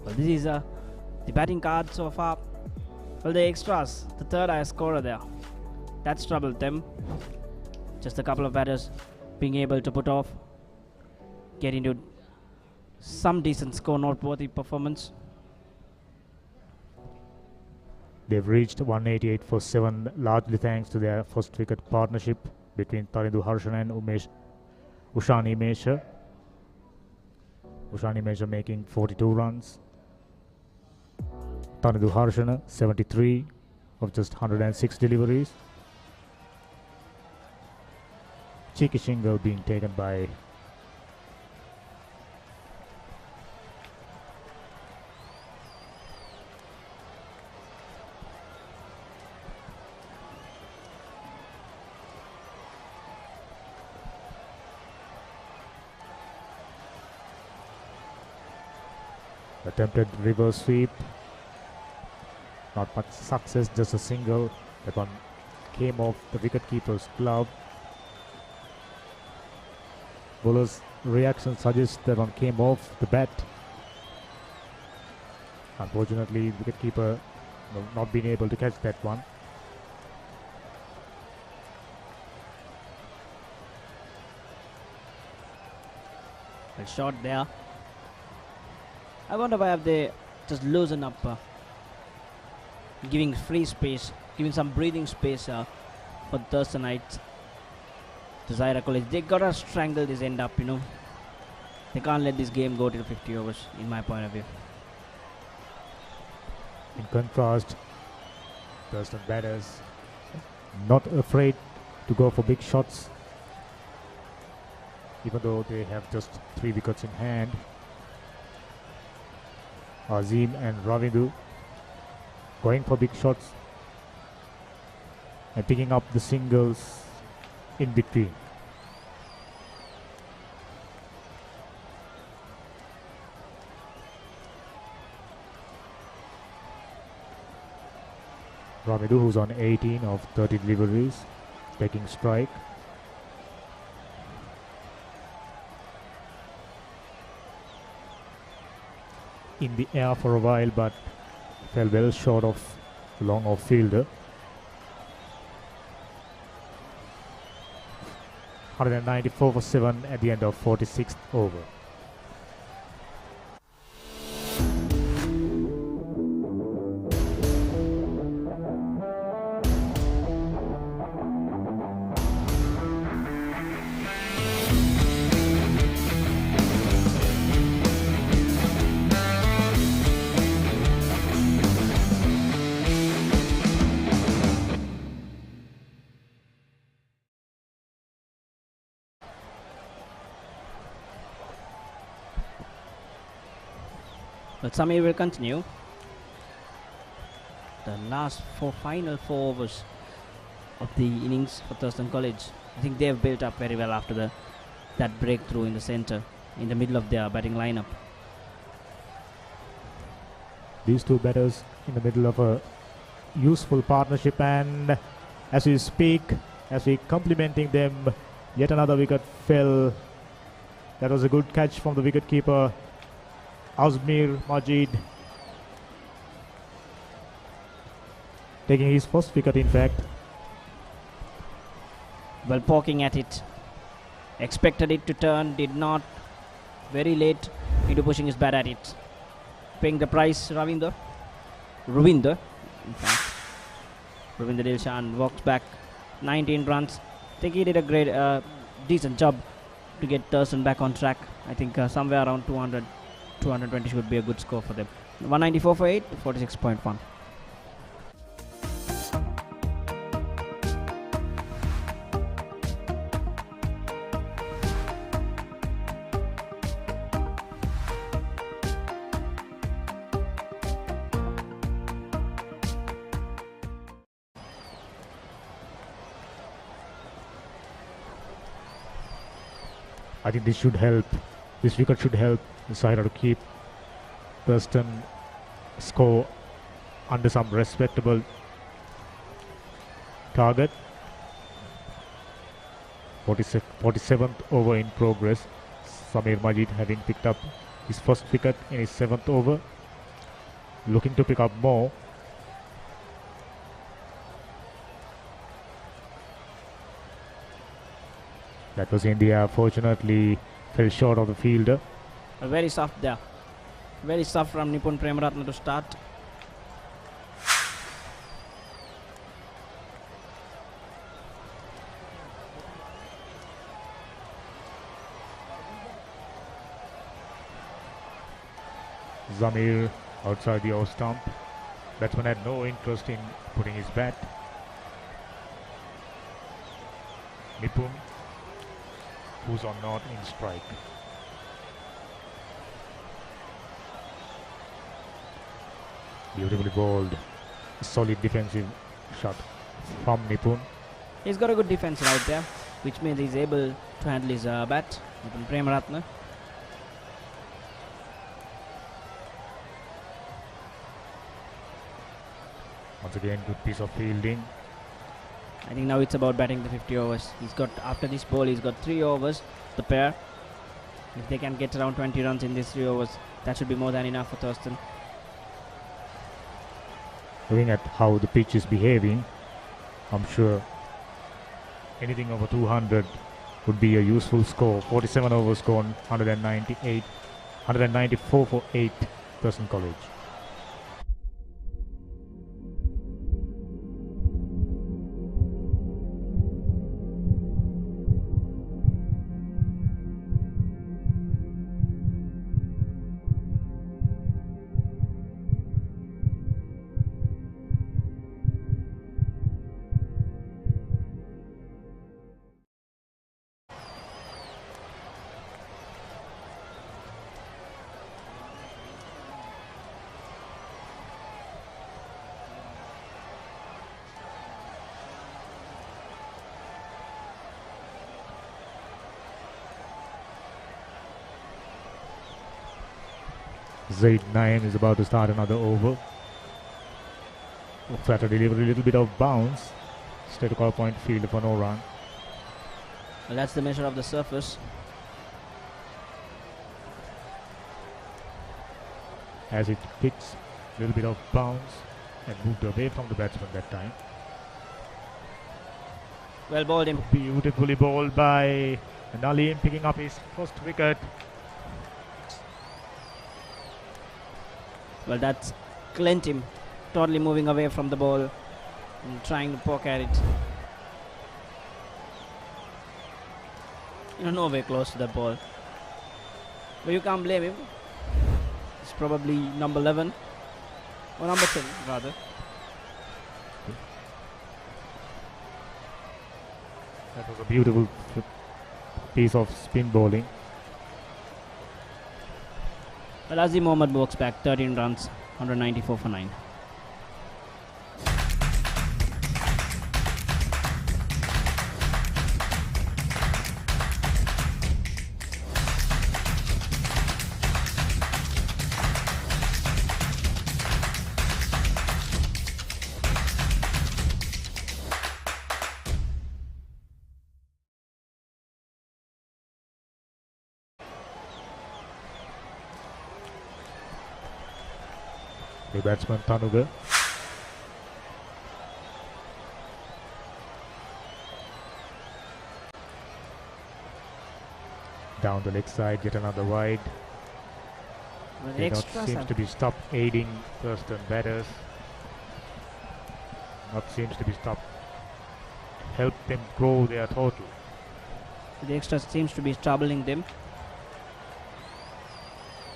[SPEAKER 14] Well, this is the batting card so far. Well, the extras, the third highest scorer there. That's troubled them. Just a couple of batters being able to put off, get into some decent score, noteworthy performance.
[SPEAKER 12] They've reached 188 for 7, largely thanks to their first wicket partnership between Taridu Harshan and Ushani Mesha. Ushani Mesha making 42 runs. Taridu Harshan 73 of just 106 deliveries. Cheeky shingle being taken by attempted reverse sweep. Not much success, just a single. That one came off the wicketkeeper's glove. Bowler's reaction suggests that one came off the bat. Unfortunately, wicketkeeper not being able to catch that one.
[SPEAKER 14] Well, shot there. I wonder why have they just loosened up, giving free space, giving some breathing space for Thursday night. The Zahira College, they gotta strangle this end up, you know. They can't let this game go till 50 overs, in my point of view.
[SPEAKER 12] In contrast, Thurstan batters not afraid to go for big shots, even though they have just 3 wickets in hand. Azim and Ravindu going for big shots and picking up the singles in between. Ravindu, who's on 18 of 30 deliveries, taking strike. In the air for a while, but fell well short of the long off fielder. 194 for 7 at the end of 46th over.
[SPEAKER 14] But Samir will continue. The last final 4 overs of the innings for Thurstan College. I think they have built up very well after that breakthrough in the center, in the middle of their batting lineup.
[SPEAKER 12] These two batters in the middle of a useful partnership, and as we speak, as we complimenting them, yet another wicket fell. That was a good catch from the wicketkeeper, Azmir Majid, taking his first wicket in fact.
[SPEAKER 14] Well, poking at it. Expected it to turn, did not. Very late into pushing his bat at it. Paying the price, Ravinder, in fact. Ravinder Dilshan walks back 19 runs. I think he did a great, decent job to get Thurstan back on track. I think somewhere around 200, 220 should be a good score for them. 194 for 8, 46.1.
[SPEAKER 12] I think this wicket should help Zahira to keep Thurstan score under some respectable target. 47th over in progress. Samir Majid having picked up his first wicket in his 7th over, looking to pick up more. That was India, fortunately fell short of the fielder.
[SPEAKER 14] Very soft there. Very soft from Nipun Premaratna to start.
[SPEAKER 12] Zamir outside the off stump. Batsman had no interest in putting his bat. Nipun, who's on not in strike. Beautifully bowled. A solid defensive shot from Nipun.
[SPEAKER 14] He's got a good defense right there, which means he's able to handle his bat. Nipun Premaratna.
[SPEAKER 12] Once again, good piece of fielding.
[SPEAKER 14] I think now it's about batting the 50 overs. He's got, after this ball, he's got 3 overs, the pair. If they can get around 20 runs in these 3 overs, that should be more than enough for Thurstan.
[SPEAKER 12] Looking at how the pitch is behaving, I'm sure anything over 200 would be a useful score. 47 overs gone, 194 for 8, Thurstan College. Zaid Naim is about to start another over. Flatter delivery, a little bit of bounce. Straight to call point field for no run.
[SPEAKER 14] Well, that's the measure of the surface.
[SPEAKER 12] As it picks a little bit of bounce and moved away from the batsman that time.
[SPEAKER 14] Well bowled him.
[SPEAKER 12] Beautifully bowled by Nalim, picking up his first wicket.
[SPEAKER 14] Well, that's Clint him, totally moving away from the ball and trying to poke at it. Nowhere close to that ball. But you can't blame him. It's probably number 11 or number 10 rather.
[SPEAKER 12] That was a beautiful piece of spin bowling.
[SPEAKER 14] Well, Azim Mohammed works back 13 runs, 194 for 9.
[SPEAKER 12] The batsman Tanuga. Down the leg side, yet another wide.
[SPEAKER 14] Well,
[SPEAKER 12] They not
[SPEAKER 14] extras
[SPEAKER 12] seems
[SPEAKER 14] have-
[SPEAKER 12] to be stopped aiding Thurstan batters. Not seems to be stopped. Help them grow their total.
[SPEAKER 14] The extra seems to be troubling them.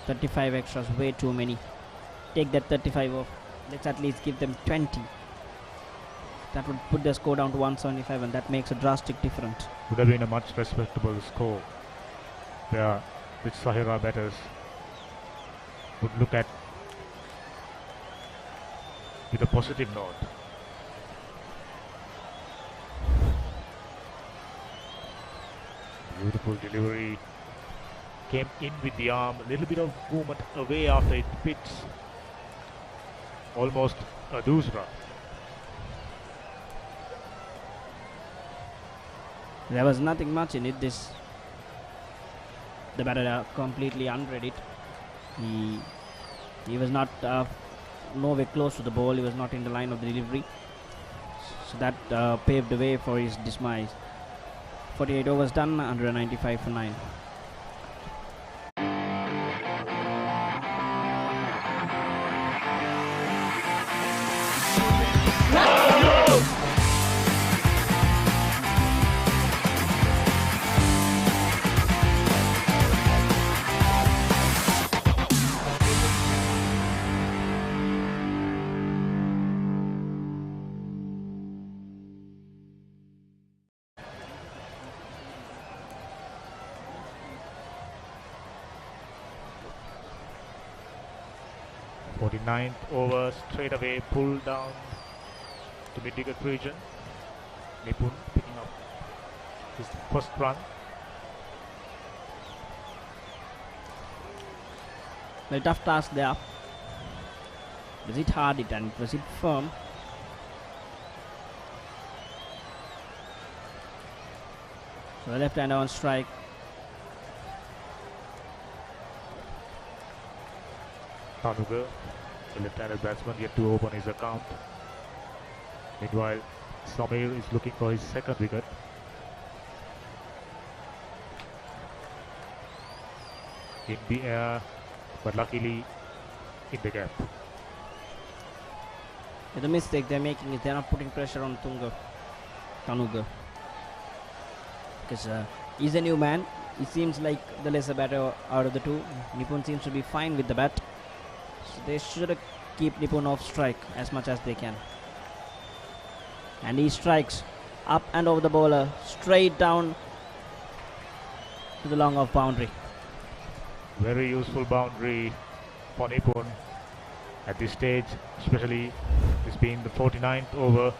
[SPEAKER 14] 35 extras, way too many. Take that 35 off. Let's at least give them 20. That would put the score down to 175, and that makes a drastic difference.
[SPEAKER 12] Would have been a much respectable score. There, which Zahira batters would look at with a positive note. Beautiful delivery. Came in with the arm, a little bit of movement away after it hits. Almost a doosra.
[SPEAKER 14] There was nothing much in it. The batter completely unread it. He was not nowhere close to the ball. He was not in the line of the delivery. So that paved the way for his demise. 48 overs done, 195 for 9.
[SPEAKER 12] Ninth over, straight away pulled down to mid-wicket region. Nipun picking up his first run.
[SPEAKER 14] Well, tough task there. Was it hard it and was it firm? So the left-hander on strike.
[SPEAKER 12] Tanuga, the left-handed batsman, yet to open his account. Meanwhile, Samir is looking for his second wicket. In the air, but luckily in the gap.
[SPEAKER 14] The mistake they're making is they're not putting pressure on Tanuga. Because he's a new man. He seems like the lesser batter out of the two. Nipun seems to be fine with the bat. So they should keep Nipun off strike as much as they can. And he strikes up and over the bowler, straight down to the long off boundary.
[SPEAKER 12] Very useful boundary for Nipun at this stage, especially this being the 49th over.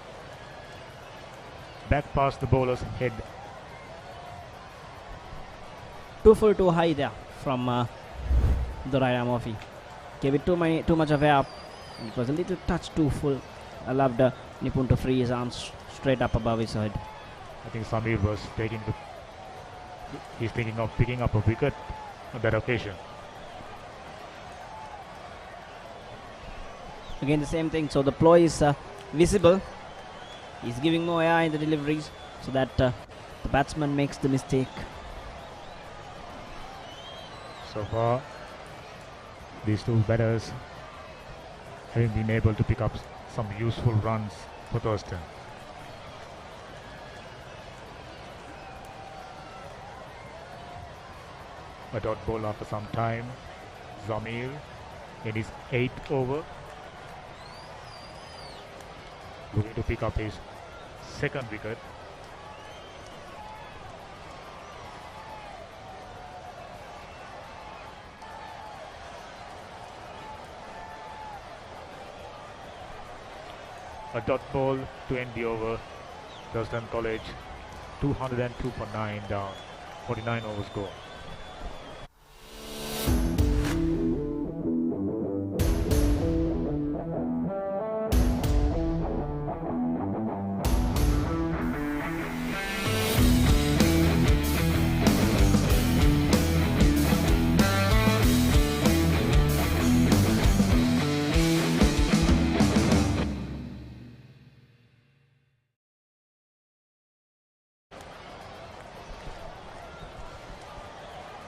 [SPEAKER 12] Back past the bowler's head.
[SPEAKER 14] 2 full, 2 high there from Zahira Murphy. Gave it too much of air. It was a little touch too full. I loved Nipun to free his arms straight up above his head.
[SPEAKER 12] I think Samir was he's thinking of picking up a wicket on that occasion.
[SPEAKER 14] Again the same thing, so the ploy is visible. He's giving more air in the deliveries so that the batsman makes the mistake.
[SPEAKER 12] So far, these two batters having been able to pick up some useful runs for Thurstan. A dot ball after some time. Zamir in his 8th over, looking to pick up his second wicket. A dot ball to end the over. Thurstan College 202 for 9 down. 49 overs go.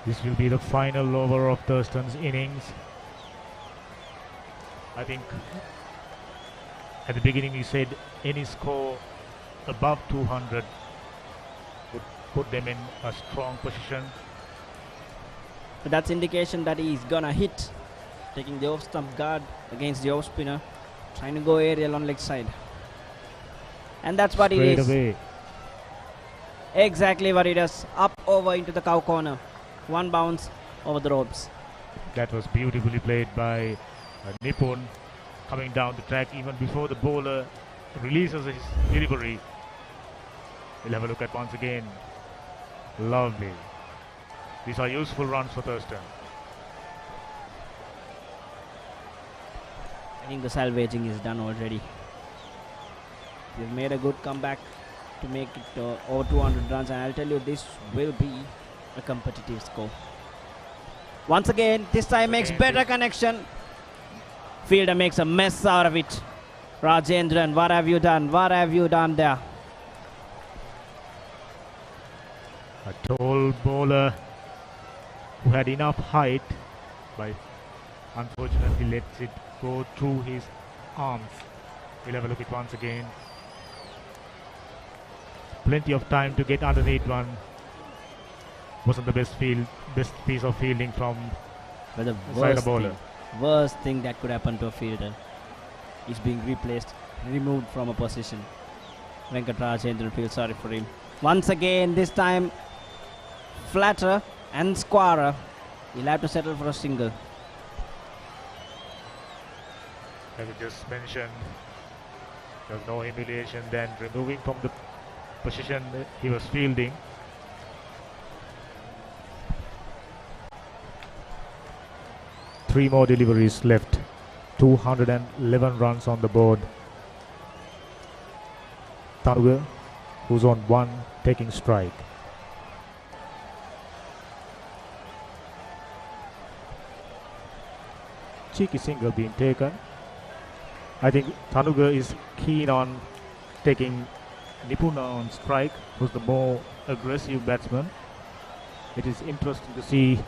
[SPEAKER 12] This will be the final over of Thurston's innings. I think at the beginning we said any score above 200 would put them in a strong position.
[SPEAKER 14] But that's indication that he's gonna hit, taking the off stump guard against the off spinner, trying to go aerial on leg side. And that's what it
[SPEAKER 12] Straight
[SPEAKER 14] is.
[SPEAKER 12] away.
[SPEAKER 14] Exactly what it is. Up over into the cow corner. One bounce over the ropes.
[SPEAKER 12] That was beautifully played by Nipun, coming down the track even before the bowler releases his delivery. We'll have a look at once again. Lovely. These are useful runs for Thurstan.
[SPEAKER 14] I think the salvaging is done already. They've made a good comeback to make it over 200 runs, and I'll tell you, this will be a competitive score. Once again, this time makes better connection. Fielder makes a mess out of it. Rajendran, what have you done? What have you done there?
[SPEAKER 12] A tall bowler who had enough height, but unfortunately lets it go through his arms. We'll have a look at once again. Plenty of time to get underneath one. Wasn't the best piece of fielding from
[SPEAKER 14] the worst thing that could happen to a fielder is being removed from a position. Venkat Rajendran feels sorry for him. Once again, this time flatter and squarer. He'll have to settle for a single.
[SPEAKER 12] As I just mentioned, there's no humiliation than removing from the position he was fielding. Three more deliveries left. 211 runs on the board. Tanuga, who's on one, taking strike. Cheeky single being taken. I think Tanuga is keen on taking Nipuna on strike, who's the more aggressive batsman. It is interesting to see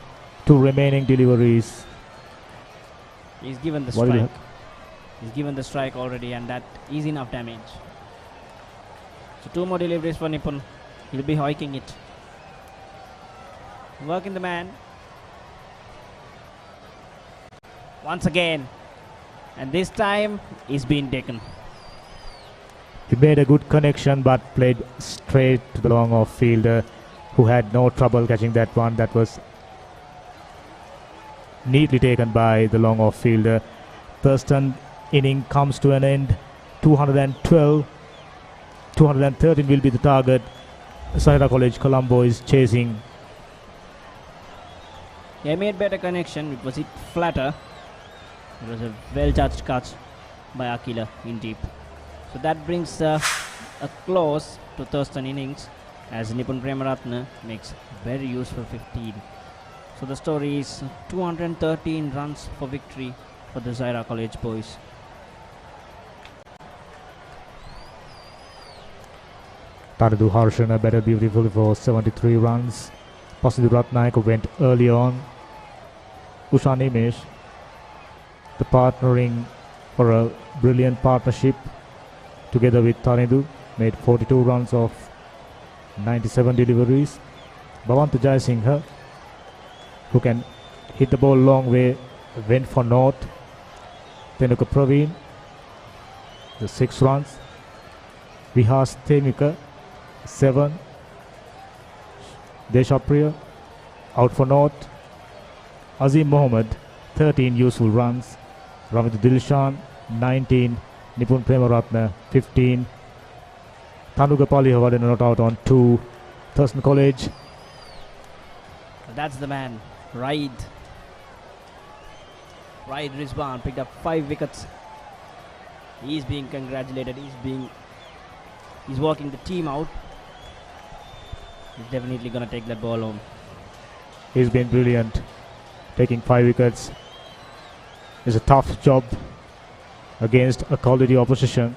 [SPEAKER 12] two remaining deliveries.
[SPEAKER 14] He's given the strike. He's given the strike already, and that is enough damage. So two more deliveries for Nipun. He'll be hoiking it. Working the man. Once again. And this time he's been taken.
[SPEAKER 12] He made a good connection but played straight to the long off fielder, who had no trouble catching that one. That was neatly taken by the long off fielder. Thurstan inning comes to an end. 212, 213 will be the target. Zahira College Colombo is chasing.
[SPEAKER 14] He made better connection. It was hit flatter. It was a well judged catch by Akila in deep. So that brings a close to Thurstan innings as Nipun Premaratna makes very useful 15. So the story is 213 runs for victory for the Zahira College boys.
[SPEAKER 12] Taridu Harshana batted beautifully for 73 runs. Pasidhu Ratnayaka went early on. Usha Nimesh, the partnering for a brilliant partnership together with Taridu, made 42 runs of 97 deliveries. Bhavanta Jayasinghe, who can hit the ball long way, went for north. Tenuka Praveen, the 6 runs. Vihas Temika, 7. Deshapriya, out for north. Azim Mohammed, 13 useful runs. Ravindra Dilshan, 19. Nipun Premaratne 15. Tanugapali Havadena not out on 2. Thurstan College.
[SPEAKER 14] That's the man. Raid Rizwan picked up 5 wickets. He's being congratulated. He's working the team out. He's definitely gonna take that ball home.
[SPEAKER 12] He's been brilliant, taking 5 wickets. It's a tough job against a quality opposition.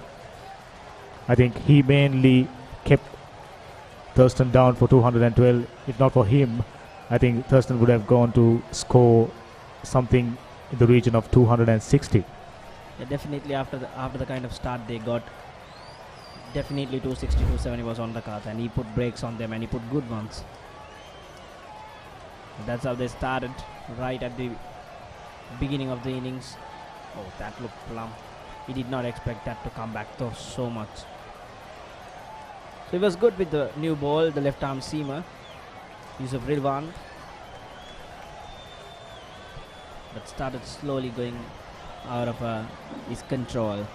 [SPEAKER 12] I think he mainly kept Thurstan down for 212. If not for him, I think Thurstan would have gone to score something in the region of 260.
[SPEAKER 14] Yeah, definitely after the kind of start they got, definitely 260, 270 was on the cards, and he put breaks on them and he put good ones. That's how they started, right at the beginning of the innings. Oh, that looked plumb. He did not expect that to come back though so much. So he was good with the new ball, the left arm seamer, Yusuf Ridwan. But started slowly going out of his control.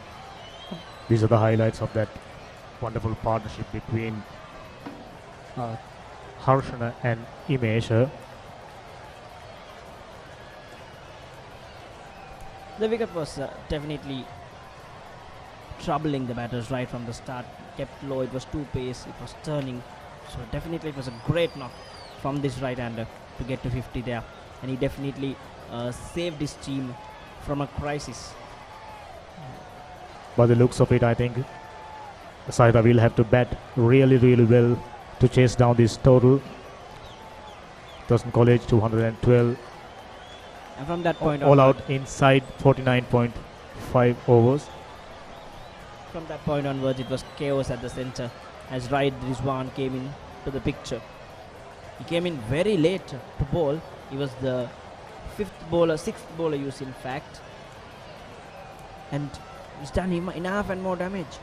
[SPEAKER 12] These are the highlights of that wonderful partnership between Harshana and Imesh.
[SPEAKER 14] The wicket was definitely troubling the batters right from the start. Kept low, it was too pace, it was turning. So definitely it was a great knock from this right-hander to get to 50 there. And he definitely saved his team from a crisis.
[SPEAKER 12] By the looks of it, I think Zahira will have to bat really, really well to chase down this total. Thurstan College 212.
[SPEAKER 14] And from that point
[SPEAKER 12] all out inside 49.5 overs.
[SPEAKER 14] From that point onwards, it was chaos at the centre as Raid Rizwan came in to the picture. He came in very late to bowl. He was the sixth bowler used in fact. And he's done him enough and more damage.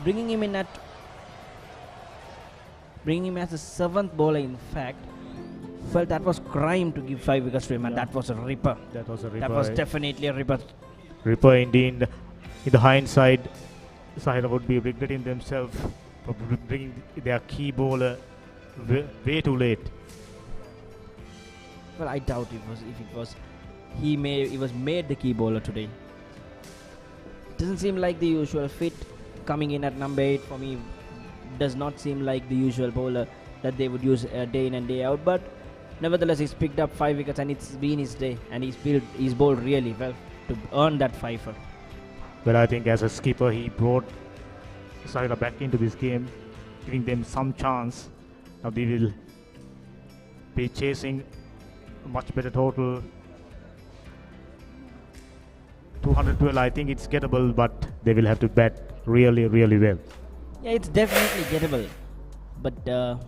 [SPEAKER 14] Bringing him as the 7th bowler in fact. Felt that was crime to give 5 wickets to him, and that was a ripper.
[SPEAKER 12] That was a ripper.
[SPEAKER 14] That was definitely a ripper.
[SPEAKER 12] Ripper indeed. In the hindsight, Zahira would be regretting themselves for bringing their key bowler way too late.
[SPEAKER 14] Well, I doubt he was made the key bowler today. Doesn't seem like the usual fit. Coming in at number 8 for me does not seem like the usual bowler that they would use day in and day out, but nevertheless he's picked up 5 wickets and it's been his day, and he's bowled really well to earn that fifer.
[SPEAKER 12] Well, I think as a skipper he brought Zahira back into this game, giving them some chance. Now they will be chasing a much better total. 212, I think it's gettable, but they will have to bat really, really well.
[SPEAKER 14] Yeah, it's definitely gettable, but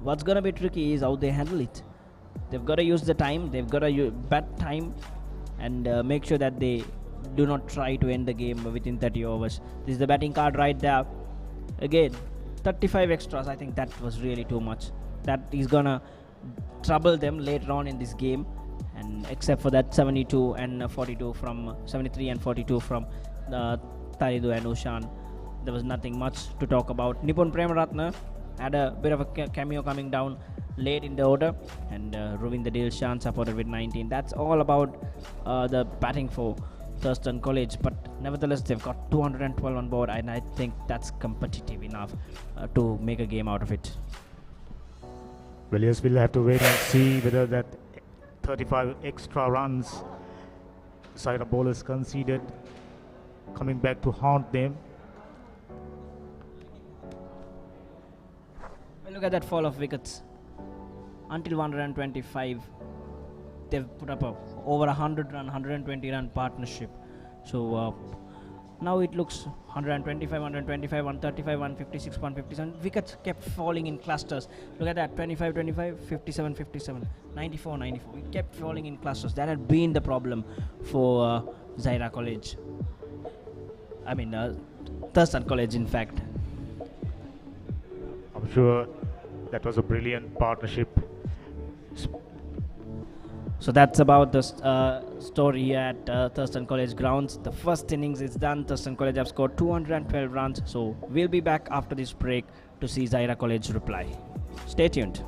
[SPEAKER 14] what's gonna be tricky is how they handle it. They've got to use the time, they've got to bat time, and make sure that they do not try to end the game within 30 overs. This is the batting card right there. Again, 35 extras, I think that was really too much. That is gonna trouble them later on in this game, and except for that 72 and 42 from 73 and 42 from Taridu and Ushan, there was nothing much to talk about. Nipun Premaratne had a bit of a cameo coming down late in the order, and Ruvinder Dilshan supported with 19. That's all about the batting for Thurstan College, but nevertheless they've got 212 on board, and I think that's competitive enough to make a game out of it.
[SPEAKER 12] Well, yes, we'll have to wait and see whether that 35 extra runs Zahira bowlers conceded coming back to haunt them.
[SPEAKER 14] Well, look at that fall of wickets. Until 125, they've put up over 100 run, 120 run partnership. So now it looks 125, 125, 135, 156, 157. Wickets kept falling in clusters. Look at that, 25, 25, 57, 57, 94, 94. It kept falling in clusters. That had been the problem for Zahira College. I mean, Thurstan College, in fact.
[SPEAKER 12] I'm sure that was a brilliant partnership.
[SPEAKER 14] So that's about the story here at Thurstan College Grounds. The first innings is done. Thurstan College have scored 212 runs. So we'll be back after this break to see Zahira College reply. Stay tuned.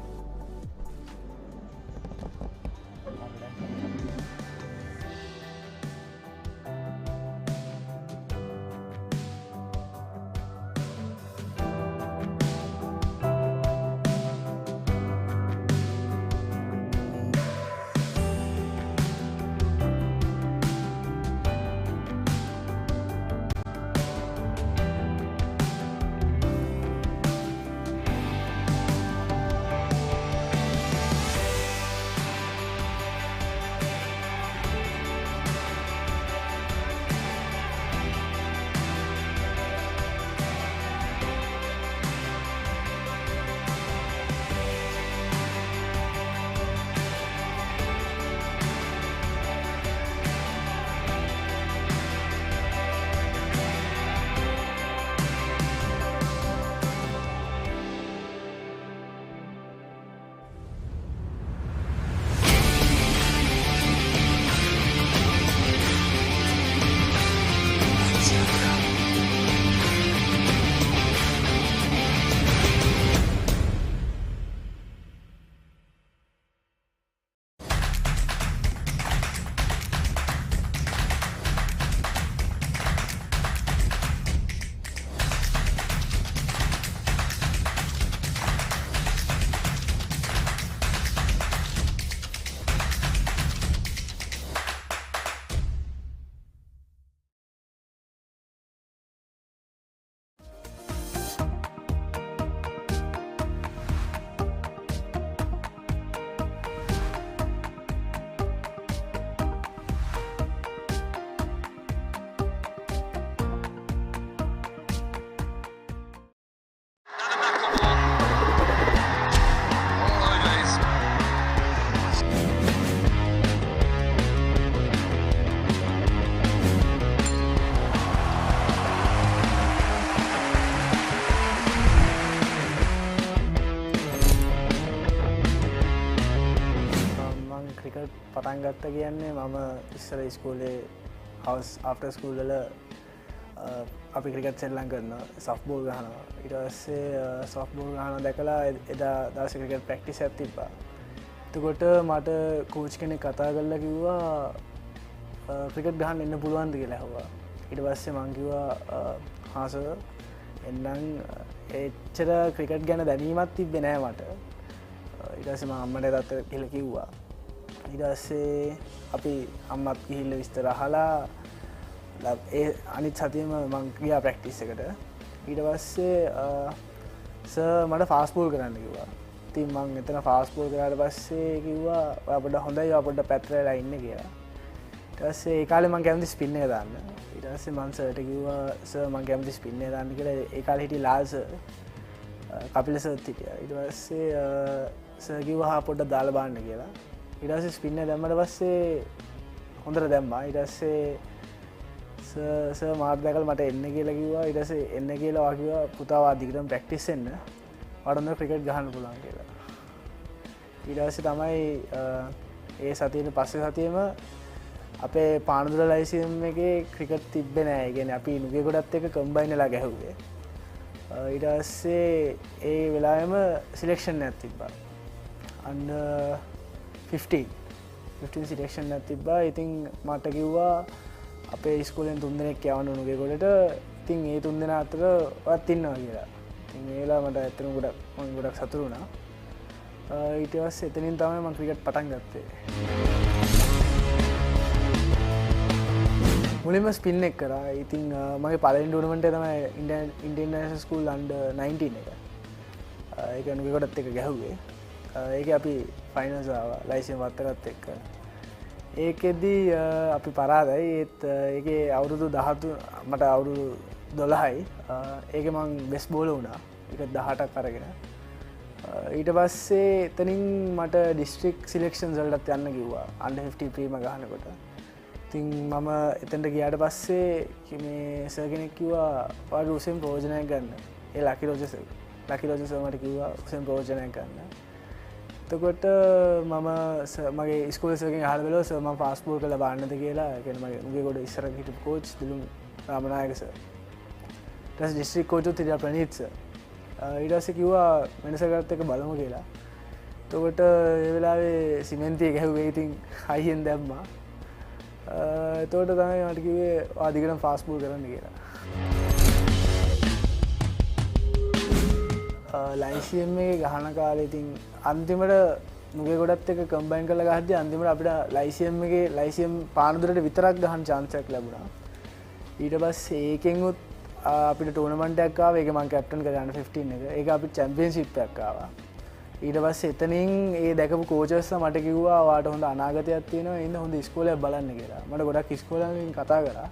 [SPEAKER 16] පටන් ගත්ත කියන්නේ මම ඉස්සර ඉස්කෝලේ හවස් after school වල අපි cricket සෙල්ලම් කරනවා සොෆ්ට් බෝල් ගහනවා ඊට පස්සේ සොෆ්ට් බෝල් ගහනවා දැකලා එදා දවසේ ක්‍රිකට් ප්‍රැක්ටිස් එකක් තිබ්බා එතකොට මට කෝච් කෙනෙක් කතා කරලා කිව්වා ක්‍රිකට් ගහන්න එන්න පුළුවන්ද කියලා ඇහුවා ඊට පස්සේ මං කිව්වා හා සර් එන්නම් එච්චර ක්‍රිකට් ගැන දැනීමක් තිබ්බේ නෑ මට ඊට පස්සේ මම අම්මට තාත්තට කියලා කිව්වා ඊට පස්සේ අපි අම්මත් ගිහිල්ලා විස්තර අහලා ඒ අනිත් සතියේම මං ගියා ප්‍රැක්ටිස් එකට ඊට පස්සේ සර් මට ෆාස්ට් බෝල් කරන්න කිව්වා ඉතින් මං එතන ෆාස්ට් බෝල් කරාට පස්සේ කිව්වා ඔයා පොඩ්ඩක් හොඳයි ඔයා පොඩ්ඩක් පැත්තට වෙලා ඉන්න කියලා ඊට පස්සේ ඒ කාලේ මං කැමති ස්පින් එක දාන්න ඊට පස්සේ මං සර්ට කිව්වා සර් මං කැමති ස්පින් එක දාන්න කියලා ඒ කාලේ හිටිය ලාල් සර් කපිල සර්ත් හිටියා ඊට පස්සේ සර් කිව්වා පොඩ්ඩක් දාලා බලන්න කියලා ඊට පස්සේ ස්පින් එක දැම්මට පස්සේ හොඳට දැම්මා ඊට පස්සේ සර් මාත් දැකලා මට එන්න කියලා කිව්වා ඊට පස්සේ එන්න කියලා වා කිව්වා පුතා වා දිගටම ප්‍රැක්ටිස් වෙන්න වාට හොඳ ක්‍රිකට් ගහන්න පුළුවන් කියලා ඊට පස්සේ තමයි ඒ සතියේ පස්සේ සතියේම අපේ පානදුර ලයිසියම් එකේ ක්‍රිකට් තිබ්බේ නෑ ඒ කියන්නේ අපි නුගේ ගොඩත් එක්ක කම්බයින් වෙලා ගැහුවේ ඊට පස්සේ ඒ වෙලාවෙම සිලෙක්ෂන් එකක් තිබ්බා under 15 සිලෙක්ෂන් එකක් තිබ්බා ඉතින් මට කිව්වා අපේ ඉස්කෝලෙන් 3 දෙනෙක් යවන්න නුගේ ගොඩට ඉතින් ඒ 3 දෙනා අතර ඔයත් ඉන්නවා කියලා ඉතින් ඒ වෙලාව මට ඇත්තටම ගොඩක් සතුටු වුණා ඊට පස්සේ එතනින් තමයි මම ක්‍රිකට් පටන් ගත්තේ මුලින්ම ස්පින් එක කරා ඉතින් මගේ පළවෙනි ටූර්නමන්ට් එක තමයි ඉන්දියන් නැෂනල් ස්කූල් අන්ඩර් 19 එක ඒක නුගේ ගොඩත් එක්ක ගැහුවේ ඒක අපි ෆයිනල්ස් ආවා ලයිසියම් වත්තකත් එක්ක ඒකෙදී අපි පරාදයි ඒත් ඒකේ අවුරුදු 13 මට අවුරුදු 12යි ඒකේ මං බෙස්ට් බෝලර් වුණා ඒක 18ක් අරගෙන ඊට පස්සේ එතනින් මට ඩිස්ට්‍රික්ට් සිලෙක්ෂන්ස් වලටත් යන්න කිව්වා under 50 ප්‍රීම ගහනකොට ඉතින් මම එතනට ගියාට පස්සේ මේ සර් කෙනෙක් කිව්වා ඔයාලට උසෙන් ප්‍රයෝජනයක් ගන්න ඒ ලකි රොජර් සර් මට කිව්වා උසෙන් ප්‍රයෝජනයක් ගන්න එතකොට මම මගේ ස්කූල් එකෙන් අහලා බලුවා සර් මම ෆාස්ට් බෝල් කරලා බලන්නද කියලා. ඒ කියන්නේ මගේ උගේ කොට ඉස්සර හිටපු කෝච් දිලුම් රාමනායක සර්. ඊට පස්සේ ඩිස්ට්‍රික්ට් කෝච් උත් හිටියා ප්‍රනීත් සර්. ඊට පස්සේ කිව්වා වෙනසකට එක බලමු කියලා. එතකොට ඒ වෙලාවේ සිමෙන්තිය ගැහුවේ ඉතින් හයියෙන් දැම්මා. එතකොට තමයි මට කිව්වේ ආ දිගටම ෆාස්ට් බෝල් කරන්න කියලා. ලයිසියම් එකේ ගහන කාලේ ඉතින් අන්තිමට මුගේ ගොඩත් එක කම්බයින් කරලා ගහද්දී අන්තිමට අපිට ලයිසියම් එකේ ලයිසියම් පානදුරට විතරක් ගහන්න chance එකක් ලැබුණා. ඊට පස්සේ ඒකෙන් උත් අපිට ටූර්නමන්ට් එකක් ආවා. ඒක මම කැප්ටන් කරලා under 15 එක. ඒක අපිට චැම්පියන්ෂිප් එකක් ආවා. ඊට පස්සේ එතනින් ඒ දැකපු කෝචස්ලා මට කිව්වා ඔයාට හොඳ අනාගතයක් තියෙනවා. ඉන්න හොඳ ඉස්කෝලයක් බලන්න කියලා. මට ගොඩක් ඉස්කෝලෙන් කතා කරා.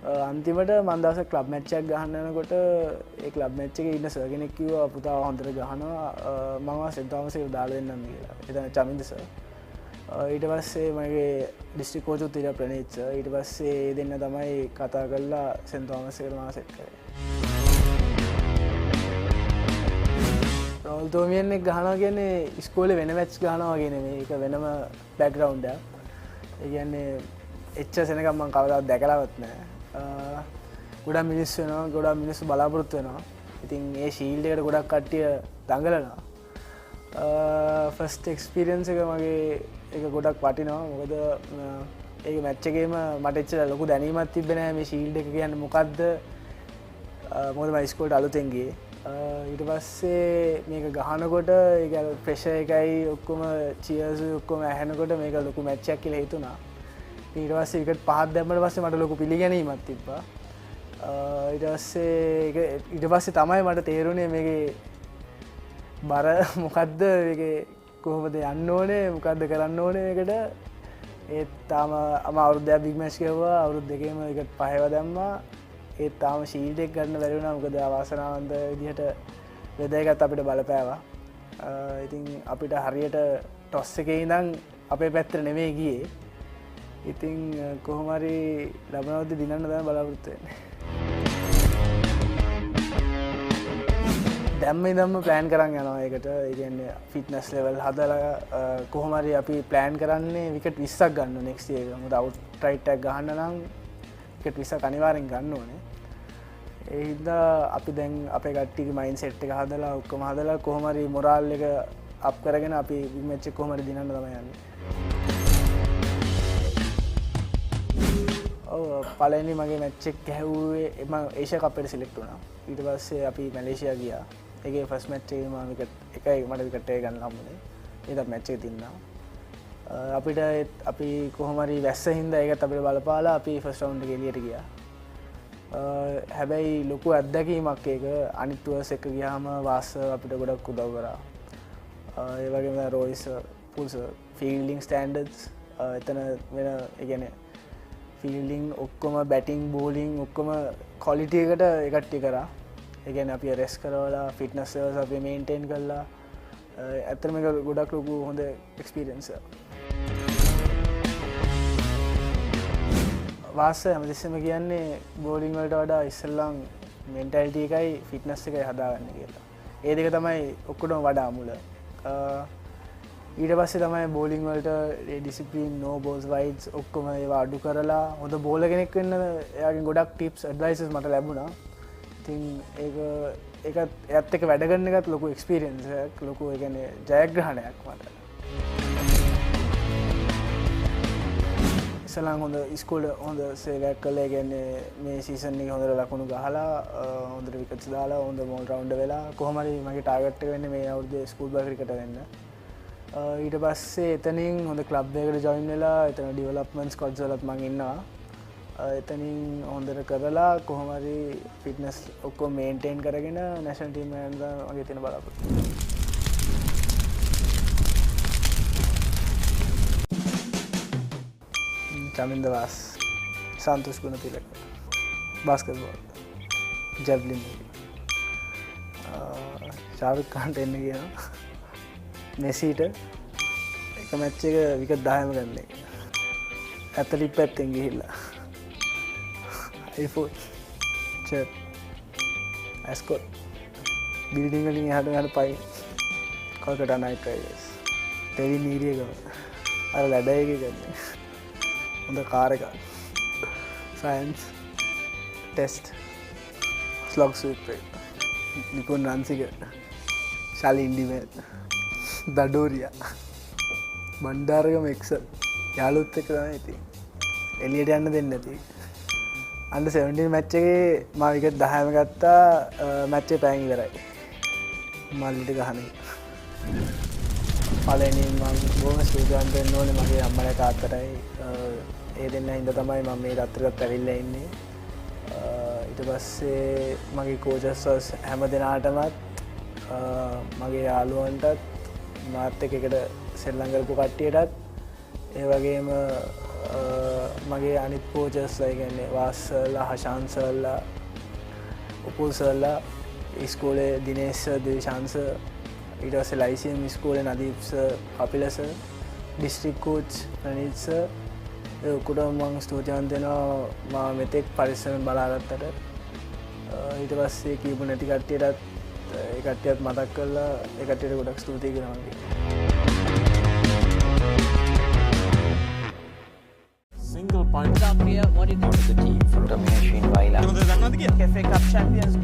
[SPEAKER 16] අන්තිමට මම දවසක් ක්ලබ් මැච් එකක් ගහන්න යනකොට ඒ ක්ලබ් මැච් එකේ ඉන්න සර් කෙනෙක් කිව්වා පුතා හොඳට ගහනවා මම සෙන්ට් තෝමස් එකට දාලා දෙන්නම් කියලා. එතන චමින්ද සර්. ඊට පස්සේ මගේ ඩිස්ට්‍රික්ට් කෝච් උත් ඉතින් ප්‍රනීත් සර්. ඊට පස්සේ ඒ දෙන්න තමයි කතා කරලා සෙන්ට් තෝමස් එකට මාව සෙට් කරේ. රෝල් තෝමියන් එක ගහනවා කියන්නේ ඉස්කෝලේ වෙන මැච් ගහනවා වගේ නෙමෙයි. ඒක වෙනම බෑග්ග්‍රවුන්ඩ් එකක්. ඒ කියන්නේ එච්චර සෙනගක් මම කවදාවත් දැකලාවත් නැහැ. ගොඩක් මිනිස්සු වෙනවා, ගොඩක් මිනිස්සු බලාපොරොත්තු වෙනවා. ඉතින් ඒ ෂීල්ඩ් එකට ගොඩක් කට්ටිය දඟලනවා. ෆස්ට් එක්ස්පීරියන්ස් එක මගේ ඒක ගොඩක් වටිනවා. මොකද ඒ මැච් එකේම මට එච්චර ලොකු දැනීමක් තිබ්බේ නැහැ මේ ෂීල්ඩ් එක කියන්නේ මොකද්ද. මොකද මම ඉස්කෝලේට අලුතෙන් ගියේ. ඊට පස්සේ මේක ගහනකොට ඒක ප්‍රෙෂර් එකයි ඔක්කොම චියර්ස් ඔක්කොම ඇහෙනකොට මේක ලොකු මැච් එකක් කියලා හිතුණා. ඊට පස්සේ විකට් පහක් දැම්මට පස්සේ මට ලොකු පිළිගැනීමක් තිබ්බා. ඊට පස්සේ තමයි මට තේරුණේ මේකේ බර මොකද්ද, මේකේ කොහොමද යන්න ඕනේ, මොකද්ද කරන්න ඕනේ මේකට. ඒත් තාම මම අවුරුද්දක් බිග් මැච් ගිහුවා, අවුරුදු දෙකේම විකට් පහව දැම්මා. ඒත් තාම ෂීල්ඩ් එක ගන්න බැරි වුණා. මොකද අවාසනාවන්ත විදිහට වෙදර් එකත් අපිට බලපෑවා. ඉතින් අපිට හරියට ටොස් එකේ ඉඳන් අපේ පැත්තට නෙමෙයි ගියේ. ඉතින් කොහොම හරි ලබනවද්දි දිනන්න තමයි බලාපොරොත්තු වෙන්නේ. දැම්ම ඉඳන්ම ප්ලෑන් කරන් යනවා ඒකට. ඒ කියන්නේ ෆිට්නස් ලෙවල් හදලා කොහොම හරි අපි ප්ලෑන් කරන්නේ විකට් 20ක් ගන්න නෙක්ස්ට් ඉයර් එක. මොකද අවුට් රයිට් එකක් ගහන්න නම් විකට් 20ක් අනිවාර්යෙන් ගන්න ඕනේ. ඒ හින්දා අපි දැන් අපේ කට්ටියගේ මයින්ඩ් සෙට් එක හදලා ඔක්කොම හදලා කොහොම හරි මොරාල් එක අප් කරගෙන අපි බිග් මැච් එක කොහොම හරි දිනන්න තමයි යන්නේ. පළවෙනි මගේ මැච් එක ගැහුවේ මම ඒෂියා කප් එකට සිලෙක්ට් වුණා. ඊට පස්සේ අපි මැලේසියා ගියා. ඒකේ ෆස්ට් මැච් එකේ මම විකට් එකයි මට විකට් එක ගන්න හම්බුනේ. ඒකත් මැච් එක තින්නා. අපිට අපි කොහොම හරි වැස්ස හින්දා ඒකත් අපිට බලපාලා අපි ෆස්ට් රවුන්ඩ් එකේ එළියට ගියා. හැබැයි ලොකු අත්දැකීමක් ඒක. අනිත් ටුවර්ස් එක ගියාම වාස් අපිට ගොඩක් උදව් කරා. ඒ වගේම රෝයිස් පුල්ස් ෆීල්ඩින් ස්ටෑන්ඩඩ්ස් එතන වෙන ඒ කියන්නේ ෆීල්ඩින් ඔක්කොම බැටිං බෝලිං ඔක්කොම ක්වොලිටි එකට ඒ කට්ටිය කරා. ඒ කියන්නේ අපි රෙස්ට් කරවලා ෆිට්නස් ලෙවල්ස් අපි මේන්ටේන් කරලා ඇත්තටම මේක ගොඩක් ලොකු හොඳ එක්ස්පීරියන්ස් එකක්. වාස හැමතිස්සෙම කියන්නේ බෝලිං වලට වඩා ඉස්සෙල්ලම් මෙන්ටැලිටි එකයි ෆිට්නස් එකයි හදාගන්න කියලා. ඒ දෙක තමයි ඔක්කොටම වඩා මුල. ඊට පස්සේ තමයි බෝලිං වලට ඩිසිප්ලින් නෝ බෝල්ස් වයිඩ්ස් ඔක්කොම ඒවා අඩු කරලා හොඳ බෝලර් කෙනෙක් වෙන්න එයාගෙන් ගොඩක් ටිප්ස් ඇඩ්වයිසස් මට ලැබුණා. ඉතින් ඒකත් එයත් එක්ක වැඩ කරන එකත් ලොකු එක්ස්පීරියන්ස් එකක්, ලොකු ඒ කියන්නේ ජයග්‍රහණයක් මට. ඉස්සෙල්ලා හොඳ ඉස්කෝලේ හොඳ සේවයක් කළා. ඒ කියන්නේ මේ සීසන් එකේ හොඳට ලකුණු ගහලා හොඳට විකට්ස් දාලා හොඳ මෝල් රවුන්ඩ් වෙලා කොහොම හරි මගේ ටාගට් එක වෙන්නේ මේ අවුරුද්දේ ස්කූල් බල් ක්‍රිකට් වෙන්න. ඊට පස්සේ එතනින් හොඳ ක්ලබ් එකකට ජොයින් වෙලා එතන ඩෙවලොප්මන්ට් ස්ක්වොඩ්ස් වලත් මම ඉන්නවා. එතනින් හොඳට කරලා කොහොම හරි ෆිට්නස් ඔක්කොම මේන්ටේන් කරගෙන නැෂනල් ටීම් එකට මගේ තියෙන බලාපොරොත්තු. චමින්ද වාස්, සන්තෝෂ් ගුණතිලක, බාස්කට්බෝල්, ජැව්ලින්, ශාරුක් ඛාන්ට එන්න කියනවා. මෙසීට එක මැච් එක විකට් 10ම ගන්න එක. ඇතලිට් පැත්තෙන් ගිහිල්ලා. iPhone, චර්ට්, ඇස්කොට්, බිල්ඩින් වලින් එහාට යන පයි, කොල්කටා නයිට් රයිඩර්ස්. තෙවි නීරියකම අර ලැඩයක ගන්න හොඳ කාර එක සයින්ස් ටෙස්ට් ස්ලොග් සූප්‍රේ නිකුන් රන්සික ශලි ඉන්ඩිමේල් දඩෝරිය බණ්ඩාරගම එක්ස යාලුත් එක තමයි ඉතින් එලියට යන්න දෙන්නේ නැති අන්ඩර් 17 මැච් එකේ මා විකට් 10ම ගත්තා මැච් එක පැයෙන් ඉවරයි මල්ලිට ගහන පළවෙනි මම බොහොම සූදානම් වෙන්න ඕනේ මගේ අම්මලා තාත්තටයි ඒ දෙන්න හින්දා තමයි මම මේ රත්තරත් ඇවිල්ලා ඉන්නේ ඊට පස්සේ මගේ කෝචස් හැම දිනාටමත් මගේ යාළුවන්ටත් මාත් එක්ක සෙල්ලම් කරපු කට්ටියටත් ඒ වගේම මගේ අනිත් කෝචස්ලා කියන්නේ වාස්සලා හෂාන්සල්ලා උපුල්සල්ලා ඉස්කෝලේ දිනේශ් දේශාන්ස ඊට පස්සේ ලයිසියම් ඉස්කෝලේ නදීප්ස කපිලස ඩිස්ට්‍රික් කෝච් ප්‍රනීත්ස ඒ ඔක්කොටම මම ස්තුතිවන්ත වෙනවා මම මෙතෙක් පරිස්සමෙන් බලාගත්තට ඊට පස්සේ කියපු නැති කට්ටියටත් ඒ කට්ටියත් මතක් කරලා ඒ කට්ටියට ගොඩක් ස්තුතියි කරනවා මගේ
[SPEAKER 17] Single point up here. What is the team from Ramesh in Vaila? Cafe Cup champions.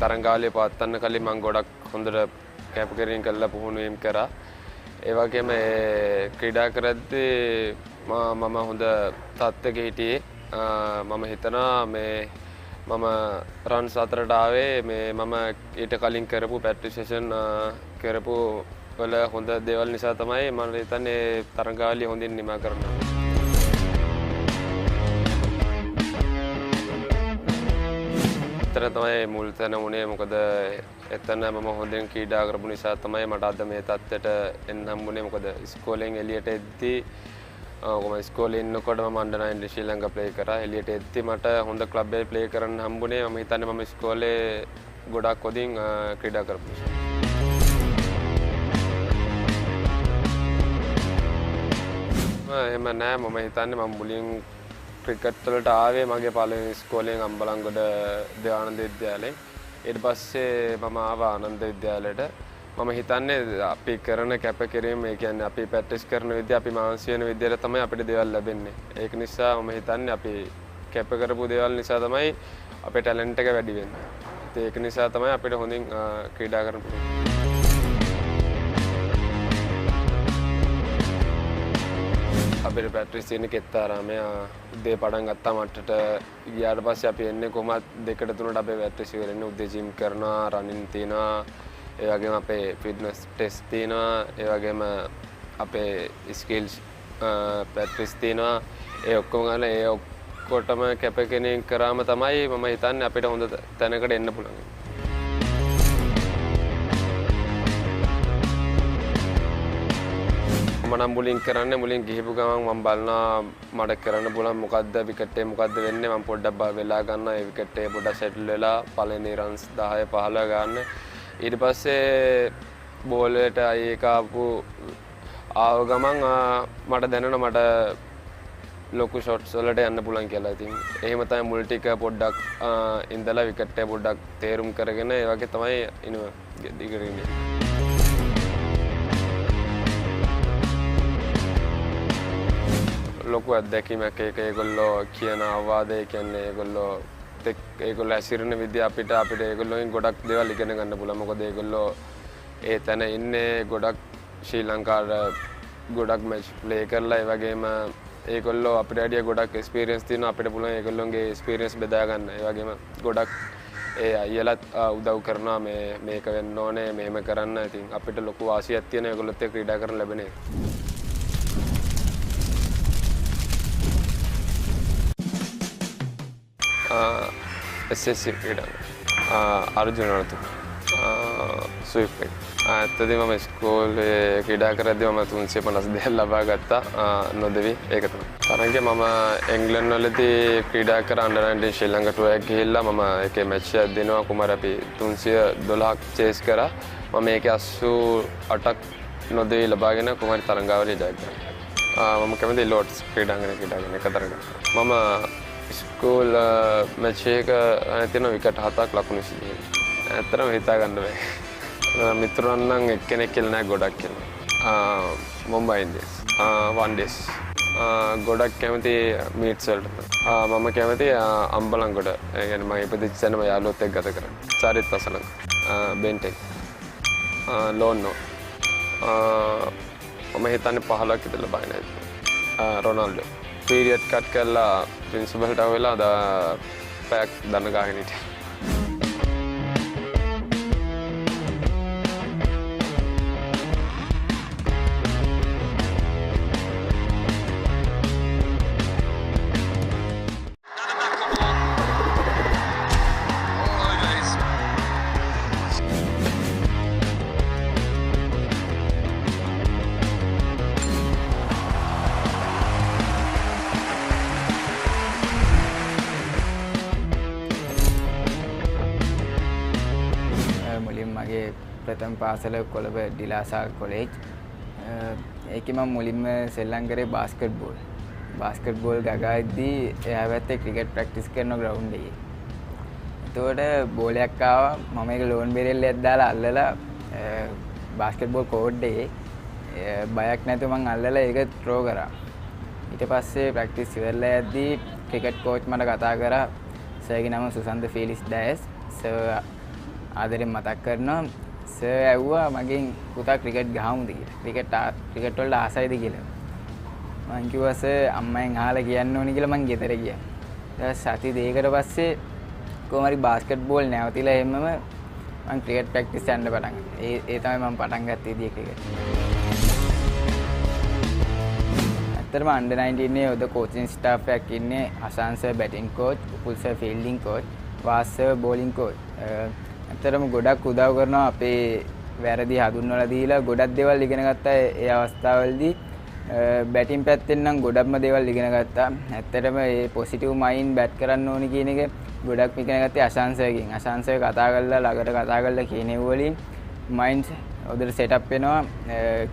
[SPEAKER 18] තරංගාවලිය පවත්වන්න කලින් මම ගොඩක් හොඳට කැපකිරීම කළා පුහුණු වීම කරා. ඒ වගේම ක්‍රීඩා කරද්දී මම හොඳ තත්ත්වයක හිටියේ. මම හිතනවා මම රන්ස් 4ට ආවේ මම ඊට කලින් කරපු ප්‍රැක්ටිස් සෙෂන් කරපු වල හොඳ දේවල් නිසා තමයි මම හිතන්නේ තරංගාවලිය හොඳින් නිමා කරනවා. එතන තමයි මුල් තැන උනේ මොකද එතන මම හොඳින් ක්‍රීඩා කරපු නිසා තමයි මට අද මේ තත්ත්වයට එන්න හම්බුනේ මොකද ඉස්කෝලෙන් එළියට එද්දී කොහොම ඉස්කෝලේ ඉන්නකොට මම අnder 9 ශ්‍රී ලංකා ප්ලේ කරා එළියට එද්දී මට හොඳ ක්ලබ් එකේ ප්ලේ කරන්න හම්බුනේ මම හිතන්නේ මම ඉස්කෝලේ ගොඩක් හොඳින් ක්‍රීඩා කරපු නිසා එහෙම නෑ මම හිතන්නේ මම මුලින් ක්‍රිකට් වලට ආවේ මගේ පළවෙනි ඉස්කෝලෙන් අම්බලන්ගොඩ දේවානන්ද විද්‍යාලයෙන් ඊට පස්සේ මම ආවා ආනන්ද විද්‍යාලයට මම හිතන්නේ අපි කරන කැපකිරීම ඒ කියන්නේ අපි ප්‍රැක්ටිස් කරන විදිය අපි මානසික වෙන විදියට තමයි අපිට දේවල් ලැබෙන්නේ ඒක නිසා මම හිතන්නේ අපි කැප කරපු දේවල් නිසා තමයි අපේ ටැලන්ට් එක වැඩි වෙන්නේ ඒක නිසා තමයි අපිට හොඳින් ක්‍රීඩා කරන්න පුළුවන් අපිට ප්‍රැක්ටිස් තියෙන කෙත්තාරාමය උදේ පටන් ගත්තා මට්ටට ගියාට පස්සේ අපි එන්නේ කොහමත් 2ට 3ට අපේ ප්‍රැක්ටිස් ඉවරෙන්නේ උදේ ජිම් කරනවා රනින් තියනවා ඒ වගේම අපේ ෆිට්නස් ටෙස්ට් තියනවා ඒ වගේම අපේ ස්කිල්ස් ප්‍රැක්ටිස් තියනවා ඒ ඔක්කොම ගන්න ඒ ඔක්කොටම කැපකිරීම කරාම තමයි මම හිතන්නේ අපිට හොඳ තැනකට එන්න පුළුවන් මම මුලින් කරන්නේ මුලින් ගිහිපු ගමන් මම බලනවා මට කරන්න පුළුවන් මොකද්ද විකට් එක මොකද්ද වෙන්නේ මම පොඩ්ඩක් වෙලා ගන්නවා ඒ විකට් එක පොඩ්ඩක් සෙටල් වෙලා පළවෙනි රන්ස් 10 15 ගන්න ඊට පස්සේ බෝල් එකට ඒක ආව ගමන් මට දැනෙනවා මට ලොකු ෂොට්ස් වලට යන්න පුළුවන් කියලා. ඉතින් එහෙම තමයි මුල් ටික පොඩ්ඩක් ඉඳලා විකට් එක පොඩ්ඩක් තේරුම් කරගෙන ඒ වගේ තමයි ඉනවා දිගට ලොකු අත්දැකීමක් ඒක ඒගොල්ලෝ කියන අවවාදය කියන්නේ ඒගොල්ලෝ ඇසිරෙන විදිහ අපිට ඒගොල්ලෝගෙන් ගොඩක් දේවල් ඉගෙන ගන්න පුළුවන්. මොකද ඒගොල්ලෝ ඒ තැන ඉන්නේ ගොඩක් ශ්‍රී ලංකාවට ගොඩක් මැච් ප්ලේ කරලා ඒ වගේම ඒගොල්ලෝ අපිට වැඩිය ගොඩක් එක්ස්පීරියන්ස් තියෙනවා අපිට පුළුවන් ඒගොල්ලෝගේ එක්ස්පීරියන්ස් බෙදා ගන්න. ඒ වගේම ගොඩක් ඒ අයියලත් උදව් කරනවා මේක වෙන්න ඕනේ මෙහෙම කරන්න. ඉතින් අපිට ලොකු වාසියක් තියෙන ඒගොල්ලොත් එක්ක ක්‍රීඩා කරන්න ලැබෙන්නේ. SLSCA ක්‍රීඩාංගණය අර්ජුන රණතුංග ස්විප් එක. ඇත්තටම මම ඉස්කෝලේ ක්‍රීඩා කරද්දී මම 352 ලබා ගත්තා නොදෙවි ඒක තමයි. තරඟේ මම එංග්ලන්ඩ් වලදී ක්‍රීඩා කර අnder 19 ශ්‍රී ලංකා ටුවර් එක ගිහිල්ලා මම ඒකේ මැච් එකක් දෙනවා කුමාර අපි 312ක් චේස් කරා. මම ඒකේ 88ක් නොදෙවි ලබාගෙන කුමාරි තරඟාවලිය ජය ගත්තා. මම කැමති ලෝඩ්ස් ක්‍රීඩාංගණය ක්‍රීඩා කරන එක තරඟ. මම ස්කූල් මැච් එක තියෙන විකට් 7ක් ලකුණු 20. ඇත්තටම හිතා ගන්න බෑ. මිතුරන් නම් එක්කෙනෙක් කියලා නෑ ගොඩක් කියලා. මුම්බයි ඉන්දියන්ස්. වන් ඩේස්. ගොඩක් කැමති මීට්ස් වලට. මම කැමති අම්බලන්ගොඩ. ඒ කියන්නේ මම ඉපදිච්ච තැනම යාළුවොත් එක්ක ගත කරන්න. චරිත් වසලංග. බෙන්ටෙක්. ලෝන්නෝ. මම හිතන්නේ 15ක් විතර ලබයි නේද. රොනාල්ඩෝ. පීරියඩ් කට් කරලා ප්‍රින්සිපල්ට ආවෙලා පැයක් දන්න ගාගෙන හිටියා.
[SPEAKER 19] ප්‍රථම පාසල කොළඹ ඩිලාසා කොලෙජ්. ඒකේ මම මුලින්ම සෙල්ලම් කරේ බාස්කට් බෝල් ගගාද්දී එහා පැත්තේ ක්‍රිකට් ප්‍රැක්ටිස් කරන ග්‍රවුන්ඩ් එකේ. එතකොට බෝලයක් ආවා මම ඒක ලෝන් බෙරෙල්ලයක් දාලා අල්ලලා බාස්කට් බෝල් කෝඩ් එකේ බයක් නැතුව මම අල්ලලා ඒක ත්‍රෝ කරා. ඊට පස්සේ ප්‍රැක්ටිස් ඉවරලා යද්දී ක්‍රිකට් කෝච් මට කතා කරා. සර්ගේ නම සුසන්ත ෆීලිස් ඩයස්. සර් ආදරෙන් මතක් කරනවා සර් ඇහුවා මගෙන් පුතා ක්‍රිකට් ගහමුද කියලා. ක්‍රිකට් වලට ආසයිද කියලා. මං කිව්වා සර් අම්මෙන් අහලා කියන්න ඕනි කියලා මං ගෙදර ගියා. ඊට සති දෙකකට පස්සේ කොහොම හරි බාස්කට් බෝල් නැවතිලා හැමම මං ක්‍රිකට් ප්‍රැක්ටිස් යන්න පටන් ගත්තා. ඒ තමයි මම පටන් ගත්තේ දී ක්‍රිකට්. ඇත්තටම අnder 19 එකේ ඔද කෝචින් ස්ටාෆ් එකක් ඉන්නේ. Asan sir batting coach, Upul sir fielding coach, Vaas sir bowling coach. ඇත්තටම ගොඩක් උදව් කරනවා අපේ වැරදි හඳුන්වලා දීලා ගොඩක් දේවල් ඉගෙන ගත්තා ඒ අවස්ථාවවලදී. බැටින් පැත්තෙන් නම් ගොඩක්ම දේවල් ඉගෙන ගත්තා. ඇත්තටම මේ පොසිටිව් මයින්ඩ් බැට් කරන්න ඕනි කියන එක ගොඩක් ඉගෙන ගත්තේ අශාන්සර්ගෙන්. අශාන්සර් කතා කරලා ළඟට කතා කරලා කියන වලින් මයින්ඩ් හොඳට සෙටප් වෙනවා.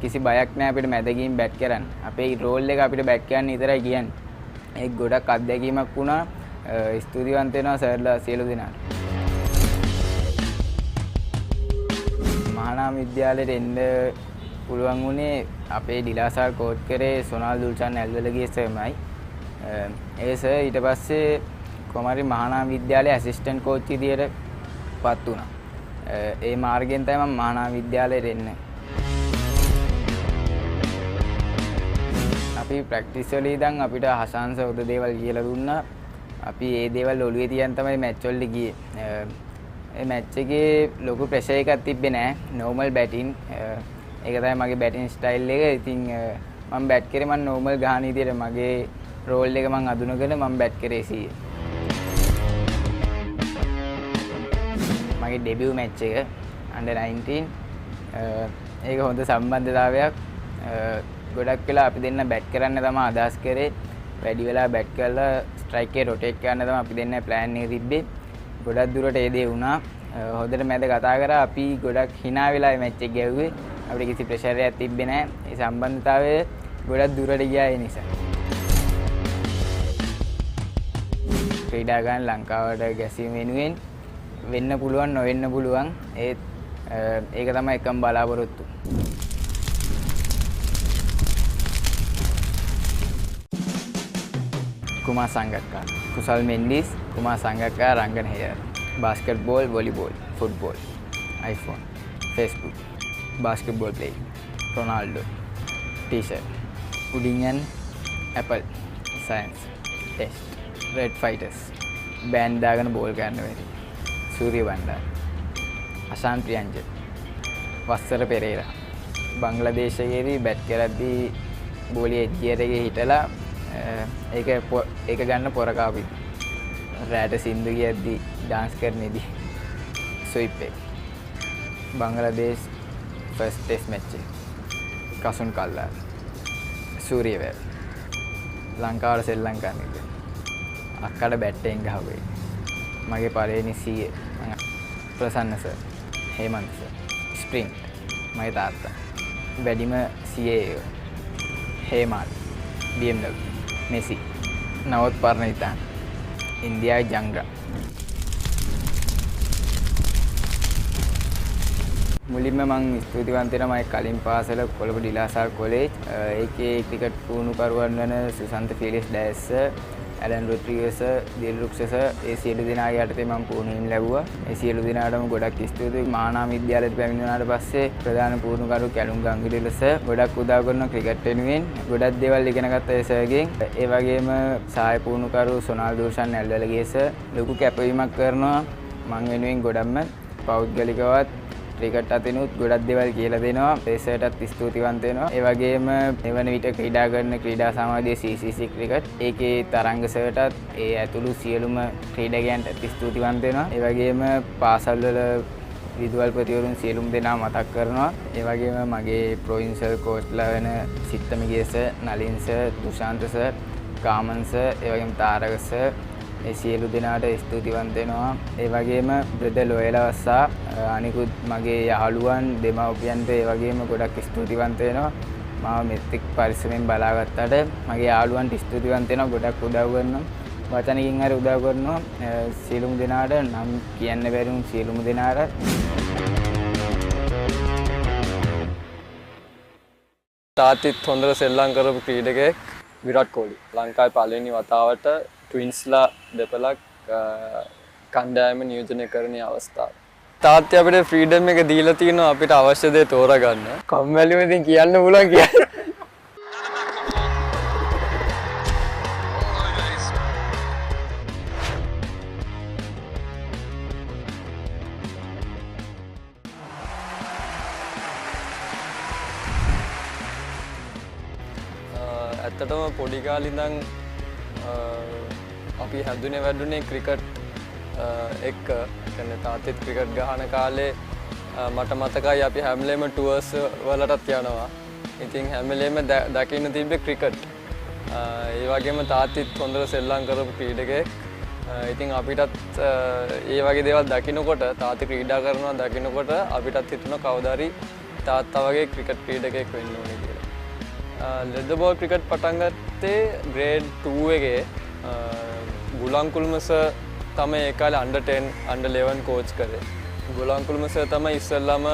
[SPEAKER 19] කිසි බයක් නැහැ අපිට මැදකින් බැට් කරන්න. අපේ රෝල් එක අපිට බැට් කරන්න විතරයි කියන්නේ. ඒක ගොඩක් අත්දැකීමක් වුණා. ස්තුතිවන්ත වෙනවා සර්ලා සියලු දෙනාට. මහානාම විද්‍යාලයට එන්න පුළුවන් වුණේ අපේ ඩිලාසාල් කෝච් කරේ සොනාල් දුල්චන් ඇල්වලගේ සර්මයි. ඒ සර් ඊට පස්සේ කොමාරි මහානාම විද්‍යාලයේ ඇසිස්ටන්ට් කෝච් විදියට පත් වුණා. ඒ මාර්ගයෙන් තමයි මම මහානාම විද්‍යාලයට එන්නේ. අපි ප්‍රැක්ටිස් වල ඉඳන් අපිට හසන්ස උද දේවල් කියලා දුන්නා. අපි ඒ දේවල් ඔළුවේ තියන් තමයි මැච් වලට ගියේ. ඒ මැච් එකේ ලොකු ප්‍රෙෂර් එකක් තිබ්බේ නෑ. Normal batting. ඒක තමයි මගේ බැටින් ස්ටයිල් එක. ඉතින් මම බැට් කරේ මම නෝමල් ගහන විදියට මගේ රෝල් එක මම අඳුනගෙන මම බැට් කරේ 100. මගේ ඩෙබියු මැච් එක under 19 ඒක හොඳ සම්බන්ධතාවයක්. ගොඩක් වෙලා අපි දෙන්න බැට් කරන්න තමයි අදහස් කරේ. වැඩි වෙලා බැට් කරලා ස්ට්‍රයික් එකේ රොටේට් කරන්න තමයි අපි දෙන්න ප්ලෑන් එක තිබ්බේ. ගොඩක් දුරට ඒ දේ වුණා. හොඳට මැද කතා කරා. අපි ගොඩක් hina වෙලා මේ මැච් එක ගැව්වේ. අපිට කිසි ප්‍රෙෂර් එකක් තිබ්බේ නැහැ. ඒ සම්බන්ධතාවය ගොඩක් දුරට ගියා ඒ නිසා. ක්‍රීඩා ගන්න ලංකාවට ගැසීම වෙනුවෙන් වෙන්න පුළුවන් නොවෙන්න පුළුවන්. ඒත් ඒක තමයි එකම බලාපොරොත්තු. කුමාර් සංගක්කා, කුසල් මෙන්ඩිස්, කුමාර් සංගක්කා රංගන හෙයර්, basketball, volleyball, football, iPhone, Facebook, basketball play, Ronaldo, T-shirt, Udingan, Apple, Science, Test, Red Fighters, band දාගෙන බෝල් ගන්න වෙයි. සූර්ය බණ්ඩාර, අශාන් ප්‍රියංජන්, වස්සර පෙරේරා. බංග්ලාදේශයේදී බැට් කරද්දී බෝලිය එජ්ජියර් එකේ හිටලා ඒක ගන්න පොර කාපි. රැට සින්දු කියද්දී ඩාන්ස් කරන්නේදී ස්විප් එක. බංගලාදේශ ෆස්ට් ටෙස්ට් මැච් එක. කසුන් කල්ලාර. සූරියවැල්. ලංකාවට සෙල්ලම් කරන එක. අක්කට බැට්ටෙන් ගහුවේ. මගේ පළවෙනි සීයේ ප්‍රසන්න සර්, හේමන්ත සර්. ස්ප්‍රින්ට් මගේ තාත්තා. වැඩිම සීයේ හේමාල්, BMW, මෙසි. නවත් පරණිතාන්. ඉන්දියාවේ ජංග්‍රා. මුලින්ම මම ස්තුතිවන්ත වෙනවා මගේ කලින් පාසල කොළඹ ඩිලාසා කොලෙජ්. ඒකේ ක්‍රිකට් පුහුණුකරුවන් වන Susantha Phillips Dias sir, Alan Rodrigues sir, Dilruksha sir, ඒ සියලු දෙනාගේ යටතේ මම පුහුණුවීම් ලැබුවා. ඒ සියලු දෙනාටම ගොඩක් ස්තුතියි. මහානාම විද්‍යාලයට පැමිණුණාට පස්සේ ප්‍රධාන පුහුණුකරු කැලුම් ගංගුඩිල සර් ගොඩක් උදව් කරනවා ක්‍රිකට් වෙනුවෙන්. ගොඩක් දේවල් ඉගෙන ගත්තා ඒ සර්ගෙන්. ඒ වගේම සහාය පුහුණුකරු සොනාල් දූෂන් ඇල්වලගේ සර් ලොකු කැපවීමක් කරනවා මං වෙනුවෙන් ගොඩක්ම පෞද්ගලිකවත් ක්‍රිකට් අතිනුත් ගොඩක් දේවල් කියලා දෙනවා. ඒසටත් ස්තුතිවන්ත වෙනවා. ඒ වගේම එවන විට ක්‍රීඩා කරන ක්‍රීඩා සමාජයේ CCC ක්‍රිකට් ඒකේ තරංග සර්ටත් ඒ ඇතුළු සියලුම ක්‍රීඩකයන්ට ස්තුතිවන්ත වෙනවා. ඒ වගේම පාසල් වල විදුහල්පතිවරුන් සියලුම දෙනා මතක් කරනවා. ඒ වගේම මගේ ප්‍රොවින්ෂල් කෝච්ලා වෙන Sittamige sir, Nalin sir, Dushantha sir, Kaman sir, ඒ වගේම තාරක සර් ඒ සියලු දෙනාට ස්තුතිවන්ත වෙනවා. ඒ වගේම බ්‍රදර් ලොයලවස්සා අනිකුත් මගේ යහළුවන් දෙමව්පියන්ට ඒ වගේම ගොඩක් ස්තුතිවන්ත වෙනවා. මාව මෙතෙක් පරිස්සමෙන් බලාගත්තට මගේ යාළුවන්ට ස්තුතිවන්ත වෙනවා. ගොඩක් උදව් කරනවා. වචනකින් හරි උදව් කරනවා. සියලුම දෙනාට නම් කියන්න බැරි වුන් සියලුම දෙනාට
[SPEAKER 20] තාත්තිත් හොඳට සෙල්ලම් කරපු ක්‍රීඩකයෙක් විරාට් කොහ්ලි. ලංකාවේ පළවෙනි වතාවට ට්වින්ස්ලා දෙපළක් කණ්ඩායම නියෝජනය කරන අවස්ථාව. තාත්ති අපිට ෆ්‍රීඩම් එක දීලා තියෙනවා අපිට අවශ්‍ය දේ තෝරගන්න. කම්මැලිව ඉතින් කියන්න පුළුවන් කියන්නේ. ඇත්තටම පොඩි කාලේ ඉඳන් අපි හැදුනේ වැඩුනේ ක්‍රිකට් එක්ක. කියන්නේ තාත්තෙත් ක්‍රිකට් ගහන කාලේ මට මතකයි අපි හැම වෙලේම ටුවර්ස් වලටත් යනවා. ඉතින් හැම වෙලේම දකින්න තිබ්බේ ක්‍රිකට්. ඒ වගේම තාත්තිත් හොඳට සෙල්ලම් කරපු ක්‍රීඩකයෙක්. ඉතින් අපිටත් ඒ වගේ දේවල් දකින්නකොට තාත්ති ක්‍රීඩා කරනවා දකින්නකොට අපිටත් හිතුණා කවදාරි තාත්තා වගේ ක්‍රිකට් ක්‍රීඩකයෙක් වෙන්න ඕනේ කියලා. ලෙඩ බෝල් ක්‍රිකට් පටන් ගත්තේ ග්‍රේඩ් 2 එකේ. ගුලංකුල්ම සර් තමයි ඒ කාලේ අන්ඩර් 10 අන්ඩර් 11 කෝච් කරේ. ගුලංකුල්ම සර් තමයි ඉස්සෙල්ලාම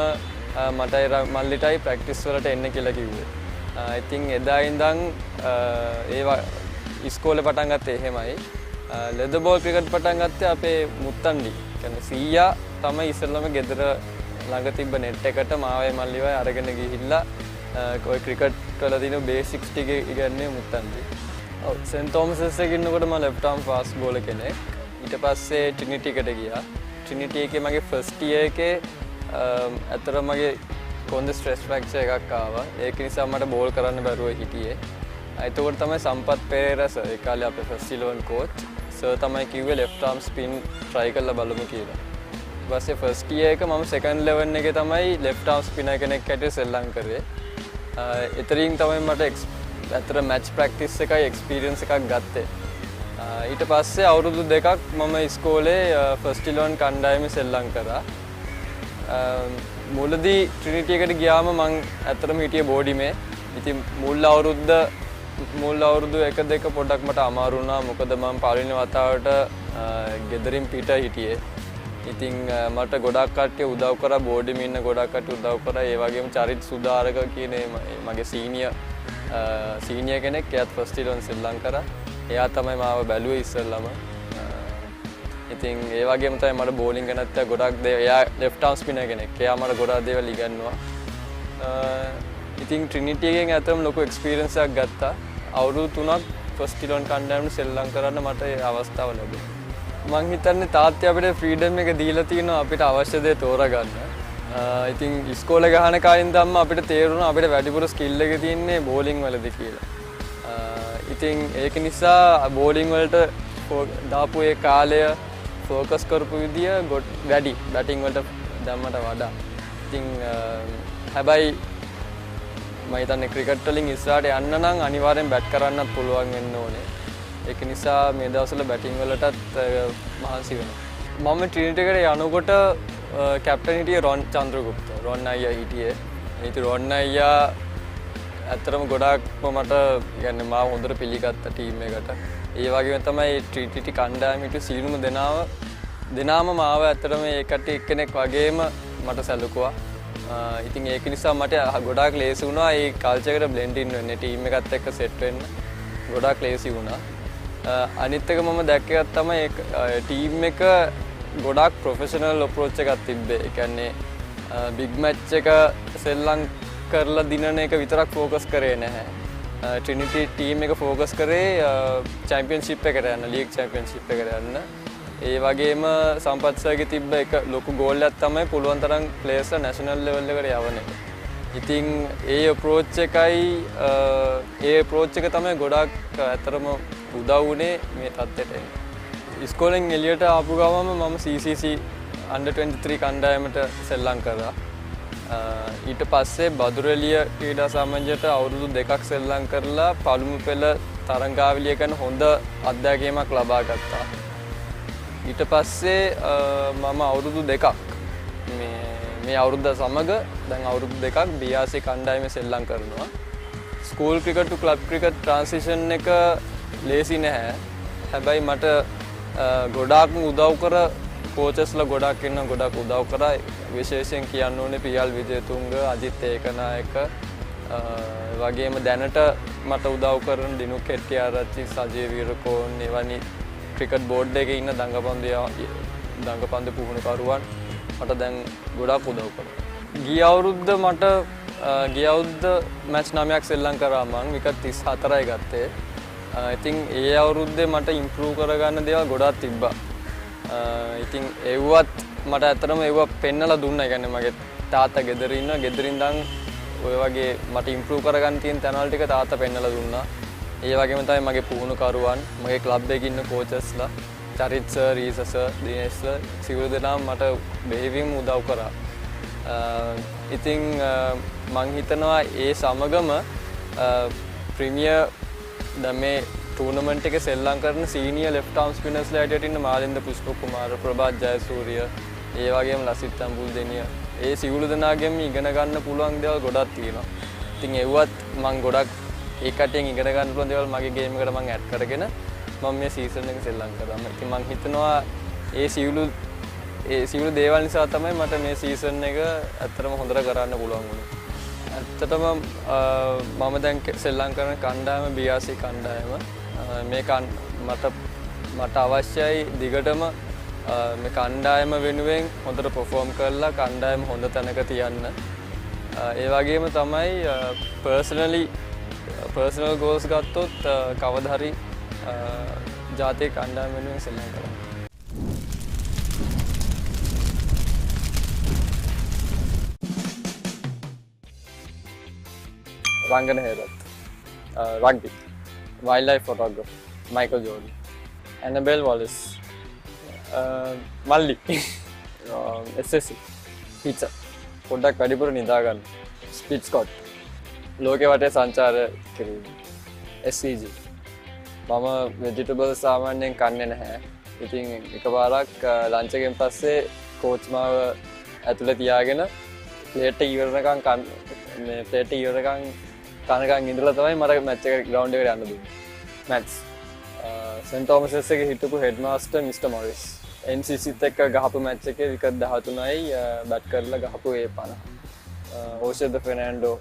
[SPEAKER 20] මටයි මල්ලිටයි ප්‍රැක්ටිස් වලට එන්න කියලා කිව්වේ. ඉතින් එදා ඉඳන් ඉස්කෝලේ පටන් ගත්තේ එහෙමයි. ලෙඩ බෝල් ක්‍රිකට් පටන් ගත්තේ අපේ මුත්තන්ඩි. කියන්නේ සීයා තමයි ඉස්සෙල්ලාම ගෙදර ළඟ තිබ්බ net එකට මාවයි මල්ලිවයි අරගෙන ගිහිල්ලා ඔය ක්‍රිකට් වල තියෙන බේසික්ස් ටික ඉගෙනන්නේ මුත්තන්ඩි. ඔව් සෙන්ට් තෝමසස් එකේ ඉන්නකොට මම ලෙෆ්ට් ආම් ෆාස්ට් බෝලර් කෙනෙක්. ඊට පස්සේ ට්‍රිනිටි එකට ගියා. ට්‍රිනිටි එකේ මගේ ෆස්ට් ඉයර් එකේ අතර මගේ කොන්ද ස්ට්‍රෙස් ෆ්‍රැක්චර් එකක් ආවා. ඒක නිසා මට බෝල් කරන්න බැරුව හිටියේ. එතකොට තමයි සම්පත් පෙරේරා සර් ඒ කාලේ අපේ ෆස්ට් 11 කෝච්. සර් තමයි කිව්වේ ලෙෆ්ට් ආම් ස්පින් try කරලා බලමු කියලා. ඊට පස්සේ ෆස්ට් ඉයර් එක මම සෙකන්ඩ් 11 එකේ තමයි ලෙෆ්ට් ආම් ස්පිනර් කෙනෙක් හැටියට සෙල්ලම් කරේ. එතරින් තමයි මට ඇතර මැච් ප්‍රැක්ටිස් එකයි එක්ස්පීරියන්ස් එකක් ගත්තේ. ඊට පස්සේ අවුරුදු දෙකක් මම ඉස්කෝලේ ෆස්ට් 11 කණ්ඩායමේ සෙල්ලම් කරා. මුලදී ට්‍රිනිටි එකට ගියාම මං ඇත්තටම හිටියේ බෝඩිමේ. ඉතින් මුල් අවුරුදු 1 2 පොඩ්ඩක් මට අමාරු වුණා. මොකද මම පළවෙනි වතාවට ගෙදරින් පිට හිටියේ. ඉතින් මට ගොඩක් කට්ටිය උදව් කරා බෝඩිමේ ඉන්න ගොඩක් කට්ටිය උදව් කරා. ඒ වගේම චරිත් සුදාරක කියන මගේ සීනියර් කෙනෙක් එයාත් ෆස්ට් 11 සෙල්ලම් කරා. එයා තමයි මාව බැලුවේ ඉස්සෙල්ලාම. ඉතින් ඒ වගේම තමයි මට බෝලිං ගැනත් ගොඩක් දේවල් එයා ලෙෆ්ට් ආම් ස්පිනර් කෙනෙක්. එයා මට ගොඩක් දේවල් ඉගෙනුවා. ඉතින් ට්‍රිනිටි එකෙන් ඇත්තම ලොකු එක්ස්පීරියන්ස් එකක් ගත්තා. අවුරුදු 3ක් ෆස්ට් 11 කණ්ඩායමට සෙල්ලම් කරන්න මට ඒ අවස්ථාව ලැබුණා. මං හිතන්නේ තාත්තා අපිට ෆ්‍රීඩම් එක දීලා තියෙනවා අපිට අවශ්‍ය දේ තෝරගන්න. ඉතින් ඉස්කෝලේ ගහන කාලෙන් තමයි අපිට තේරුණා අපිට වැඩිපුර ස්කිල් එක තියෙන්නේ බෝලිං වලදී කියලා. ඉතින් ඒක නිසා බෝලිං වලට දාපු ඒ කාලය ෆෝකස් කරපු විදිය වැඩි බැටිං වලට දැම්මට වඩා. ඉතින් හැබැයි මම හිතන්නේ ක්‍රිකට් වලින් ඉස්සරහට යන්න නම් අනිවාර්යෙන් බැට් කරන්නත් පුළුවන් වෙන්න ඕනේ. ඒක නිසා මේ දවස්වල බැටිං වලටත් මහන්සි වෙනවා. මම ට්‍රිනිටි එකට යනකොට කැප්ටන් හිටියේ රොන් චන්ද්‍රගුප්ත. රොන් අයියා හිටියේ. ඉතින් රොන් අයියා ඇත්තටම ගොඩාක්ම මට කියන්නේ මාව හොඳට පිළිගත්ත ටීම් එකට. ඒ වගේම තමයි ට්‍රිනිටි කණ්ඩායම හිටිය සීලුම දෙනාම මාව ඇත්තටම ඒ කට්ටිය එක්කෙනෙක් වගේම මට සැලකුවා. ඉතින් ඒක නිසා මට ගොඩාක් ලේසි වුණා ඒ කල්චර් එකට බ්ලෙන්ඩ් ඉන්න වෙන්නේ ටීම් එකත් එක්ක සෙට් වෙන්න. ගොඩාක් ලේසි වුණා. අනිත් එක මම දැක්කේ තමයි ටීම් එක ගොඩාක් ප්‍රොෆෙෂනල් අප්‍රෝච් එකක් තිබ්බේ. ඒ කියන්නේ බිග් මැච් එක සෙල්ලම් කරලා දිනන එක විතරක් ફોකස් කරේ නැහැ. ට්‍රිනිටි ටීම් එක ફોකස් කරේ චැම්පියන්ෂිප් එකට යන්න, ලීග් චැම්පියන්ෂිප් එකට යන්න. ඒ වගේම සම්පත් සර්ගේ තිබ්බ එක ලොකු ගෝල් එකක් තමයි පුළුවන් තරම් ප්ලේයර්ස්ලා නැෂනල් ලෙවල් එකට යවන එක. ඉතින් ඒ අප්‍රෝච් එක තමයි ගොඩාක් ඇත්තටම උදව් වුණේ මේ තත්ත්වයට එන්න. ඉස්කෝලෙන් එළියට ආපු ගමම මම CCC under 23 කණ්ඩායමට සෙල්ලම් කරා. ඊට පස්සේ බදුරෙලිය ක්‍රීඩා සමාජයට අවුරුදු 2ක් සෙල්ලම් කරලා පළමු පෙළ තරංගාවලිය කරන හොඳ අත්දැකීමක් ලබා ගත්තා. ඊට පස්සේ මම අවුරුදු 2ක් මේ අවුරුද්ද සමග දැන් අවුරුදු 2ක් BRC කණ්ඩායමේ සෙල්ලම් කරනවා. ස්කූල් ක්‍රිකට් ටු ක්ලබ් ක්‍රිකට් ට්‍රාන්සිෂන් එක ලේසි නැහැ. හැබැයි මට ගොඩාක්ම උදව් කර කෝචස්ලා ගොඩාක් ඉන්න ගොඩාක් උදව් කරා. විශේෂයෙන් කියන්න ඕනේ PL විජේතුංග, අජිත් ඒකනායක වගේම දැනට මට උදව් කරන දිනුක් හෙට්ටිආරච්චි, සජීව වීරකෝන් එවැනි ක්‍රිකට් බෝඩ් එකේ ඉන්න දඟපන්දු පුහුණුකරුවන් මට දැන් ගොඩාක් උදව් කරා. ගිය අවුරුද්ද මැච් 9ක් සෙල්ලම් කරා මං විකට් 34යි ගත්තේ. ඉතින් ඒ අවුරුද්දේ මට ඉම්ප්‍රූව් කරගන්න දේවල් ගොඩාක් තිබ්බා. ඉතින් ඒවත් මට ඇත්තටම ඒව පෙන්නලා දුන්නා. ඒ කියන්නේ මගේ තාත්තා ගෙදර ඉන්නවා. ගෙදරින් ඉඳන් ඔය වගේ මට ඉම්ප්‍රූව් කරගන්න තියෙන තැන්වල ටික තාත්තා පෙන්නලා දුන්නා. ඒ වගේම තමයි මගේ පුහුණුකරුවන්, මගේ ක්ලබ් එකේ ඉන්න කෝචස්ලා, චරිත් සර්, රීස සර්, දිනේෂ් සර් සියලු දෙනාම මට බෙහෙවින්ම උදව් කරා. ඉතින් මං හිතනවා ඒ සමගම ප්‍රීමියර් දැන් මේ ටූර්නමන්ට් එකේ සෙල්ලම් කරන සීනියර් ලෙෆ්ට් ආර්ම් ස්පිනර්ස්ලා හැටියට ඉන්න මාලින්ද පුෂ්ප කුමාර, ප්‍රභාත් ජයසූරිය, ඒ වගේම ලසිත් අම්බුල්දෙනිය, ඒ සියලු දෙනාගෙන් ඉගෙන ගන්න පුළුවන් දේවල් ගොඩක් තියෙනවා. ඉතින් ඒවත් මං ගොඩක් ඒ කටියෙන් ඉගෙන ගන්න පුළුවන් දේවල් මගේ ගේම් එකට මං ඇඩ් කරගෙන මම මේ සීසන් එක සෙල්ලම් කරා. ඉතින් මං හිතනවා ඒ සියලු දේවල් නිසා තමයි මට මේ සීසන් එක ඇත්තටම හොඳට කරන්න පුළුවන් වුණේ. ඇත්තටම මම දැන් සෙල්ලම් කරන කණ්ඩායම BRC කණ්ඩායම මේක මට අවශ්‍යයි දිගටම මේ කණ්ඩායම වෙනුවෙන් හොඳට perform කරලා කණ්ඩායම හොඳ තැනක තියන්න. ඒ වගේම තමයි personal goals ගත්තොත් කවදා හරි ජාතික කණ්ඩායම වෙනුවෙන් සෙල්ලම් කරන්න. රංගන Herath, rugby, wildlife photography, Michael Jordan, Annabelle Wallace, මල්ලි, SSC, pizza, පොඩ්ඩක් වැඩිපුර නිදා ගන්න, ස්පීඩ් ස්කොට්, ලෝකෙ වටේ සංචාර කිරීම, SCG. මම වෙජිටබල්ස් සාමාන්‍යයෙන් කන්නේ නැහැ. ඉතින් එකපාරක් ලන්ච් එකෙන් පස්සේ කෝච් මාව ඇතුලේ තියාගෙන ප්ලේට් එක ඉවරනකම් කනකන් ඉඳලා තමයි මට මැච් එක ග්‍රවුන්ඩ් එකට යන්න දුන්නේ. මැච්ස් සෙන්ට් තෝමසස් එකේ හිටපු හෙඩ් මාස්ටර් මිස්ටර් මොරිස් NCCත් එක්ක ගහපු මැච් එකේ විකට් 13යි බැට් කරලා ගහපු ඒ 50. ඕෂෙද ෆෙර්නැන්ඩෝ,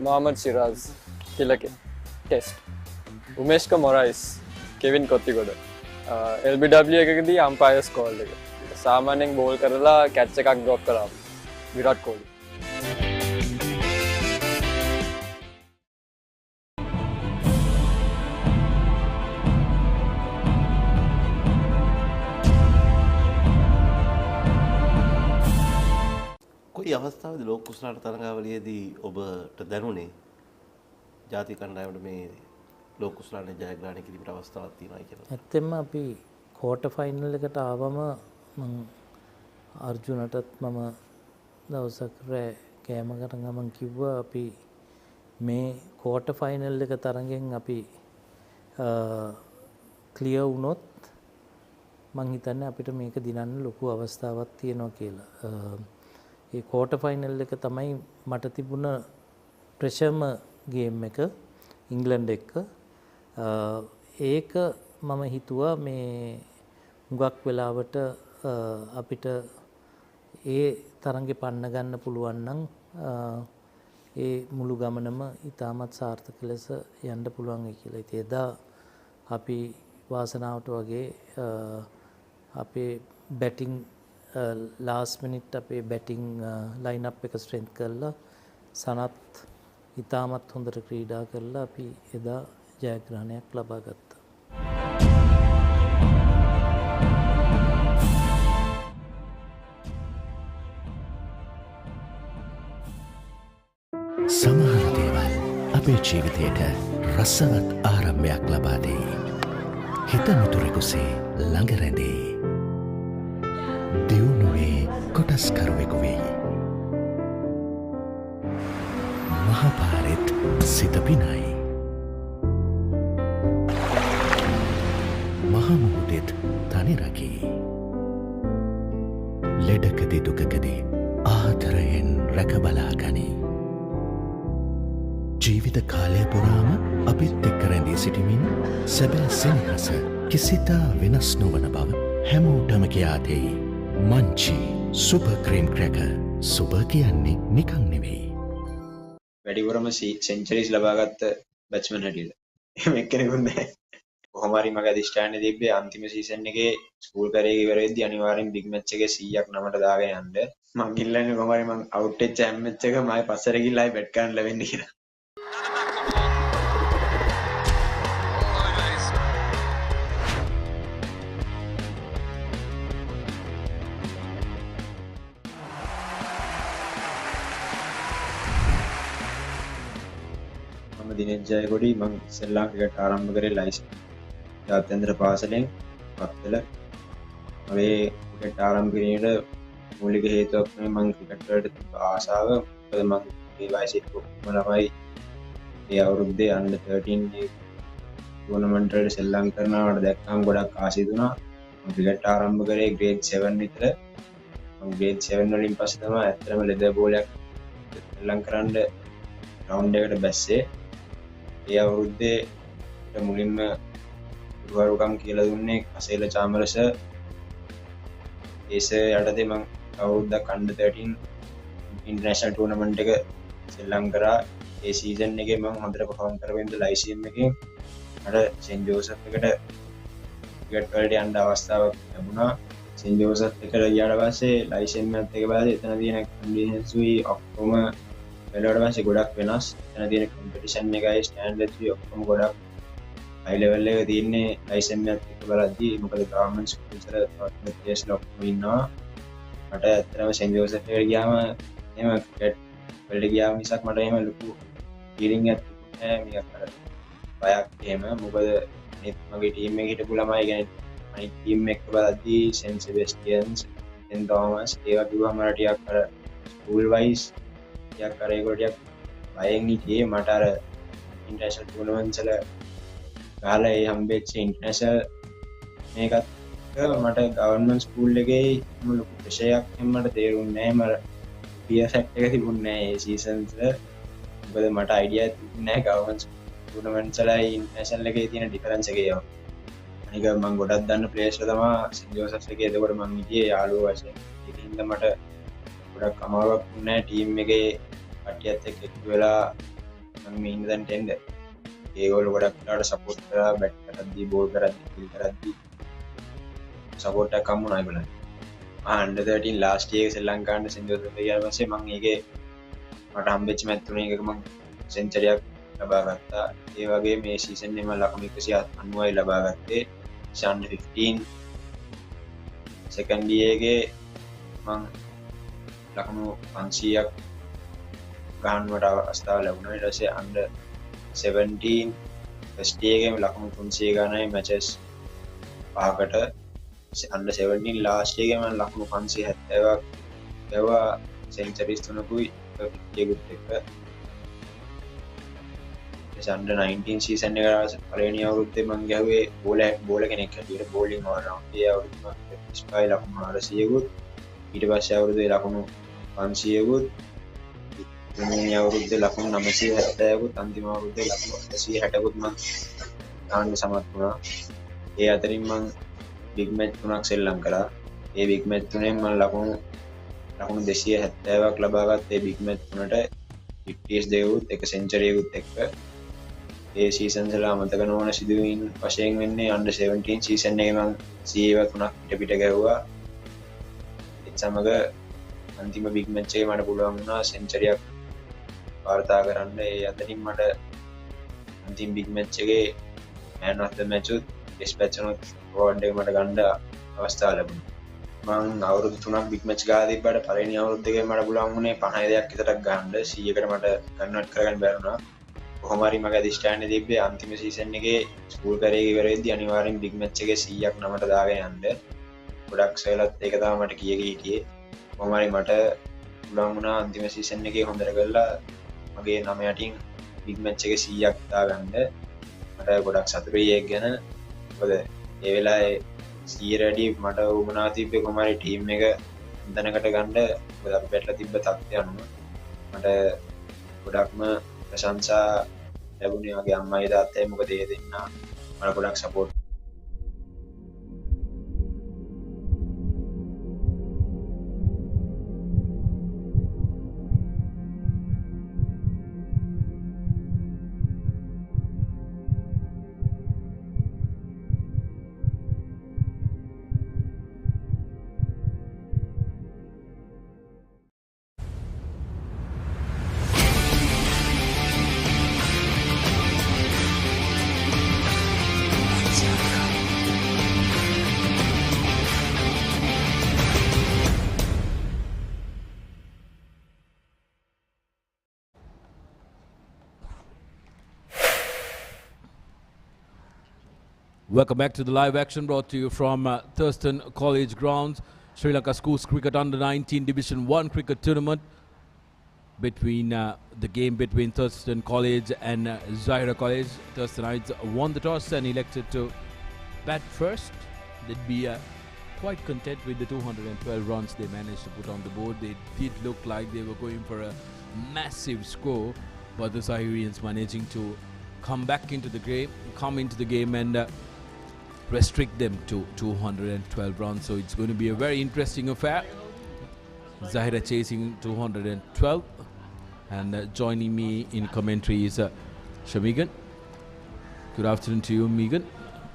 [SPEAKER 20] මොහමඩ් සිරාස්, තිලකේ test. Umeshka Moraes, Kevin Kottigoda. LBW එකකදී අම්පයර්ස් කෝල් එක. සාමාන්‍යයෙන් බෝල් කරලා කැච් එකක් ඩ්‍රොප් කරා විරාට් කොහ්ලි.
[SPEAKER 21] කොයි අවස්ථාවේදී ලෝක කුසලාට තරඟාවලියේදී ඔබට දැනුනේ ජාතික කණ්ඩායමට මේ ලෝක කුසලාට ජයග්‍රහණය කිරීමට අවස්ථාවක් තියෙනවා කියලා?
[SPEAKER 10] ඇත්තෙන්ම අපි ක්වෝටර් ෆයිනල් එකට ආවම මම අර්ජුනටත් මම දවසක් රෑ කෑම කරන් ගමන් කිව්වා අපි මේ ක්වෝටර් ෆයිනල් එක තරගෙන් අපි ක්ලියර් වුණොත් මං හිතන්නේ අපිට මේක දිනන්න ලොකු අවස්ථාවක් තියෙනවා කියලා. ඒ ක්වෝටර් ෆයිනල් එක තමයි මට තිබුණ ප්‍රෙෂර්ම ගේම් එක ඉංග්ලන්ඩ් එක්ක. ඒක මම හිතුවා මේ හුඟක් වෙලාවට අපිට ඒ තරඟේ පන්න ගන්න පුළුවන් නම් ඒ මුළු ගමනම ඉතාමත් සාර්ථක ලෙස යන්න පුළුවන් වෙයි කියලා. ඉතින් එදා අපි වාසනාවට වගේ අපේ බැටිං ලාස්ට් මිනිට් අපේ බැටිං ලයින් අප් එක ස්ට්‍රෙන්ත් කරලා සනත් ඉතාමත් හොඳට ක්‍රීඩා කරලා අපි එදා ජයග්‍රහණයක් ලබා ගත්තා.
[SPEAKER 4] සමහර දේවල් අපේ ජීවිතයට රසවත් ආරම්භයක් ලබා දෙයි. හිත මිතුරෙකුසේ ළඟ රැඳේ. දියුණුවේ කොටස්කරුවෙකු වෙයි. මහපාරෙත් සිත පිනයි. මහමුහුදෙත් තනි රකී. ලෙඩකදී දුකකදී ආදරයෙන් රැකබලා ගනී. ජීවිත කාලය පුරාම අපිත් එක්ක රැඳී සිටිමින් සැබෑ සෙනෙහස කිසිතා වෙනස් නොවන බව හැමෝටම කියා දෙයි. Munchee super cream cracker. Super කියන්නේ නිකන් නෙවෙයි.
[SPEAKER 22] වැඩිපුරම සෙන්චරිස් ලබාගත්ත බැට්ස්මන් හැටියට එහෙම එක්කෙනෙකුත් නැහැ. කොහොම හරි මගේ අධිෂ්ඨානය තිබ්බේ අන්තිම සීසන් එකේ ස්කූල් කරේ ඉවර වෙද්දී අනිවාර්යෙන් බිග් මැච් එකේ 100ක් නමට දාගෙන යන්න. මං ඉල්ලන්නේ කොහොම හරි මං අවුට් වෙච්ච හැම මැච් එක මගේ පස්සට ගිහලා ආයි බැට් කරන්න ලැබෙන්න කියලා. දිනෙත් ජයකොඩි මං ඉස්සෙල්ලා ක්‍රිකට් ආරම්භ කරේ ලයිසන් ජාත්‍යන්තර පාසලෙන් පත්තල. මගේ ක්‍රිකට් ආරම්භ කිරීමේට මූලික හේතුවක් තමයි මං ක්‍රිකට් වලට තිබ්බ ආසාව. මොකද මං මේ වයසේ කොහොම ළමයි ඒ අවුරුද්දේ under 13 ටූර්නමන්ට් වලට සෙල්ලම් කරනවට දැක්කම ගොඩක් ආසයි දුනා. මං ක්‍රිකට් ආරම්භ කරේ grade 7 විතර. මං grade 7 වලින් පස්සේ තමයි ඇත්තටම ලෙදර් බෝලයක් සෙල්ලම් කරන්න ග්‍රවුන්ඩ් එකට බැස්සේ. ඒ අවුරුද්දේ මුලින්ම ගුරුවරුකම් කියලා දුන්නේ කසේල චාමරස. ඒස යටතේ මං අවුරුද්දක් under 13 ඉන්ටර්නැෂනල් ටූර්නමන්ට් එක සෙල්ලම් කරා. ඒ සීසන් එකේ මං හොඳට පර්ෆෝම් කරගෙන ලයිසියම් එකේ මට සෙන්ට් ජෝසප් එකට ක්‍රිකට් වලට යන්න අවස්ථාවක් ලැබුණා. සෙන්ට් ජෝසප් එකට ගියාට පස්සේ ලයිසියම් එකත් එක බලද්දී එතන තියෙන කන්ඩිෂන්ස් උයි ඔක්කොම වෙලාවට පස්සේ ගොඩක් වෙනස්. එතන තියෙන කම්පිටිෂන් එකයි ස්ටෑන්ඩඩ්ස් උයි ඔක්කොම ගොඩක් හයි ලෙවල් එක තියෙන්නේ ලයිසන් එකත් එක්ක බලද්දී. මොකද ගවර්න්මන්ට් ස්කූල්ස් වල තවත් ප්ලේයර්ස් ඔක්කොම ඉන්නවා. මට ඇත්තටම සෙන්ට් ජෝසප් එකට ගියාම එහෙම ක්‍රිකට් වලට ගියාම මිසක් මට එහෙම ලොකු ෆීලිං එකක් තිබුණේ නැහැ. මේක අර බයක් එහෙම. මොකද මගේ ටීම් එකේ හිටපු ළමයි ගැන අනිත් ටීම් එක බලද්දී සෙන්ට් සෙබැස්ටියන්ස්, සෙන්ට් තෝමස් ඒවා කිව්වම මට ටිකක් අර ස්කූල් වයිස් ටිකක් අර ඒගොල්ලෝ ටිකක් බයෙන් හිටියේ. මට අර ඉන්ටර්නැෂනල් ටූර්නමන්ට්ස් වල ගහලා ඒ හම්බෙච්ච ඉන්ටර්නැෂනල් මේකත් මට ගවර්න්මන්ට් ස්කූල් එකේ ලොකු ප්‍රෙෂරයක් මට තේරුන්නේ නැහැ. මට පියර් ෆැක්ට් එක තිබුණේ නැහැ ඒ සීසන්ස් වල. මොකද මට අයිඩියා තිබුණේ නැහැ ගවර්න්මන්ට් ටූර්නමන්ට්ස් වලයි ඉන්ටර්නැෂනල් එකේ තියෙන ඩිෆරන්ස් එක ඒවා. අනික මම ගොඩක් දන්න ප්ලේයර්ස්ලා තමයි සෙන්ට් ජෝසප්ස් එකේ. එතකොට මම හිටියේ යාළුවෝ වශයෙන්. ඒකින් මට ගොඩක් අමාරුවක් වුණේ ටීම් එකේ කට්ටියත් එක්ක එකතු වෙලා මම මේ ඉන්න දැන් ටෙන්ඩර්. ඒගොල්ලෝ ගොඩක් වෙලාවට සපෝට් කරා බැට් කරද්දී බෝල් කරද්දී කිල් කරද්දී සපෝට් එකක් හම්බුණා ඒගොල්ලන්ට. under 13 last year ශ්‍රී ලංකාවේ සෙන්ට් ජෝසප් එකේ ගියාට පස්සේ මම ඒකේ මට හම්බෙච්ච මැච් තුනේ එකක මම සෙන්චරියක් ලබා ගත්තා. ඒ වගේ මේ සීසන් එකේ මම ලකුණු 190යි ලබා ගත්තේ. under 15 second year එකේ මම ලකුණු 500ක් ගන්නවට අවස්ථාව ලැබුණා. ඊට පස්සේ under 17 first year එකේම ලකුණු 300 ගණනයි මැචස් 5කට. under 17 last year එකේ මම ලකුණු 570ක් ගැව්වා සෙන්චරිස් තුනකුයි යෙකුත් එක්ක under 19 සීසන් එක පළවෙනි අවුරුද්දේ මම ගැහුවේ බෝල කෙනෙක් හැටියට බෝලින් all round ඒ අවුරුද්දේ මම 35 ලකුණු 400කුත් ඊට පස්සේ අවුරුද්දේ ලකුණු 500කුත් දෙවෙනි අවුරුද්දේ ලකුණු 970කුත් අන්තිම අවුරුද්දේ ලකුණු 160කුත් මම දාන්න සමත් වුණා. ඒ අතරින් මම බිග් මැච් 3ක් සෙල්ලම් කළා. ඒ බිග් මැච් තුනෙන් මම ලකුණු 270ක් ලබා ගත්තා. ඒ බිග් මැච් තුනට 50s දෙකුත් එක සෙන්චරියකුත් එක්ක ඒ සීසන්ස් වල අමතක නොවන සිදුවීම් වශයෙන් වෙන්නේ under 17 සීසන් එකේ මම CA 3ක් පිට ගැහුවා. ඒත් සමග අන්තිම බිග් මැච් එකේ මට පුළුවන් වුණා සෙන්චරියක් වාර්තා කරන්න. ඒ අතරින් මට අන්තිම බිග් මැච් එකේ man of the match උත් dispatch උත් award එක මට ගන්න අවස්ථාව ලැබුණා. මම අවුරුදු 3ක් බිග් මැච් ගහලා තිබ්බට පළවෙනි අවුරුද්ද එකේ මට පුළුවන් වුණේ 52ක් විතරක් ගන්න. 100කට මට කන්වර්ට් කරගන්න බැරි වුණා. කොහොම හරි මගේ අධිෂ්ඨානය තිබ්බේ අන්තිම සීසන් එකේ ස්කූල් කරේ ඉවර වෙද්දී අනිවාර්යෙන් බිග් මැච් එකේ 100ක් නමට දාගෙන යන්න. ගොඩක් සෙලත් ඒක තමයි මට කියේ හිටියේ. කොහොම හරි මට පුළුවන් වුණා අන්තිම සීසන් එකේ හොඳට කරලා මගේ නම යටින් බිග් මැච් එකේ 100ක් දාගන්න. මට ගොඩක් සතුටුයි ඒක ගැන. මොකද ඒ වෙලාවේ 100 රැඩි මට උමනා තිබ්බේ කොහොම හරි ටීම් එක හොඳනකට ගන්න. මොකද අපි පැටලා තිබ්බ තත්ත්වය අනුව මට ගොඩක්ම ප්‍රශංසා ලැබුණේ මගේ අම්මයි තාත්තයි. මොකද ඒ දෙන්නා මට ගොඩක් support.
[SPEAKER 2] Welcome back to the live action brought to you from Thurstan College Grounds. Sri Lanka Schools Cricket Under 19 Division 1 cricket tournament between the game between Thurstan College and Zahira College. Thurstanites won the toss and elected to bat first. They'd be quite content with the 212 runs they managed to put on the board. They did look like they were going for a massive score, but the Zahirians managing to come into the game and restrict them to 212 runs. So it's going to be a very interesting affair. Zahira chasing 212, and joining me in commentary is Shamigan. Good afternoon to you, Megan.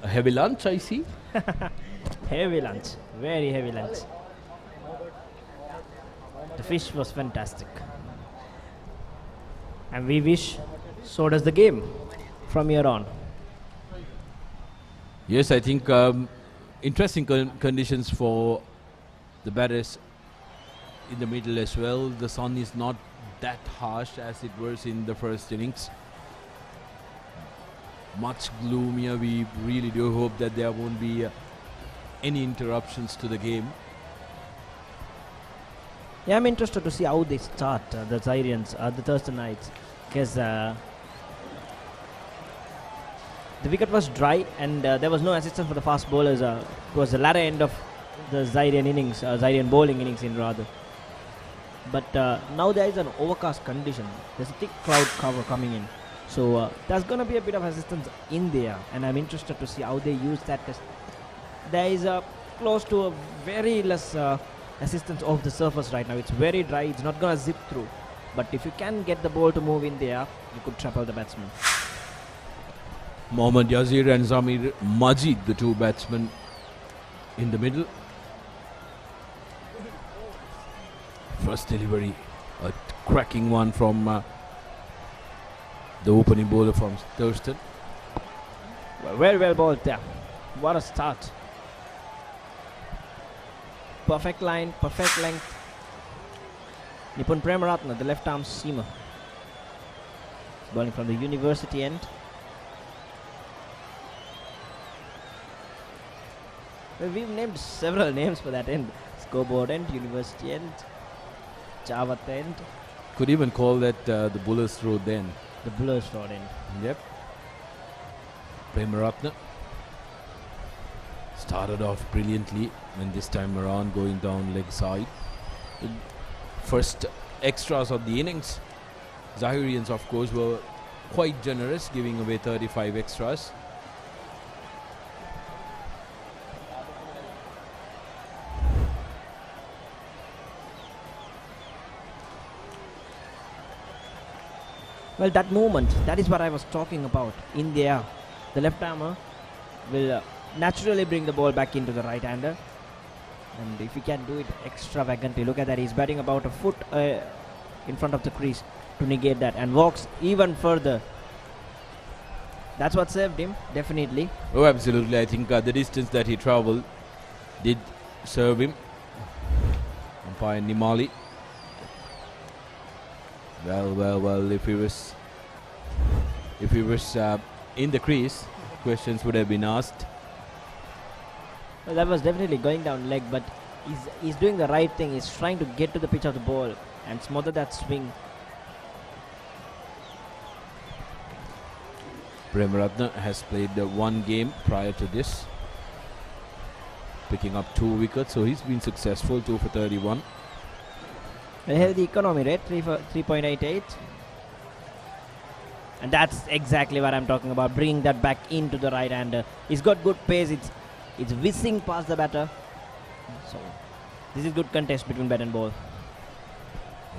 [SPEAKER 2] A heavy lunch, I see.
[SPEAKER 14] Heavy lunch, very heavy lunch. The fish was fantastic, and we wish so does the game from here on.
[SPEAKER 2] Yes, I think interesting conditions for the batters in the middle as well. The sun is not that harsh as it was in the first innings. Much gloomier. We really do hope that there won't be any interruptions to the game.
[SPEAKER 14] Yeah, I'm interested to see how they start, the Zahirians, the Thurstanites, because the wicket was dry and there was no assistance for the fast bowlers. It was the latter end of the Zahirian innings, Zahirian bowling innings in rather. But now there is an overcast condition. There's a thick cloud cover coming in. So there's going to be a bit of assistance in there, and I'm interested to see how they use that, because there is close to a very less assistance of the surface right now. It's very dry, it's not going to zip through. But if you can get the ball to move in there, you could trouble the batsman.
[SPEAKER 2] Mohammad Yazir and Zamir Majid, the two batsmen in the middle. First delivery, a cracking one from the opening bowler from Thurstan.
[SPEAKER 14] Very well bowled there. What a start. Perfect line, perfect length. Nipun Premaratna, the left arm seamer, bowling from the university end. Well, we've named several names for that end. Scoreboard end, university end. Jawat end.
[SPEAKER 2] Could even call that the Buller's Road then.
[SPEAKER 14] The Buller's Road end.
[SPEAKER 2] Yep. Premaratna started off brilliantly, and this time around going down leg side. First extras of the innings. Zahirians, of course, were quite generous, giving away 35 extras.
[SPEAKER 14] Well, that movement, that is what I was talking about. In the air, the left armer will naturally bring the ball back into the right hander. And if he can do it extravagantly, look at that, he's batting about a foot in front of the crease to negate that and walks even further. That's what saved him, definitely.
[SPEAKER 2] Oh, absolutely. I think the distance that he travelled did serve him. Umpire Nimali. Well, if he was in the crease, questions would have been asked.
[SPEAKER 14] Well, that was definitely going down leg, but he's doing the right thing. He's trying to get to the pitch of the ball and smother that swing.
[SPEAKER 2] Premaratna has played one game prior to this, picking up 2 wickets, so he's been successful, 2 for 31.
[SPEAKER 14] A healthy economy rate, 3.88. And that's exactly what I'm talking about, bringing that back into the right hander. He's got good pace, it's whizzing past the batter. So this is good contest between bat and ball.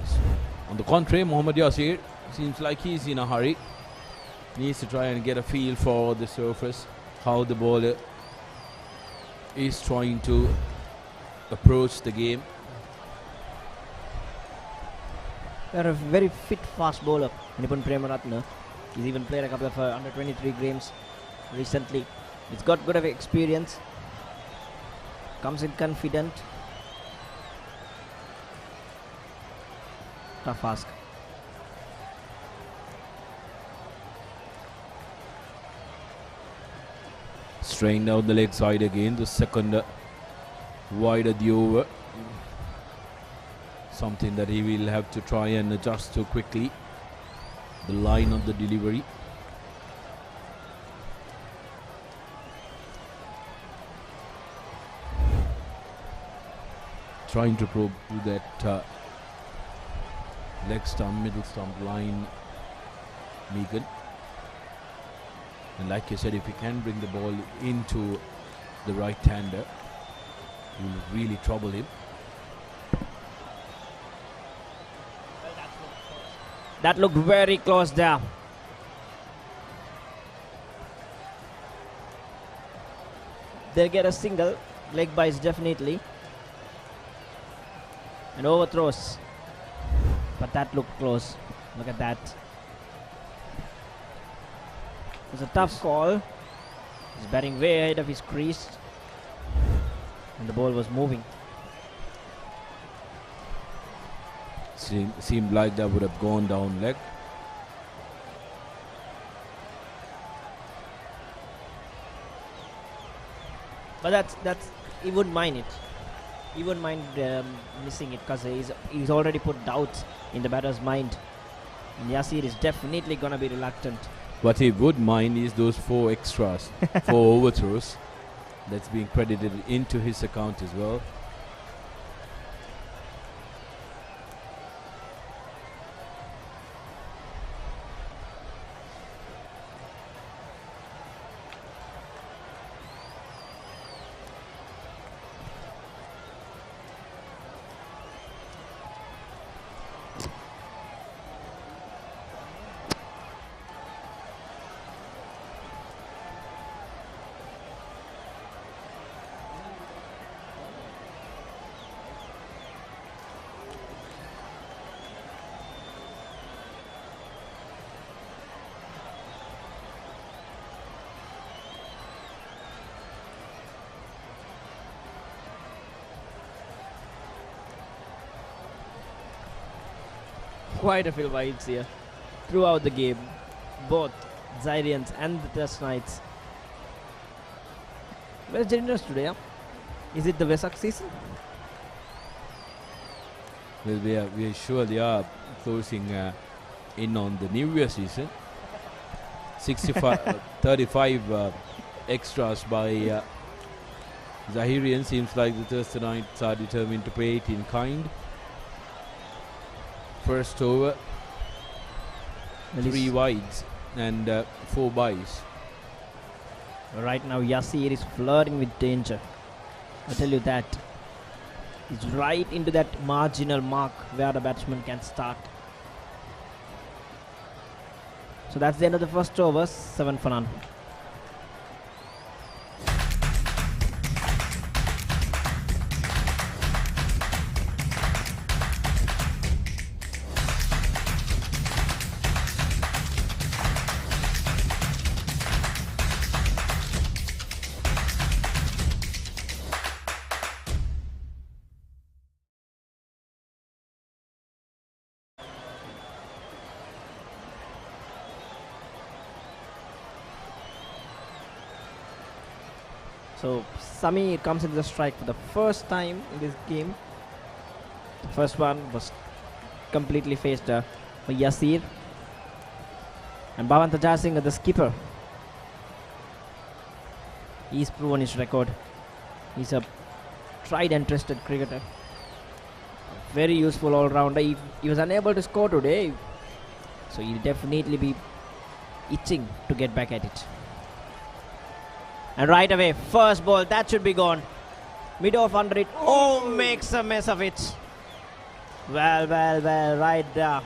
[SPEAKER 2] Yes. On the contrary, Mohammad Yasir seems like he's in a hurry. Needs to try and get a feel for the surface, how the bowler is trying to approach the game.
[SPEAKER 14] They're a very fit, fast bowler, Nipun Premaratna. He's even played a couple of under 23 games recently. He's got good of experience. Comes in confident. Tough ask.
[SPEAKER 2] Straying down the leg side again, the second wide of the over. Something that he will have to try and adjust to quickly. The line of the delivery. Trying to probe that leg stump, middle stump line, Megan. And like you said, if he can bring the ball into the right hander, it will really trouble him.
[SPEAKER 14] That looked very close there. They'll get a single, leg bites definitely. And overthrows. But that looked close. Look at that. It was a tough call. He's batting way ahead of his crease. And the ball was moving.
[SPEAKER 2] Seemed like that would have gone down leg.
[SPEAKER 14] But that's he wouldn't mind it. He wouldn't mind missing it because he's already put doubts in the batter's mind. And Yasir is definitely gonna be reluctant.
[SPEAKER 2] What he would mind is those 4 extras, 4 overthrows. That's being credited into his account as well.
[SPEAKER 14] Quite a few wides here throughout the game, both Zahirians and the Test Knights. Very generous today, huh? Is it the Vesak season?
[SPEAKER 2] Well, we are sure they are closing in on the New Year season. 35 extras by Zahirian. Seems like the Thurstanites are determined to pay it in kind. First over, 3 wides and 4 byes.
[SPEAKER 14] Right now, Yasir is flirting with danger. I tell you that. He's right into that marginal mark where the batsman can start. So that's the end of the first over, 7 for none. So Samir comes into the strike for the first time in this game. The first one was completely faced for Yasir. And Bhavanta Jayasinghe, the skipper, he's proven his record. He's a tried and trusted cricketer. Very useful all-rounder. He was unable to score today, so he'll definitely be itching to get back at it. And right away, first ball, that should be gone. Mid off under it. Oh, makes a mess of it. Well, right there.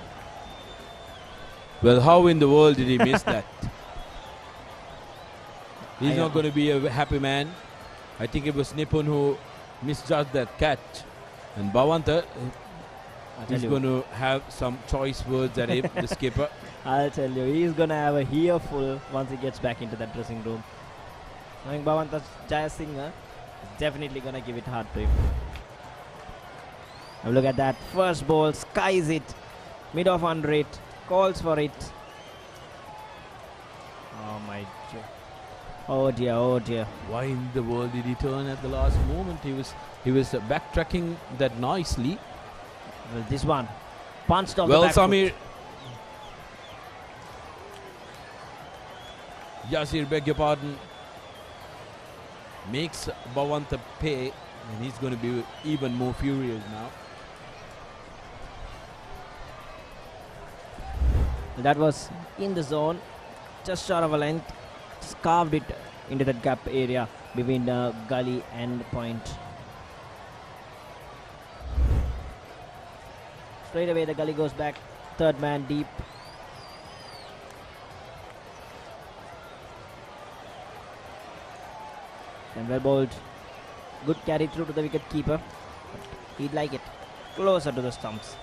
[SPEAKER 2] Well, how in the world did he miss that? He's not going to be a happy man. I think it was Nipun who misjudged that catch. And Bhavanta is going to have some choice words at him, the skipper.
[SPEAKER 14] I'll tell you, he's going to have a earful once he gets back into that dressing room. Knowing Bhavanta Jayasinghe is definitely going to give it hard to him. Now look at that. First ball, skies it. Mid off under it. Calls for it. Oh my God. Oh dear, oh dear.
[SPEAKER 2] Why in the world did he turn at the last moment? He was backtracking that nicely.
[SPEAKER 14] Well, this one punched off
[SPEAKER 2] well,
[SPEAKER 14] the back
[SPEAKER 2] Samir.
[SPEAKER 14] foot.
[SPEAKER 2] Yasir, beg your pardon. Makes Bhavanta pay, and he's going to be even more furious now.
[SPEAKER 14] That was in the zone, just short of a length, carved it into that gap area between the gully and point. Straight away the gully goes back, third man deep. And well bowled. Good carry through to the wicket keeper. He'd like it closer to the stumps.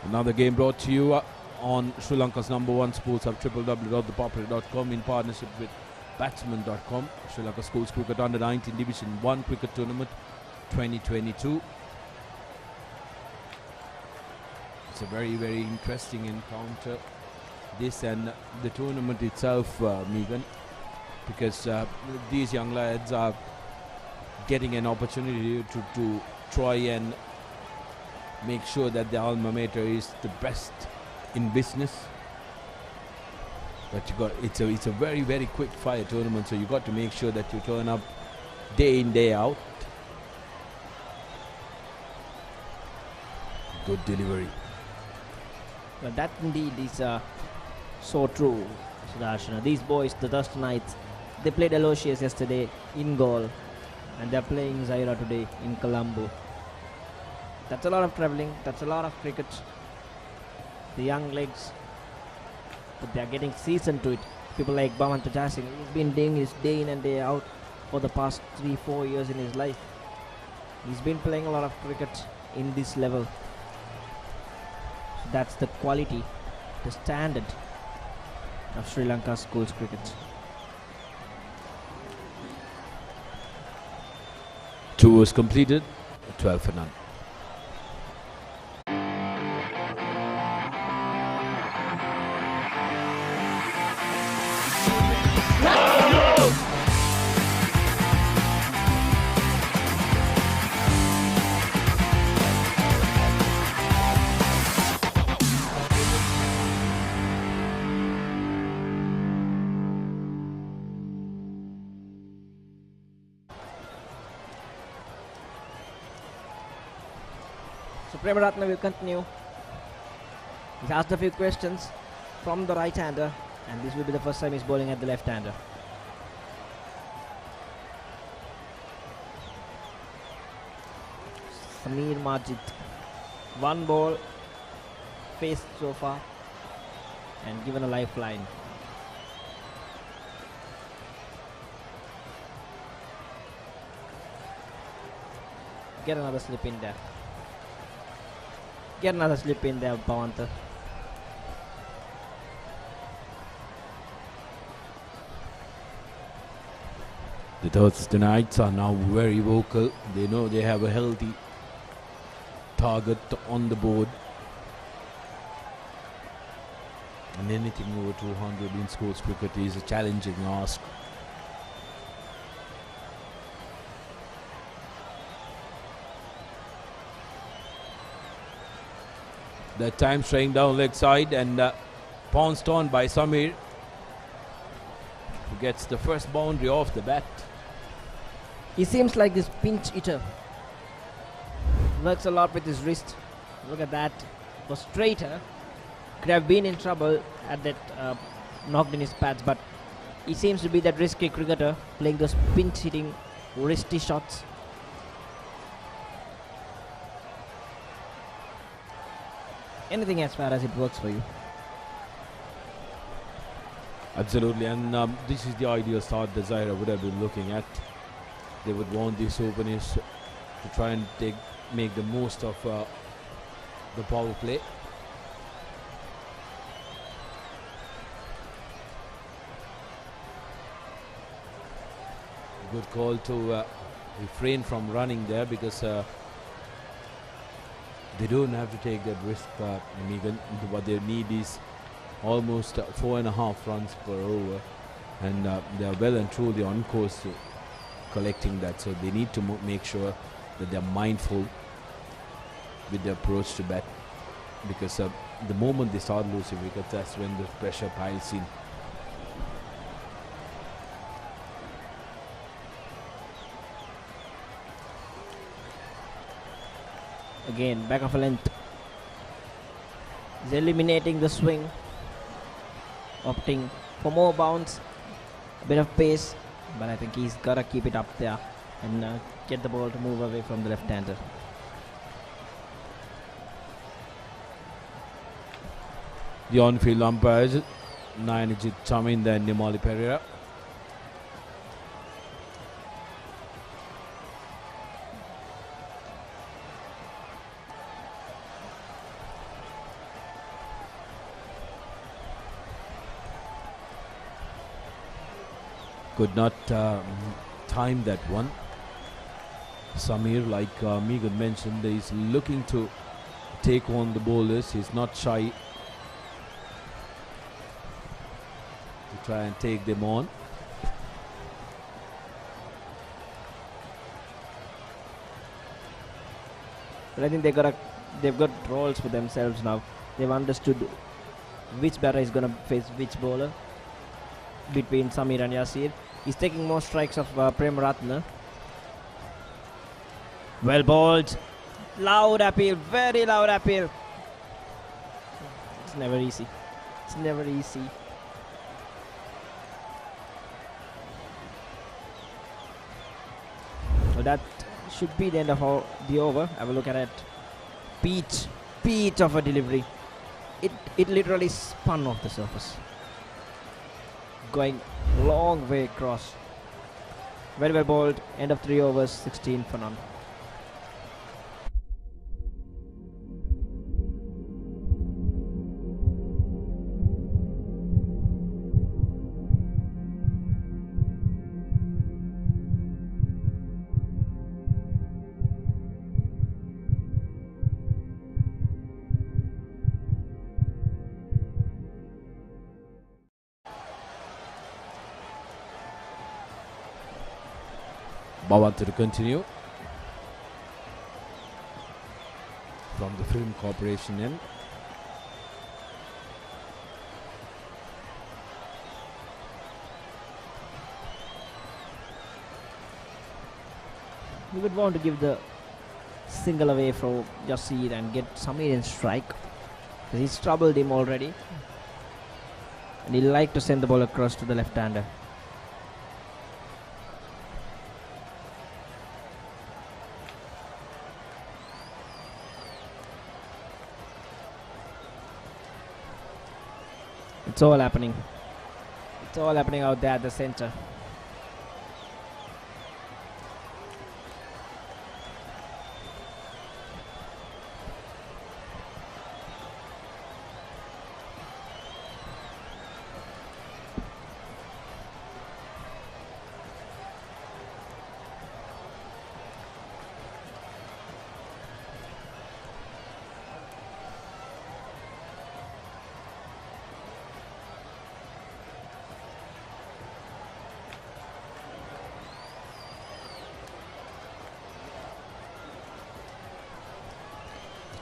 [SPEAKER 2] Another game brought to you on Sri Lanka's #1 sports hub, www.thepapare.com, in partnership with batsman.com. Sri Lanka Schools Cricket Under-19 Division 1 Cricket Tournament 2022. It's a very, very interesting encounter, this and the tournament itself, Megan, because these young lads are getting an opportunity to try and make sure that the alma mater is the best in business. But it's a very, very quick fire tournament, so you got to make sure that you turn up day in, day out. Good delivery.
[SPEAKER 14] Well, that indeed is so true, Sudarshana. These boys, the Thurstanites, they played Aloysius yesterday in Galle, and they're playing Zahira today in Colombo. That's a lot of travelling, that's a lot of cricket. The young legs, but they're getting seasoned to it. People like Bhavanta Jayasinghe, he's been doing his day in and day out for the past 3-4 years in his life. He's been playing a lot of cricket in this level. That's the quality, the standard of Sri Lanka schools cricket.
[SPEAKER 2] 2 was completed, 12 for none.
[SPEAKER 14] So Premaratna will continue. He's asked a few questions from the right-hander, and this will be the first time he's bowling at the left-hander. Samir Majid, one ball faced so far and given a lifeline. Get another slip in there. Get another slip in there, Bhavanta.
[SPEAKER 2] The Thurstanites are now very vocal. They know they have a healthy target on the board. And anything over 200 in schools cricket is a challenging ask. That time straying down leg side and pounced on by Samir, who gets the first boundary off the bat.
[SPEAKER 14] He seems like this pinch hitter. Works a lot with his wrist. Look at that. Was straighter. Could have been in trouble at that knocked in his pads, but he seems to be that risky cricketer playing those pinch hitting wristy shots. Anything as far as it works for you.
[SPEAKER 2] Absolutely, and this is the ideal start that Zahira would have been looking at. They would want these openers to try and make the most of the power play. Good call to refrain from running there, because they don't have to take that risk, Megan. What they need is almost 4.5 runs per over, and they are well and truly on course to collecting that. So they need to make sure that they are mindful with their approach to bat, because the moment they start losing wickets, that's when the pressure piles in.
[SPEAKER 14] Again, back of a length. He's eliminating the swing, opting for more bounce, a bit of pace, but I think he's got to keep it up there and get the ball to move away from the left-hander.
[SPEAKER 2] The on-field umpires, Nayanajit Chaminda and Nimali Pereira. Could not time that one. Samir, like Megan mentioned, is looking to take on the bowlers. He's not shy to try and take them on.
[SPEAKER 14] But I think they've got roles for themselves now. They've understood which batter is going to face which bowler between Samir and Yasir. He's taking more strikes of Premaratna. Well bowled. Loud appeal, very loud appeal. It's never easy. It's never easy. So that should be the end of the over. Have a look at it. Peach of a delivery. It literally spun off the surface, going long way across. Very well bowled. End of 3 overs, 16 for none.
[SPEAKER 2] Bhavanta to continue. From the Film Corporation end.
[SPEAKER 14] He would want to give the single away for Jasir and get Samir in strike, because he's troubled him already, and he'd like to send the ball across to the left-hander. It's all happening. It's all happening out there at the center.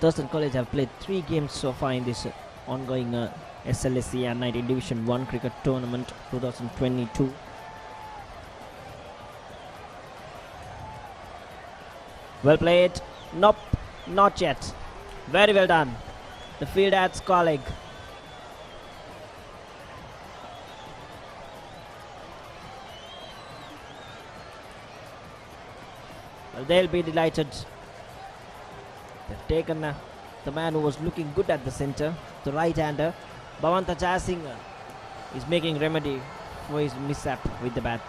[SPEAKER 14] Thurstan College have played 3 games so far in this ongoing SLSCA U19 Division 1 cricket tournament 2022. Well played. Nope, not yet. Very well done. The field adds colleague. Well, they'll be delighted. They've taken the man who was looking good at the center, the right-hander. Bhavanta Jayasingh is making remedy for his mishap with the bat.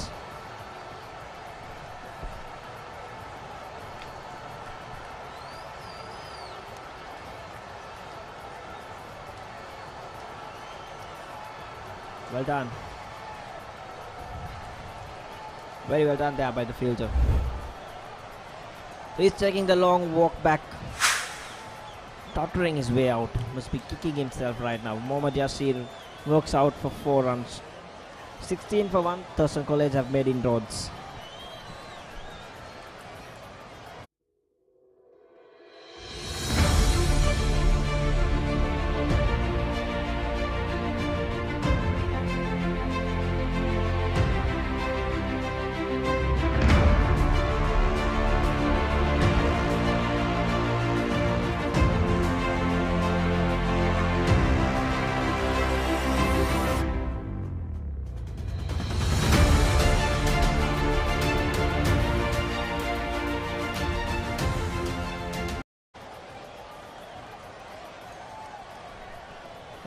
[SPEAKER 14] Well done. Very well done there by the fielder. He's taking the long walk back, tottering his way out. Must be kicking himself right now. Mohammad Yasir works out for 4 runs. 16 for 1. Thurstan College have made inroads.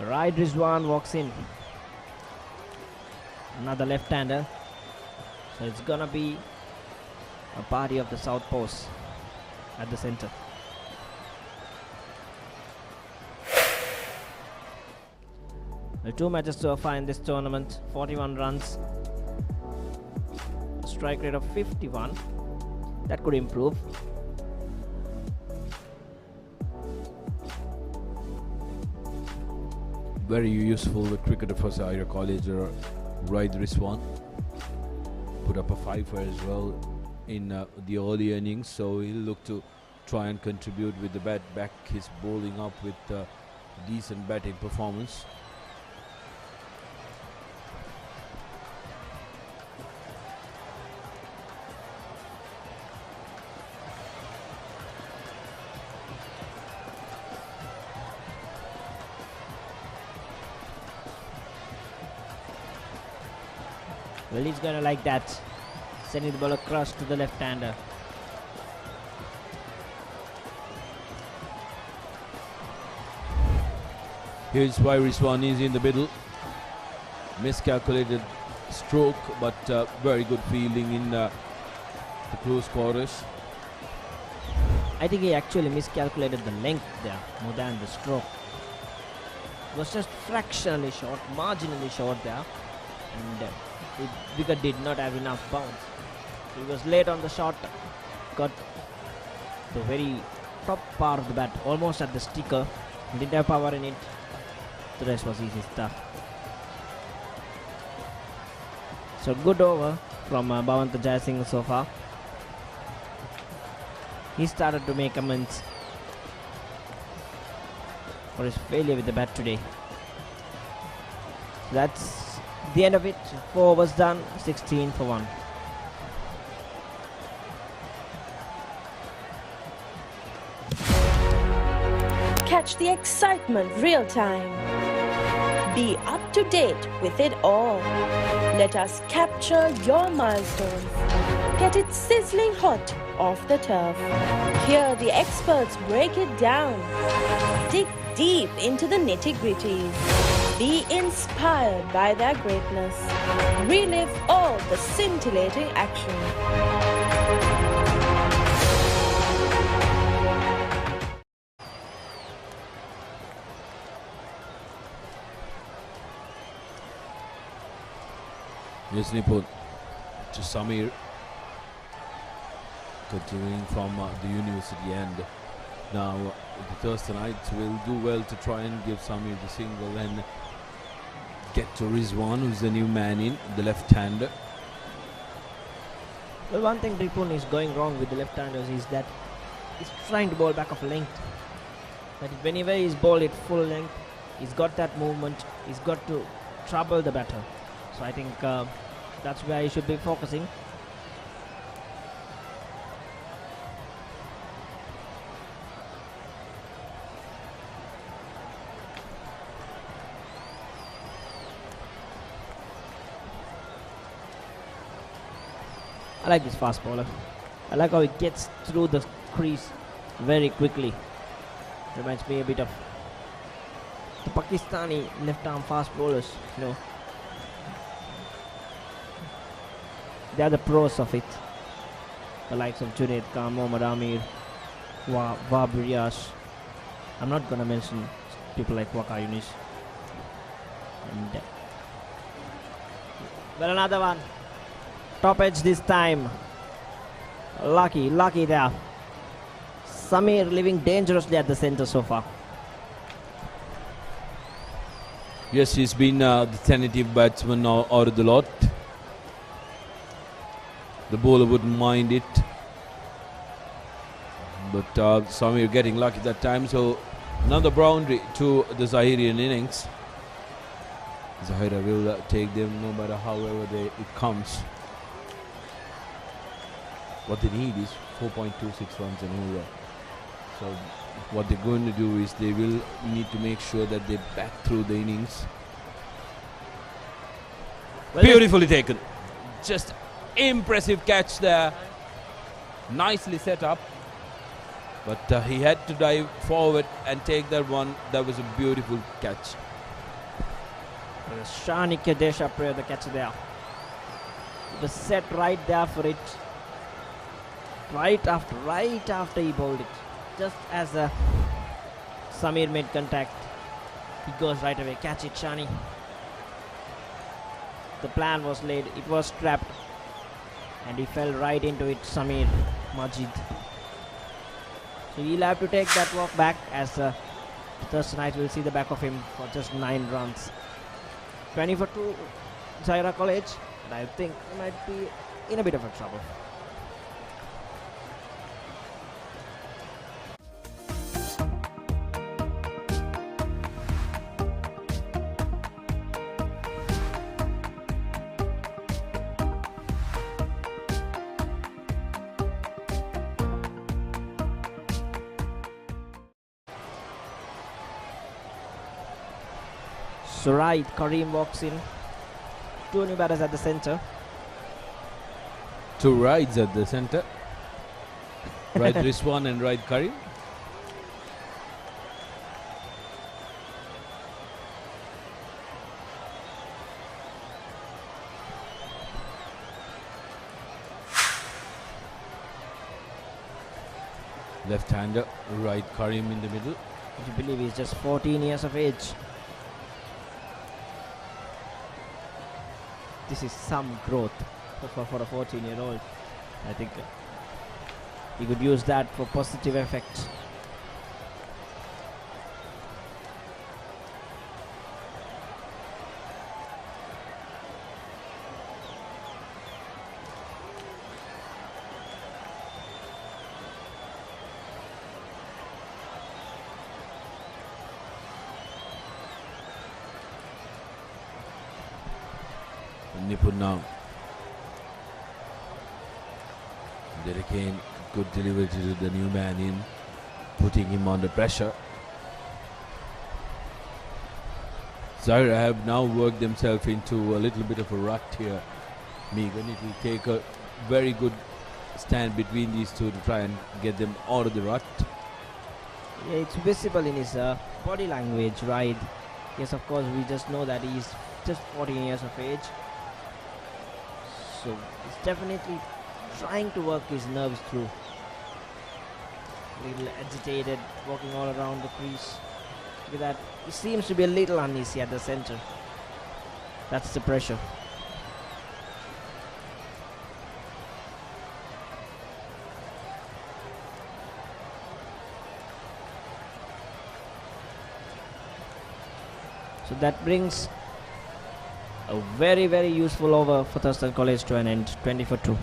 [SPEAKER 14] Right, Rizwan walks in. Another left-hander. So it's gonna be a party of the southpaws at the center. The 2 matches so far in this tournament, 41 runs, a strike rate of 51. That could improve.
[SPEAKER 2] Very useful cricketer for Zahira College, Raid Rizwan. Put up a 5 as well in the early innings, so he'll look to try and contribute with the bat, back his bowling up with decent batting performance.
[SPEAKER 14] Well, he's gonna like that. Sending the ball across to the left-hander.
[SPEAKER 2] Here's why Rizwan is in the middle. Miscalculated stroke, but very good fielding in the close quarters.
[SPEAKER 14] I think he actually miscalculated the length there more than the stroke. It was just fractionally short, marginally short there, and the wicket did not have enough bounce. He was late on the shot, got the very top part of the bat almost at the sticker, didn't have power in it. The rest was easy stuff. So good over from Bhavanta Jayasingh so far. he started to make amends for his failure with the bat today. That's the end of it. 4 overs done, 16 for 1.
[SPEAKER 11] Catch the excitement real time. Be up to date with it all. Let us capture your milestones. Get it sizzling hot off the turf. Hear the experts break it down. Dig deep into the nitty-gritties. Be inspired by their greatness. Relive all the scintillating action.
[SPEAKER 2] Yes, Nipun. To Samir. Continuing from the university end. Now the Thurstanites will do well to try and give Samir the single and get to Rizwan, who's the new man in, the left-hander.
[SPEAKER 14] Well, one thing Ripun is going wrong with the left-handers is that he's trying to bowl back of length. But whenever he's bowled it full length, he's got that movement, he's got to trouble the batter. So I think that's where he should be focusing. I like this fast bowler. I like how he gets through the crease very quickly. Reminds me a bit of the Pakistani left-arm fast bowlers, you know. They are the pros of it. The likes of Junaid Khan, Mohammad Amir, Wabriyash. I'm not going to mention people like Waqar Yunis. And well, another one. Top edge this time. Lucky there. Samir living dangerously at the center so far.
[SPEAKER 2] Yes, he's been the tentative batsman now out of the lot. The bowler wouldn't mind it. But Samir getting lucky that time. So another boundary to the Zahirian innings. Zahira will take them no matter however it comes. What they need is 4.26 runs an over. So what they're going to do is they will need to make sure that they back through the innings. Well, beautifully taken. Just impressive catch there. Nicely set up. But he had to dive forward and take that one. That was a beautiful catch.
[SPEAKER 14] Shanikya Deshapriya, the catch there. It was set right there for it. Right after he bowled it. Just as Samir made contact, he goes right away. Catch it, Shani. The plan was laid. It was trapped. And he fell right into it, Samir Majid. So he'll have to take that walk back as Thurstan night will see the back of him for just 9 runs. 20 for 2, Zahira College. And I think he might be in a bit of a trouble. So right, Kareem walks in. 2 new batters at the center.
[SPEAKER 2] 2 rides at the center. Right Rizwan and right Kareem. Left-hander, right Kareem in the middle.
[SPEAKER 14] Would you believe he's just 14 years of age? This is some growth for a 14-year-old. I think he could use that for positive effects.
[SPEAKER 2] Nipun now. Derek Kane, good delivery to the new man in, putting him under pressure. Zahira have now worked themselves into a little bit of a rut here. Megan, it will take a very good stand between these two to try and get them out of the rut.
[SPEAKER 14] Yeah, it's visible in his body language, right? Yes, of course, we just know that he's just 14 years of age. So he's definitely trying to work his nerves through. A little agitated, walking all around the crease. Look at that. He seems to be a little uneasy at the center. That's the pressure. So that brings a very, very useful over for Thurstan College to an end, 20-2.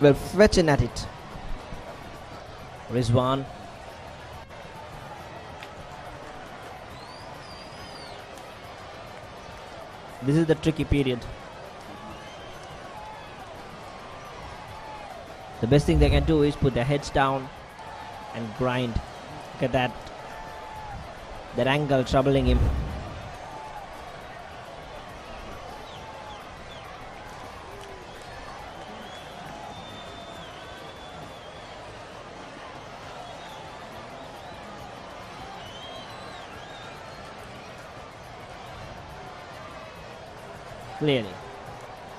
[SPEAKER 14] Well, fetching at it. Rizwan. This is the tricky period. The best thing they can do is put their heads down and grind. Look at that. That angle troubling him. Clearly,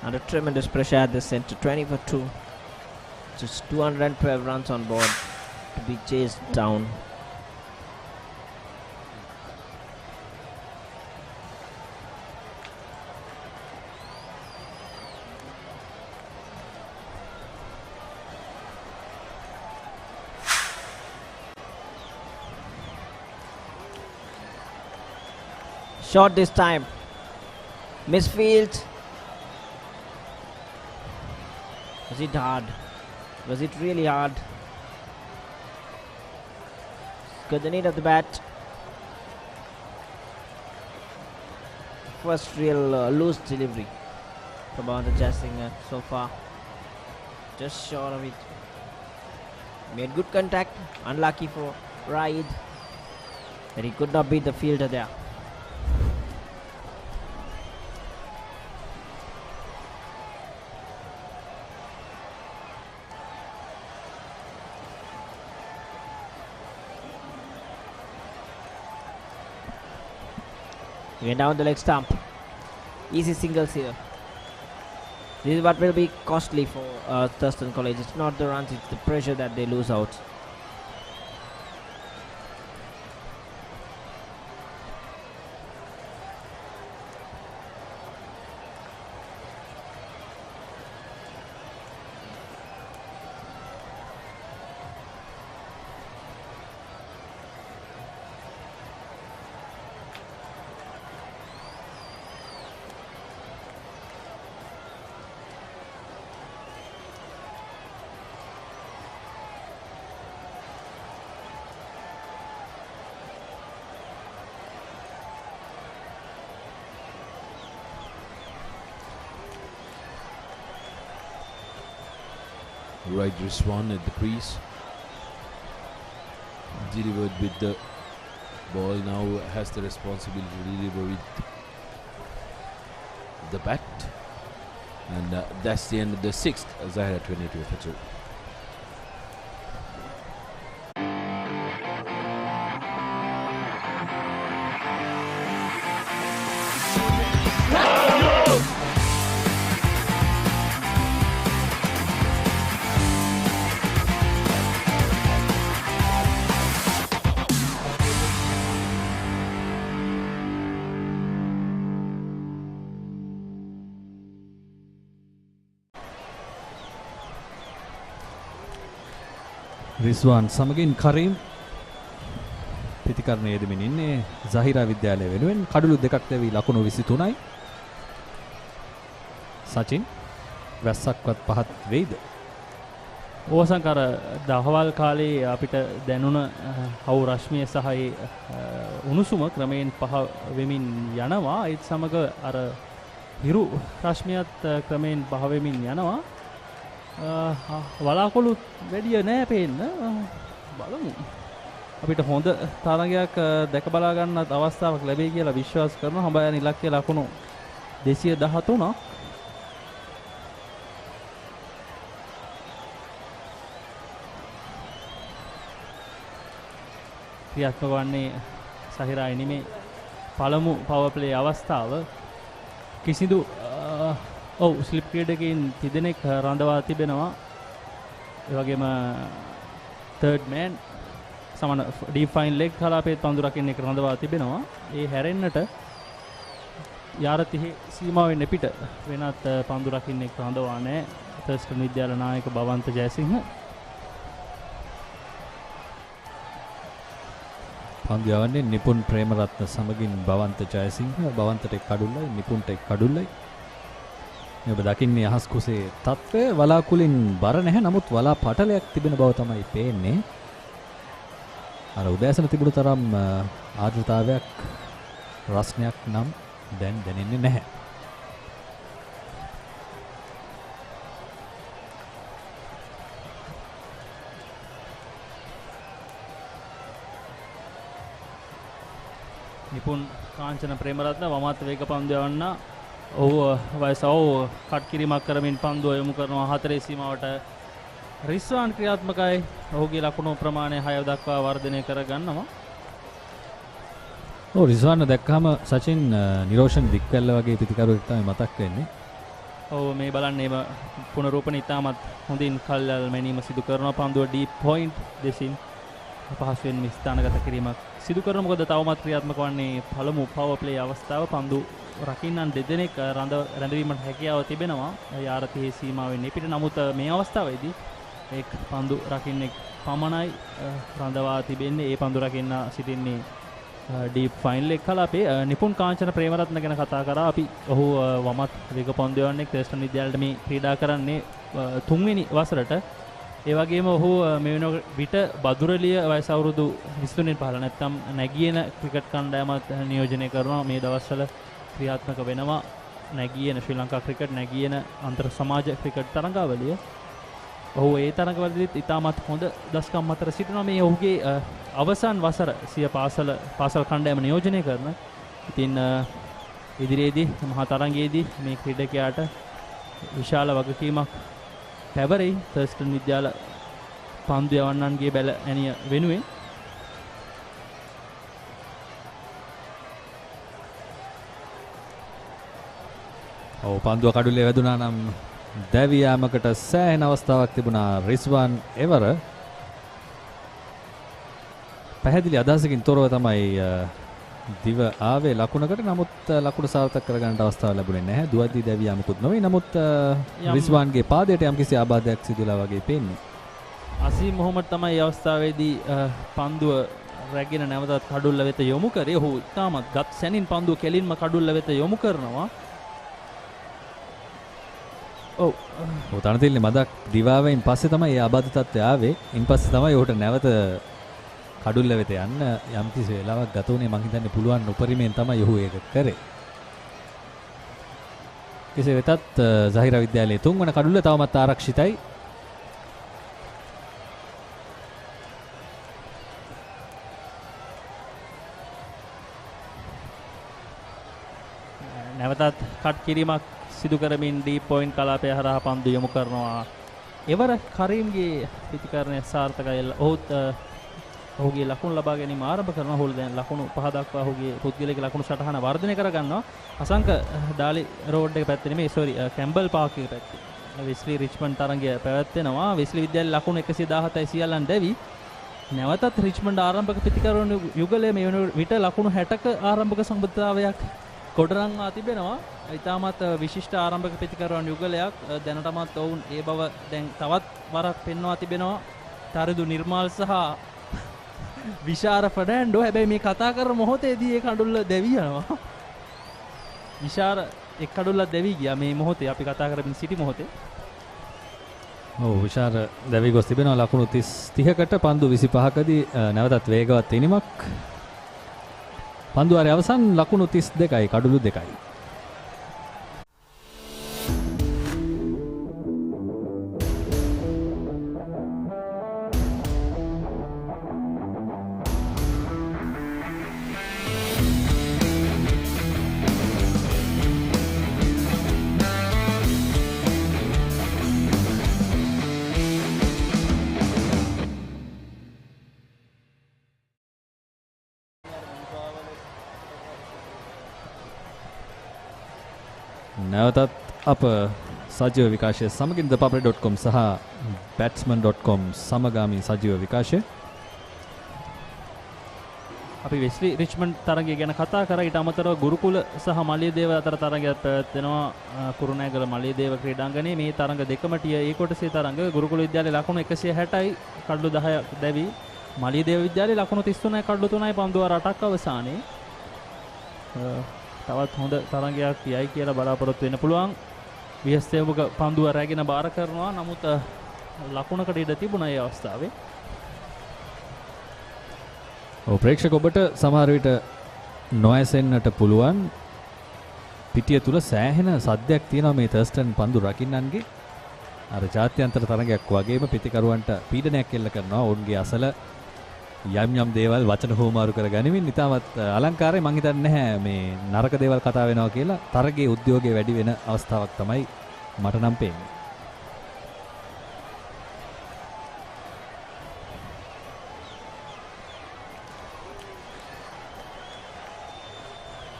[SPEAKER 14] under tremendous pressure at the center, 20-2. Just 212 runs on board to be chased down. Shot this time. Misfield. Was it hard? Was it really hard? Got the need of the bat. First real loose delivery from Bhavanta Jasinger so far. Just short of it. Made good contact. Unlucky for Raid that he could not beat the fielder there. Again down the leg stump. Easy singles here. This is what will be costly for Thurstan College. It's not the runs, it's the pressure that they lose out.
[SPEAKER 2] Right wrist one at the crease. Delivered with the ball, now has the responsibility to deliver with the bat. And that's the end of the sixth. Zahira 22-2.
[SPEAKER 7] Rizwan සමගින් කරීම් ප්‍රතිකරණය යෙදමින් ඉන්නේ සහිරා විද්‍යාලය වෙනුවෙන්. කඩලු දෙකක් දැවි ලකුණු 23යි. සචින් වැස්සක්වත් පහත් වෙයිද?
[SPEAKER 3] ඕසංකර දහවල් කාලේ අපිට දැනුණ හවු රශ්මිය සහ උණුසුම ක්‍රමයෙන් පහ වෙමින් යනවා. ඒත් සමග අර හිරු රශ්මියත් ක්‍රමයෙන් පහ වෙමින් යනවා. වලාකුළු වැඩිය නෑ පේන්න. බලමු. අපිට හොඳ තරගයක් දැක බලා ගන්නත් අවස්ථාවක් ලැබෙයි කියලා විශ්වාස කරනවා. හඹයන් ඉලක්කය ලකුණු 213ක්. ක්‍රියාත්මක වන්නේ සහිරා ඉනිමේ පළමු පවර් ප්ලේ අවස්ථාව. කිසිදු ස්ලිප් ක්‍රීඩකයින් තිදෙනෙක් රඳවා තිබෙනවා. ඒ වගේම තර්ඩ් මෑන් සමන ඩීප් ෆයින් ලෙග් කලාපයේ පන්දු රකින්න එක රඳවා තිබෙනවා. ඒ හැරෙන්නට යාර 30 සීමා වෙන්න පිට වෙනත් පන්දු රකින්න එක රඳවා නැහැ. තර්ස්ටන් විද්‍යාල නායක බවන්ත ජයසිංහ.
[SPEAKER 7] පන්දු යවන්නේ නිපුන් ප්‍රේමරත්න සමගින් බවන්ත ජයසිංහ. බවන්තට එක් කඩුල්ලයි, නිපුන්ට එක් කඩුල්ලයි. මේ ඔබ දකින්නේ අහස් කුසේ තත්ත්වය. වලාකුලින් බර නැහැ. නමුත් වලා පටලයක් තිබෙන බව තමයි පේන්නේ. අර උදෑසන තිබුණු තරම් ආර්ද්‍රතාවයක් රස්නයක් නම් දැන් දැනෙන්නේ නැහැ.
[SPEAKER 3] නිපුන් කාංචන ප්‍රේමරත්න වමත් වේග පන්දු යවන්න ඔහු වයසව කට් කිරීමක් කරමින් පන්දුව යොමු කරනවා 4 සීමාවට. රිස්වාන් ක්‍රියාත්මකයි. ඔහුගේ ලකුණු ප්‍රමාණය 6 දක්වා වර්ධනය කර ගන්නවා.
[SPEAKER 7] රිස්වාන් දැක්කම සචින් නිරෝෂන් දික්කල්ල වගේ පිටිකරුවෙක් තමයි මතක් වෙන්නේ.
[SPEAKER 3] ඔව් මේ බලන්න එම පුනරූපණ ඉතාමත් හොඳින් කල්යල් මැනීම සිදු කරනවා. පන්දුව ඩීප් පොයින්ට් දෙසින් පහසුවෙන් ස්ථානගත කිරීමක් සිදු කරන. මොකද තවමත් ක්‍රියාත්මක වන්නේ පළමු පවර් ප්ලේ අවස්ථාව. පන්දු රකින්නන් දෙදෙනෙක් රැඳවීමට හැකියාව තිබෙනවා. යාර 30 සීමාවෙන් පිට. නමුත් මේ අවස්ථාවේදී එක් පන්දු රකින්නෙක් පමණයි රඳවා තිබෙන්නේ. ඒ පන්දු රකින්න සිටින්නේ ඩීප් ෆයින් ලෙග් කලාපේ. නිපුන් කාංචන ප්‍රේමරත්න ගැන කතා කරා අපි. ඔහු වමත් වේග පන්දු යවන්නේ ක්‍රෙස්ටන් විද්‍යාලයට මේ ක්‍රීඩා කරන්නේ 3 වෙනි වසරට. ඒ වගේම ඔහු මේ වෙන විට බදුරලිය වයස අවුරුදු 23 පහළ නැත්නම් නැගියන ක්‍රිකට් කණ්ඩායමත් නියෝජනය කරනවා. මේ දවස්වල ක්‍රියාත්මක වෙනවා නැගියන ශ්‍රී ලංකා ක්‍රිකට් නැගියන අන්තර් සමාජ ක්‍රිකට් තරඟාවලිය. ඔහු ඒ තරඟවලදීත් ඉතාමත් හොඳ දස්කම් අතර සිටිනවා. මේ ඔහුගේ අවසන් වසර සිය පාසල් කණ්ඩායම නියෝජනය කරන. ඉතින් ඉදිරියේදී මහා තරඟයේදී මේ ක්‍රීඩකයාට විශාල වගකීමක් පැවරෙයි. තර්ස්ටන් විද්‍යාල පන්දු යවන්නන්ගේ බැල ඇනිය වෙනුවෙන්.
[SPEAKER 7] පන්දුව කඩුල්ලේ වැදුනා නම් දැවී යාමකට සෑහෙන අවස්ථාවක් තිබුණා රිස්වාන් එවර. පැහැදිලි අදහසකින් තොරව තමයි දිව ආවේ ලකුණකට. නමුත් ලකුණ සාර්ථක කරගන්නට අවස්ථාව ලැබුණේ නැහැ. දුවද්දී දැවී යාමකුත් නොවේ. නමුත් රිස්වාන්ගේ පාදයට යම්කිසි ආබාධයක් සිදුලා වගේ පේන්නේ.
[SPEAKER 3] අසීම් මොහොමඩ් තමයි මේ අවස්ථාවේදී පන්දුව රැගෙන නැවතත් කඩුල්ල වෙත යොමු කරේ. ඔහු ඉතාමත් ගත් සැනින් පන්දුව කෙලින්ම කඩුල්ල වෙත යොමු කරනවා. ඔව්
[SPEAKER 7] තනතිල්නේ මදක් දිවාවෙන් පස්සේ තමයි ඒ ආබාධ තත්ත්වය ආවේ. ඉන් පස්සේ තමයි ඔහුට නැවත කඩුල්ල වෙත යන්න යම්කිසි වෙලාවක් ගත වුණේ. මං හිතන්නේ පුළුවන් උපරිමයෙන් තමයි ඔහු ඒක කරේ. කෙසේ වෙතත් සහිරා විද්‍යාලයේ තුන්වන කඩුල්ල තවමත් ආරක්ෂිතයි.
[SPEAKER 3] නැවතත් කට් කිරීමක් සිදු කරමින් ඩීප් පොයින්ට් කලාපය හරහා පන්දු යොමු කරනවා. එවර කරීම්ගේ ප්‍රතිකරණය සාර්ථකයි. ඔහුගේ ලකුණු ලබා ගැනීම ආරම්භ කරනවා. ඔහු දැන් ලකුණු 5 දක්වා ඔහුගේ පුද්ගලික ලකුණු සටහන වර්ධනය කර ගන්නවා. අසංක ඩාලි රෝඩ් එක පැත්තේ නෙමෙයි කැම්බල් පාක් එක පැත්තේ. වෙස්ලි රිච්මන්ඩ් තරගය පැවැත්වෙනවා. වෙස්ලි විද්‍යාලයේ ලකුණු 117යි සියල්ලන් දැවි. නැවතත් රිච්මන්ඩ් ආරම්භක ප්‍රතිකරණ යුගලයේ මේ වෙන විට ලකුණු 60ක ආරම්භක සම්බන්ධතාවයක් ගොඩනංවා තිබෙනවා. ඉතාමත් විශිෂ්ට ආරම්භක ප්‍රතිකරණ යුගලයක්. දැනටමත් ඔවුන් ඒ බව දැන් තවත් වරක් පෙන්වා තිබෙනවා. තරිදු නිර්මාල් සහ විශාර ෆර්නෑන්ඩෝ හැබැයි මේ කතා කරන මොහොතේදී ඒ කඩුල්ල දැවි යනවා. විශාර එක් කඩුල්ලක් දැවි ගියා මේ මොහොතේ අපි කතා කරමින් සිටි මොහොතේ.
[SPEAKER 7] ඔව් විශාර දැවි ගොස් තිබෙනවා ලකුණු 30කට පන්දු 25කදී නැවතත් වේගවත් තිනීමක්. පන්දු වාරයේ අවසන් ලකුණු 32යි කඩුළු 2යි. නැවතත් අප සජීව විකාශය සමගින් thepapare.com සහ batsman.com සමගාමී සජීව විකාශය.
[SPEAKER 3] අපි වෙස්ලි රිච්මන්ඩ් තරගය ගැන කතා කරා. ඊට අමතරව ගුරුකුල සහ මලියදේව අතර තරගයක් පැවැත්වෙනවා කුරුණෑගල මලියදේව ක්‍රීඩාංගණයේ. මේ තරග දෙකම ටිය ඒ කොටසේ තරග ගුරුකුල විද්‍යාලයේ ලකුණු 160යි කඩලු 10ක් දැවි. මලියදේව විද්‍යාලයේ ලකුණු 33යි කඩලු 3යි පන්දු වාර 8ක් අවසානයේ. තවත් හොඳ තරගයක් යයි කියලා බලාපොරොත්තු වෙන්න පුළුවන්. විහස්තේවක පන්දුව රැගෙන බාර කරනවා. නමුත් ලකුණකට ඉඩ තිබුණා ඒ අවස්ථාවේ.
[SPEAKER 7] ඔව් ප්‍රේක්ෂක ඔබට සමහර විට නොඇසෙන්නට පුළුවන්. පිටිය තුල සෑහෙන සද්දයක් තියෙනවා මේ තර්ස්ටන් පන්දු රකින්නන්ගේ. අර ජාත්‍යන්තර තරගයක් වගේම පිටිකරුවන්ට පීඩනයක් එල්ල කරනවා. ඔවුන්ගේ අසල යම් යම් දේවල් වචන හෝමාරු කර ගනිමින් ඉතාමත් අලංකාරයි. මං හිතන්නේ නැහැ මේ නරක දේවල් කතා වෙනවා කියලා. තරගයේ උද්‍යෝගය වැඩි වෙන අවස්ථාවක් තමයි මට නම් පේන්නේ.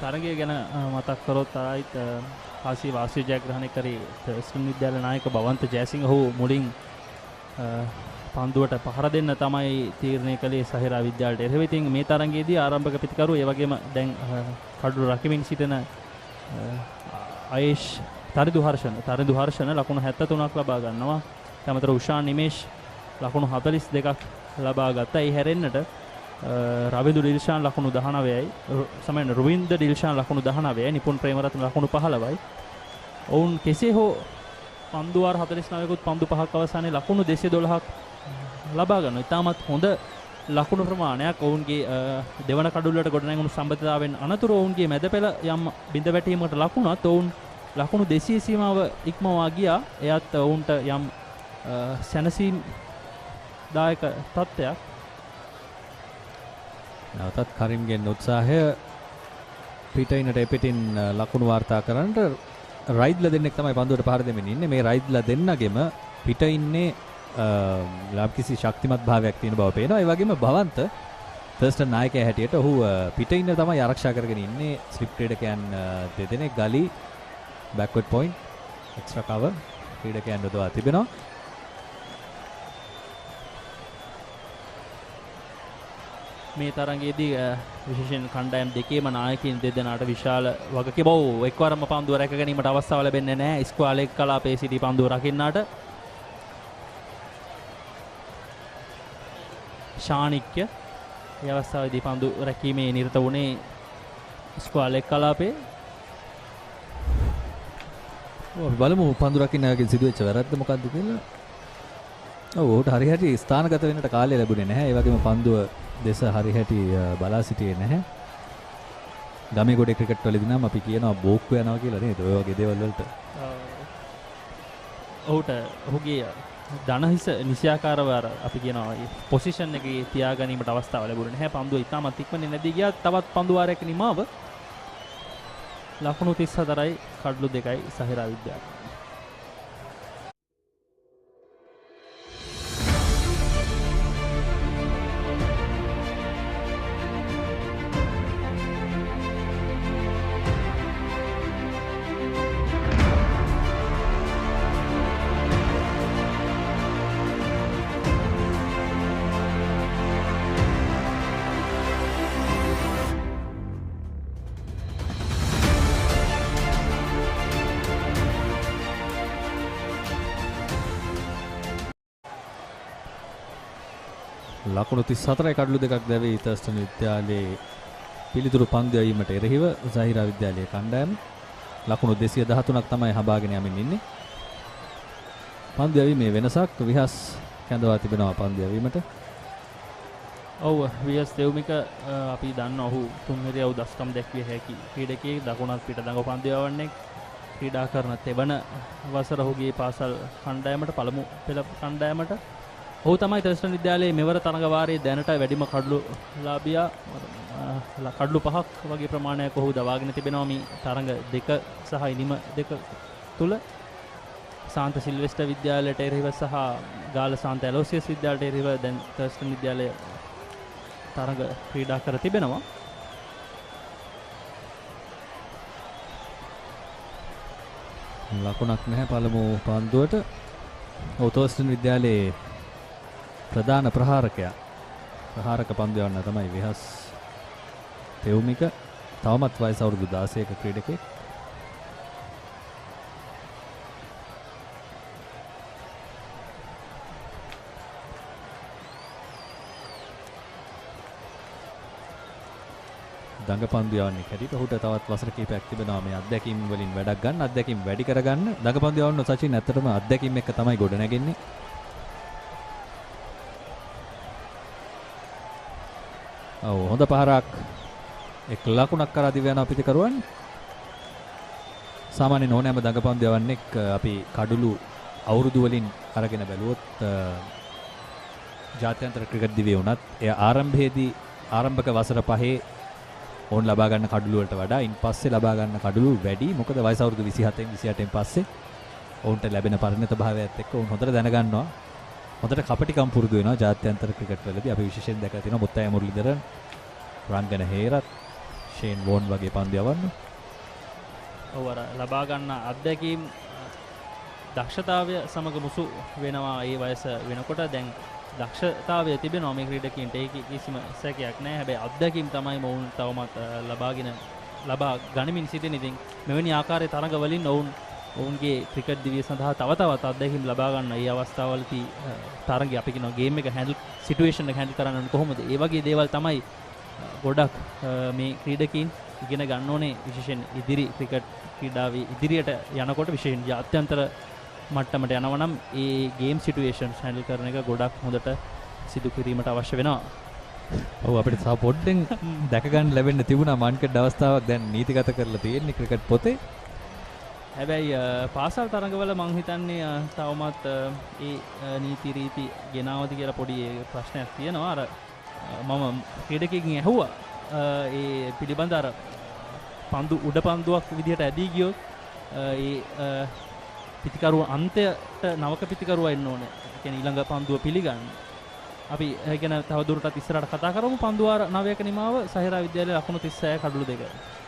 [SPEAKER 3] තරගය ගැන මතක් කරොත් ආයිත් කාසිය වාසිය ජයග්‍රහණය කරේ තර්ස්ටන් විද්‍යාල නායක බවන්ත ජයසිංහ ඔහු මුලින් පන්දුවට පහර දෙන්න තමයි තීරණය කළේ සහිරා විද්‍යාලයට එරෙහිව. ඉතින් මේ තරගයේදී ආරම්භක පිතිකරු ඒ වගේම දැන් කඩු රකිමින් සිටින ආයේෂ් තරිදු හර්ෂණ ලකුණු 73ක් ලබා ගන්නවා. තමතර උෂාන් නිමේෂ් ලකුණු 42ක් ලබා ගත්තා. ඒ හැරෙන්නට රවිදු ඩිල්ෂාන් ලකුණු 19යි. සමහරවිට රුවින්ද ඩිල්ෂාන් ලකුණු 19යි. නිපුන් ප්‍රේමරත්න ලකුණු 15යි. ඔවුන් කෙසේ හෝ පන්දු වාර 49කුත් පන්දු 5ක් අවසානයේ ලකුණු 212ක් ලබා ගන්නවා. ඉතාමත් හොඳ ලකුණු ප්‍රමාණයක්. ඔවුන්ගේ දෙවන කඩුල්ලට ගොඩනැගුණු සම්බන්ධතාවෙන් අනතුරු ඔවුන්ගේ මැද පෙළ යම් බිඳ වැටීමකට ලකුණත් ඔවුන් ලකුණු 200 සීමාව ඉක්මවා ගියා. එයත් ඔවුන්ට යම් සැනසීම් දායක තත්ත්වයක්.
[SPEAKER 7] නැවතත් කරිම්ගෙන් උත්සාහය පිටිනට එපිටින් ලකුණු වාර්තා කරන්නට රයිඩ්ලා දෙන්නෙක් තමයි පන්දුවට පහර දෙමින් ඉන්නේ. මේ රයිඩ්ලා දෙන්නගෙම පිට ඉන්නේ ලම්කිසි ශක්තිමත් භාවයක් තියෙන බව පේනවා. ඒ වගේම භවන්ත තර්ස්ටන් නායකයා හැටියට ඔහු පිට ඉන්න තමයි ආරක්ෂා කරගෙන ඉන්නේ. ස්ලිප් ක්‍රීඩකයන් දෙදෙනෙක් ගලි බෑක්වර්ඩ් පොයින්ට් එක්ස්ට්‍රා කවර් ක්‍රීඩකයන් යොදවා තිබෙනවා.
[SPEAKER 3] මේ තරගයේදී විශේෂයෙන් කණ්ඩායම් දෙකේම නායකයින් දෙදෙනාට විශාල වගකීමක් එක්වරම පන්දුව රැක ගැනීමට අවස්ථාව ලැබෙන්නේ නැහැ. ස්ක්වාලේ කලාපයේ සිටි පන්දුව රකින්නාට ශානික්‍ය මේ අවස්ථාවේදී පන්දු රැකීමේ නිරත වුණේ ස්ක්වාලේ කලාපයේ.
[SPEAKER 7] අපි බලමු පන්දු රකින්නගේ සිදුවෙච්ච වැරද්ද මොකක්ද කියලා. ඔව් උට හරියට ස්ථානගත වෙන්නට කාලය ලැබුණේ නැහැ. ඒ වගේම පන්දුව දෙස හරියට බලා සිටියේ නැහැ. ගමේ ගොඩේ ක්‍රිකට් වලදී නම් අපි කියනවා බෝක්කු යනවා කියලා නේද? ඔය වගේ දේවල් වලට.
[SPEAKER 3] ඔහුගේ ධනහිස නිසියාකාරව අපි කියනවා පොසිෂන් එකේ තියාගැනීමට අවස්ථාව ලැබුණේ නැහැ. පන්දුව ඉතාමත් ඉක්මනින් නැදී ගියා. තවත් පන්දු වාරයක නිමාව ලකුණු 34යි කඩලු 2යි සහිරා විද්‍යාලය.
[SPEAKER 7] ලකුණු 34යි කඩලු දෙකක් දැවී තර්ස්ටන් විද්‍යාලයේ පිළිතුරු පන්දු යැවීමට එරෙහිව සහිරා විද්‍යාලයේ කණ්ඩායම ලකුණු 213ක් තමයි හඹාගෙන යමින් ඉන්නේ. පන්දු යැවීමේ වෙනසක් විහස් කැඳවා තිබෙනවා පන්දු යැවීමට.
[SPEAKER 3] ඔව් විහස් දෙව්මික අපි දන්නවා ඔහු තුන්වෙනි අවුදස්කම් දැක්විය හැකි ක්‍රීඩකයෙක් දකුණත් පිට දඟ පන්දු යවන්නේ ක්‍රීඩා කරන තෙවන වසර ඔහුගේ පාසල් කණ්ඩායමට පළමු පෙළ කණ්ඩායමට ඔහු තමයි තර්ස්ටන් විද්‍යාලයේ මෙවර තරඟ වාරයේ දැනට වැඩිම කඩලු ලාභියා කඩලු 5ක් වගේ ප්‍රමාණයක් ඔහු දවාගෙන තිබෙනවා මේ තරඟ දෙක සහ ඉනිම දෙක තුල සාන්ත සිල්වෙස්ටර් විද්‍යාලයට එරෙහිව සහ ගාල සාන්ත ඇලෝසියස් විද්‍යාලයට එරෙහිව දැන් තර්ස්ටන් විද්‍යාලය තරඟ ක්‍රීඩා කර තිබෙනවා.
[SPEAKER 7] ලකුණක් නැහැ පළමු පන්දුවට. තර්ස්ටන් විද්‍යාලයේ ප්‍රධාන ප්‍රහාරකයා ප්‍රහාරක පන්දු යවන්න තමයි විහස් තෙව්මික. තවමත් වයස අවුරුදු 16ක ක්‍රීඩකයෙක්. දඟ පන්දු යවන්නේ කැටිට ඔහුට තවත් වසර කිහිපයක් තිබෙනවා මේ අත්දැකීම් වලින් වැඩක් ගන්න, අත්දැකීම් වැඩි කරගන්න. දඟ පන්දු යවන්න සචින් ඇත්තටම අත්දැකීම් එක තමයි ගොඩ නැගෙන්නේ. හොඳ පහරක් එක් ලකුණක් කරා දිව යන පිටිකරුවන්. සාමාන්‍යයෙන් ඕනෑම දඟ පන්දු යවන්නේ අපි කඩලු අවුරුදු වලින් අරගෙන බැලුවොත් ජාත්‍යන්තර ක්‍රිකට් දිවියේ උනත් එය ආරම්භයේදී ආරම්භක වසර 5 ඕන් ලබා ගන්න කඩලු වලට වඩා ඉන් පස්සේ ලබා ගන්න කඩලු වැඩි. මොකද වයස අවුරුදු 27න් 28න් පස්සේ ඔවුන්ට ලැබෙන පරිණත භාවයත් එක්ක ඔවුන් හොඳට දැනගන්නවා. හොඳට කපටිකම් පුරුදු වෙනවා ජාත්‍යන්තර ක්‍රිකට් වලදී. අපි විශේෂයෙන් දැකලා තියෙනවා මුත්තය මුරලිදරන්, රංගන හේරත්, ෂේන් වෝන් වගේ පන්දු යවන්න.
[SPEAKER 3] ඔව් අර ලබා ගන්න අත්දැකීම් දක්ෂතාවය සමග මුසු වෙනවා ඒ වයස වෙනකොට. දැන් දක්ෂතාවය තිබෙනවා මේ ක්‍රීඩකයන්ට, ඒක කිසිම සැකයක් නැහැ. හැබැයි අත්දැකීම් තමයි මොවුන් තවමත් ලබා ගනිමින් සිටින. ඉතින් මෙවැනි ආකාරයේ තරඟ වලින් ඔවුන්ගේ ක්‍රිකට් දිවිය සඳහා තව තවත් අත්දැකීම් ලබා ගන්න. මේ අවස්ථාවවලදී තරඟය අපි කියනවා ගේම් එක හැන්ඩල් සිටුේෂන් එක හැන්ඩල් කරන්න කොහොමද? ඒ වගේ දේවල් තමයි ගොඩක් මේ ක්‍රීඩකීන් ඉගෙන ගන්න ඕනේ. විශේෂයෙන් ඉදිරි ක්‍රිකට් ක්‍රීඩාවේ ඉදිරියට යනකොට විශේෂයෙන් ජාත්‍යන්තර මට්ටමට යනවා නම් ඒ ගේම් සිටුේෂන්ස් හැන්ඩල් කරන එක ගොඩක් හොඳට සිදු කිරීමට අවශ්‍ය වෙනවා.
[SPEAKER 7] ඔව් අපිට තව පොඩ්ඩෙන් දැක ගන්න ලැබෙන්න තිබුණා මාන්කඩ් අවස්ථාවක් දැන් නීතිගත කරලා තියෙන්නේ ක්‍රිකට් පොතේ.
[SPEAKER 3] හැබැයි පාසල් තරඟවල මං හිතන්නේ තවමත් ඒ නීති රීති ගෙනාවද කියලා පොඩි ප්‍රශ්නයක් තියෙනවා. අර මම ක්‍රීඩකයෙක්ගෙන් ඇහුවා ඒ පිළිබඳ අර පන්දු උඩ පන්දුවක් විදිහට ඇදී ගියොත් ඒ පිතිකරුව අන්තයට නවක පිතිකරුවා එන්න ඕනේ. ඒ කියන්නේ ඊළඟ පන්දුව පිළිගන්න. අපි ඒ කියන්නේ තව දුරටත් ඉස්සරහට කතා කරමු. පන්දු වාර 9ක නිමාව සහිරා විද්‍යාලයේ ලකුණු 36 කඩලු 2.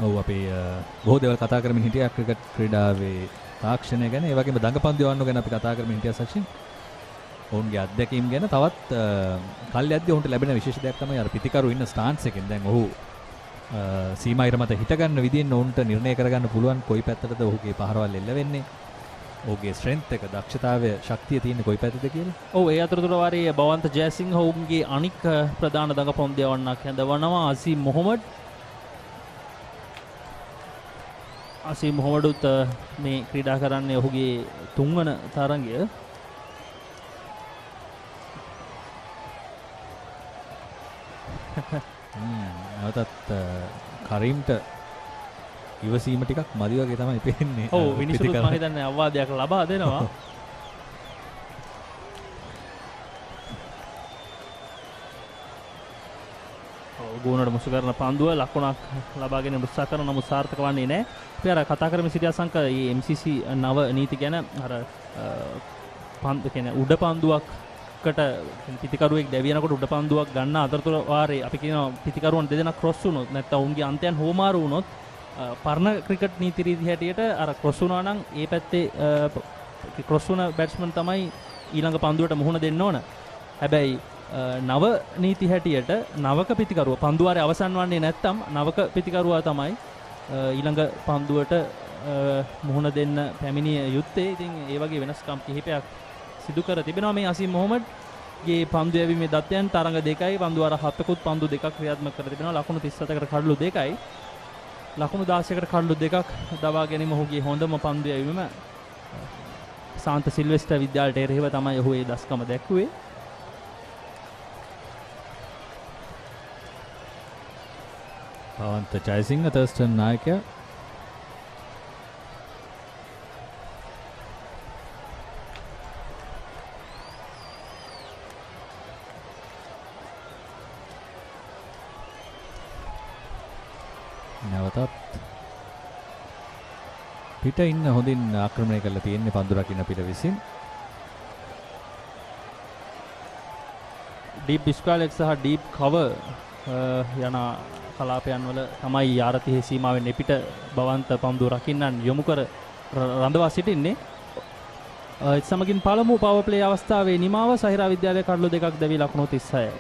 [SPEAKER 7] ඔව් අපි බොහෝ දේවල් කතා කරමින් හිටියා ක්‍රිකට් ක්‍රීඩාවේ තාක්ෂණය ගැන. ඒ වගේම දඟපන්දු යවන්න ගැන අපි කතා කරමින් හිටියා සචින්. ඔවුන්ගේ අත්දැකීම් ගැන තවත් කල් යද්දී ඔවුන්ට ලැබෙන විශේෂ දෙයක් තමයි අර පිතිකරු ඉන්න ස්ටාන්ස් එකෙන් දැන් ඔහු සීමා ඉර මත හිට ගන්න විදිහෙන් ඔවුන්ට නිර්ණය කරගන්න පුළුවන් කොයි පැත්තටද ඔහුගේ පහරවල් එල්ල වෙන්නේ. ඔහුගේ ස්ට්‍රෙන්ත් එක දක්ෂතාවය ශක්තිය තියෙන්නේ කොයි පැත්තද කියලා.
[SPEAKER 3] ඔව් ඒ අතරතුර වාරයේ බවන්ත ජයසිංහ ඔවුන්ගේ අනික් ප්‍රධාන දඟපන්දු යවන්නක් හැඳවනවා. අසීම් මොහොමඩ් අසීම් මොහොමඩුත් මේ ක්‍රීඩා කරන්නේ ඔහුගේ තුන්වන තරඟය.
[SPEAKER 7] නැවතත් කරීම්ට ඉවසීම ටිකක් මදි වගේ තමයි පේන්නේ.
[SPEAKER 3] ඔව් විනිසුරුත් මම හිතන්නේ අවවාදයක් ලබා දෙනවා. ගෝනට මුසු කරන පන්දුව ලකුණක් ලබාගෙන උත්සාහ කරන නමුත් සාර්ථක වන්නේ නැහැ. අපි අර කතා කරමින් සිටියා සංක මේ MCC නව නීති ගැන අර පන්දු කියන්නේ උඩ පන්දුවක් දෙකකට පිතිකරුවෙක් දැවියනකොට උඩ පන්දුවක් ගන්න අතරතුර වාරේ අපි කියනවා පිතිකරුවන් දෙදෙනා ක්‍රොස් වුණොත් නැත්නම් උන්ගේ අන්තයන් හෝමාරු වුණොත් පරණ ක්‍රිකට් නීති රීති හැටියට අර ක්‍රොස් වුණා නම් ඒ පැත්තේ ක්‍රොස් වුණ බැට්ස්මන් තමයි ඊළඟ පන්දුවට මුහුණ දෙන්න ඕන. හැබැයි නව නීති හැටියට නවක පිතිකරුව පන්දුවාරේ අවසන් වන්නේ නැත්නම් නවක පිතිකරුවා තමයි ඊළඟ පන්දුවට මුහුණ දෙන්න පැමිණිය යුත්තේ. ඉතින් ඒ වගේ වෙනස්කම් කිහිපයක් සිදු කර තිබෙනවා මේ අසීම් මොහොමඩ්ගේ පන්දු යැවීමේ දත්තයන් තරඟ 2යි පන්දුවාර 7කුත් පන්දු 2ක් ක්‍රියාත්මක කර තිබෙනවා. ලකුණු 37කට කඩලු 2යි ලකුණු 16කට කඩලු 2ක් දවා ගැනීම ඔහුගේ හොඳම පන්දු යැවීම. සාන්ත සිල්වෙස්ටර් විද්‍යාලයට එරෙහිව තමයි ඔහු ඒ දස්කම දැක්ුවේ.
[SPEAKER 7] පවන්ත ජයසිංහ තර්ස්ටන් නායකයා නැවතත් පිට ඉන්න හොඳින් ආක්‍රමණය කරලා තියෙන්නේ පන්දු රකින්න පිට විසින්.
[SPEAKER 3] ඩීප් ඩිස්ක්වාලෙක් සහ ඩීප් කවර් යන කලාපයන් වල තමයි යාරතිහි සීමාවෙන් එපිට බවන්ත පන්දු රකින්නන් යොමු කර රඳවා සිටින්නේ. ඒ සමගින් පළමු පවර් ප්ලේ අවස්ථාවේ නිමාව සහිරා විද්‍යාලයේ කඩලු 2ක් දැවි ලකුණු 36යි.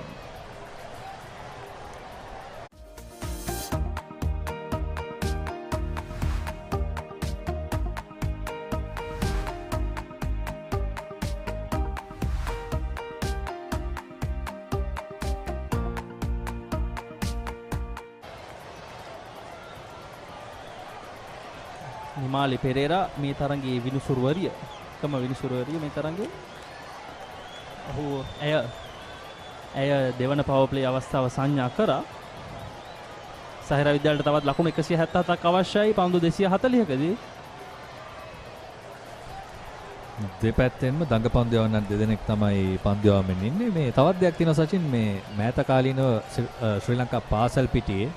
[SPEAKER 3] නිමාලි පෙරේරා මේ තරඟයේ විනිසුරුවරිය එකම විනිසුරුවරිය මේ තරඟයේ ඔහු ඇය දෙවන පවර් ප්ලේ අවස්ථාව සංඥා කරා. සහිරා විද්‍යාලයට තවත් ලකුණු 177ක් අවශ්‍යයි පන්දු 240කදී.
[SPEAKER 7] දෙපැත්තෙන්ම දඟ පන්දු යවන්නන් දෙදෙනෙක් තමයි පන්දු යවමින් ඉන්නේ. මේ තවත් දෙයක් තියෙනවා සචින්, මේ මෑත කාලීනව ශ්‍රී ලංකා පාසල් පිටියේ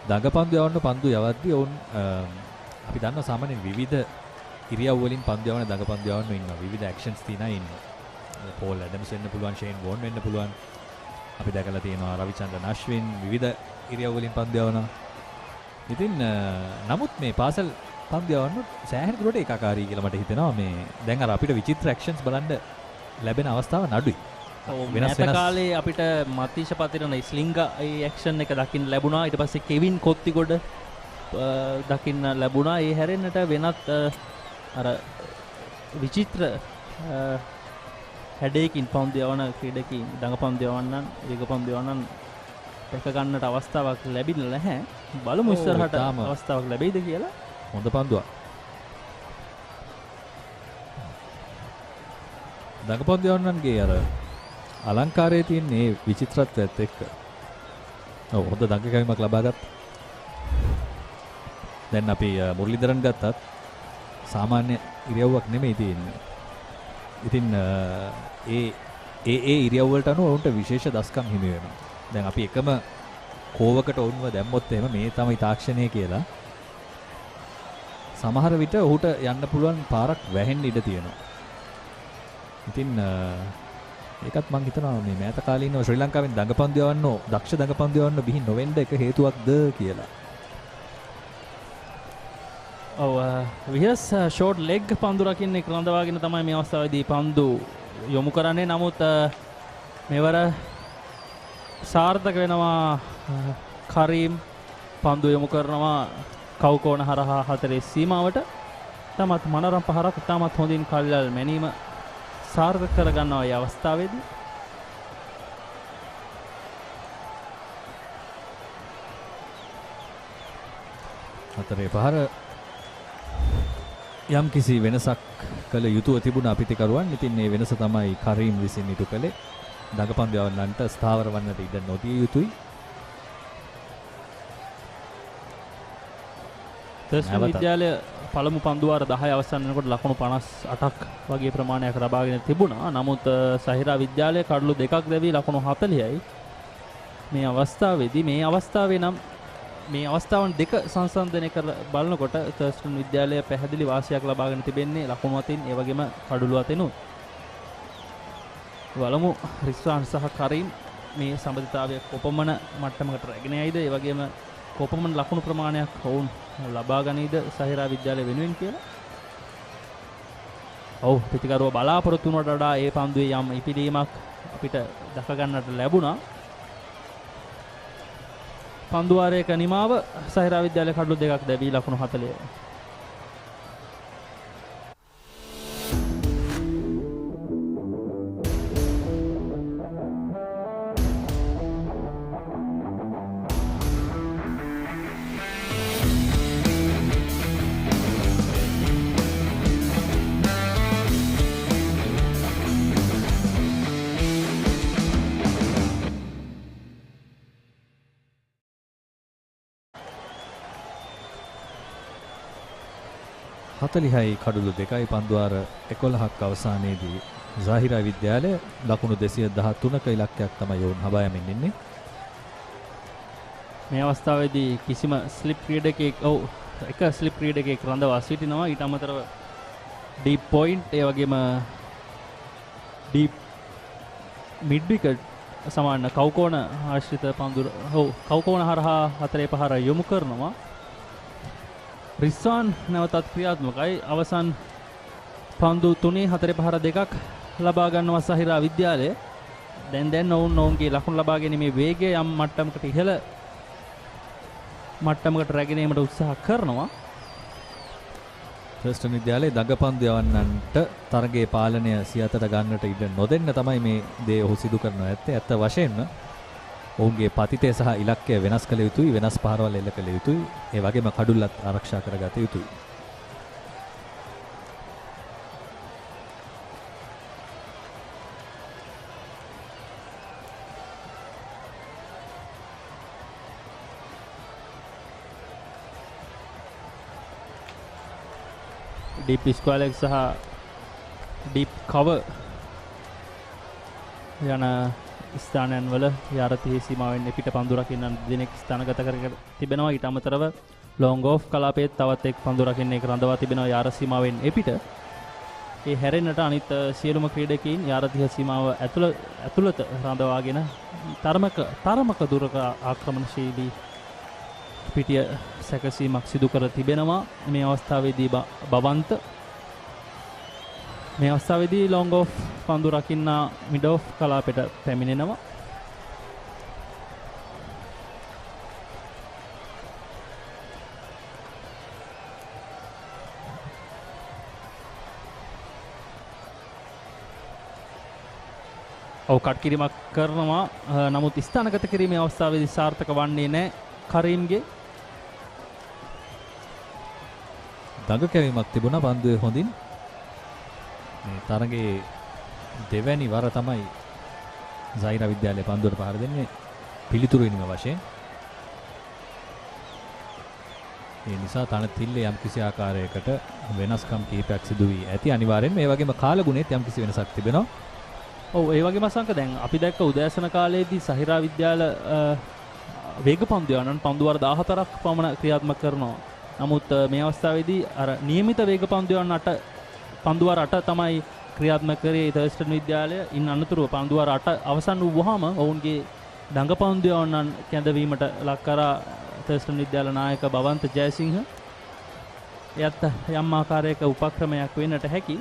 [SPEAKER 7] දඟ පන්දු යවන්න පන්දු යවද්දී ඔවුන් අපි දන්නවා සාමාන්‍යයෙන් විවිධ ඉරියව් වලින් පන්දු යවන දඟ පන්දු යවන්න ඉන්නවා. විවිධ ඇක්ෂන්ස් තියෙනවා ඉන්නවා. පෝල් ඇඩම්ස් වෙන්න පුළුවන්, ෂේන් වෝන් වෙන්න පුළුවන්. අපි දැකලා තියෙනවා රවිචන්ද්‍රන් අශ්වින් විවිධ ඉරියව් වලින් පන්දු යවනවා. ඉතින් නමුත් මේ පාසල් පන්දු යවන්න සෑහෙන දුරට ඒකාකාරී කියලා මට හිතෙනවා. මේ දැන් අර අපිට විචිත්‍ර ඇක්ෂන්ස් බලන්න ලැබෙන අවස්ථාව නඩුයි.
[SPEAKER 3] වෙනස් කාලේ අපිට මතීෂ පතිරණ ස්ලිංග ඒ ඇක්ෂන් එක දකින්න ලැබුණා. ඊට පස්සේ කෙවින් කොත්තිගොඩ දකින්න ලැබුණා. ඒ හැරෙන්නට වෙනත් අර විචිත්‍ර හැඩයකින් පන්දු යවන ක්‍රීඩකයින් දඟ පන්දු යවන්නන් වේග පන්දු යවන්නන් දැක ගන්නට අවස්ථාවක් ලැබිලා නැහැ. බලමු ඉස්සරහට අවස්ථාවක් ලැබෙයිද කියලා.
[SPEAKER 7] හොඳ පන්දුවක්. දඟ පන්දු යවන්නන්ගේ අර අලංකාරයේ තියෙන මේ විචිත්‍රත්වයත් එක්ක හොඳ දඟ කැවීමක් ලබා ගත්තා. දැන් අපි මුරලිදරන් ගත්තත් සාමාන්‍ය ඉරියව්වක් නෙමෙයි තියෙන්නේ. ඉතින් ඒ ඉරියව් වලට අනුව උන්ට විශේෂ දස්කම් හිමි වෙනවා. දැන් අපි එකම කෝවකට වුණව දැම්මොත් එහෙම මේ තමයි තාක්ෂණය කියලා සමහර විට ඔහුට යන්න පුළුවන් පාරක් වැහෙන්න ඉඩ තියෙනවා. ඉතින් ඒකත් මම හිතනවා මේ මෑත කාලීනව ශ්‍රී ලංකාවෙන් දඟපන්දු යවන්න දක්ෂ දඟපන්දු යවන්න බිහි නොවෙන්න එක හේතුවක්ද කියලා.
[SPEAKER 3] ඔව් විහස් ෂෝට් ලෙග් පන්දු රකින්නේ රඳවාගෙන තමයි මේ අවස්ථාවේදී පන්දු යොමු කරන්නේ. නමුත් මෙවර සාර්ථක වෙනවා කරීම් පන්දු යොමු කරනවා කවුකෝණ හරහා 4 සීමාවට. තමත් මනරම් පහරක් තමත් හොඳින් කල්යල් මැනීම සාර්ථක කර ගන්නවා මේ අවස්ථාවේදී.
[SPEAKER 7] හතරේ පහර යම් කිසි වෙනසක් කළ යුතුව තිබුණා පිටිකරුවන්. ඉතින් මේ වෙනස තමයි කරීම් විසින් ඉටු කළේ. දඟපන්දු යවන්නන්ට ස්ථාවර වන්නට ඉඩ නොදිය යුතුයි.
[SPEAKER 3] තර්ස්ටන් විද්‍යාලය පළමු පන්දුවාර 10 අවසන් වෙනකොට ලකුණු 58ක් වගේ ප්‍රමාණයක් ලබාගෙන තිබුණා. නමුත් සහිරා විද්‍යාලය කඩලු 2ක් දැවි ලකුණු 40යි. මේ අවස්ථාවේදී මේ අවස්ථාවන් දෙක සංසන්දනය කර බලනකොට තර්ස්ටන් විද්‍යාලය පැහැදිලි වාසියක් ලබාගෙන තිබෙන්නේ ලකුණු අතින් ඒ වගේම කඩලු අතිනුත්. බලමු රිස්වාන් සහ කරීම් මේ සම්බන්ධතාවය කොපමණ මට්ටමකට රැගෙන යයිද ඒ වගේම කොපමණ ලකුණු ප්‍රමාණයක් වුන් ලබා ගනීද සහිරා විද්‍යාලය වෙනුවෙන් කියලා. ඔව් ප්‍රතිකරුව බලාපොරොත්තු වුණට වඩා ඒ පන්දුවේ යම් ඉපිදීමක් අපිට දක ගන්නට ලැබුණා. පන්දුවාරයක නිමාව සහිරා විද්‍යාලය කඩලු දෙකක් දැවී ලකුණු 40.
[SPEAKER 7] හතලිහයි කඩුළු දෙකයි පන්දුවාර 11ක් අවසානයේදී සාහිරා විද්‍යාලය ලකුණු 213ක ඉලක්කයක් තමයි යොවුන් හබා යමින් ඉන්නේ.
[SPEAKER 3] මේ අවස්ථාවේදී කිසිම ස්ලිප් ක්‍රීඩකයෙක් එක ස්ලිප් ක්‍රීඩකයෙක් රඳවා සිටිනවා. ඊට අමතරව ඩීප් පොයින්ට් ඒ වගේම ඩීප් මිඩ් විකට් සමාන කවුකෝණ ආශ්‍රිත පන්දු කවුකෝණ හරහා 4-5 යොමු කරනවා. රිස්වාන් නැවතත් ක්‍රියාත්මකයි. අවසන් පන්දු 3-4-2ක් ලබා ගන්නවා සහිරා විද්‍යාලය. දැන් ඔවුන්ගේ ලකුණු ලබා ගැනීමේ වේගය යම් මට්ටමකට ඉහළ මට්ටමකට රැගෙන ඒමට උත්සාහ කරනවා.
[SPEAKER 7] ථර්ස්ටන් විද්‍යාලයේ දඟපන්දු යවන්නන්ට තරගයේ පාලනය සියතට ගන්නට ඉඩ නොදෙන්න තමයි මේ දේ ඔහු සිදු කරනවා ඇත්තේ. ඇත්ත වශයෙන්ම ඔවුන්ගේ පතිතය සහ ඉලක්කය වෙනස් කළ යුතුයි, වෙනස් පහරවල් එල්ල කළ යුතුයි, ඒ වගේම කඩුල්ලත් ආරක්ෂා කරගත යුතුයි.
[SPEAKER 3] ඩීප් ස්ක්වයර් සහ ඩීප් කවර් යන ස්ථානයන් වල යාරතිහි සීමාවෙන් පිට පන්දු රකින්න දිනෙක ස්ථානගත කර තිබෙනවා. ඊට අමතරව ලොංග් ඕෆ් කලාපයේ තවත් එක් පන්දු රකින්න එක රඳවා තිබෙනවා යාර සීමාවෙන් එපිට. ඒ හැරෙන්නට අනිත් සියලුම ක්‍රීඩකයින් යාරතිහි සීමාව ඇතුළත රඳවාගෙන තරමක දුරක ආක්‍රමණශීලී පිටිය සැකසීමක් සිදු කර තිබෙනවා. මේ අවස්ථාවේදී බවන්ත මේ අවස්ථාවේදී ලොංග් ඕෆ් පන්දු රකින්න මිඩ් ඕෆ් කලාපයට පැමිණෙනවා. කට් කිරීමක් කරනවා. නමුත් ස්ථානගත කිරීමේ අවස්ථාවේදී සාර්ථක වන්නේ නැහැ කරීම්ගේ.
[SPEAKER 7] දඟ කැවීමක් තිබුණා පන්දුවේ හොඳින්. මේ තරගයේ දෙවැනි වර තමයි සාහිරා විද්‍යාලයේ පන්දුවට පහර දෙන්නේ පිළිතුරු වෙනීම වශයෙන්. ඒ නිසා තනතිල්ලේ යම්කිසි ආකාරයකට වෙනස්කම් කීපයක් සිදු වී ඇති. අනිවාර්යෙන්ම මේ වගේම කාලගුණෙත් යම්කිසි වෙනසක් තිබෙනවා.
[SPEAKER 3] ඒ වගේම අසංක දැන් අපි දැක්ක උදෑසන කාලයේදී සහිරා විද්‍යාල වේග පන්දු යනන් පන්දු වර 14ක් පමණ ක්‍රියාත්මක කරනවා. නමුත් මේ අවස්ථාවේදී අර නියමිත වේග පන්දු යන පන්දු වර 8 තමයි ක්‍රියාත්මක කරේ ථර්ස්ටන් විද්‍යාලය. ඉන් අනතුරුව පන්දු වර 8 අවසන් වූවහම ඔවුන්ගේ දඟ පන්දු යනන් කැඳවීමට ලක් කරා ථර්ස්ටන් විද්‍යාල නායක බවන්ත ජයසිංහ. එයත් යම් ආකාරයක උපක්‍රමයක් වෙන්නට හැකි.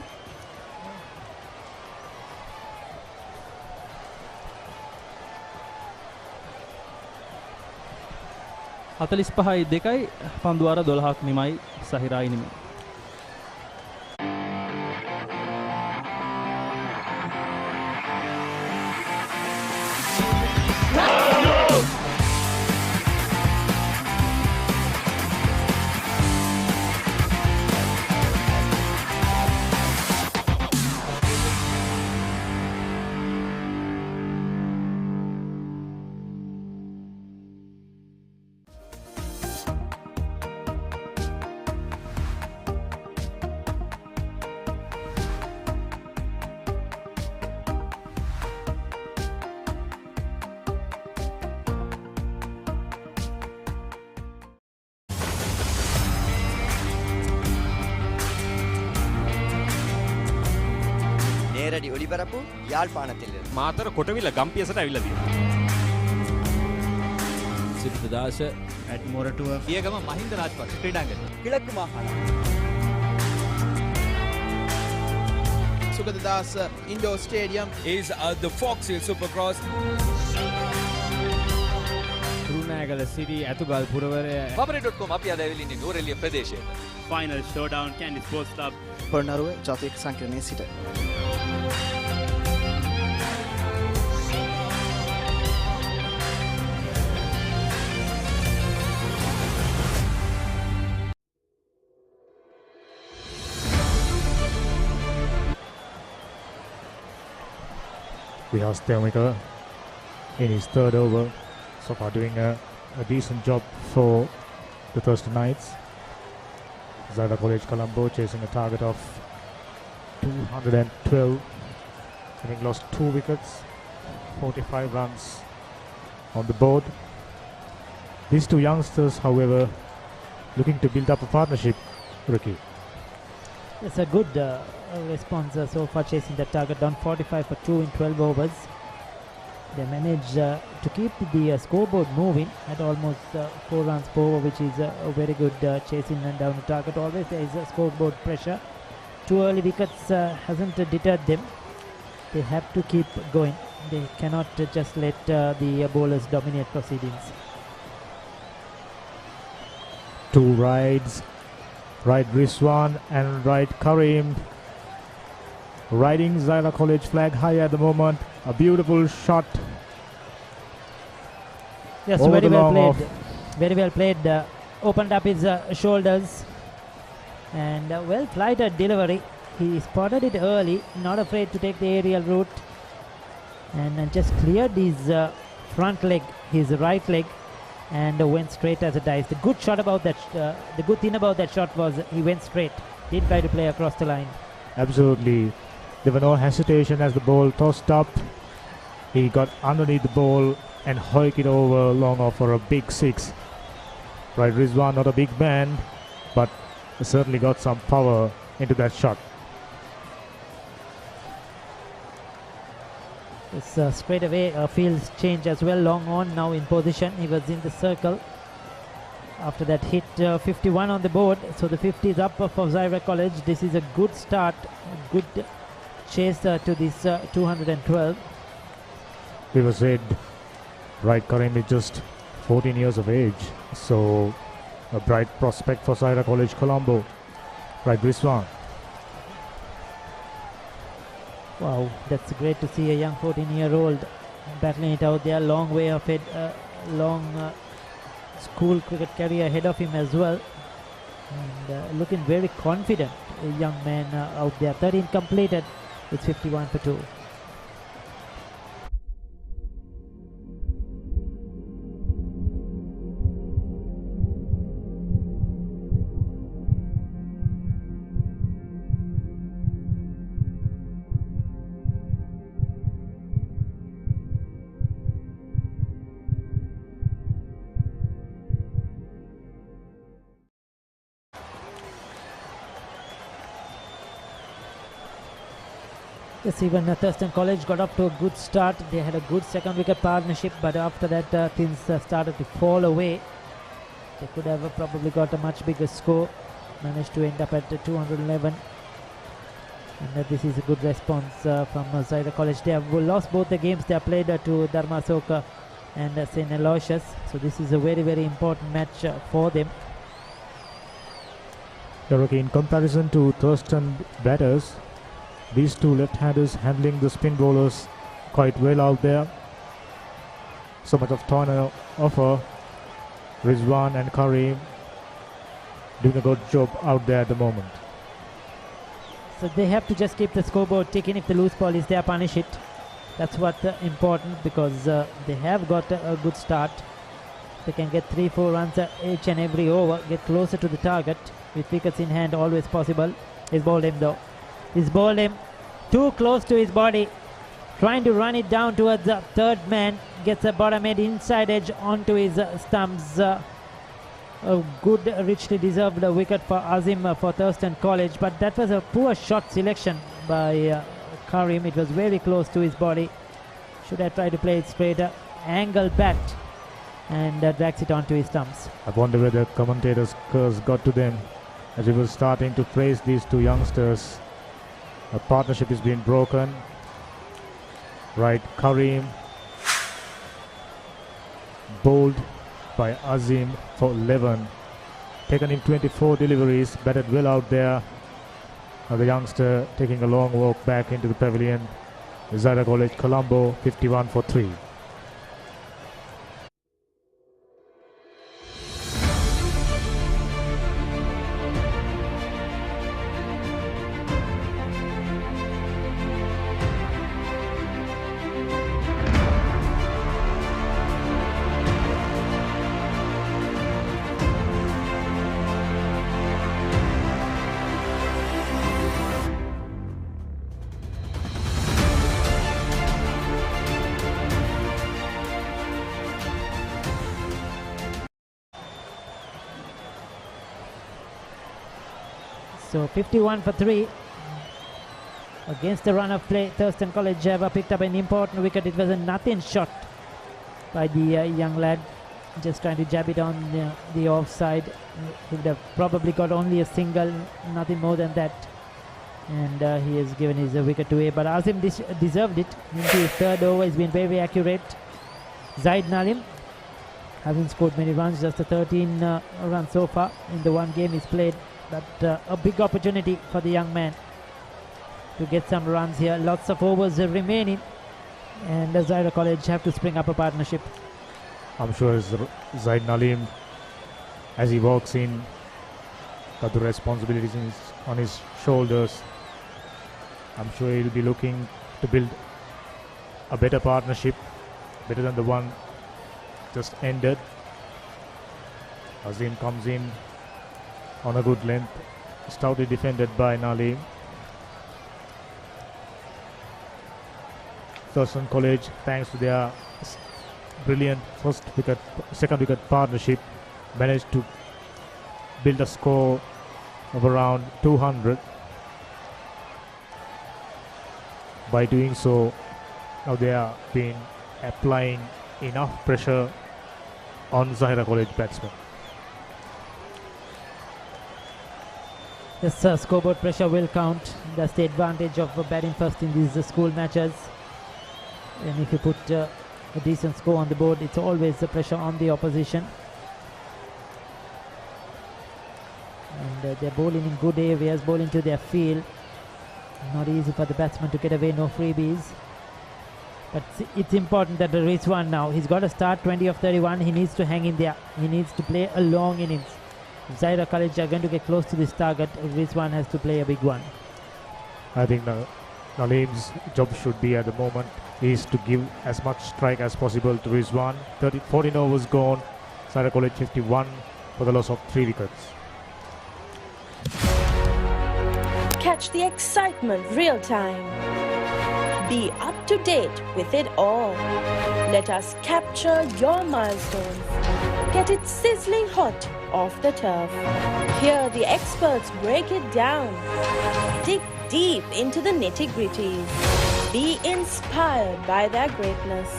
[SPEAKER 3] හතලිස් පහයි දෙකයි පන්දුවාර 12ක් නිමයි සහිරා ඉනිමේ.
[SPEAKER 6] මෙරටි ඔලිබරපු යාල්පානතිල
[SPEAKER 9] මාතර කොටවිල ගම්පියසට ඇවිල්ලා තියෙනවා.
[SPEAKER 2] සිරිතදාස
[SPEAKER 8] ඇඩ්මෝරටුව
[SPEAKER 7] පියගම මහින්ද රාජපක්ෂ ක්‍රීඩාංගණය.
[SPEAKER 6] කිලක්කු මාහන
[SPEAKER 8] Sugathadasa indoor stadium
[SPEAKER 9] is the Foxhill Supercross.
[SPEAKER 13] රුණෑගල සිටි ඇතුගල් පුරවරය
[SPEAKER 7] Papare.com අපි අද ඇවිල්ලා ඉන්නේ නුවරඑළිය ප්‍රදේශයේ.
[SPEAKER 9] Final showdown Candy Sports Club.
[SPEAKER 8] Polonnaruwa ජාතික සංකීර්ණයේ සිට
[SPEAKER 12] We have Stelmika in his third over, so far doing a decent job for the Thurstan Knights. Zahira College Colombo chasing a target of 212, having lost 2 wickets, 45 runs on the board. These two youngsters, however, looking to build up a partnership, Ricky.
[SPEAKER 1] It's a good response so far, chasing the target down 45 for 2 in 12 overs. They managed to keep the scoreboard moving at almost 4 runs per over, which is a very good chasing down the target. Always there is a scoreboard pressure. 2 early wickets hasn't deterred them. They have to keep going. They cannot just let the bowlers dominate proceedings.
[SPEAKER 12] 2 rides, right Rizwan and right Karim. Riding Zahira College flag high at the moment. A beautiful shot.
[SPEAKER 1] Yes,
[SPEAKER 12] over
[SPEAKER 1] very
[SPEAKER 12] the
[SPEAKER 1] well
[SPEAKER 12] long
[SPEAKER 1] played.
[SPEAKER 12] off.
[SPEAKER 1] Very well played. Opened up his shoulders and well flighted delivery. He spotted it early, not afraid to take the aerial route, and just cleared his front leg, his right leg, and went straight as a dice. The good shot about that, the good thing about that shot was he went straight. Didn't try to play across the line.
[SPEAKER 12] Absolutely. There were no hesitation as the ball tossed up. He got underneath the ball and hoiked it over long off for a big 6. Right, Rizwan, not a big man, but certainly got some power into that shot.
[SPEAKER 1] It's straight away field change as well. Long on now in position. He was in the circle. After that hit 51 on the board. So the 50 is up for Zahira College. This is a good start. Good chase to this 212.
[SPEAKER 12] We were said, right, Karim is just 14 years of age. So a bright prospect for Zahira College Colombo. Right, Rizwan.
[SPEAKER 1] Wow, that's great to see a young 14-year-old battling it out there. Long way of it, long school cricket career ahead of him as well. And looking very confident, a young man out there. 13 completed. It's 51 for 2. Yes, even Thurstan College got up to a good start. They had a good second wicket partnership, but after that things started to fall away. They could have probably got a much bigger score. Managed to end up at 211. And this is a good response from Zahira College. They have lost both the games they have played to Dharmasoka and St. Aloysius. So this is a very, very important match for them.
[SPEAKER 12] Okay, in comparison to Thurstan batters, these two left-handers handling the spin bowlers quite well out there. So much of turn offer. Rizwan and Karim doing a good job out there at the moment.
[SPEAKER 1] So they have to just keep the scoreboard ticking. If the loose ball is there, punish it. That's what's important, because they have got a good start. They can get 3-4 runs each and every over, get closer to the target with wickets in hand, always possible. He's bowled him though. He's bowled him too close to his body, trying to run it down towards the third man. Gets a bottom head inside edge onto his stumps. A good, richly deserved wicket for Azim for Thurstan College, but that was a poor shot selection by Karim. It was very close to his body. Should have tried to play it straighter. Angle bat and drags it onto his stumps.
[SPEAKER 12] I wonder whether commentators' curse got to them as he was starting to praise these two youngsters. A partnership is being broken. Right, Karim bowled by Azim for 11. Taken in 24 deliveries, batted well out there. Now the youngster taking a long walk back into the pavilion. Zahira College, Colombo, 51 for 3.
[SPEAKER 1] So 51 for 3. Against the run of play, Thurstan College have picked up an important wicket. It was a nothing shot by the young lad, just trying to jab it on the offside. He would have probably got only a single, nothing more than that. And he has given his wicket away. But Azim deserved it. Into his third over, he's been very accurate. Zaid Nalim hasn't scored many runs, just a 13 runs so far in the one game he's played. But a big opportunity for the young man to get some runs here. Lots of overs remaining, and the Zahira College have to spring up a partnership.
[SPEAKER 12] I'm sure Zaid Nalim, as he walks in, got the responsibilities on his shoulders. I'm sure he'll be looking to build a better partnership, better than the one just ended. Azim comes in on a good length, stoutly defended by Nalim. Thurstan College, thanks to their brilliant second wicket partnership, managed to build a score of around 200. By doing so, now they are been applying enough pressure on Zahira College batsmen.
[SPEAKER 1] This scoreboard pressure will count. That's the advantage of batting first in these school matches. And if you put a decent score on the board, it's always the pressure on the opposition. And they're bowling in good areas, bowling to their field. Not easy for the batsman to get away, no freebies. But it's important that the Rizwan now, he's got to start 20 of 31. He needs to hang in there. He needs to play a long innings. If Zahira College are going to get close to this target, Rizwan has to play a big one.
[SPEAKER 12] I think Nalim's job should be at the moment is to give as much strike as possible to Rizwan. 14 overs gone. Zahira College 51 for the loss of 3 wickets.
[SPEAKER 11] Catch the excitement real time. Be up to date with it all. Let us capture your milestones. Get it sizzling hot off the turf. Hear the experts break it down. Dig deep into the nitty-gritties. Be inspired by their greatness.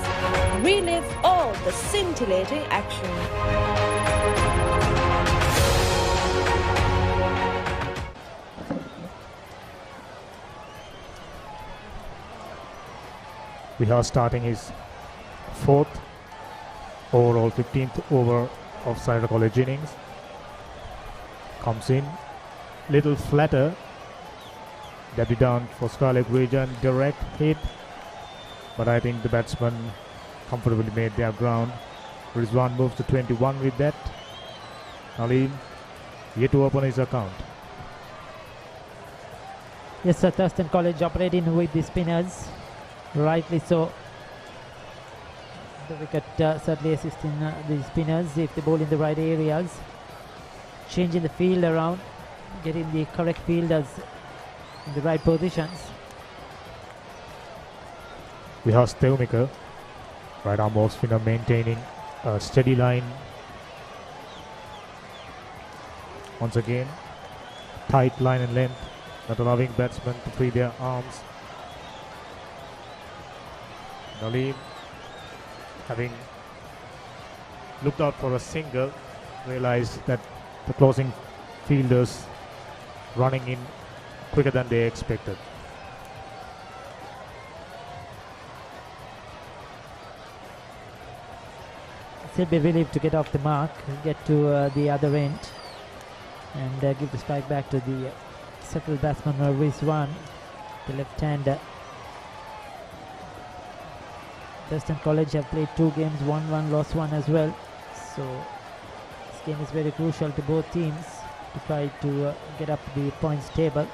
[SPEAKER 11] Relive all the scintillating action.
[SPEAKER 12] We are starting his 4th overall 15th over of Zahira College innings. Comes in little flatter. Debut down for Scarlet region, direct hit, but I think the batsman comfortably made their ground. Rizwan moves to 21 with that. Nalim yet to open his account.
[SPEAKER 1] Yes, sir, Thurstan College operating with the spinners. Rightly so. The wicket certainly assisting the spinners if they bowl in the right areas. Changing the field around, getting the correct fielders in the right positions.
[SPEAKER 12] We have Steumika, right arm off spinner, maintaining a steady line. Once again, tight line and length, not allowing batsmen to free their arms. Nalim, having looked out for a single, realized that the closing fielders running in quicker than they expected.
[SPEAKER 1] He'll be relieved to get off the mark, get to the other end, and give the strike back to the settled batsman Rizwan, the left-hander. Thurstan College have played 2 games, won 1, lost 1 as well. So this game is very crucial to both teams to try to get up the points table.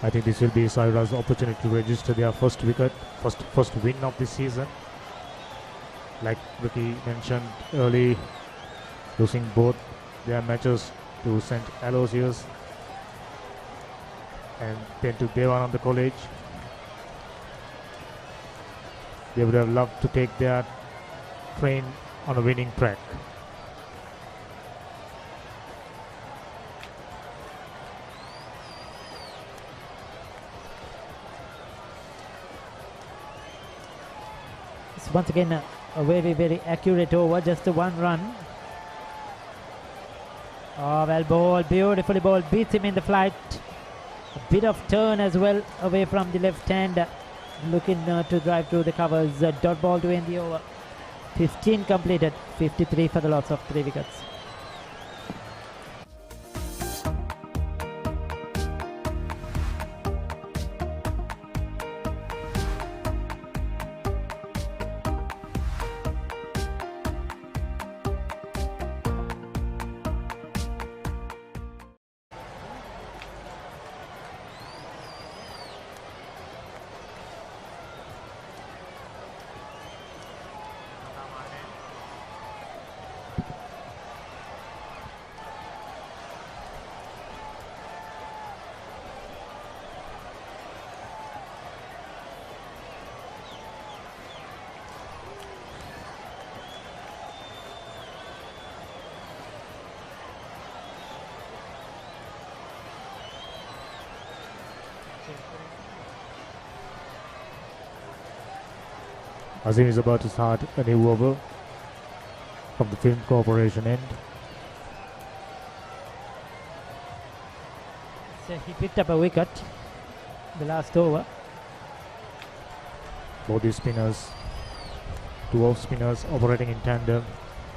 [SPEAKER 12] I think this will be Zahira's opportunity to register their first wicket, first win of this season. Like Ricky mentioned early, losing both their matches to St. Aloysius and then to Devananda College. They would have loved to take their train on a winning track.
[SPEAKER 1] It's once again a very, very accurate over, just a 1 run. Oh, well bowled, beautifully bowled, beats him in the flight. A bit of turn as well away from the left hand, looking to drive through the covers. Dot ball to end the over. 15 completed, 53 for the loss of 3 wickets.
[SPEAKER 12] Azim is about to start a new over from the Film Corporation end.
[SPEAKER 1] So he picked up a wicket the last over.
[SPEAKER 12] Both these spinners, 2 off spinners operating in tandem,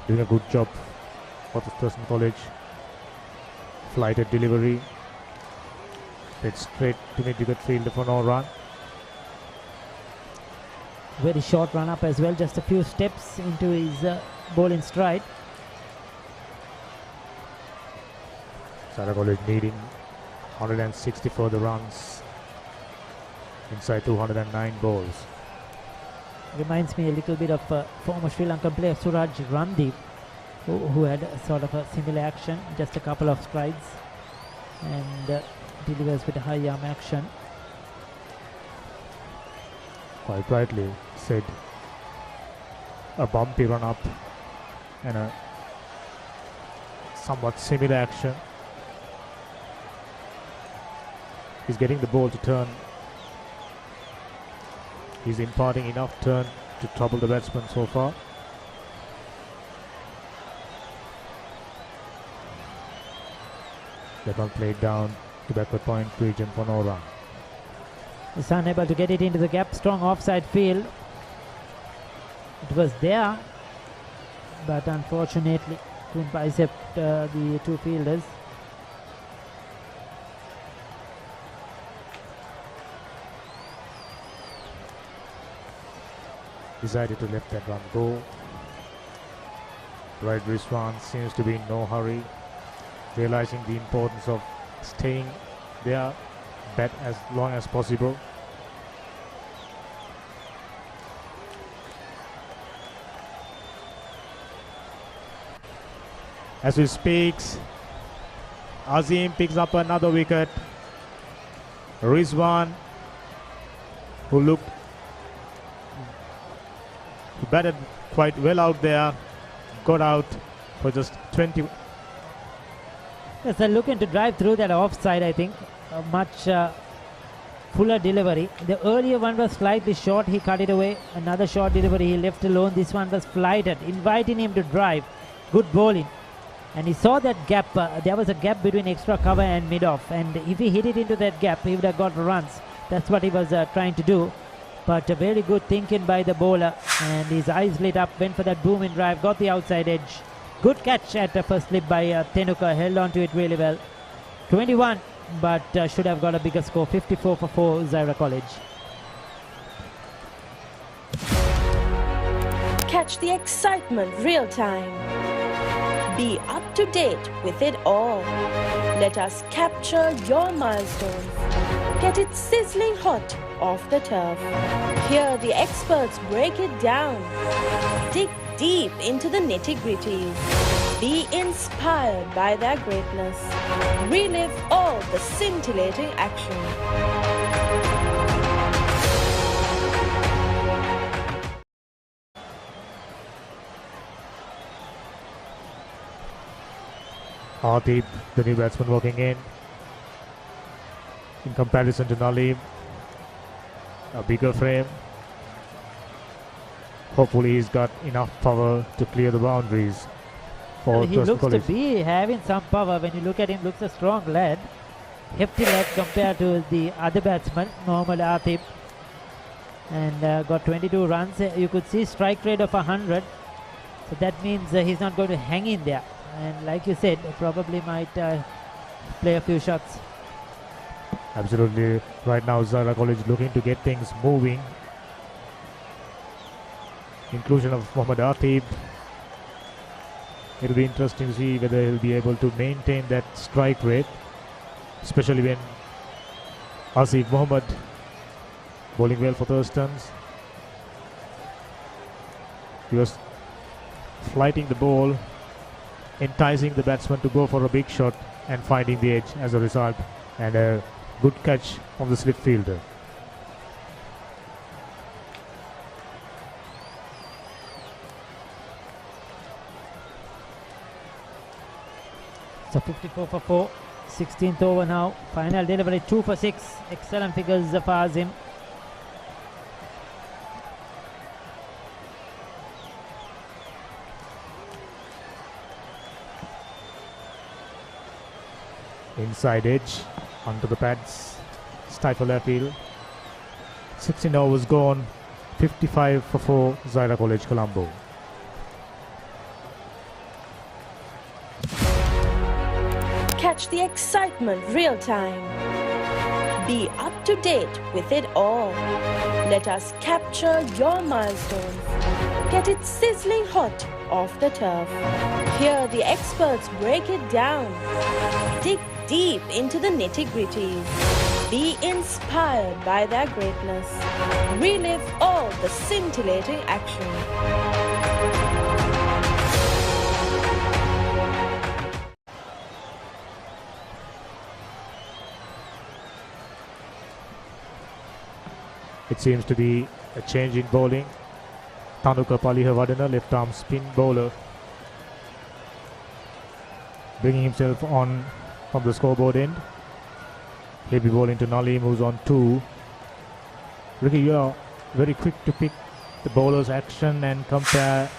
[SPEAKER 12] doing a good job for the Thurstan College. Flighted delivery, hit straight to mid-wicket fielder for no run.
[SPEAKER 1] Very short run up as well, just a few steps into his bowling stride.
[SPEAKER 12] Zahira College needing 160 further runs inside 209 balls.
[SPEAKER 1] Reminds me a little bit of former Sri Lankan player Suraj Randeep, who had a sort of a similar action, just a couple of strides, and delivers with a high arm action.
[SPEAKER 12] Quite rightly said, a bumpy run up and a somewhat similar action. He's getting the ball to turn. He's imparting enough turn to trouble the batsman so far. That one played down to backward point region for no run.
[SPEAKER 1] Is unable to get it into the gap. Strong offside field. It was there, but unfortunately couldn't bicep the 2 fielders.
[SPEAKER 12] Decided to let that run go. Right Rizwan seems to be in no hurry, realizing the importance of staying there, bat as long as possible. As he speaks, Azim picks up another wicket. Rizwan, who batted quite well out there, got out for just 20.
[SPEAKER 1] Yes, they're looking to drive through that offside, I think. A much fuller delivery. The earlier one was slightly short, he cut it away. Another short delivery he left alone. This one was flighted, inviting him to drive. Good bowling. And he saw that gap, there was a gap between extra cover and mid-off, and if he hit it into that gap, he would have got runs. That's what he was trying to do. But a very good thinking by the bowler, and his eyes lit up, went for that booming drive, got the outside edge. Good catch at the first slip by Tenuka, held on to it really well. 21, but should have got a bigger score, 54 for 4, Zahira College.
[SPEAKER 11] Catch the excitement real time. Be up to date with it all. Let us capture your milestones. Get it sizzling hot off the turf. Hear the experts break it down. Dig deep into the nitty-gritties. Be inspired by their greatness. Relive all the scintillating action.
[SPEAKER 12] Atib, the new batsman, walking in comparison to Nalim. A bigger frame. Hopefully he's got enough power to clear the boundaries. For
[SPEAKER 1] He looks to be having some power. When you look at him, looks a strong lad. Hefty lad compared to the other batsman, Mohammad Atib. And got 22 runs. You could see strike rate of 100. So that means he's not going to hang in there. And like you said, probably might play a few shots.
[SPEAKER 12] Absolutely. Right now, Zahira College looking to get things moving. Inclusion of Mohammad Atib. It'll be interesting to see whether he'll be able to maintain that strike rate, especially when Asif Mohammed bowling well for Thurstans. He was flighting the ball, enticing the batsman to go for a big shot and finding the edge as a result, and a good catch from the slip fielder.
[SPEAKER 1] So 54 for 4, 16th over now. Final delivery 2 for 6. Excellent figures for Azim.
[SPEAKER 12] Inside edge, onto the pads, stifle airfield. 16 overs gone, 55 for 4, Zahira College, Colombo.
[SPEAKER 11] Catch the excitement real time. Be up to date with it all. Let us capture your milestones. Get it sizzling hot off the turf. Hear the experts break it down. Dig deep into the nitty-gritties. Be inspired by their greatness. Relive all the scintillating action.
[SPEAKER 12] It seems to be a change in bowling. Tanuka Palihavadana, left arm spin bowler, bringing himself on from the scoreboard end. He'll be bowling to Nalim, who's on 2. Ricky, you are very quick to pick the bowler's action and compare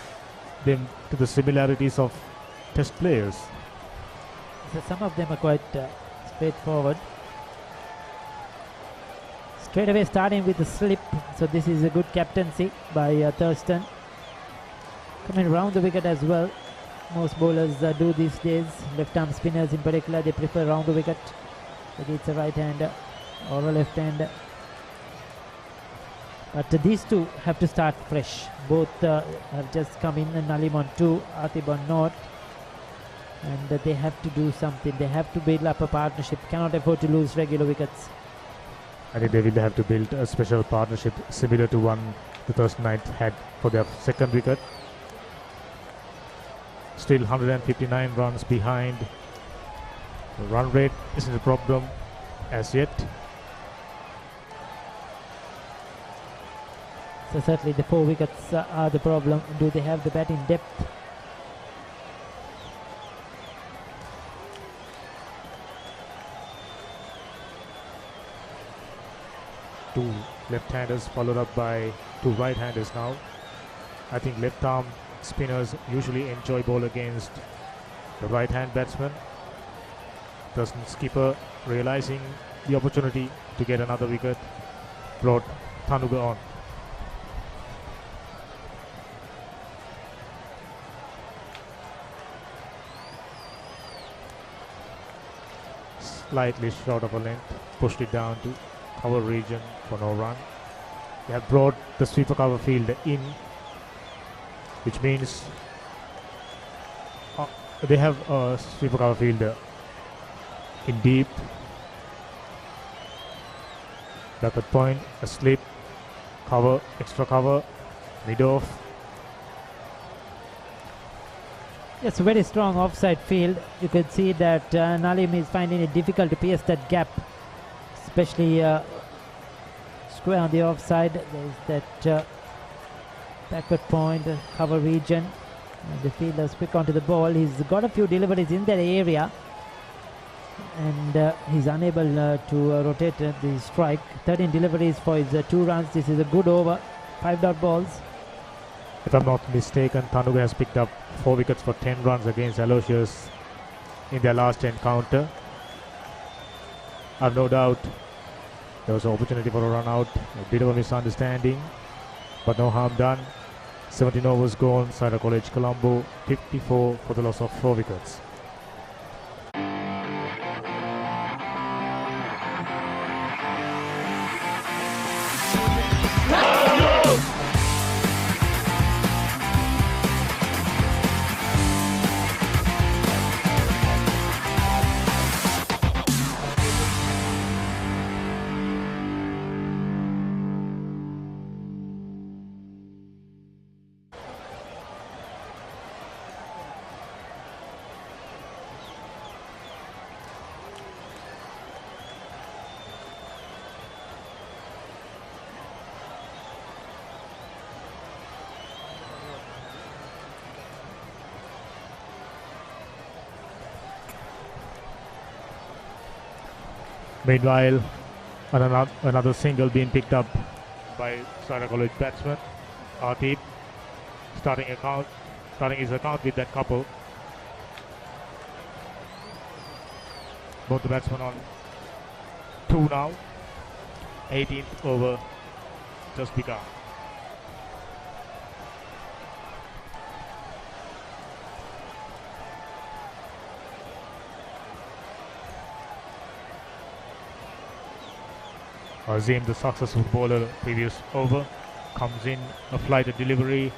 [SPEAKER 12] them to the similarities of test players.
[SPEAKER 1] So some of them are quite straightforward. Straight away starting with the slip, so this is a good captaincy by Thurstan. Coming round the wicket as well. Most bowlers do these days. Left arm spinners in particular, they prefer round the wicket. Whether it's a right hander or a left hander. But these two have to start fresh. Both have just come in, Nalim on 2, Atib on 0. And they have to do something. They have to build up a partnership. Cannot afford to lose regular wickets.
[SPEAKER 12] I think they will have to build a special partnership similar to one the Thurston Knights had for their second wicket. Still 159 runs behind. The run rate isn't a problem as yet.
[SPEAKER 1] So certainly the 4 wickets are the problem. Do they have the batting depth?
[SPEAKER 12] Two left-handers followed up by two right-handers now. I think left-arm spinners usually enjoy ball against the right-hand batsman. Thurstan skipper, realizing the opportunity to get another wicket, brought Thanuga on. Slightly short of a length, pushed it down to cover region for no run. They have brought the sweeper cover field in, which means they have a sweeper cover fielder in deep. Backward point, a slip, cover, extra cover, mid-off.
[SPEAKER 1] It's a very strong offside field. You could see that Nalim is finding it difficult to pierce that gap, especially square on the offside. There's that backward point, cover region. And the fielder's quick onto the ball. He's got a few deliveries in that area, and he's unable to rotate the strike. 13 deliveries for his 2 runs. This is a good over. 5 dot balls.
[SPEAKER 12] If I'm not mistaken, Thanuga has picked up 4 wickets for 10 runs against Aloysius in their last encounter. I've no doubt there was an opportunity for a run out, a bit of a misunderstanding, but no harm done. 17 overs gone, Zahira College Colombo 54 for the loss of 4 wickets. Meanwhile, another single being picked up by Zahira College batsman Atib, starting his account with that couple. Both the batsmen on 2 now. 18th over just begun. Azim, the successful bowler previous over, comes in, a flighted delivery,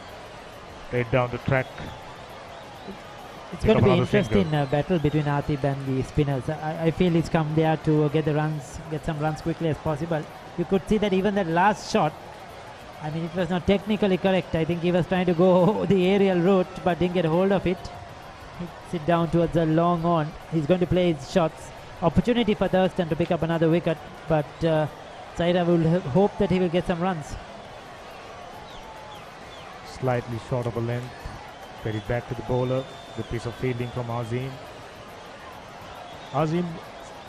[SPEAKER 12] laid down the track.
[SPEAKER 1] It's going to be an interesting battle between Atib and the spinners. I feel he's come there to get some runs quickly as possible. You could see that even that last shot, I mean, it was not technically correct. I think he was trying to go the aerial route but didn't get hold of it. Hits it down towards the long on. He's going to play his shots. Opportunity for Thurstan to pick up another wicket, but Zahira will hope that he will get some runs.
[SPEAKER 12] Slightly short of a length, fed it back to the bowler. Good piece of fielding from Azim. Azim's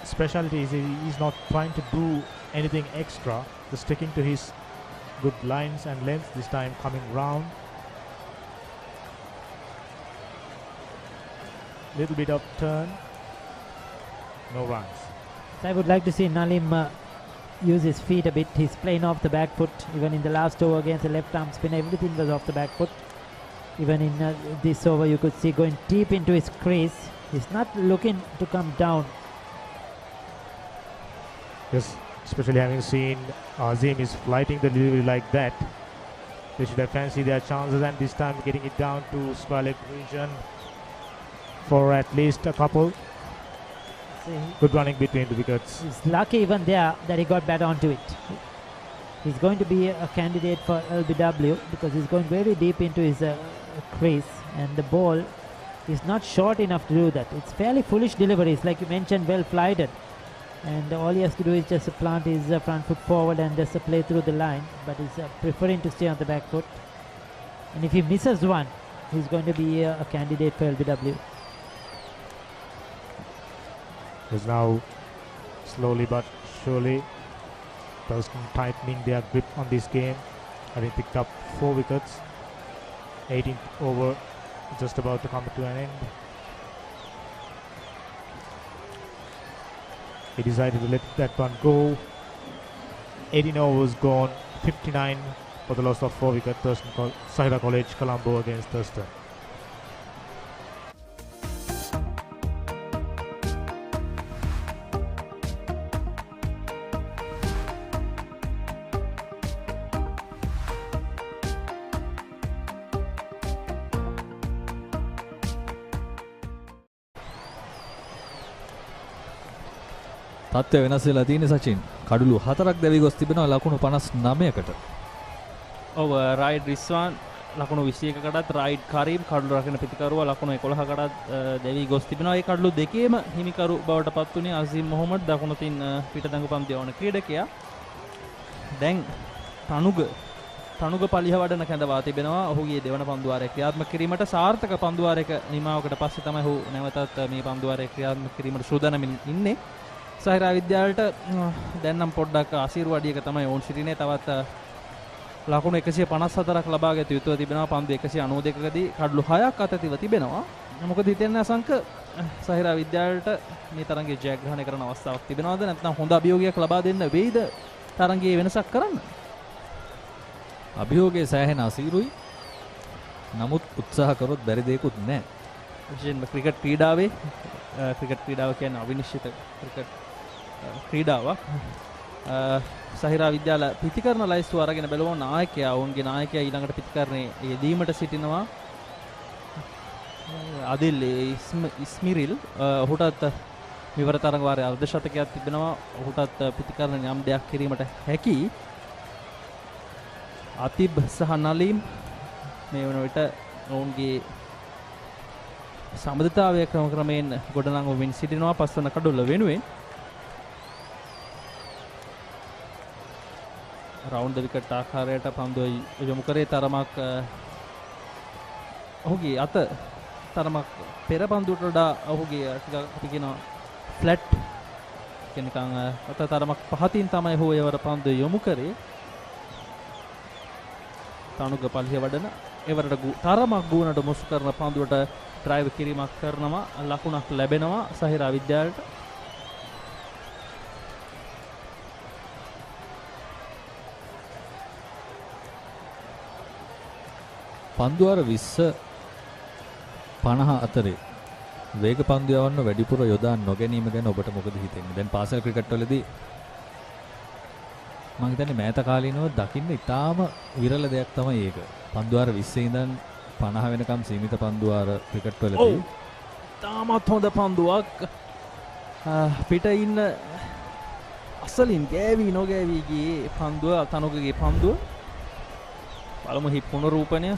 [SPEAKER 12] specialty is he's not trying to do anything extra, just sticking to his good lines and lengths, this time coming round. Little bit of turn, no runs.
[SPEAKER 1] So I would like to see Nalim use his feet a bit. He's playing off the back foot. Even in the last over against the left arm spinner, everything was off the back foot. Even in this over, you could see going deep into his crease. He's not looking to come down.
[SPEAKER 12] Yes, especially having seen Azim is flighting the delivery like that. They should have fancied their chances, and this time getting it down to square leg region for at least a couple. Good running between the wickets.
[SPEAKER 1] He's lucky even there that he got back onto it. He's going to be a candidate for LBW because he's going very deep into his crease, and the ball is not short enough to do that. It's fairly foolish deliveries, like you mentioned, well flighted, and all he has to do is just plant his front foot forward and just play through the line, but he's preferring to stay on the back foot, and if he misses one, he's going to be a candidate for LBW.
[SPEAKER 12] Is now slowly but surely Thurstan tightening their grip on this game, having picked up 4 wickets. 18th over just about to come to an end. He decided to let that one go. 18 overs gone, 59 for the loss of 4 wickets. Zahira College, Colombo against Thurstan.
[SPEAKER 7] තත්ත්වය වෙනස් වෙලා තියෙන සචින්. කඩලු 4ක් දැවි ගොස් තිබෙනවා ලකුණු 59කට.
[SPEAKER 3] ඔව් ride Rizwan ලකුණු 21කටත් රයිඩ් කරීම් කඩලු රකින ප්‍රතිකරුවා ලකුණු 11කටත් දැවි ගොස් තිබෙනවා. ඒ කඩලු දෙකේම හිමිකරු බවට පත් වුණේ අසීම් මොහොමඩ් දකුණු තින් පිටදඟු පන්දු යවන ක්‍රීඩකයා. දැන් තනුග පලිහ වඩන කැඳවා තිබෙනවා. ඔහුගේ දෙවන පන්දුවාරය ක්‍රියාත්මක කිරීමට සාර්ථක පන්දුවාරයක නිමාවකට පස්සේ තමයි ඔහු නැවතත් මේ පන්දුවාරය ක්‍රියාත්මක කිරීමට සූදානම්ින් ඉන්නේ. සහිරා විද්‍යාලයට දැන් නම් පොඩ්ඩක් ආශිර්වාදයක තමයි ඕන් සිටිනේ. තවත් ලකුණු 154ක් ලබා ගත යුතුව තිබෙනවා. පන්දු 192කදී කඩලු 6ක් අතතිව තිබෙනවා. මොකද හිතෙන්නේ අසංක සහිරා විද්‍යාලයට මේ තරඟයේ ජයග්‍රහණය කරන අවස්ථාවක් තිබෙනවද නැත්නම් හොඳ අභියෝගයක් ලබා දෙන්න වෙයිද තරඟයේ වෙනසක් කරන්න?
[SPEAKER 7] අභියෝගයේ සෑහෙන අසීරුයි. නමුත් උත්සාහ කරොත් බැරි දෙයක්වත් නැහැ.
[SPEAKER 3] විශේෂයෙන්ම ක්‍රිකට් ක්‍රීඩාවේ ක්‍රිකට් ක්‍රීඩාව කියන්නේ අවිනිශ්චිත ක්‍රිකට් ක්‍රීඩාවක්. සහිරා විද්‍යාල පිතිකරන ලයිස්තුව අරගෙන බලුවොත් නායකයා ඔවුන්ගේ නායකයා ඊළඟට පිතිකරණේ යෙදීමට සිටිනවා අදිල් ඉස්මිරිල්. ඔහුටත් මෙවර තරඟ වාරයේ අර්ධ ශතකයක් තිබෙනවා. ඔහුටත් පිතිකරණ යම් දෙයක් කිරීමට හැකි. අතිබ් සහ නලීම් මේ වන විට ඔවුන්ගේ සමදතාවය ක්‍රමයෙන් ගොඩනංවමින් සිටිනවා පස්වන කඩුල්ල වෙනුවෙන්. රවුන්ඩ් විකට් ආකාරයට පන්දුව යොමු කරේ තරමක් ඔහුගේ අත තරමක් පෙර පන්දුවට වඩා ඔහුගේ ටිකක් අපි කියනවා ෆ්ලැට් කෙනිකන් අත තරමක් පහතින් තමයි ඔහු ඒවර පන්දුව යොමු කරේ. තනුග පල්හිය වඩන ඒවරට තරමක් ගුණට මුසු කරන පන්දුවට ඩ්‍රයිව් කිරීමක් කරනවා. ලකුණක් ලැබෙනවා සහිරා විද්‍යාලයට.
[SPEAKER 7] පන්දුවාර 20 50 අතරේ වේග පන්දු යවන්න වැඩිපුර යොදා නොගැනීම ගැන ඔබට මොකද හිතෙන්නේ? දැන් පාසල් ක්‍රිකට් වලදී මම හිතන්නේ මෑත කාලීනව දකින්න ඉතාම විරල දෙයක් තමයි ඒක. පන්දුවාර 20 ඉඳන් 50 වෙනකම් සීමිත පන්දුවාර ක්‍රිකට් වලදී
[SPEAKER 3] තාමත් හොඳ පන්දුවක් පිට ඉන්න අසලින් ගෑවි නොගෑවි ගියේ පන්දුව තනුගගේ පන්දුව. පළමු හිප් පුනරූපණය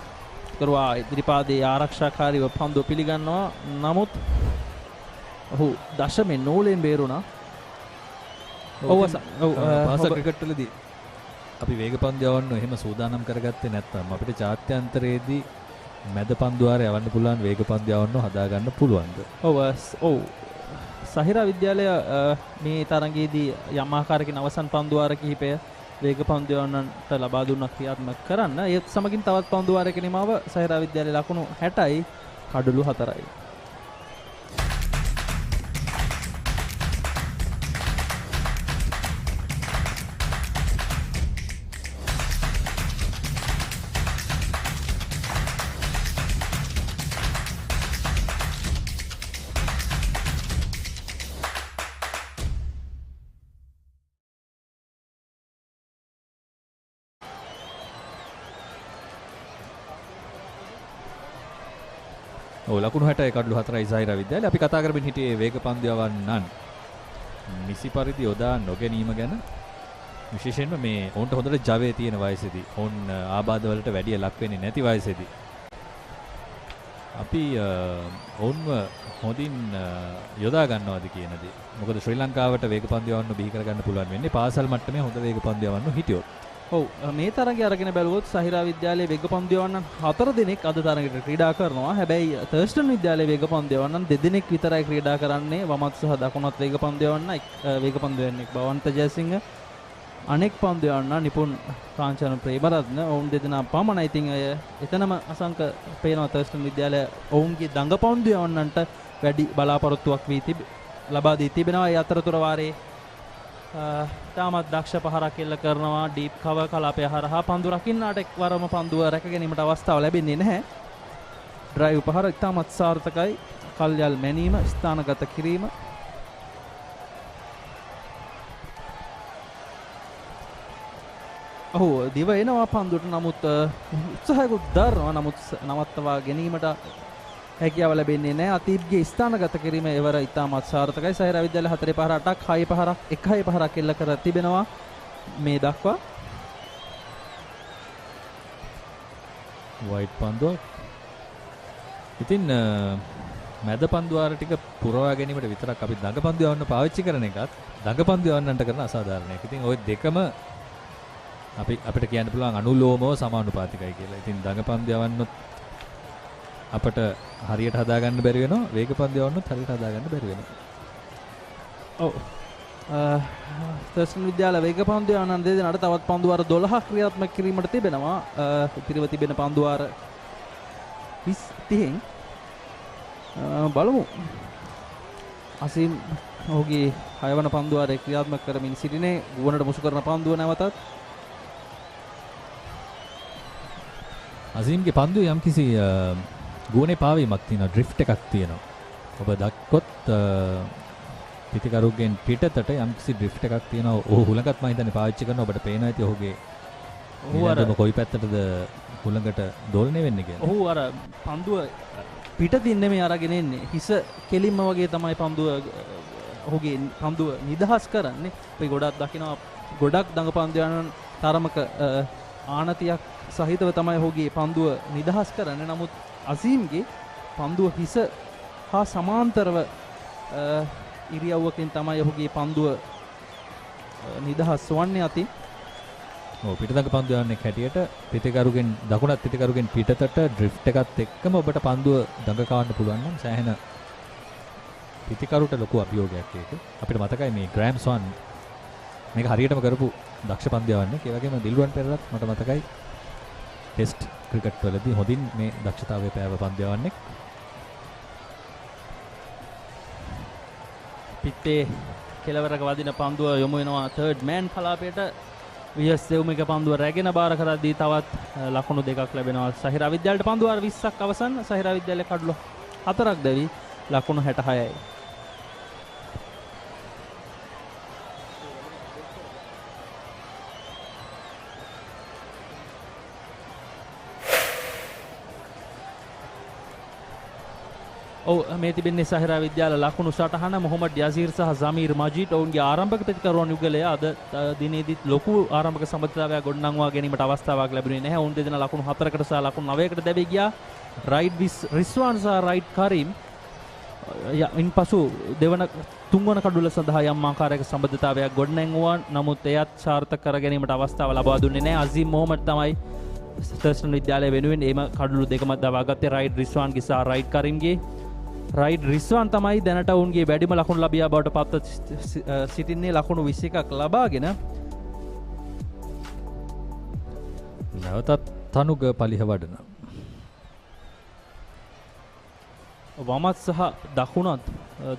[SPEAKER 3] කරුවා ඉදිරිපාදයේ ආරක්ෂාකාරීව පන්දුව පිළිගන්නවා. නමුත් ඔහු දශමෙන් නූලෙන් බේරුණා.
[SPEAKER 7] පාසල් ක්‍රිකට් වලදී අපි වේග පන්දු යවන්න එහෙම සූදානම් කරගත්තේ නැත්නම් අපිට ජාත්‍යන්තරයේදී මැද පන්දුවාරය යවන්න පුළුවන් වේග පන්දු යවන්න හදාගන්න පුළුවන්ද?
[SPEAKER 3] ඔව් සහිරා විද්‍යාලය මේ තරඟයේදී යම් ආකාරයකින් අවසන් පන්දුවාර කිහිපය වේග පන්දු යවන්නට ලබා දුන්නා ක්‍රියාත්මක කරන්න. ඒත් සමගින් තවත් පන්දුවාරයක නිමාව සහිරා විද්‍යාලයේ ලකුණු 60යි කඩලු 4යි.
[SPEAKER 7] ලකුණු 60යි කඩලු 4යි සහිරා විද්‍යාලය. අපි කතා කරමින් හිටියේ වේග පන්දු යවන්නන් නිසි පරිදි යොදා නොගැනීම ගැන. විශේෂයෙන්ම මේ ඔවුන්ට හොඳට ජවයේ තියෙන වයසේදී, ඔවුන් ආබාධ වලට වැඩි ලක් වෙන්නේ නැති වයසේදී අපි ඔවුන්ව හොඳින් යොදා ගන්නවාද කියන දේ. මොකද ශ්‍රී ලංකාවට වේග පන්දු යවන්න බිහි කරගන්න පුළුවන් වෙන්නේ පාසල් මට්ටමේ හොඳ වේග පන්දු යවන්න හිටියොත්.
[SPEAKER 3] ඔව් මේ තරඟය අරගෙන බැලුවොත් සහිරා විද්‍යාලයේ වේග පන්දු යවන්නන් 4 දෙනෙක් අද තරඟයට ක්‍රීඩා කරනවා. හැබැයි තර්ස්ටන් විද්‍යාලයේ වේග පන්දු යවන්නන් 2 දෙනෙක් විතරයි ක්‍රීඩා කරන්නේ. වමත් සහ දකුණත් වේග පන්දු යවන්න වේග පන්දු යවන්නේ භවන්ත ජයසිංහ අනෙක් පන්දු යවන්න නිපුන් කාංචන ප්‍රේමරත්න ඔවුන් දෙදෙනා පමණයි. ඉතින් එතනම අසංක පේනවා තර්ස්ටන් විද්‍යාලය ඔවුන්ගේ දඟ පන්දු යවන්නන්ට වැඩි බලාපොරොත්තුවක් ලබා දී තිබෙනවා. ඒ අතරතුර වාරේ තාමත් දක්ෂ පහරක් එල්ල කරනවා ඩීප් කව කලාපය හරහා. පන්දු රකින්නාට එක්වරම පන්දුව රැක ගැනීමට අවස්ථාව ලැබෙන්නේ නැහැ. ඩ්‍රයිව් පහර ඉතාමත් සාර්ථකයි. කල්යල් මැනීම ස්ථානගත කිරීම ඔහු දිව එනවා පන්දුට. නමුත් උත්සාහයකුත් දරනවා. නමුත් නවත්තවා ගැනීමට හැකියාව ලැබෙන්නේ නැහැ. අතීබ්ගේ ස්ථානගත කිරීම එවර ඉතාමත් සාර්ථකයි. සහිරා විද්‍යාලය 4 පහර 8ක් 6 පහරක් 1 පහරක් එල්ල කර තිබෙනවා මේ දක්වා.
[SPEAKER 7] වයිට් පන්දුව. ඉතින් මැද පන්දු ආර ටික පුරවා ගැනීමට විතරක් අපි දඟ පන්දු යවන්න පාවිච්චි කරන එකත් දඟ පන්දු යවන්නන්ට කරන අසාධාරණයක්. ඉතින් ওই දෙකම අපිට කියන්න පුළුවන් අනුලෝමව සමානුපාතිකයි කියලා. ඉතින් දඟ පන්දු යවන්නොත් අපට හරියට හදාගන්න බැරි වෙනවා. වේග පන්දු යවන්නොත් හරියට හදාගන්න බැරි වෙනවා.
[SPEAKER 3] ඔව්. තර්ස්ටන් විද්‍යාලය වේග පන්දු යවන්න දෙදෙනාට තවත් පන්දු වාර 12ක් ක්‍රියාත්මක කිරීමට තිබෙනවා. ඉතිරිව තිබෙන පන්දු වාර 30න් බලමු. අසීම් ඔහුගේ 6 වන පන්දු වාරේ ක්‍රියාත්මක කරමින් සිටිනේ. ගුවනට මුසු කරන පන්දුව නැවතත්
[SPEAKER 7] අසීම්ගේ පන්දුව යම්කිසි ගුවනේ පාවීමක් තියෙනවා. ඩ්‍රිෆ්ට් එකක් තියෙනවා. ඔබ දක්කොත් පිටිකරුගෙන් පිටතට යම්කිසි ඩ්‍රිෆ්ට් එකක් තියෙනවා. ඔහු හුලඟත් මම හිතන්නේ පාවිච්චි කරනවා. ඔබට පේනවා ඇති ඔහුගේ ඔහු කොයි පැත්තටද හුලඟට දෝලණය වෙන්නේ කියලා.
[SPEAKER 3] ඔහු අර පන්දුව පිටතින් නෙමෙයි අරගෙන එන්නේ. හිස කෙලින්ම වගේ තමයි පන්දුව ඔහුගේ පන්දුව නිදහස් කරන්නේ. අපි ගොඩක් දකිනවා ගොඩක් දඟ පන්දු යන තරමක ආනතියක් සහිතව තමයි ඔහුගේ පන්දුව නිදහස් කරන්නේ. නමුත් අසීම්ගේ පන්දුව හිස හා සමාන්තරව ඉරියව්වකින් තමයි ඔහුගේ පන්දුව නිදහස් වන්නේ. අතින්
[SPEAKER 7] පිටදඟ පන්දු යවන්නේ හැටියට පිටිකරුගෙන් දකුණත් පිටිකරුගෙන් පිටතට ඩ්‍රිෆ්ට් එකත් එක්කම ඔබට පන්දුව දඟ කවන්න පුළුවන් නම් සෑහෙන පිටිකරුට ලොකු අභියෝගයක් ඒක. අපිට මතකයි මේ ග්‍රෑම් ස්වන් මේක හරියටම කරපු දක්ෂ පන්දු යවන්නේ. ඒ වගේම දිල්රුවන් පෙරේරාත් මට මතකයි ටෙස්ට් ක්‍රිකට් වලදී හොඳින් මේ දක්ෂතාවය පෑව පන්දු යවන්නේ.
[SPEAKER 3] පිටේ කෙලවරක වදින පන්දුව යොමු වෙනවා තර්ඩ් මෑන් කලාපයට. වියස් දෙව්මික පන්දුව රැගෙන බාර කරද්දී තවත් ලකුණු දෙකක් ලැබෙනවා සහිරා විද්‍යාලයට. පන්දු වාර 20ක් අවසන්. සහිරා විද්‍යාලයේ කඩලු 4ක් දැවි ලකුණු 66යි. ඔව් මේ තිබෙන්නේ සහිරා විද්‍යාල ලකුණු සටහන. මොහොමඩ් යසීර් සහ සමීර් මජීඩ් ඔවුන්ගේ ආරම්භක ප්‍රතිකරුවන් යුගලය අද දිනේදීත් ලොකු ආරම්භක සම්බන්ධතාවයක් ගොඩනංවා ගැනීමට අවස්ථාවක් ලැබුණේ නැහැ. ඔවුන් දෙදෙනා ලකුණු 4කට සහ ලකුණු 9කට දැවී ගියා. රයිඩ් රිස්වාන් සහ රයිඩ් කරීම් ඉන්පසු තුන්වන කඩුල සඳහා යම් ආකාරයක සම්බන්ධතාවයක් ගොඩනැංවුවා. නමුත් එයත් සාර්ථක කර ගැනීමට අවස්ථාව ලබා දුන්නේ නැහැ. අසීම් මොහොමඩ් තමයි තර්ස්ටන් විද්‍යාලය වෙනුවෙන් එම කඩුළු දෙකම දවාගත්තේ. රයිඩ් රිස්වාන්ගේ සහ රයිඩ් කරීම්ගේ. රයිඩ් රිස්වාන් තමයි දැනට ඔවුන්ගේ වැඩිම ලකුණු ලබියා බවට පත්ව සිටින්නේ. ලකුණු 21ක් ලබාගෙන
[SPEAKER 7] නැවතත් තනුග පලිහ වඩන
[SPEAKER 3] වමත් සහ දකුණත්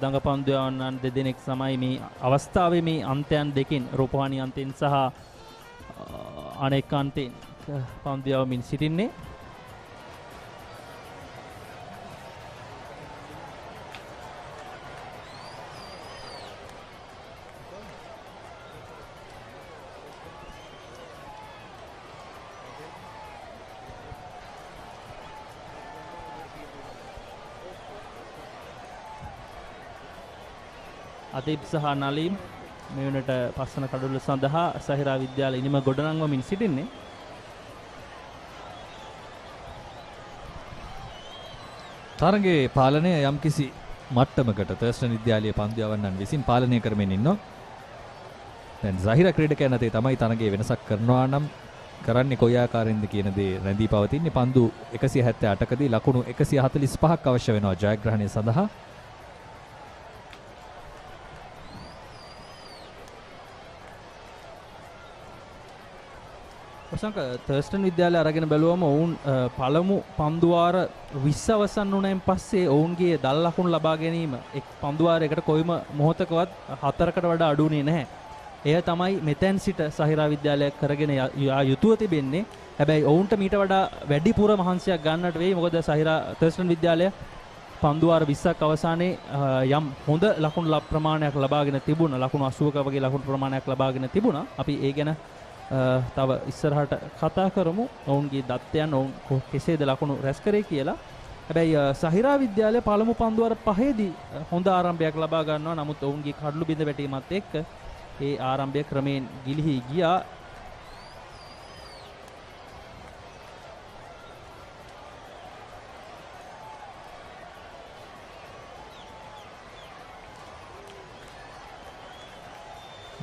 [SPEAKER 3] දඟ පන්දු යවන්නන් දෙදෙනෙක් තමයි මේ අවස්ථාවේ මේ අන්තයන් දෙකින් රූපවාහිනී අන්තයෙන් සහ අනෙක් අන්තයෙන් පන්දු යවමින් සිටින්නේ. අදීප් සහ නලීම් මේ වනට පස්සන කඩුල්ල සඳහා සහිරා විද්‍යාල ඉනිම ගොඩනංවමින් සිටින්නේ.
[SPEAKER 7] තරගයේ පාලනය යම්කිසි මට්ටමකට තර්ස්ටන් විද්‍යාලයේ පන්දු යවන්නන් විසින් පාලනය කරමින් ඉන්නවා. දැන් Zahira ක්‍රීඩකයන් අතේ තමයි තරගයේ වෙනසක් කරනවා නම් කරන්නේ කොයි ආකාරයෙන්ද කියන දේ රැඳී පවතින්නේ. පන්දු 178කදී ලකුණු 145ක් අවශ්‍ය වෙනවා ජයග්‍රහණය සඳහා.
[SPEAKER 3] අසංක තර්ස්ටන් විද්‍යාලය අරගෙන බැලුවම ඔවුන් පළමු පන්දුවාර 20 අවසන් වුණායින් පස්සේ ඔවුන්ගේ දල් ලකුණු ලබා ගැනීම එක් පන්දුවාරයකට කොයිම මොහොතකවත් 4කට වඩා අඩු වුණේ නැහැ. එය තමයි මෙතෙන් සිට සහිරා විද්‍යාලය කරගෙන යුතුව තිබෙන්නේ. හැබැයි ඔවුන්ට මීට වඩා වැඩිපුර මහන්සියක් ගන්නට වෙයි. මොකද සහිරා තර්ස්ටන් විද්‍යාලය පන්දුවාර 20ක් අවසානයේ යම් හොඳ ලකුණු ප්‍රමාණයක් ලබාගෙන තිබුණා. ලකුණු 80ක වගේ ලකුණු ප්‍රමාණයක් ලබාගෙන තිබුණා. අපි ඒ ගැන තව ඉස්සරහට කතා කරමු. ඔවුන්ගේ දත්තයන් ඔවුන් කෙසේද ලකුණු රැස් කරේ කියලා. හැබැයි සහිරා විද්‍යාලය පළමු පන්දුවාර 5ේදී හොඳ ආරම්භයක් ලබා ගන්නවා. නමුත් ඔවුන්ගේ කඩළු බිඳ වැටීමත් එක්ක ඒ ආරම්භය ක්‍රමයෙන් ගිලිහි ගියා.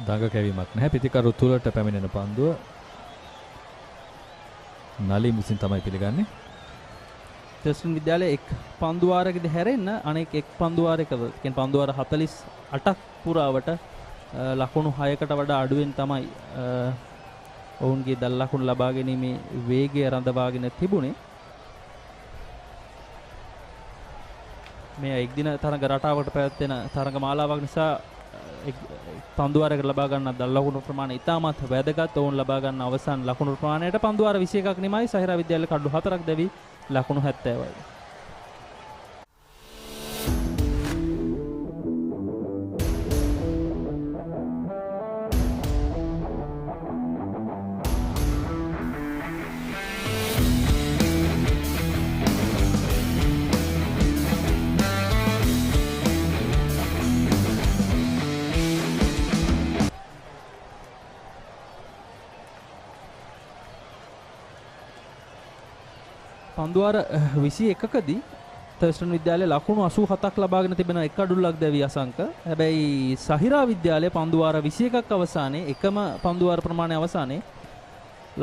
[SPEAKER 7] දඟ කැවීමක් නැහැ. පිතිකරු තුලට පැමිණෙන පන්දුව නලින් විසින් තමයි පිළිගන්නේ.
[SPEAKER 3] තර්ස්ටන් විද්‍යාලයේ එක් පන්දුවාරයකදී හැරෙන්න අනෙක් එක් පන්දුවාරයක කියන්නේ පන්දුවාර 48ක් පුරාවට ලකුණු 6කට වඩා අඩුවෙන් තමයි ඔවුන්ගේ දල් ලකුණු ලබා ගැනීමේ වේගය රඳවාගෙන තිබුණේ. මේ එක්දින තරඟ රටාවකට පැවැත්වෙන තරඟ මාලාවක් නිසා පන්දුවාරයකට ලබා ගන්න දල් ලකුණු ප්‍රමාණය ඉතාමත් වැදගත්. ඔවුන් ලබා ගන්න අවසන් ලකුණු ප්‍රමාණයට පන්දුවාර 21ක් නිමයි. සහිරා විද්‍යාලය කඩළු 4ක් දැවි ලකුණු 70යි. පන්දුවාර 21කදී තර්ස්ටන් විද්‍යාලය ලකුණු 87ක් ලබාගෙන තිබෙන එක අඩුල්ලක් දැවි අසංක. හැබැයි සහිරා විද්‍යාලය පන්දුවාර 21ක් අවසානයේ එකම පන්දුවාර ප්‍රමාණය අවසානයේ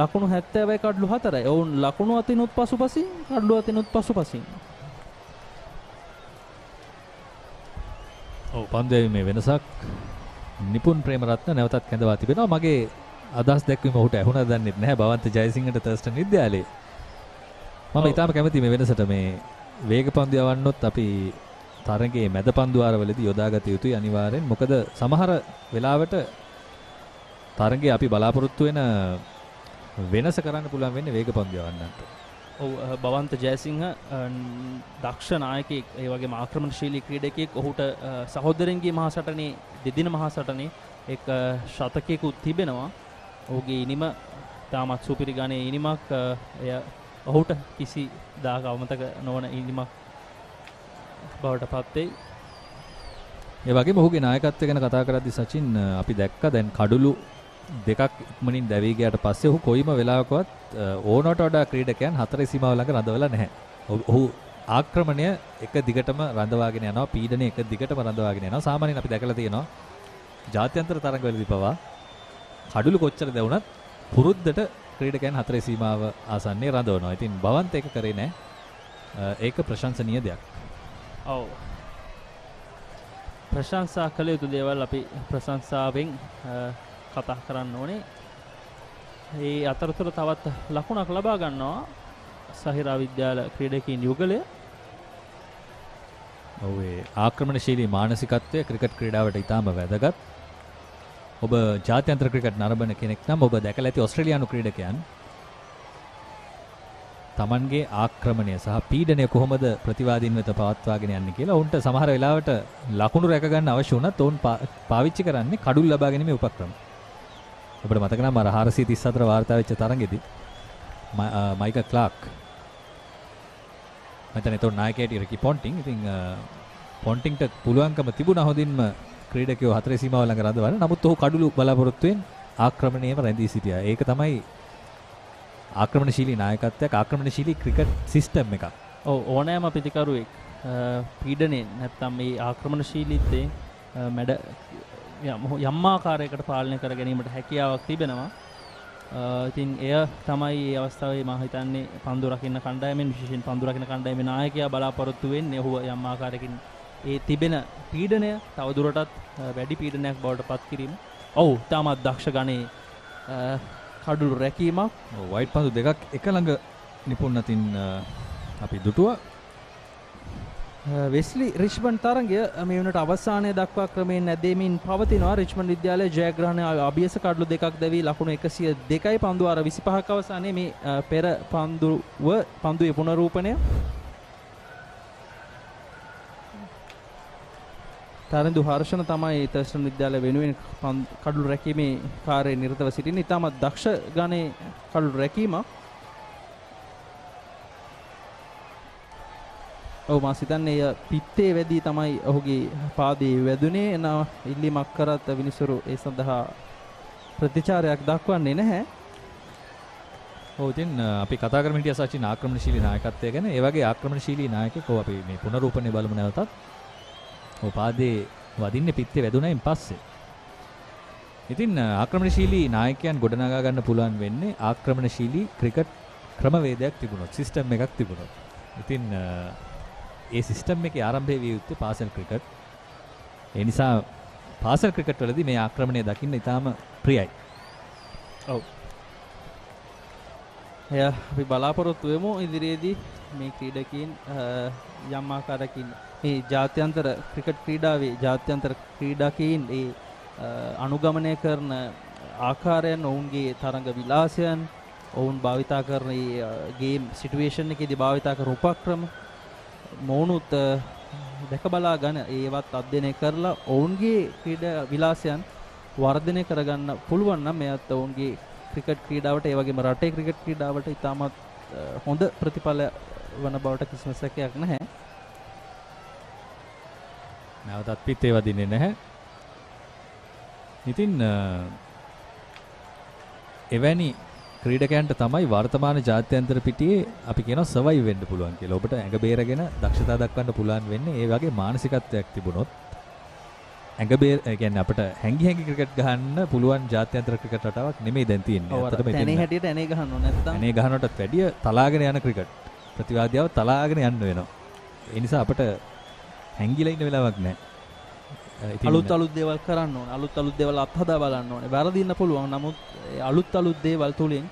[SPEAKER 3] ලකුණු 70යි කඩළු 4යි. ඔවුන් ලකුණු අතිනුත් පසුපසින් කඩළු අතිනුත් පසුපසින්.
[SPEAKER 7] ඔව් පන්දුවේ මේ වෙනසක් නිපුන් ප්‍රේමරත්න නැවතත් කැඳවා තිබෙනවා. මගේ අදහස් දැක්වීම ඔහුට ඇහුණා දන්නෙත් නැහැ. බවන්ත ජයසිංහට තර්ස්ටන් විද්‍යාලයේ මම ඉතාම කැමති මේ වෙනසට. මේ වේග පන්දු යවන්නොත් අපි තරගයේ මැද පන්දුවාරවලදී යොදාගත යුතුයි අනිවාර්යෙන්. මොකද සමහර වෙලාවට තරගයේ අපි බලාපොරොත්තු වෙන වෙනස කරන්න පුළුවන් වෙන්නේ වේග පන්දු යවන්නට.
[SPEAKER 3] ඔව් බවන්ත ජයසිංහ දක්ෂ නායකයෙක්, ඒ වගේම ආක්‍රමණශීලී ක්‍රීඩකයෙක්. ඔහුට සහෝදරයන්ගේ මහා සටනේ දෙදින මහා සටනේ එක් ශතකයකුත් තිබෙනවා. ඔහුගේ ඉනිම තාමත් සුපිරි ගානේ ඉනිමක්. එය ඔහුට කිසි දාක අවමතක නොවන ඉනිමක් බවට පත් වෙයි.
[SPEAKER 7] ඒ වගේම ඔහුගේ නායකත්වය ගැන කතා කරද්දී සචින් අපි දැක්ක දැන් කඩළු දෙකක් ඉක්මනින් දැවී ගියාට පස්සේ ඔහු කොයිම වෙලාවකවත් ඕනට වඩා ක්‍රීඩකයන් හතරේ සීමාව ළඟ රඳවලා නැහැ. ඔහු ආක්‍රමණය එක දිගටම රඳවාගෙන යනවා, පීඩනය එක දිගටම රඳවාගෙන යනවා. සාමාන්‍යයෙන් අපි දැකලා තියෙනවා ජාත්‍යන්තර තරඟවලදී පවා කඩළු කොච්චර දැවුණත් පුරුද්දට ක්‍රීඩකයන් හතරේ සීමාව ආසන්නයේ රඳවනවා. ඉතින් බවන්ත ඒක කරේ නැහැ. ඒක ප්‍රශංසනීය දෙයක්.
[SPEAKER 3] ඔව්. ප්‍රශංසා කළ යුතු දේවල් අපි ප්‍රශංසාවෙන් කතා කරන්න ඕනේ. ඒ අතරතුර තවත් ලකුණක් ලබා ගන්නවා සහිරා විද්‍යාල ක්‍රීඩකීන් යුගලය.
[SPEAKER 7] ඔව් ඒ ආක්‍රමණශීලී මානසිකත්වය ක්‍රිකට් ක්‍රීඩාවට ඉතාම වැදගත්. ඔබ ජාත්‍යන්තර ක්‍රිකට් නරඹන කෙනෙක් නම් ඔබ දැකලා ඇති ඕස්ට්‍රේලියානු ක්‍රීඩකයන් තමන්ගේ ආක්‍රමණය සහ පීඩනය කොහොමද ප්‍රතිවාදීන් වෙත පවත්වාගෙන යන්නේ කියලා. ඔවුන්ට සමහර වෙලාවට ලකුණු රැක ගන්න අවශ්‍ය වුණත් ඔවුන් පාවිච්චි කරන්නේ කඩුල් ලබා ගැනීමේ උපක්‍රම. ඔබට මතක නම් අර 434 වාර්තා වෙච්ච තරඟෙදී මයික ක්ලාක් මතන ඒතෝ නායකයෙක් රිකි පොන්ටිං. ඉතින් පොන්ටින්ට පුළුවන්කම තිබුණා හොඳින්ම ක්‍රීඩකයෝ හතරේ සීමාව ළඟ රඳවන්න. නමුත් ඔහු කඩුළු බලාපොරොත්තුෙන් ආක්‍රමණයේම රැඳී සිටියා. ඒක තමයි ආක්‍රමණශීලී නායකත්වයක්, ආක්‍රමණශීලී ක්‍රිකට් සිස්ටම් එකක්.
[SPEAKER 3] ඔව් ඕනෑම ප්‍රතිකරුවෙක් පීඩනයෙන් නැත්නම් මේ ආක්‍රමණශීලීත්වයෙන් මැඩ යම් ආකාරයකට පාලනය කර ගැනීමට හැකියාවක් තිබෙනවා. ඉතින් එය තමයි මේ අවස්ථාවේ මම හිතන්නේ පන්දු රකින්න කණ්ඩායමෙන්, විශේෂයෙන් පන්දු රකින්න කණ්ඩායමේ නායකයා බලාපොරොත්තු වෙන්නේ ඔහු යම් ආකාරයකින් ඒ තිබෙන පීඩනය තවදුරටත් වැඩි පීඩනයක් බවට පත් කිරීම. ඔව් තාමත් දක්ෂ ගණේ
[SPEAKER 7] කඩළු රැකීමක්. වයිට් පන්දු දෙකක් එක ළඟ නිපුන් අතින් අපි දුටුවා. වෙස්ලි රිච්මන්ඩ් තරගය මේ වුණට අවසානයේ දක්වා ක්‍රමයෙන් නැදෙමින් පවතිනවා. රිච්මන්ඩ් විද්‍යාලයේ ජයග්‍රහණ අභියස කඩළු දෙකක් දැවී ලකුණු 102යි පන්දු අර 25ක අවසානයේ මේ පෙර පන්දුවේ පුනරූපණය. තරඳු හර්ෂණ තමයි තර්ස්ටන් විද්‍යාලය වෙනුවෙන් කඩළු රැකීමේ කාර්යයේ නිරතව සිටින්නේ. ඉතාමත් දක්ෂ ගණේ කඩළු රැකීමක්. ඔව් මා සිතන්නේ පිත්තේ වැදී තමයි ඔහුගේ පාදයේ වැදුනේ. ඉල්ලීමක් කරත් විනිසුරු ඒ සඳහා ප්‍රතිචාරයක් දක්වන්නේ නැහැ. ඔව් ඉතින් අපි කතා කරමු හිටියා සචින් ආක්‍රමණශීලී නායකත්වය ගැන. ඒ වගේ ආක්‍රමණශීලී නායකයෙක් අපි මේ පුනරූපණය බලමු නැවතත්. ඔව් පාදයේ වදින්නේ පිත්තේ වැදුනයින් පස්සේ. ඉතින් ආක්‍රමණශීලී නායකයන් ගොඩනගා ගන්න පුළුවන් වෙන්නේ ආක්‍රමණශීලී ක්‍රිකට් ක්‍රමවේදයක් තිබුණොත්, සිස්ටම් එකක් තිබුණොත්. ඉතින් ඒ සිස්ටම් එකේ ආරම්භය විය යුත්තේ පාසල් ක්‍රිකට්. ඒ නිසා පාසල් ක්‍රිකට් වලදී මේ ආක්‍රමණය දකින්න ඉතාම ප්‍රියයි. ඔව්. එය අපි බලාපොරොත්තු වෙමු ඉදිරියේදී මේ ක්‍රීඩකයන් යම් ආකාරයකින් මේ ජාත්‍යන්තර ක්‍රිකට් ක්‍රීඩාවේ ජාත්‍යන්තර ක්‍රීඩකයන් ඒ අනුගමනය කරන ආකාරයන්, ඔවුන්ගේ තරඟ විලාසයන්, ඔවුන් භාවිතා කරන ගේම් සිටුේෂන් එකේදී භාවිතා කරන උපක්‍රම මොවුනුත් දැක බලා ගන්න, ඒවත් අධ්‍යයනය කරලා ඔවුන්ගේ ක්‍රීඩා විලාසයන් වර්ධනය කරගන්න පුළුවන් නම් මෙයත් ඔවුන්ගේ ක්‍රිකට් ක්‍රීඩාවට, ඒ වගේම රටේ ක්‍රිකට් ක්‍රීඩාවට ඉතාමත් හොඳ ප්‍රතිඵල වන බවට කිසිම සැකයක් නැහැ. නැවතත් පිත්තේ වදින්නේ නැහැ. ඉතින් එවැනි ක්‍රීඩකයන්ට තමයි වර්තමාන ජාත්‍යන්තර පිටියේ අපි කියනවා සර්වයිව් වෙන්න පුළුවන් කියලා. ඔබට ඇඟ බේරගෙන දක්ෂතා දක්වන්න පුළුවන් වෙන්නේ ඒ වගේ මානසිකත්වයක් තිබුණොත්. ඇඟ බේර කියන්නේ අපිට හැංගි ක්‍රිකට් ගහන්න පුළුවන් ජාත්‍යන්තර ක්‍රිකට් රටාවක් නෙමෙයි දැන් තියෙන්නේ. අතට මෙතන ඇනේ හැටියට ඇනේ ගහන්න ඕන නැත්නම් ඇනේ ගහනටත් වැඩිය තලාගෙන යන ක්‍රිකට්. ප්‍රතිවාදියාව තලාගෙන යන්න වෙනවා. ඒ නිසා අපිට හැංගිලා ඉන්න වෙලාවක් නැහැ. අලුත් දේවල් කරන්න ඕනේ. අලුත් දේවල් අත්හදා බලන්න ඕනේ. වැරදින්න පුළුවන්. නමුත් අලුත් දේවල් තුලින්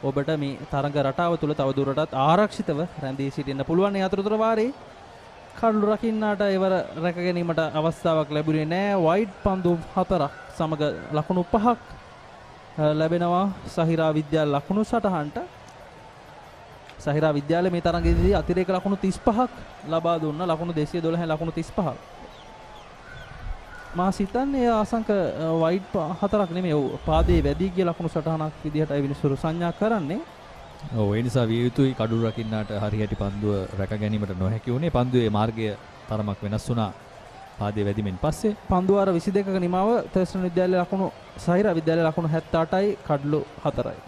[SPEAKER 7] ඔබට මේ තරඟ රටාව තුල තවදුරටත් ආරක්ෂිතව රැඳී සිටින්න පුළුවන්. ඒ අතරතුර වාරේ කඩළු රකින්නාට ඒවර රැක ගැනීමට අවස්ථාවක් ලැබුණේ නැහැ. වයිඩ් පන්දු 4ක් සමග ලකුණු 5ක් ලැබෙනවා සහිරා විද්‍යාල ලකුණු සටහනට. සහිරා විද්‍යාලය මේ තරඟයේදී අතිරේක ලකුණු 35ක් ලබා දුන්නා. ලකුණු 212 ලකුණු 35ක්. මා සිතන්නේ අසංක වයිඩ් 4ක් නෙමෙයි පාදයේ වැදී ගිය ලකුණු සටහනක් විදිහටයි විනිසුරු සංඥා කරන්නේ. ඔව් ඒ නිසා විය යුතුයි කඩළු රකින්නාට හරියට පන්දුව රැක ගැනීමට නොහැකි වුණේ. පන්දුවේ මාර්ගය තරමක් වෙනස් වුණා පාදයේ වැදීමෙන් පස්සේ. පන්දුව අර 22ක නිමාව තර්ස්ටන් විද්‍යාලයේ ලකුණු සහිරා විද්‍යාලයේ ලකුණු 78යි කඩළු 4යි.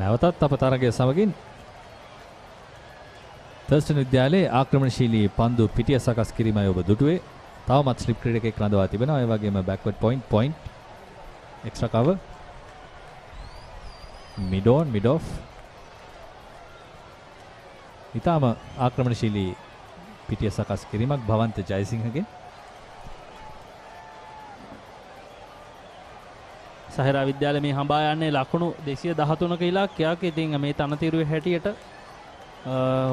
[SPEAKER 7] නැවතත් අප තරගය සමගින් තර්ස්ටන් විද්‍යාලයේ ආක්‍රමණශීලී පන්දු පිටිය සකස් කිරීමයි ඔබ දුටුවේ. තවමත් ස්ලිප් ක්‍රීඩකෙක් රඳවා තිබෙනවා. ඒ වගේම backward point extra cover mid off. ඊටම ආක්‍රමණශීලී පිටිය සකස් කිරීමක් භවන්ත ජයසිංහගෙන්. සහිරා විද්‍යාලය මේ හඹා යන්නේ ලකුණු 213ක ඉලක්කයක්. ඉතින් මේ තනතිරුවේ හැටියට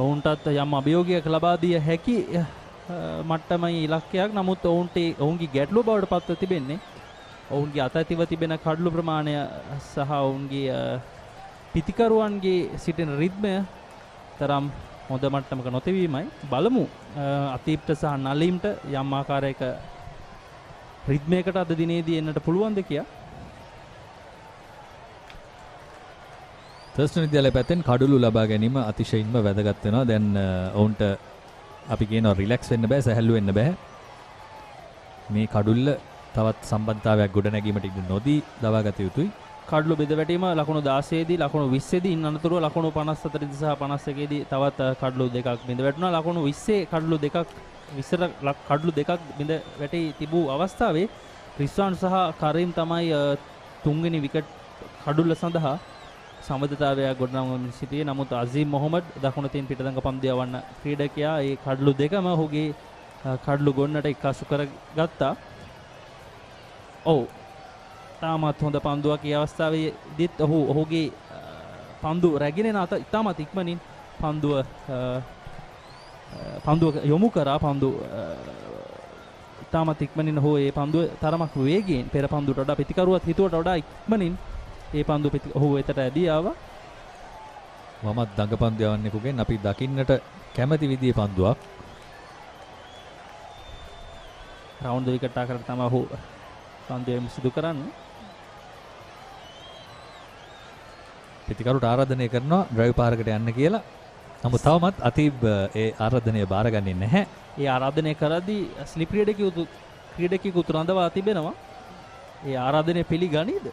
[SPEAKER 7] ඔවුන්ටත් යම් අභියෝගයක් ලබා දිය හැකි මට්ටමේ ඉලක්කයක්. නමුත් ඔවුන්ගේ ගැටලුව බවට පත්ව තිබෙන්නේ ඔවුන්ගේ අතැතිව තිබෙන කඩළු ප්‍රමාණය සහ ඔවුන්ගේ පිතිකරුවන්ගේ සිටින රිද්මය තරම් හොඳ මට්ටමක නොතිබීමයි. බලමු අතීප්ට සහ නලීම්ට යම් ආකාරයක රිද්මයකට අද දිනේදී එන්නට පුළුවන්ද කියලා. තර්ස්ටන් විද්‍යාලය පැත්තෙන් කඩුළු ලබා ගැනීම අතිශයින්ම වැදගත් වෙනවා. දැන් ඔවුන්ට අපි කියනවා රිලැක්ස් වෙන්න බෑ, සැහැල්ලු වෙන්න බෑ. මේ කඩුල්ල තවත් සම්බන්ධතාවයක් ගොඩනැගීමට ඉඩ නොදී දවාගත යුතුයි.
[SPEAKER 3] කඩලු බෙද වැටීම ලකුණු 16 දී ලකුණු 20 දී ඉන් අනතුරුව ලකුණු 54 දී සහ 51 දී තවත් කඩලු දෙකක් බිඳ වැටුණා. ලකුණු 20 කඩලු දෙකක් 20 කඩලු දෙකක් බිඳ වැටි තිබූ අවස්ථාවේ රිස්වාන් සහ කරීම් තමයි තුන්වෙනි විකට් කඩුල්ල සඳහා සමබරතාවයක් ගොඩනගමින් සිටියේ. නමුත් අසීම් මොහමඩ් දකුණු තින් පිටදඟ පන්දු යවන්න ක්‍රීඩකයා ඒ කඩලු දෙකම ඔහුගේ කඩලු ගොන්නට එක්කාසු කරගත්තා. ඔව් තාමත් හොඳ පන්දුවක් ඒ අවස්ථාවේදීත් ඔහුගේ පන්දු රැගෙන නැත ඉතාමත් ඉක්මනින් පන්දුව යොමු කරා. පන්දු ඉතාමත් ඉක්මනින් ඔහු ඒ පන්දුව තරමක් වේගයෙන් පෙර පන්දුවට වඩා පිටිකරුවත් හිතුවට වඩා ඉක්මනින් ඒ පන්දු ඔහු වෙතට ඇදී ආවා.
[SPEAKER 7] මමත් දඟ පන්දු යවන්නෙකුගෙන් අපි දකින්නට කැමති විදිහේ පන්දුවක්.
[SPEAKER 3] රවුන්ඩ් විකට් ආකාරයට තමයි ඔහු පන්දුවෙම සිදු කරන්නේ.
[SPEAKER 7] පිටිකරුට ආරාධනය කරනවා ඩ්‍රයිව් පාරකට යන්න කියලා. නමුත් තවමත් අතීබ් ඒ ආරාධනය බාරගන්නේ නැහැ.
[SPEAKER 3] ඒ ආරාධනය කරද්දී ස්ලිප් ක්‍රීඩකයෙකු රඳවා තිබෙනවා. ඒ ආරාධනය පිළිගනීද?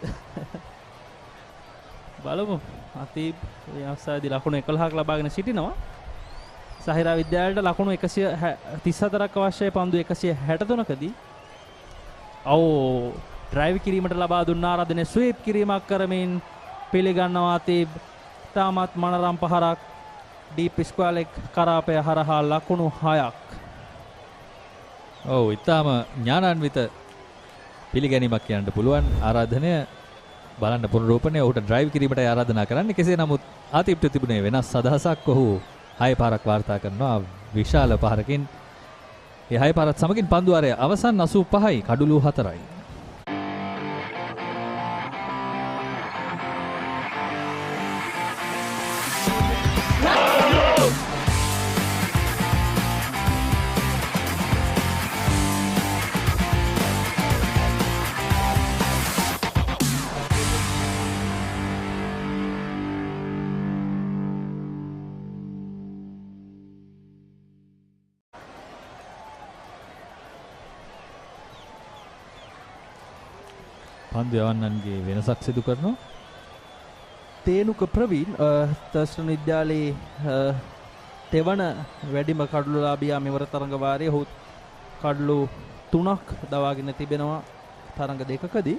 [SPEAKER 3] බලමු. අතීබ් ඒ අවස්ථාවේදී ලකුණු 11ක් ලබාගෙන සිටිනවා. සහිරා විද්‍යාලයට ලකුණු 134ක් අවශ්‍යයි පන්දු 163කදී. ඩ්‍රයිව් කිරීමට ලබා දුන්න ආරාධනය ස්වීප් කිරීමක් කරමින් පිළිගන්නවා අතීබ්. තාමත් මනරම් පහරක් ඩීප් ස්ක්වැලෙක් කරාපය හරහා ලකුණු 6ක්.
[SPEAKER 7] ඔව් ඊටාම ඥානාන්විත පිළිගැනීමක් කියන්න පුළුවන්. ආරාධනය බලන්න පුනරූපණය ඔහුට ඩ්‍රයිව් කිරීමට ආරාධනා කරන්නේ. කෙසේ නමුත් ආතිප්ට තිබුණේ වෙනස් අදහසක්. ඔහු 6 පාරක් වාර්තා කරනවා විශාල පහරකින්. ඒ 6 පාරත් සමගින් පන්දුවාරය අවසන් 85යි කඩුළු 4යි. පන්දු යවන්නන්ගේ වෙනසක් සිදු කරනවා.
[SPEAKER 3] තේනුක ප්‍රවීන් තර්ස්ටන් විද්‍යාලයේ තෙවන වැඩිම කඩලුලාභියා මෙවර තරඟ වාරයේ ඔහු කඩලු 3ක් දවාගෙන තිබෙනවා තරඟ දෙකකදී.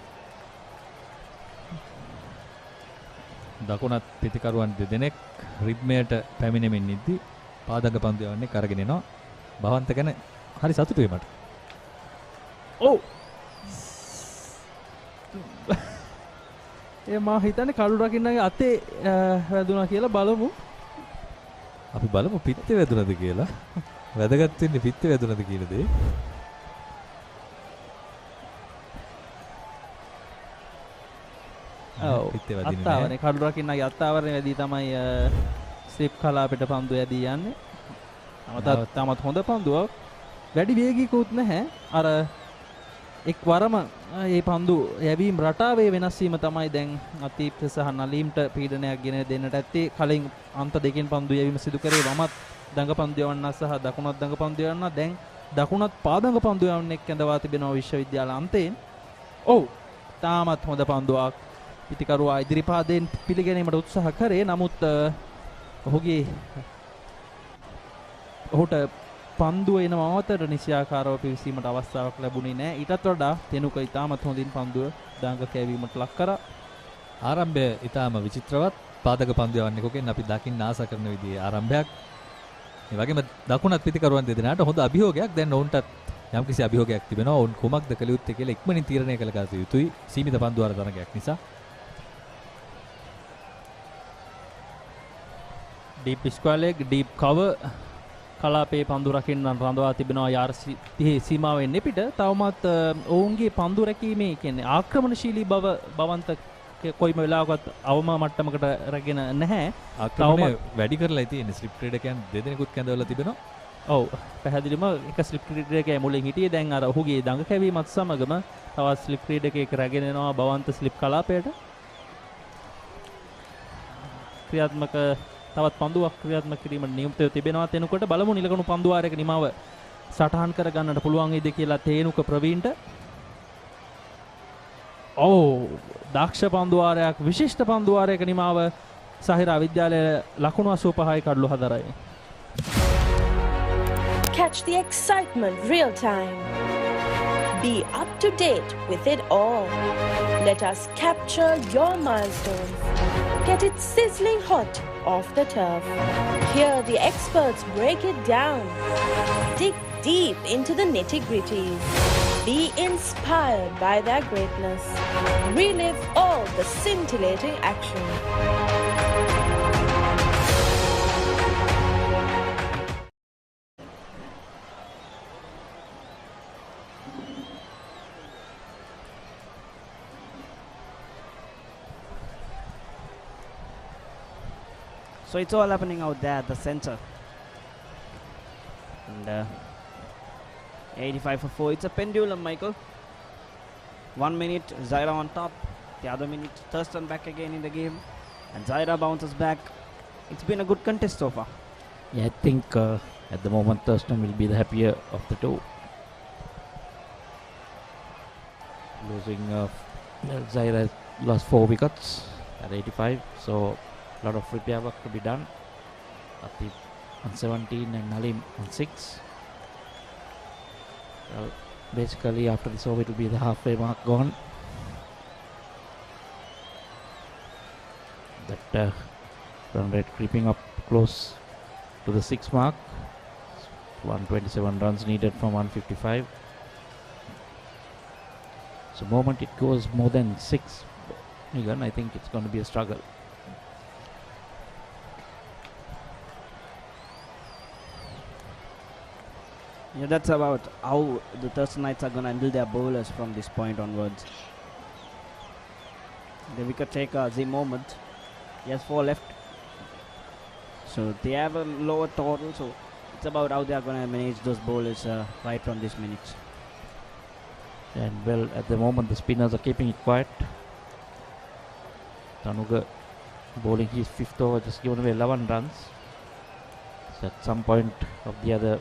[SPEAKER 7] දකුණත් පිටිකරුවන් දෙදෙනෙක් රිද්මයට පැමිණෙමින් ඉද්දී පාදක පන්දු යවන්නේ කරගෙන එනවා. භවන්ත ගැන හරි සතුටුයි මට.
[SPEAKER 3] ඔව් ඒ මා හිතන්නේ කඩු රකින්නගේ අතේ වැදුනා කියලා බලමු.
[SPEAKER 7] අපි බලමු පිත්තේ වැදුනද කියලා. වැදගත් වෙන්නේ පිත්තේ වැදුනද කියන දේ.
[SPEAKER 3] ඔව් පිත්තේ වැදින්නේ නැහැ. අත්තාවරේ කඩු රකින්නගේ අත්තාවරේ වැදී තමයි ස්ලිප් කලාපෙට පන්දු ඇදී යන්නේ. තාමත් හොඳ පන්දුවක්. වැඩි වේගිකුත් නැහැ. අර එක්වරම මේ පන්දු යැවීම් රටාවේ වෙනස් වීම තමයි දැන් අතීප්ත සහ නලීම්ට පීඩනයක් ගෙන දෙන්නට ඇත්තේ. කලින් අන්ත දෙකෙන් පන්දු යැවීම සිදු කරේ වමත් දඟ පන්දු යවන්න සහ දකුණත් දඟ පන්දු යවන්න. දැන් දකුණත් පාදඟ පන්දු යවන්නෙක් කැඳවා තිබෙනවා විශ්වවිද්‍යාල අන්තයෙන්. ඔව් තාමත් හොඳ පන්දුවක්. පිටිකරුවා ඉදිරිපාදයෙන් පිළිගැනීමට උත්සාහ කරේ. නමුත් ඔහුට පන්දුව එන මවතට නිසියාකාරව පිවිසීමට අවස්ථාවක් ලැබුණේ නැහැ. ඊටත් වඩා තෙනුක ඉතාමත් හොඳින් පන්දුව දාංග කැවීමට ලක් කරා.
[SPEAKER 7] ආරම්භය ඉතාම විචිත්‍රවත්. පාදක පන්දු යවන්නෙකුගෙන් අපි දකින්න ආස කරන විදිහේ ආරම්භයක්. ඒ වගේම දකුණත් පිටිකරුවන් දෙදෙනාට හොඳ අභියෝගයක්. දැන් ඔවුන්ටත් යම්කිසි අභියෝගයක් තිබෙනවා. ඔවුන් කුමක්ද කළ යුත්තේ කියලා ඉක්මනින් තීරණය කළ යුතුයි. සීමිත පන්දු වල තරගයක් නිසා.
[SPEAKER 3] ඩීප් ස්ක්වැලෙක් ඩීප් කවර් කලාපේ පන්දු රකින්න රඳවා තිබෙනවා යාර් 30 සීමාවෙන් එපිට. තවමත් ඔවුන්ගේ පන්දු රැකීමේ කියන්නේ ආක්‍රමණශීලී බව බවන්ත කොයිම වෙලාවකත් අවම මට්ටමකට රැගෙන නැහැ.
[SPEAKER 7] ආක්‍රමණය වැඩි කරලා තියෙන්නේ. ස්ලිප් ක්‍රීඩකයන් දෙදෙනෙකුත් කැඳවලා තිබෙනවා.
[SPEAKER 3] ඔව් පැහැදිලිම එක ස්ලිප් ක්‍රීඩකයා මුලින් හිටියේ. දැන් අර ඔහුගේ දඟ කැවීමත් සමගම තවත් ස්ලිප් ක්‍රීඩකයෙක් රැගෙන එනවා බවන්ත ස්ලිප් කලාපයට.
[SPEAKER 10] ක්‍රියාත්මක තවත් පන්දුවක් ක්‍රියාත්මක කිරීමට නියමිතව තිබෙනවා. තෙනුකට බලමු නිලකණු පන්දු වාරයක නිමාව සටහන් කර ගන්නට පුළුවන් වේද කියලා තේනුක ප්‍රවීන්ට. දක්ෂ පන්දු වාරයක් විශිෂ්ට පන්දු වාරයක නිමාව සහිරා විද්‍යාලය ලකුණු 85යි කඩලු 4යි.
[SPEAKER 11] Catch the excitement real time. Be up to date with it all. Let us capture your milestones. Get it sizzling hot off the turf. Hear the experts break it down. Dig deep into the nitty-gritties. Be inspired by their greatness. Relive all the scintillating action.
[SPEAKER 14] So it's all happening out there at the center. And 85 for 4. It's a pendulum, Michael. 1 minute, Zahira on top. The other minute, Thurstan back again in the game. And Zahira bounces back. It's been a good contest so far.
[SPEAKER 10] Yeah, I think at the moment Thurstan will be the happier of the two. Losing, Zahira lost 4 wickets at 85. So a lot of repair work to be done. Atip on 17 and Nalim on 6. Well, basically after this over it will be the halfway mark gone. That run rate creeping up close to the 6 mark. 127 runs needed from 155. So moment it goes more than 6, again I think it's going to be a struggle.
[SPEAKER 14] Yeah, that's about how the Thurstanites are going to handle their bowlers from this point onwards. The wicket taker, Azim Mohammed, he has 4 left. So they have a lower total, so it's about how they are going to manage those bowlers right from this minute.
[SPEAKER 10] And well, at the moment the spinners are keeping it quiet. Tanuga bowling his 5th over, just given away 11 runs. So at some point of the other,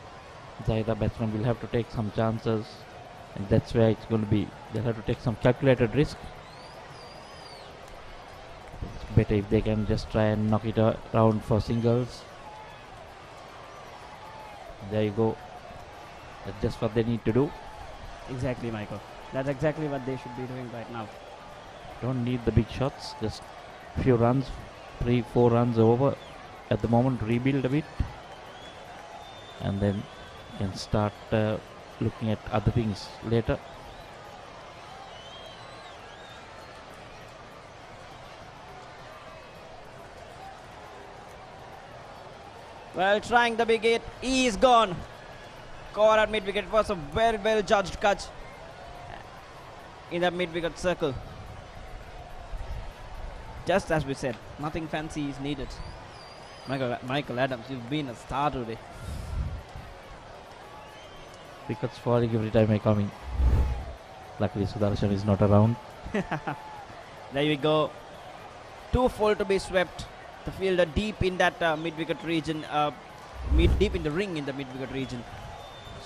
[SPEAKER 10] Zahira batsman will have to take some chances, and that's where it's going to be. They'll have to take some calculated risk. It's better if they can just try and knock it around for singles. There you go. That's just what they need to do.
[SPEAKER 14] Exactly, Michael. That's exactly what they should be doing right now.
[SPEAKER 10] Don't need the big shots, just few runs, 3-4 runs over at the moment, rebuild a bit, and then can start looking at other things later.
[SPEAKER 14] Well, trying the big hit, he is gone. Caught at mid-wicket. It was a very well judged catch in that mid-wicket circle. Just as we said, nothing fancy is needed. Michael Adams, you've been a star today.
[SPEAKER 10] Wickets falling every time I come in. Luckily Sudarshan is not around.
[SPEAKER 14] There we go. 2 full to be swept. The fielder deep in that mid-wicket region, deep in the ring in the mid-wicket region.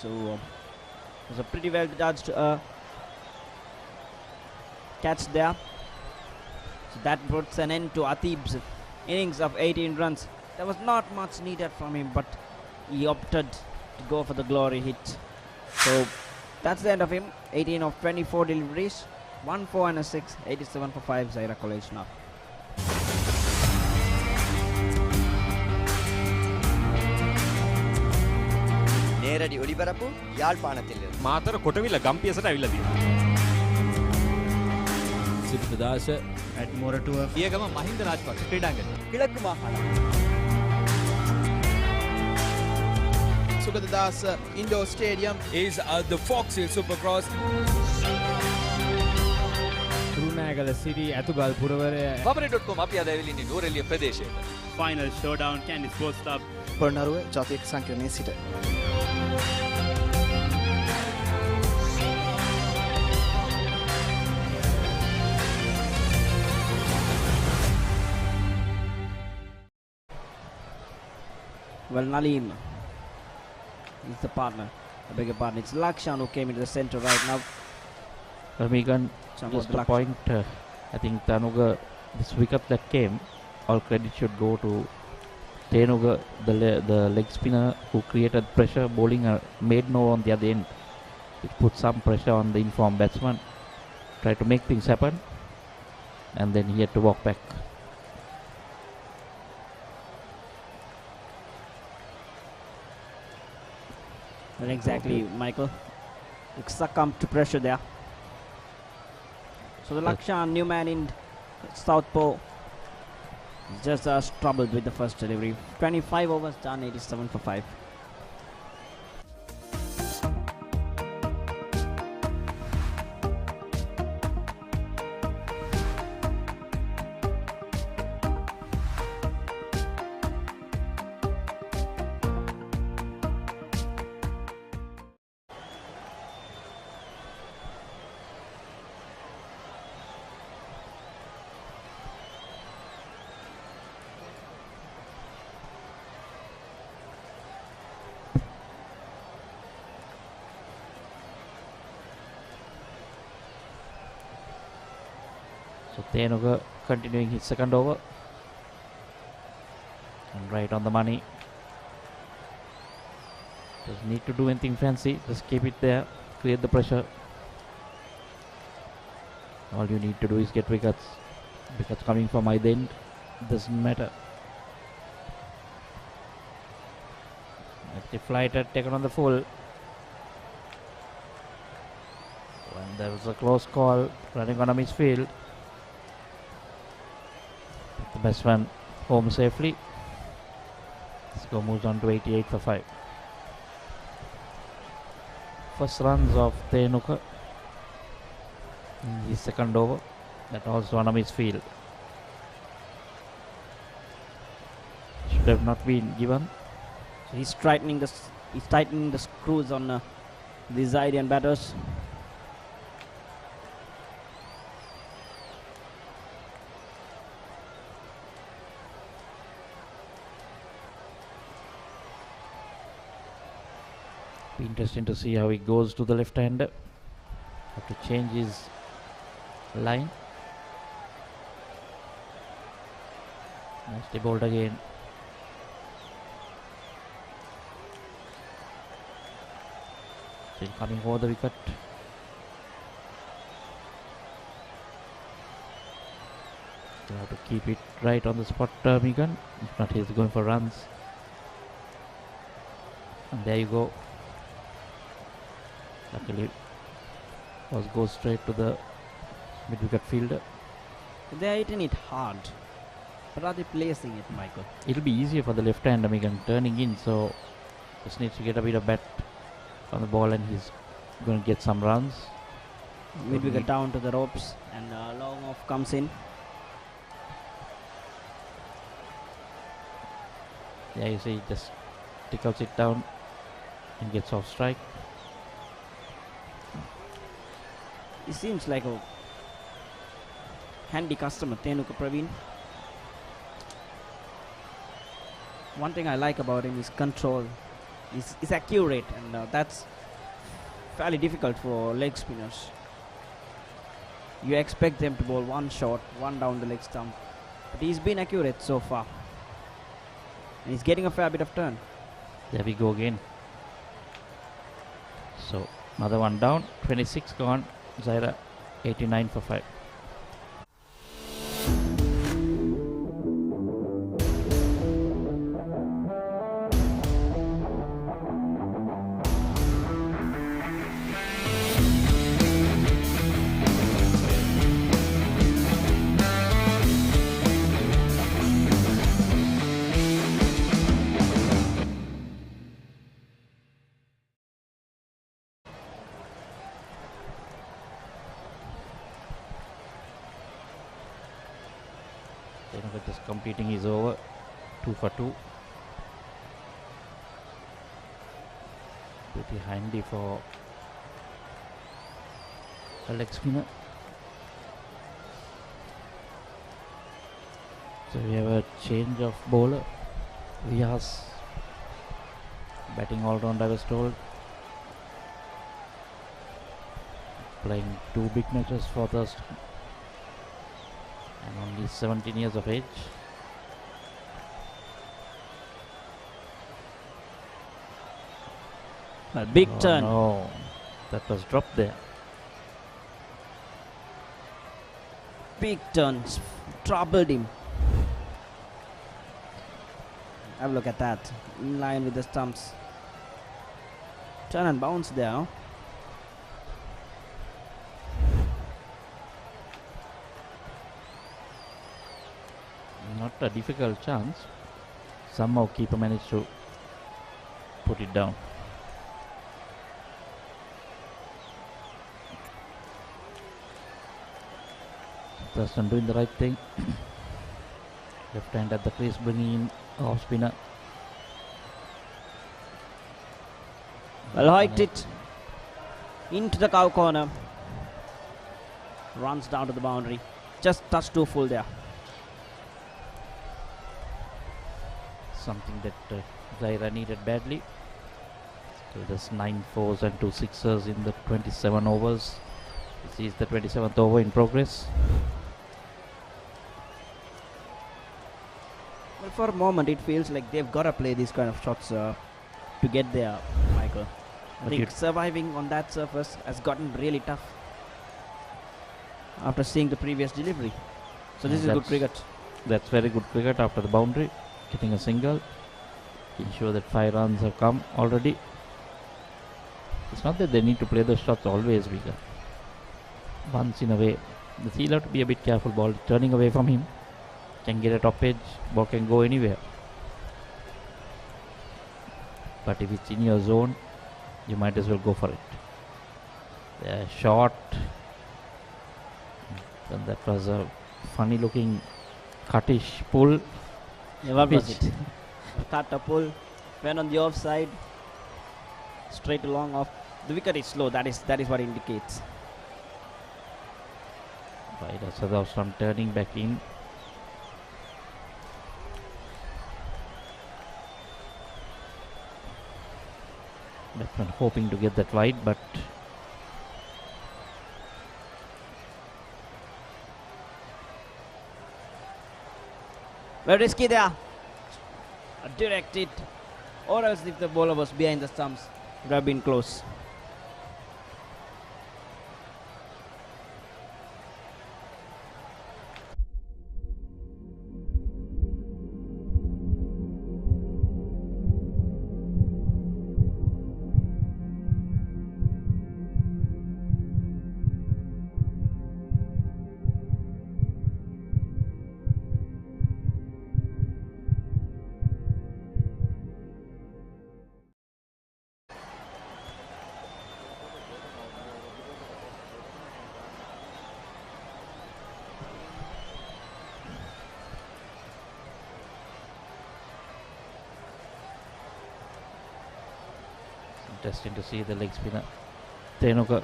[SPEAKER 14] So it was a pretty well judged catch there. So that puts an end to Atib's innings of 18 runs. There was not much needed from him, but he opted to go for the glory hit. So that's the end of him. 18 of 24 deliveries, 1 4 and a 6, 87 for 5. Zahira College now.
[SPEAKER 6] நேரடி ஒளிபரப்பு யாழ்ப்பாணத்தில்
[SPEAKER 9] මාතර කොටවිල ගම්පියසට ඇවිල්ලා තියෙනවා.
[SPEAKER 2] සිද්ධාශ
[SPEAKER 8] ඇඩ්මෝරටුව
[SPEAKER 7] පියගම මහින්ද රාජපක්ෂ ක්‍රීඩාංගණය.
[SPEAKER 6] கிழக்கு மாகாணம்
[SPEAKER 8] Sugathadasa indoor stadium
[SPEAKER 9] is the Fox Hill Supercross.
[SPEAKER 13] Kurunegala city Athugal පුරවරය
[SPEAKER 9] Papare.com අපි අද ඇවිල්ලා ඉන්නේ නූරෙලිය ප්‍රදේශයට. Final showdown Candy Sports Club.
[SPEAKER 8] Polonnaruwa ජාතික සංකීර්ණයේ සිට
[SPEAKER 14] Well, Nalim is the partner. I beg your pardon. It's Lakshan who came into the center right now.
[SPEAKER 10] Well, Megan, just a point. I think Tanuga, this wicket that came, all credit should go to Tenuga, the leg spinner who created pressure, bowling a made no on the other end, which put some pressure on the informed batsman. Tried to make things happen, and then he had to walk back.
[SPEAKER 14] Well, exactly, Michael. Succumbed to pressure there. So the Lakshan, new man in Southpaw, just troubled with the first delivery. 25 overs done, 87 for 5.
[SPEAKER 10] So Tenuga continuing his second over. And right on the money. Doesn't need to do anything fancy. Just keep it there. Create the pressure. All you need to do is get wickets. Wickets coming from either end. Doesn't matter. The flight had taken on the full. When there was a close call running on a misfield. The batsman home safely. Score moves on to 88 for 5. First runs of Tenuka in his second over. That also on a misfield. Should have not been given.
[SPEAKER 14] So he's tightening the screws on the Zairian batters.
[SPEAKER 10] Be interesting to see how he goes to the left hander. Have to change his line. Nicely bowled again. Still coming over the wicket. You have to keep it right on the spot, Megan. If not, he's going for runs. And there you go. Luckily, goes straight to the mid-wicket fielder.
[SPEAKER 14] They're hitting it hard. But are they placing it, Michael?
[SPEAKER 10] It'll be easier for the left-hander, Megan, turning in, so just needs to get a bit of bat on the ball and he's going to get some runs.
[SPEAKER 14] Mid-wicket down to the ropes and long off comes in.
[SPEAKER 10] Yeah, you see, just tickles it down and gets off strike.
[SPEAKER 14] He seems like a handy customer, Tenuka Praveen. One thing I like about him is control. He's accurate, and that's fairly difficult for leg spinners. You expect them to bowl one shot, one down the leg stump, but he's been accurate so far. And he's getting a fair bit of turn.
[SPEAKER 10] There we go again. So, another one down, 26 gone. Zahira, 89 for 5. Just completing his over, 2 for 2. Pretty handy for a leg spinner. So we have a change of bowler. Riaz Batting all round, I was told. Playing 2 big matches for Thurstan. And only 17 years of age.
[SPEAKER 14] A big turn.
[SPEAKER 10] No, that was dropped there.
[SPEAKER 14] Big turns. Troubled him. Have a look at that. In line with the stumps. Turn and bounce there.
[SPEAKER 10] Not a difficult chance. Somehow keeper managed to put it down. Thurstan doing the right thing. Left hand at the crease, bringing in off spinner.
[SPEAKER 14] Well hiked it into the cow corner. Runs down to the boundary. Just touch too full there.
[SPEAKER 10] Something that Zahira needed badly. Still just 9 fours and 2 sixers in the 27 overs. This is the 27th over in progress.
[SPEAKER 14] Well, for a moment it feels like they've got to play these kind of shots to get there, Michael. I think surviving on that surface has gotten really tough after seeing the previous delivery. So this is good cricket.
[SPEAKER 10] That's very good cricket after the boundary. Getting a single. Ensure that 5 runs have come already. It's not that they need to play the shots always bigger. Once in a way. He'll have to be a bit careful. Ball turning away from him. Can get a top edge. Ball can go anywhere. But if it's in your zone, you might as well go for it. Short. And that was a funny looking cuttish pull.
[SPEAKER 14] Yeah, what was it? Cut a pull. Went on the offside. Straight along off. The wicket is slow. That is what it indicates.
[SPEAKER 10] So there was some turning back in. Batsman hoping to get that wide, but
[SPEAKER 14] very risky there. Direct it. Or else if the bowler was behind the stumps, it would have been close.
[SPEAKER 10] Interesting to see the leg spinner Thenuka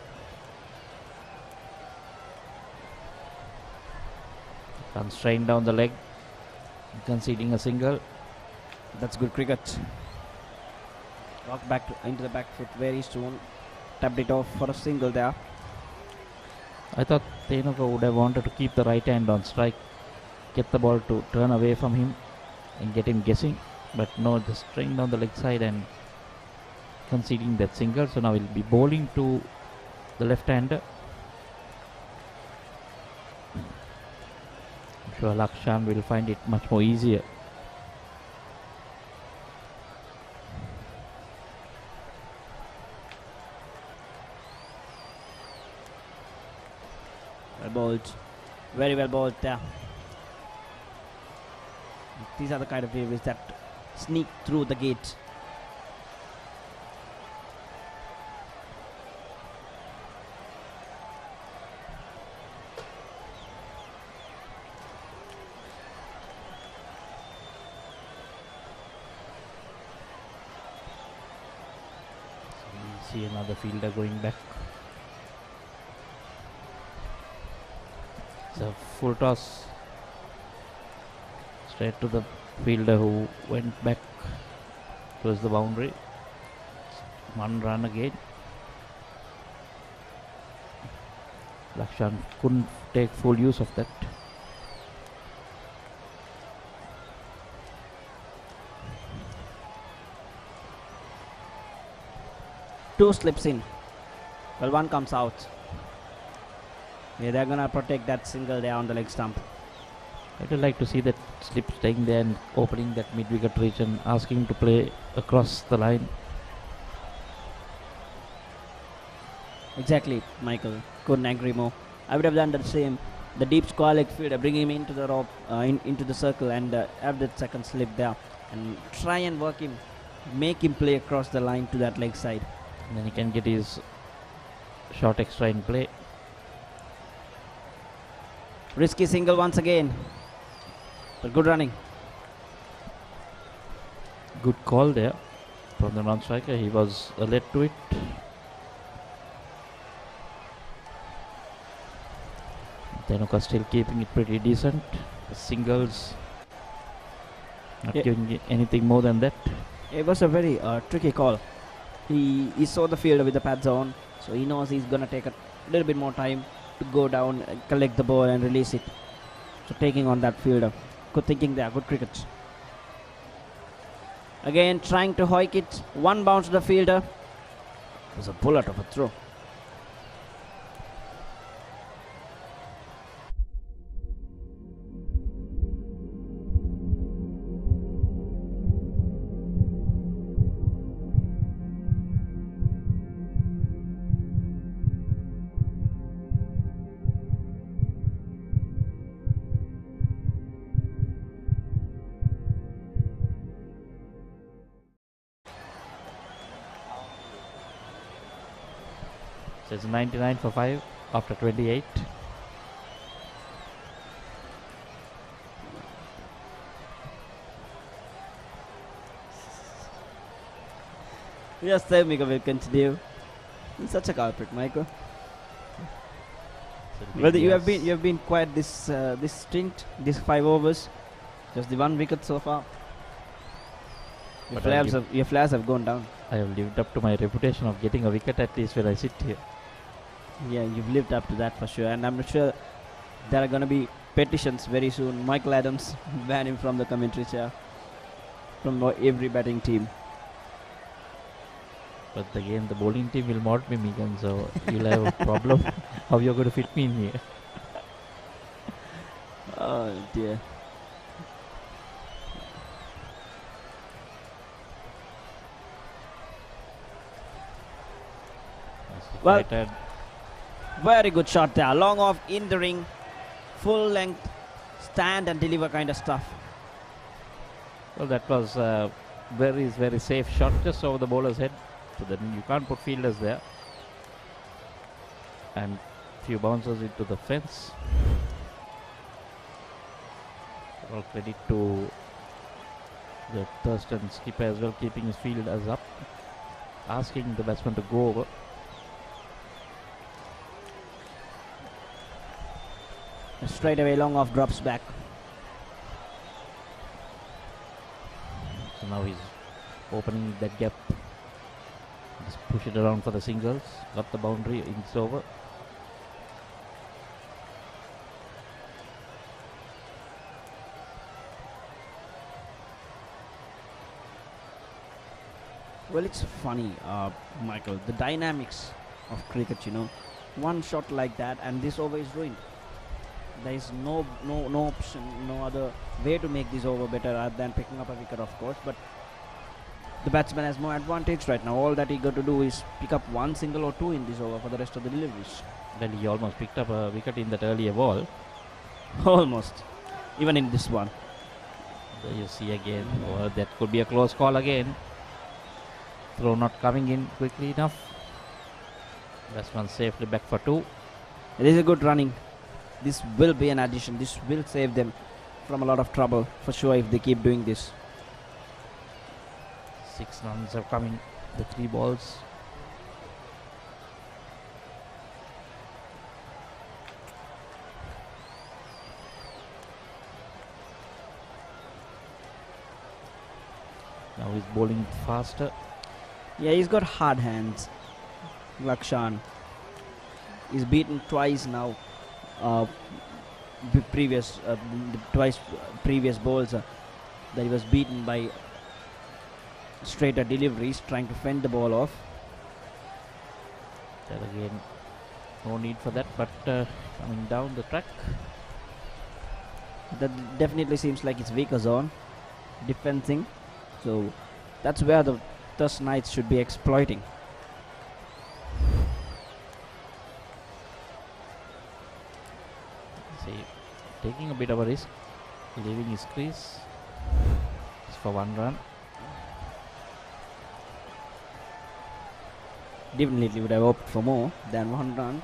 [SPEAKER 10] constrained down the leg, conceding a single.
[SPEAKER 14] That's good cricket. Walked back into the back foot very soon. Tapped it off for a single there.
[SPEAKER 10] I thought Thenuka would have wanted to keep the right hand on strike, get the ball to turn away from him and get him guessing, but no, just string down the leg side and conceding that single. So now he'll be bowling to the left-hander. I'm sure Lakshan will find it much more easier.
[SPEAKER 14] Well bowled. Very well bowled there. These are the kind of deliveries that sneak through the gate.
[SPEAKER 10] See another fielder going back. It's a full toss straight to the fielder who went back towards the boundary. One run again. Lakshan couldn't take full use of that.
[SPEAKER 14] Two slips in. Well, one comes out. Yeah, they're gonna protect that single there on the leg stump.
[SPEAKER 10] I would like to see that slip staying there and opening that mid-wicket region, asking to play across the line.
[SPEAKER 14] Exactly, Michael. Couldn't agree more. I would have done the same. The deep square leg fielder, bring him into the rope, into the circle, and have that second slip there, and try and work him, make him play across the line to that leg side.
[SPEAKER 10] And then he can get his short extra in play.
[SPEAKER 14] Risky single once again, but good running.
[SPEAKER 10] Good call there from the non-striker. He was led to it. Tenuka still keeping it pretty decent. The singles not giving it anything more than that.
[SPEAKER 14] It was a very tricky call. He saw the fielder with the pads on, so he knows he's gonna take a little bit more time to go down, collect the ball and release it. So taking on that fielder. Good thinking there, good cricket. Again trying to hoik it, one bounce to the fielder. It was a bullet of a throw.
[SPEAKER 10] So it's 99 for 5 after 28.
[SPEAKER 14] Yes, Mika will continue. He's such a culprit, Michael. Well, you have been quite this stint, these 5 overs, just the 1 wicket so far. Your flares have gone down.
[SPEAKER 10] I have lived up to my reputation of getting a wicket at least when I sit here.
[SPEAKER 14] Yeah, you've lived up to that for sure, and I'm sure there are going to be petitions very soon. Michael Adams ban him from the commentary chair, from every batting team.
[SPEAKER 10] But again, the bowling team will mod me, Megan, so you'll have a problem how you're going to fit me in here.
[SPEAKER 14] Oh dear. Well, very good shot there. Long off in the ring, full length, stand and deliver kind of stuff.
[SPEAKER 10] Well, that was a very safe shot just over the bowler's head. So then you can't put fielders there. And few bounces into the fence. All credit to the Thurstan skipper as well, keeping his fielders up, asking the batsman to go over.
[SPEAKER 14] Straight away, long off, drops back.
[SPEAKER 10] So now he's opening that gap. Just push it around for the singles. Got the boundary, it's over.
[SPEAKER 14] Well, it's funny, Michael, the dynamics of cricket, you know. One shot like that and this over is ruined. There is no option, no other way to make this over better other than picking up a wicket, of course. But the batsman has no advantage right now. All that he got to do is pick up 1 single or 2 in this over for the rest of the deliveries.
[SPEAKER 10] Well, he almost picked up a wicket in that earlier ball.
[SPEAKER 14] Almost. Even in this one.
[SPEAKER 10] So you see again, that could be a close call again. Throw not coming in quickly enough. Batsman safely back for 2.
[SPEAKER 14] It is a good running. This will be an addition. This will save them from a lot of trouble for sure if they keep doing this.
[SPEAKER 10] 6 runs are coming, the 3 balls. Now he's bowling faster.
[SPEAKER 14] Yeah, he's got hard hands. Lakshan. He's beaten twice now. Twice previous balls that he was beaten by straighter deliveries, trying to fend the ball off.
[SPEAKER 10] Then again, no need for that, but coming down the track.
[SPEAKER 14] That definitely seems like it's weaker zone, defending. So that's where the Thurstan Knights should be exploiting.
[SPEAKER 10] See, taking a bit of a risk, leaving his crease. It's for 1 run.
[SPEAKER 14] Definitely would have opted for more than 1 run.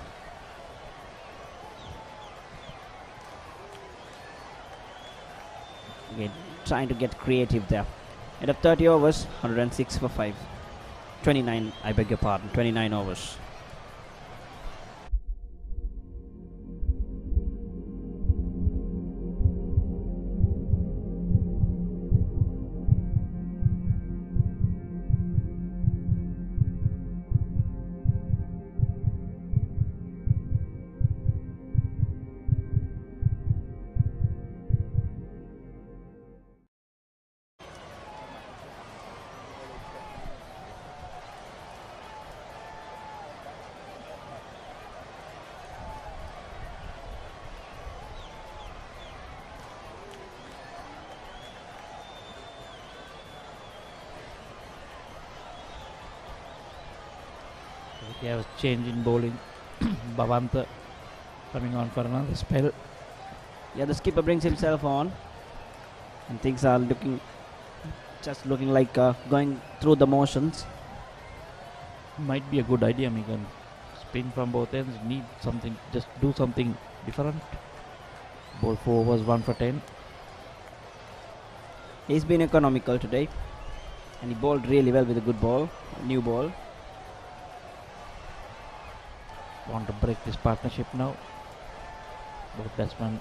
[SPEAKER 14] Again, trying to get creative there. End of 30 overs, 106 for 5. 29, I beg your pardon, 29 overs.
[SPEAKER 10] We have a change in bowling. Bhavanta coming on for another spell.
[SPEAKER 14] Yeah, the skipper brings himself on, and things are looking like going through the motions.
[SPEAKER 10] Might be a good idea, Megan. Spin from both ends. Need something. Just do something different. Ball 4 was 1 for 10.
[SPEAKER 14] He's been economical today, and he bowled really well with a good ball, a new ball.
[SPEAKER 10] Want to break this partnership now. Both batsmen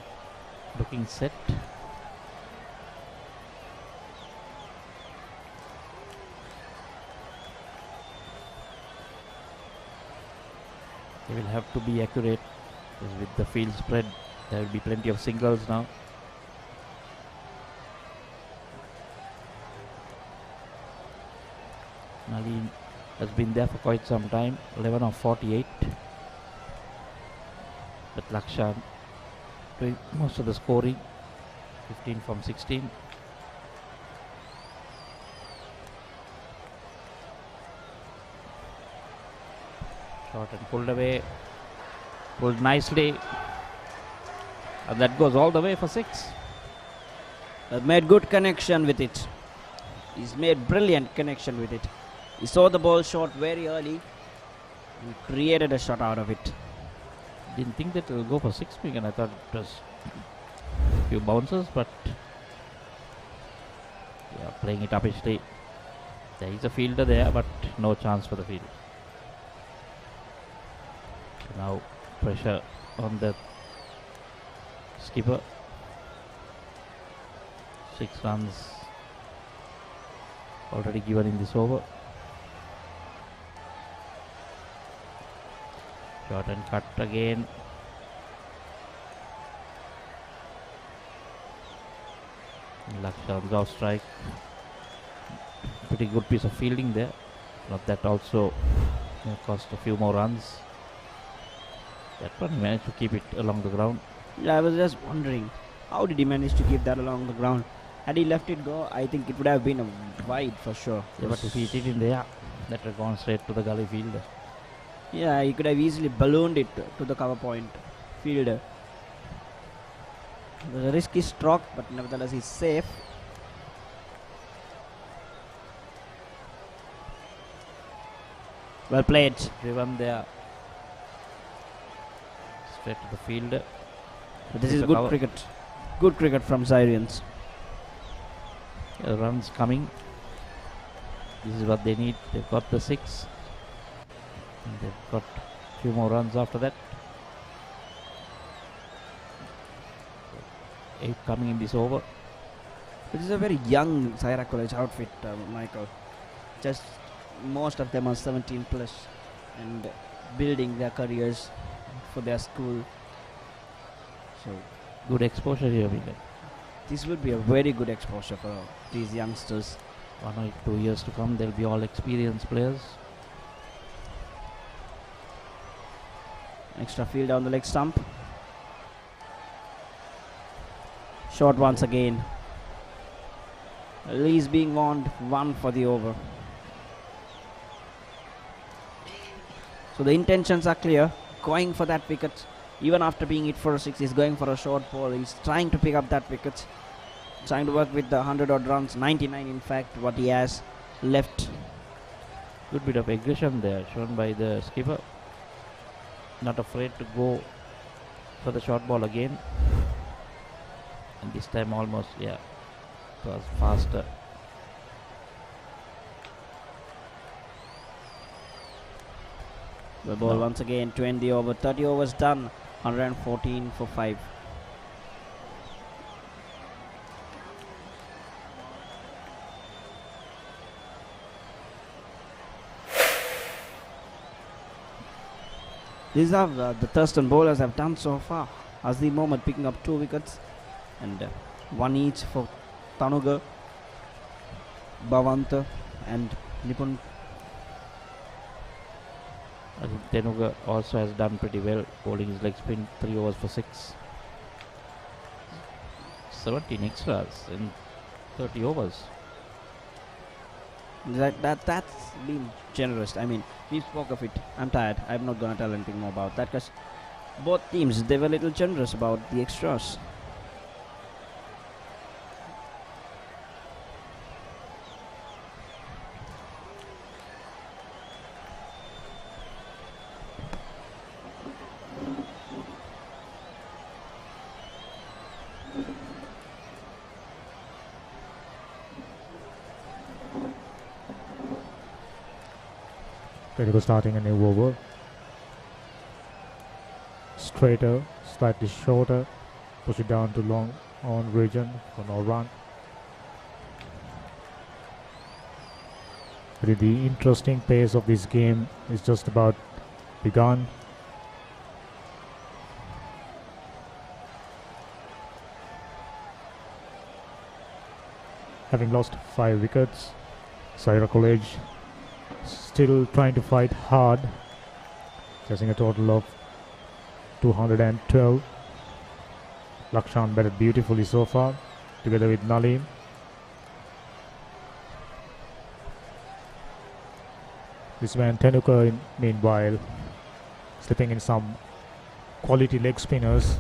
[SPEAKER 10] looking set. They will have to be accurate, because with the field spread there will be plenty of singles now. Nalin has been there for quite some time, 11 of 48. But Lakshan doing most of the scoring, 15 from 16. Shot and pulled away, pulled nicely, and that goes all the way for 6.
[SPEAKER 14] Made good connection with it. He's made brilliant connection with it. He saw the ball short very early and created a shot out of it.
[SPEAKER 10] Didn't think that it will go for 6 and I thought it was a few bounces, but yeah, playing it uppishly. There is a fielder there, but no chance for the field. So now pressure on the skipper. 6 runs already given in this over. Shot and cut again. Lakshan's off strike. Pretty good piece of fielding there. But that also cost a few more runs. That one managed to keep it along the ground.
[SPEAKER 14] Yeah, I was just wondering, how did he manage to keep that along the ground? Had he left it go, I think it would have been a wide for sure.
[SPEAKER 10] Yeah, but if he hit it in there, that would have gone straight to the gully fielder.
[SPEAKER 14] Yeah, he could have easily ballooned it to the cover point fielder. The risk is struck, but nevertheless he's safe. Well played.
[SPEAKER 10] Driven there. Straight to the fielder.
[SPEAKER 14] But this is good cricket. Good cricket from Syrians.
[SPEAKER 10] Yeah, runs coming. This is what they need. They've got the 6. And they've got a few more runs after that. 8 coming in this over.
[SPEAKER 14] This is a very young Zahira College outfit, Michael. Just most of them are 17 plus and building their careers for their school. So
[SPEAKER 10] good exposure here, Vijay.
[SPEAKER 14] This would be a very good exposure for these youngsters.
[SPEAKER 10] 1 or 2 years to come, they'll be all experienced players.
[SPEAKER 14] Extra field down the leg stump. Short once again. Lee is being warned, 1 for the over. So the intentions are clear, going for that wicket. Even after being hit for a 6, he's going for a short ball. He's trying to pick up that wicket, trying to work with the 100 odd runs, 99 in fact, what he has left.
[SPEAKER 10] Good bit of aggression there shown by the skipper. Not afraid to go for the short ball again. And this time almost, yeah, it was faster.
[SPEAKER 14] The ball once again, 20 over, 30 overs done, 114 for 5. These are the Thurstan bowlers have done so far. Azim Mohammed picking up 2 wickets and 1 each for Tanuga, Bhavanta and Nipun.
[SPEAKER 10] I think Tenuga also has done pretty well, bowling his leg spin, 3 overs for 6. 17 extras in 30 overs.
[SPEAKER 14] That's been generous. I mean, we spoke of it. I'm tired. I'm not going to tell anything more about that because both teams, they were a little generous about the extras.
[SPEAKER 12] Telugu starting a new over. Straighter, slightly shorter. Push it down to long on region for no run. But the interesting pace of this game is just about begun. Having lost 5 wickets, Zahira College still trying to fight hard, chasing a total of 212. Lakshan batted beautifully so far, together with Nalim. This man Tenuka, meanwhile, slipping in some quality leg spinners.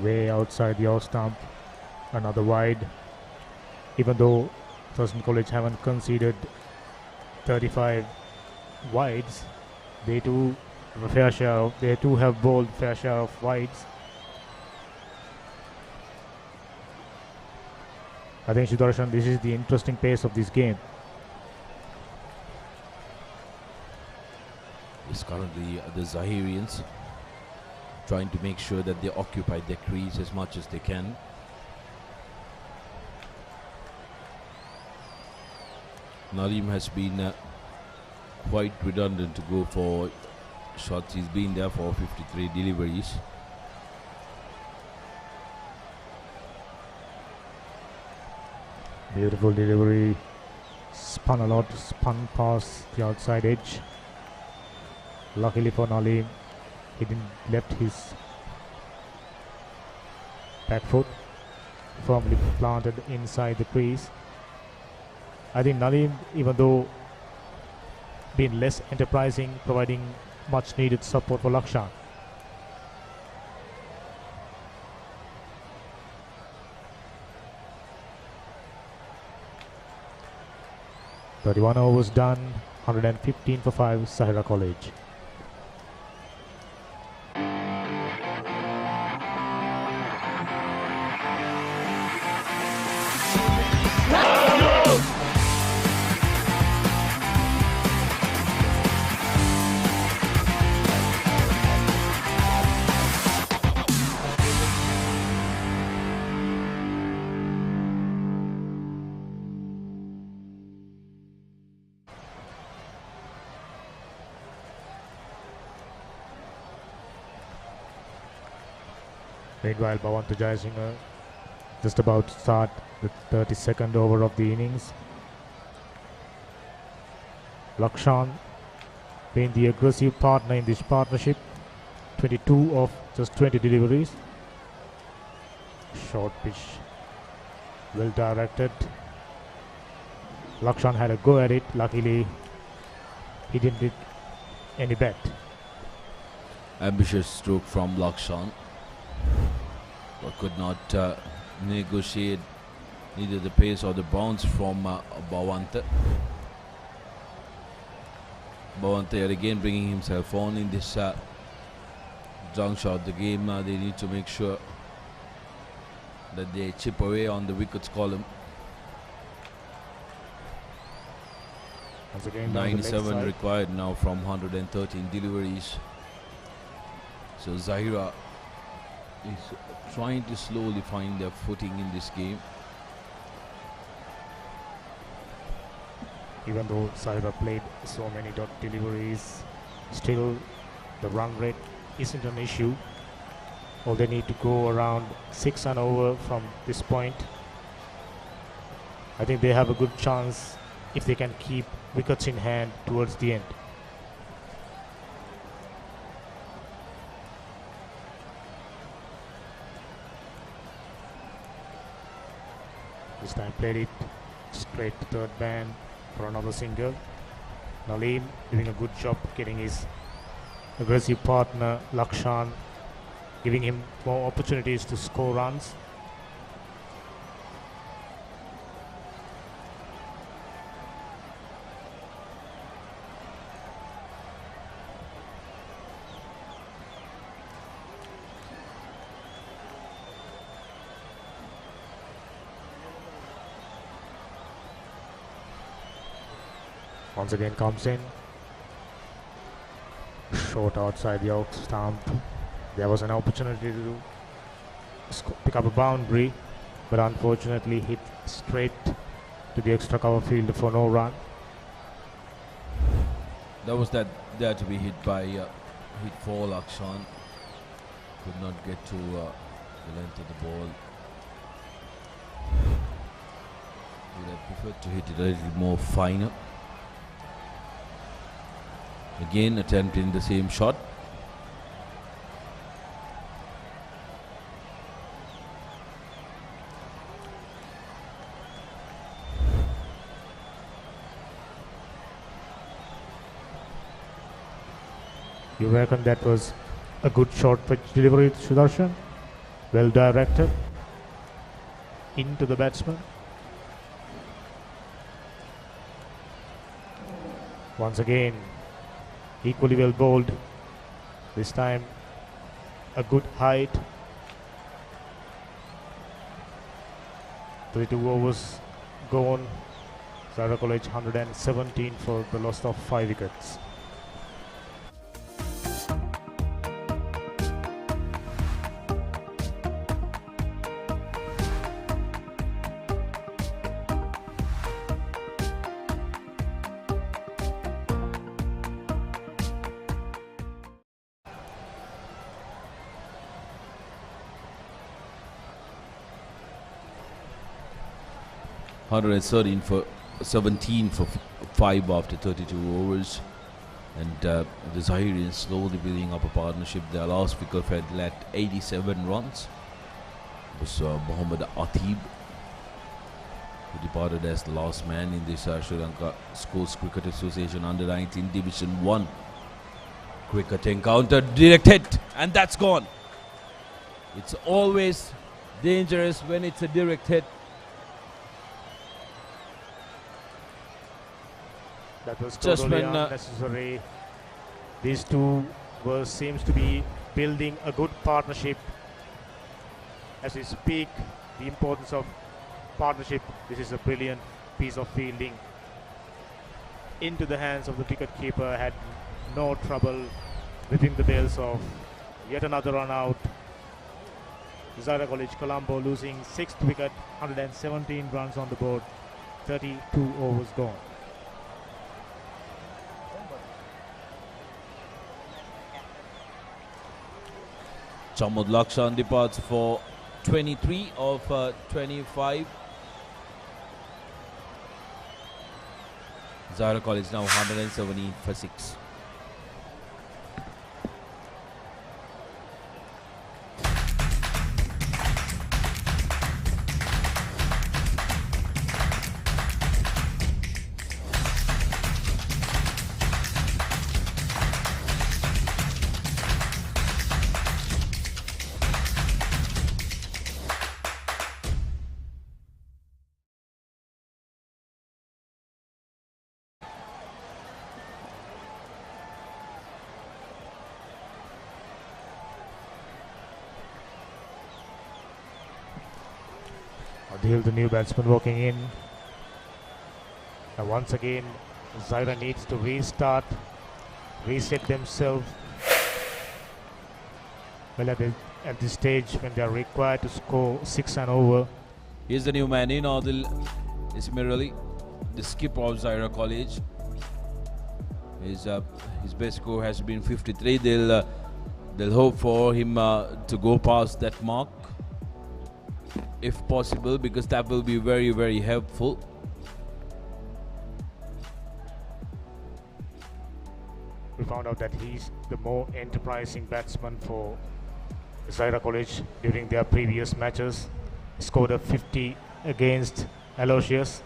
[SPEAKER 12] Way outside the off stump, another wide. Even though Thurstan College haven't conceded 35 wides, they too have a fair share. They too have bowled fair share of wides. I think Sudarshan, this is the interesting pace of this game.
[SPEAKER 2] It's currently the Zahirians trying to make sure that they occupy their crease as much as they can. Nalim has been quite redundant to go for shots. He's been there for 53 deliveries.
[SPEAKER 12] Beautiful delivery, spun a lot, spun past the outside edge. Luckily for Nalim, he didn't left his back foot firmly planted inside the crease. I think Nalim, even though been less enterprising, providing much needed support for Lakshan. "31 overs done, 115 for 5, Zahira College." Meanwhile, Bhavanta Jayasinghe just about to start the 32nd over of the innings. Lakshan being the aggressive partner in this partnership. 22 of just 20 deliveries. Short pitch, well directed. Lakshan had a go at it. Luckily, he didn't hit any bat.
[SPEAKER 2] Ambitious stroke from Lakshan, but could not negotiate neither the pace or the bounce from Bhavanta. Bhavanta yet again bringing himself on in this juncture of the game. They need to make sure that they chip away on the wickets column.
[SPEAKER 12] Once again,
[SPEAKER 2] 97 required now from 113 deliveries. So Zahira is trying to slowly find their footing in this game.
[SPEAKER 12] Even though Zahira played so many dot deliveries, still the run rate isn't an issue. All they need to go around 6 and over from this point. I think they have a good chance if they can keep wickets in hand towards the end. This time played it straight to third man for another single. Nalim doing a good job getting his aggressive partner Lakshan, giving him more opportunities to score runs. Once again comes in. Short outside the off stump. There was an opportunity to pick up a boundary, but unfortunately hit straight to the extra cover field for no run.
[SPEAKER 2] That was there to be hit by hit for Lakshan. Could not get to the length of the ball. Would have preferred to hit it a little more finer. Again attempting the same shot.
[SPEAKER 12] You reckon that was a good short pitch delivery, Sudarshan? Well directed into the batsman. Once again, equally well bowled. This time, a good height. 32 overs gone. Zahira College 117 for the loss of 5 wickets.
[SPEAKER 2] For 17 for 5 after 32 overs, and the Zahirians slowly building up a partnership. Their last wicket had led 87 runs. It was Mohammad Atib, who departed as the last man in this Sri Lanka Schools Cricket Association Under-19 Division 1 cricket encounter. Direct hit, and that's gone. It's always dangerous when it's a direct hit.
[SPEAKER 12] That was totally unnecessary. These two seems to be building a good partnership. As we speak, the importance of partnership. This is a brilliant piece of fielding into the hands of the wicket keeper. Had no trouble whipping the bails off. Yet another run out. Zahira College Colombo losing 6th wicket, 117 runs on the board, 32 overs gone.
[SPEAKER 2] Chamud Lakshan departs for 23 of 25. Zahira College now 117 for 6.
[SPEAKER 12] Adil, the new batsman, walking in. And once again, Zahira needs to restart, reset themselves. Well, at this stage, when they are required to score 6 and over.
[SPEAKER 2] Here's the new man in, Adil Ismaili, the skipper of Zahira College. His best score has been 53. They'll hope for him to go past that mark, if possible, because that will be very, very helpful.
[SPEAKER 12] We found out that he's the more enterprising batsman for Zahira College during their previous matches. He scored a 50 against Aloysius.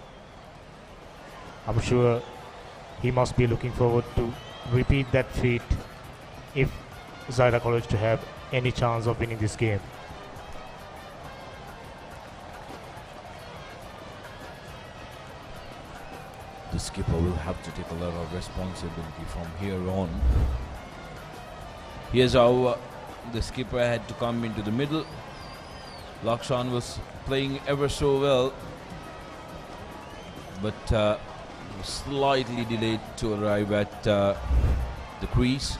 [SPEAKER 12] I'm sure he must be looking forward to repeat that feat if Zahira College to have any chance of winning this game.
[SPEAKER 2] The skipper will have to take a lot of responsibility from here on. Here's how the skipper had to come into the middle. Lakshan was playing ever so well, but slightly delayed to arrive at the crease.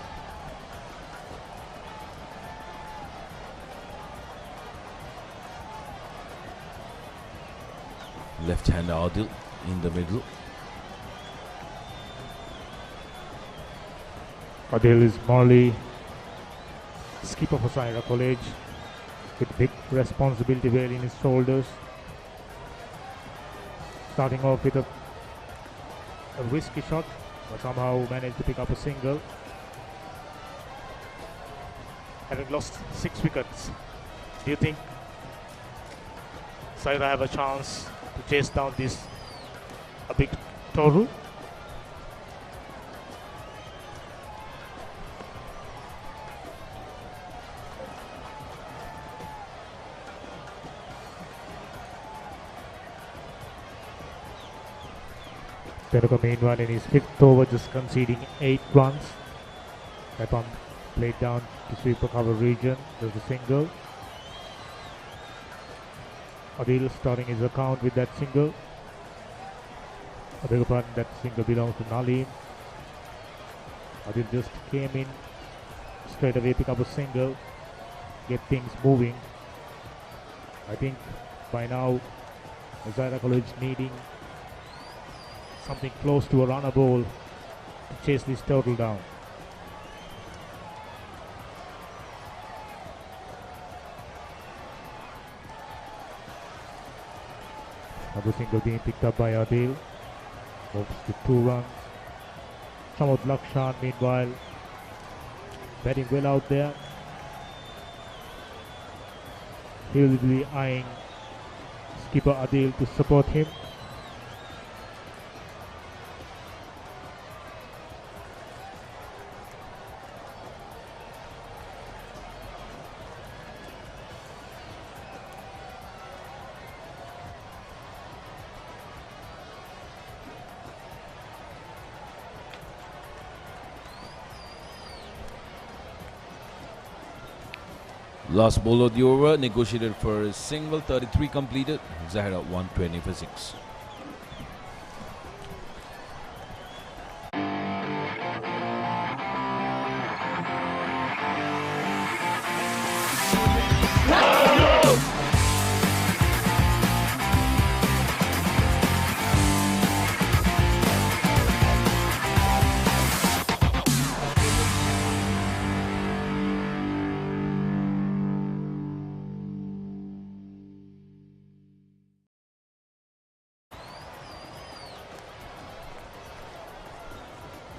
[SPEAKER 2] Left-hander Adil in the middle.
[SPEAKER 12] Adil is Morley, skipper for Zahira College, with big responsibility wearing his shoulders. Starting off with a risky shot, but somehow managed to pick up a single. Having lost 6 wickets, do you think Zahira have a chance to chase down this a big total? Tenuka meanwhile in his 5th over just conceding 8 runs. That one played down to sweeper cover region. There's a single. Adil starting his account with that single. Adil pardon, that single belongs to Nalim. Adil just came in straight away, pick up a single, get things moving. I think by now Zahira College needing something close to a runner ball to chase this total down. Another single being picked up by Adil. Moves to 2 runs. Chamud Lakshan meanwhile batting well out there. He will be eyeing skipper Adil to support him.
[SPEAKER 2] Last ball of the over, negotiated for a single, 33 completed. Zahira 120 for 6.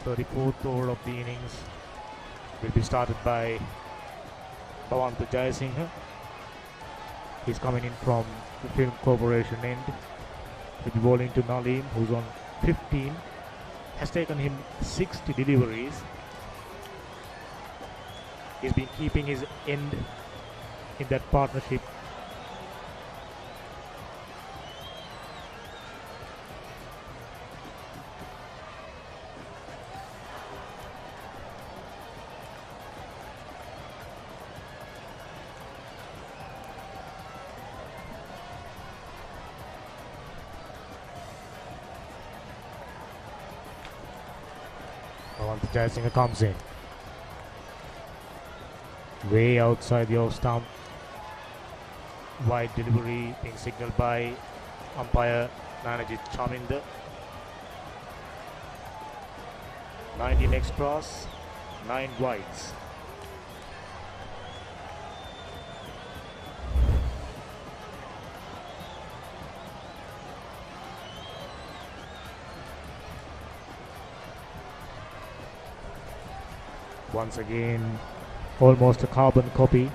[SPEAKER 12] 34th over of the innings will be started by Bhavanta Jayasinghe. He's coming in from the Film Corporation end. He'll be bowling to Nalim, who's on 15. Has taken him 60 deliveries. He's been keeping his end in that partnership. Jayasinghe comes in. Way outside the off stump. Wide delivery being signaled by umpire Nanajit Chaminda. 19 extras, 9 wides. Once again, almost a carbon copy.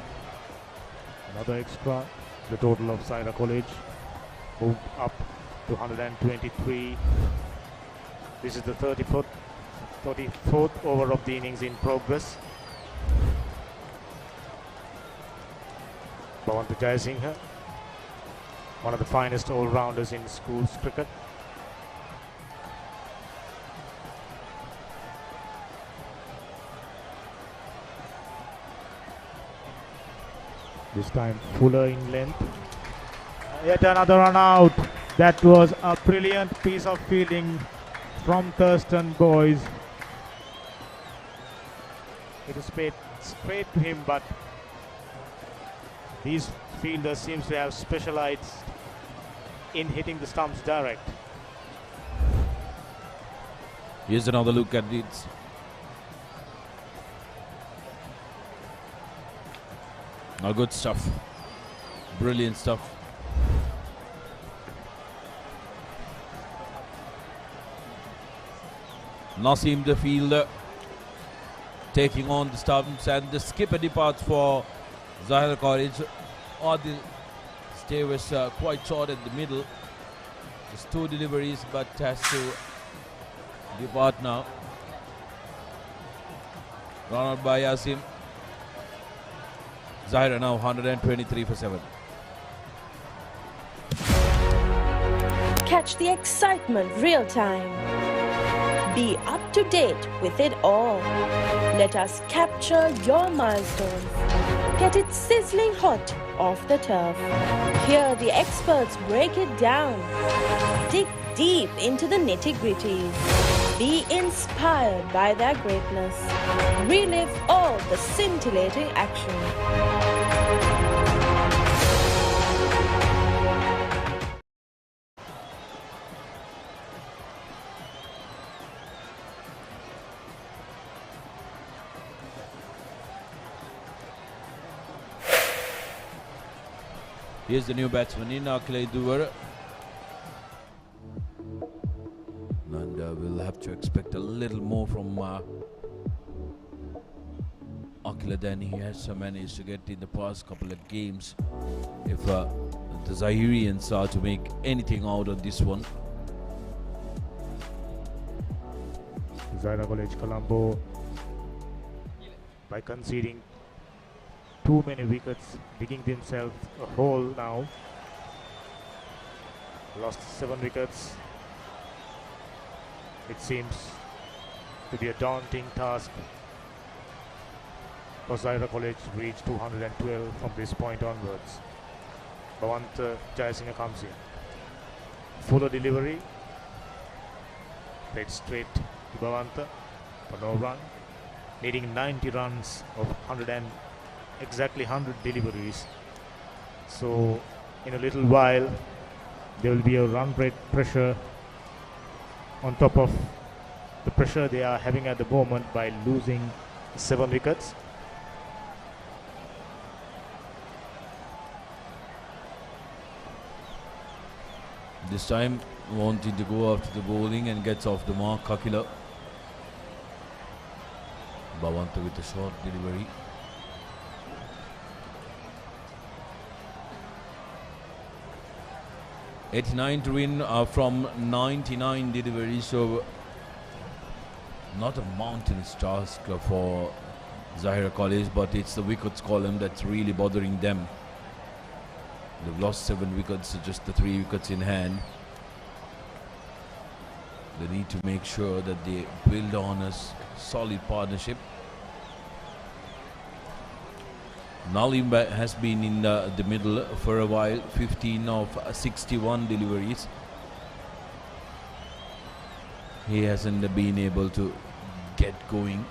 [SPEAKER 12] Another extra. The total of Zahira College moved up to 123. This is the 34th over of the innings in progress. Bhavanta Jayasinghe, one of the finest all-rounders in schools cricket. This time fuller in length. Yet another run out. That was a brilliant piece of fielding from Thurstan boys. It was paid straight to him, but these fielders seems to have specialized in hitting the stumps direct.
[SPEAKER 2] Here's another look at it. Good stuff. Brilliant stuff. Nasim the fielder taking on the stumps, and the skipper departs for Zahira College. Adil stay was quite short at the middle. Just 2 deliveries, but has to depart now. Run out by Yasim. Zahira now 123 for 7.
[SPEAKER 11] Catch the excitement real time. Be up to date with it all. Let us capture your milestones. Get it sizzling hot off the turf. Hear the experts break it down. Dig deep into the nitty-gritties. Be inspired by their greatness. Relive all the scintillating action.
[SPEAKER 2] Here's the new batsman in Akile Duvar. And we'll have to expect a little more from Akile than he has managed to get in the past couple of games. If the Zahirians are to make anything out of this one.
[SPEAKER 12] Zahira College Colombo, by conceding too many wickets, digging themselves a hole now. Lost 7 wickets. It seems to be a daunting task for Zahira College to reach 212 from this point onwards. Bhavanta Jayasinghe comes in. Fuller delivery. Played straight to Bhavanta for no run. Needing 90 runs of exactly 100 deliveries. So in a little while there will be a run rate pressure on top of the pressure they are having at the moment by losing 7 wickets.
[SPEAKER 2] This time wanting to go after the bowling and gets off the mark, Kakila. Bhavanta with a short delivery. '89 to win from 99 deliveries, so not a mountainous task for Zahira College, but it's the wickets column that's really bothering them. They've lost 7 wickets, just the 3 wickets in hand. They need to make sure that they build on a solid partnership. Nalim has been in the middle for a while, 15 of 61 deliveries. He hasn't been able to get going.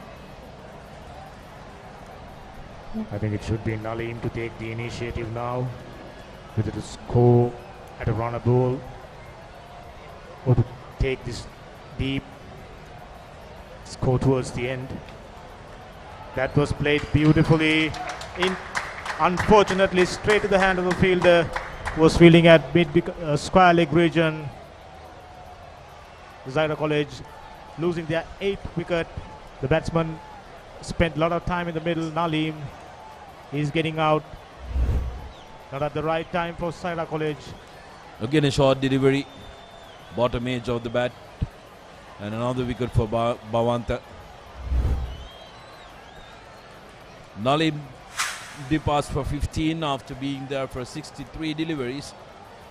[SPEAKER 12] I think it should be Nalim to take the initiative now, whether to score at a runner ball or to take this deep score towards the end. That was played beautifully. Unfortunately, straight to the hand of the fielder, was fielding at mid square leg region. Zahira College losing their 8th wicket. The batsman spent a lot of time in the middle. Nalim is getting out. Not at the right time for Zahira College.
[SPEAKER 2] Again a short delivery, bottom edge of the bat, and another wicket for Bhavanta. Nalim departs for 15 after being there for 63 deliveries.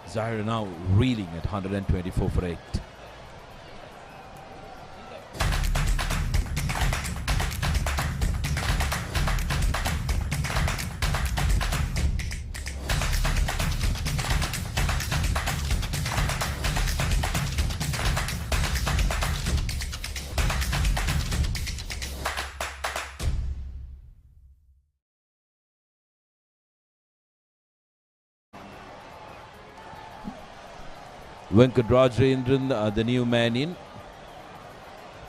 [SPEAKER 2] Zahira now reeling at 124 for 8. Venkat Rajendran, the new man in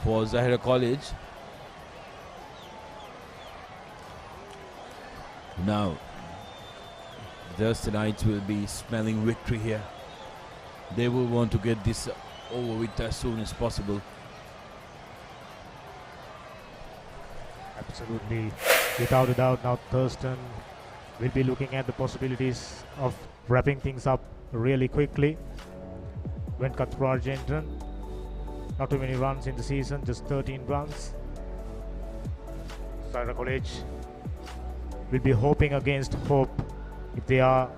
[SPEAKER 2] for Zahira College. Now, the Thurstanites will be smelling victory here. They will want to get this over with as soon as possible.
[SPEAKER 12] Absolutely, without a doubt, now Thurstan will be looking at the possibilities of wrapping things up really quickly. Venkat Rajendran, not too many runs in the season, just 13 runs. Zahira College will be hoping against hope if they are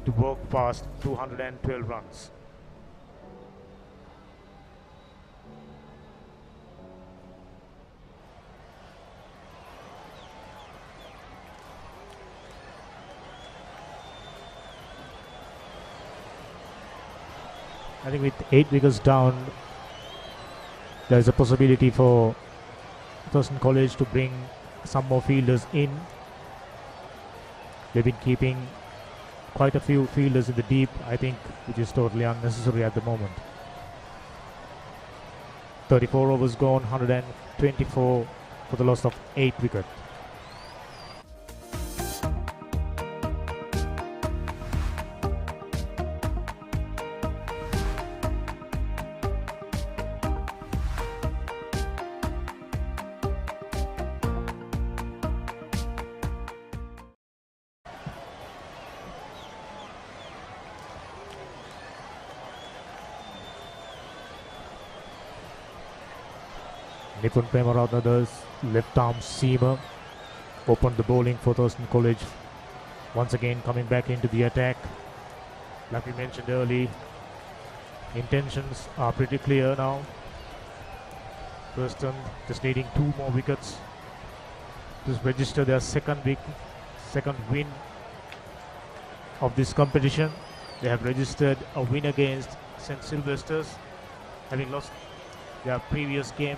[SPEAKER 12] to work past 212 runs. I think with 8 wickets down, there is a possibility for Thurstan College to bring some more fielders in. They've been keeping quite a few fielders in the deep, I think, which is totally unnecessary at the moment. 34 overs gone, 124 for the loss of 8 wickets. Nipun Premaratna's left arm seamer opened the bowling for Thurstan College. Once again coming back into the attack. Like we mentioned earlier, intentions are pretty clear now. Thurstan just needing 2 more wickets to register their second win of this competition. They have registered a win against St. Sylvester's, having lost their previous game.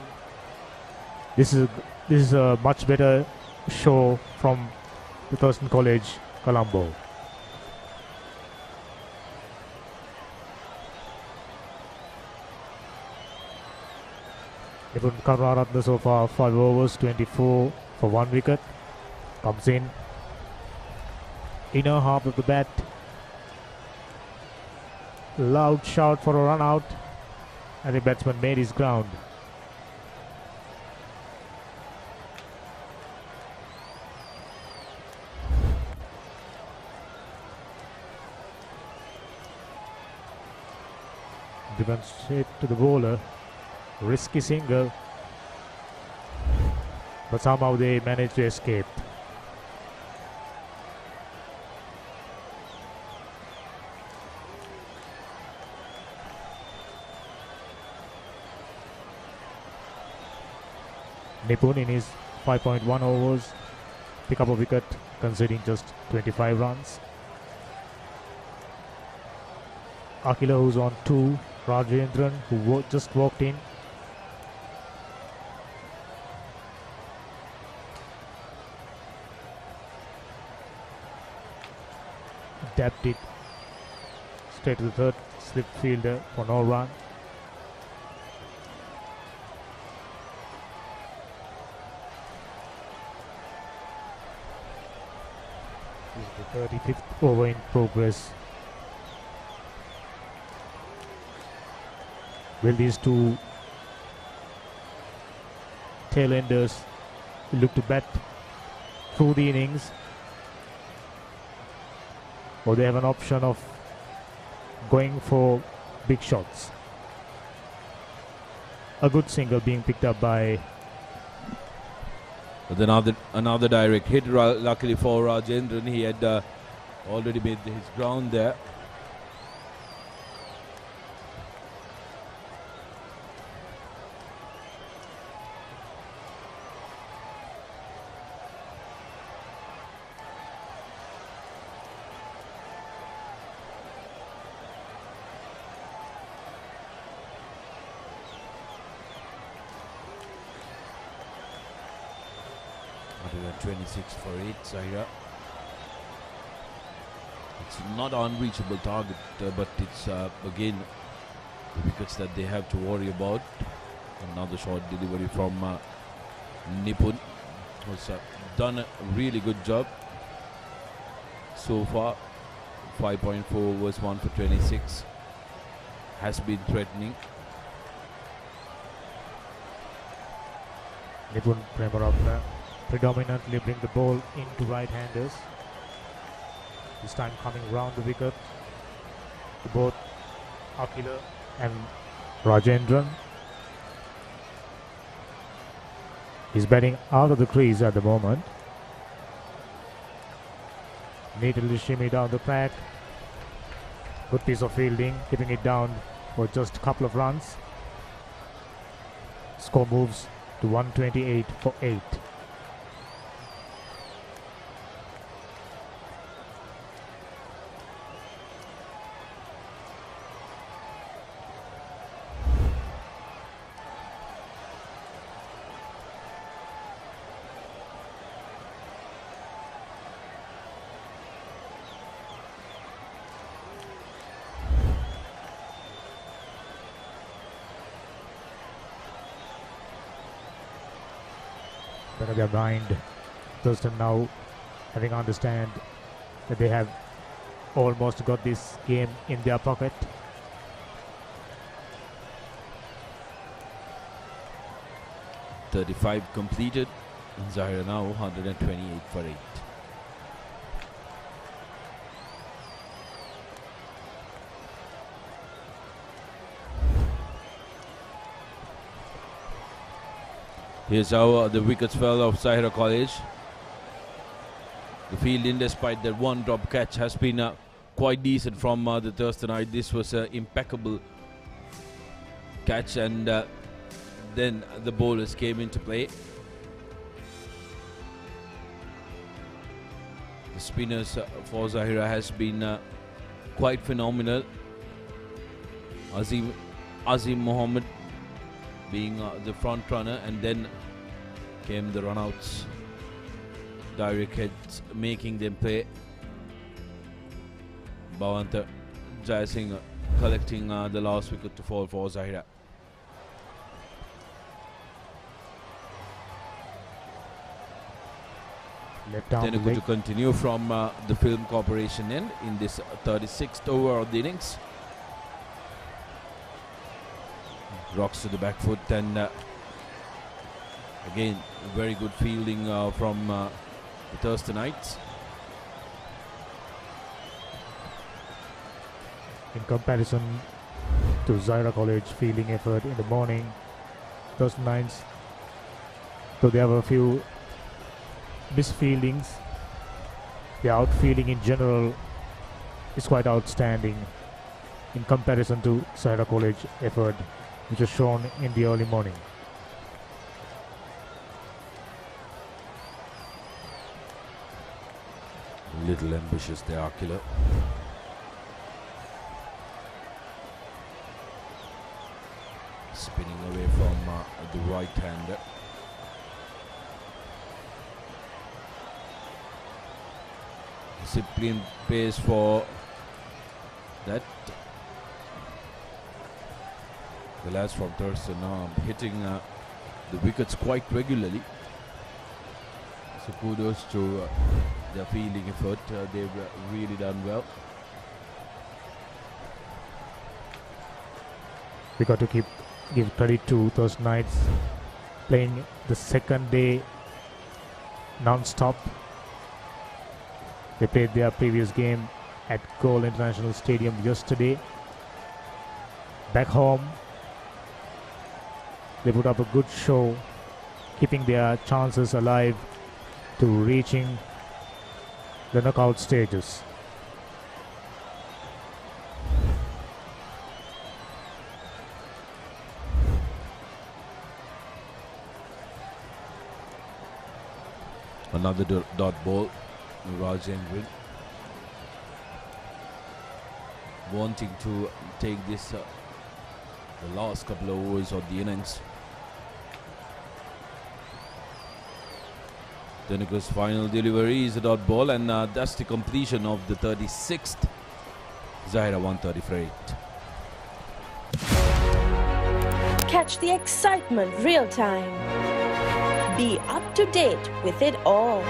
[SPEAKER 12] This is a much better show from the Thurstan College, Colombo. Nipun Premaratna so far 5 overs, 24 for 1 wicket. Comes in inner half of the bat. Loud shout for a run out, and the batsman made his ground. Driven straight to the bowler. Risky single. But somehow they managed to escape. Nipun in his 5.1 overs pick up a wicket, conceding just 25 runs. Akila, who's on 2, Rajendran, who just walked in. Dapped it straight to the third slip fielder for no run. This is the 35th over in progress. Will these two tail-enders look to bat through the innings, or they have an option of going for big shots? A good single being picked up by...
[SPEAKER 2] But another direct hit, luckily for Rajendran. He had already made his ground there. For 8, Zahira. It's not an unreachable target, but it's again the wickets that they have to worry about. Another short delivery from Nipun, who's done a really good job so far. 5.4 overs, 1 for 26. Has been threatening.
[SPEAKER 12] Nipun Premaratna predominantly bring the ball into right-handers. This time coming round the wicket to both Akila and Rajendran. He's batting out of the crease at the moment. Neatly shimmy down the track. Good piece of fielding, keeping it down for just a couple of runs. Score moves to 128 for 8. Their mind. Thurstan now having understand that they have almost got this game in their pocket.
[SPEAKER 2] .35 completed. Zahira now 128 for 8. Here's how the wickets fell of Zahira College. The fielding, despite that one drop catch, has been quite decent from the Thurstonite. This was an impeccable catch, and then the bowlers came into play. The spinners for Zahira has been quite phenomenal. Azim Mohammed being the front runner, and then came the runouts. Direct hits making them play. Bhavanta Jayasingh collecting the last wicket to fall for Zahira. Tenugu to continue from the Film Corporation end in this 36th over of the innings. Rocks to the back foot, and again very good fielding from the Thurstonites.
[SPEAKER 12] In comparison to Zahira College fielding effort in the morning. Those nines, so they have a few misfieldings. The outfielding in general is quite outstanding in comparison to Zahira College effort, which was shown in the early morning.
[SPEAKER 2] Little ambitious there, Akila. Spinning away from the right hander. Discipline pays for that. The lads from Thurstan are hitting the wickets quite regularly. So kudos to their fielding effort. They've really done well.
[SPEAKER 12] We got to give credit to those Knights playing the second day non-stop. They played their previous game at Goal International Stadium yesterday. Back home, they put up a good show, keeping their chances alive to reaching the knockout stages.
[SPEAKER 2] Another dot ball. Rajendran wanting to take this the last couple of overs of the innings. Denika's final delivery is a dot ball, and that's the completion of the 36th. Zahira 130 for 8.
[SPEAKER 11] Catch the excitement real time. Be up to date with it all.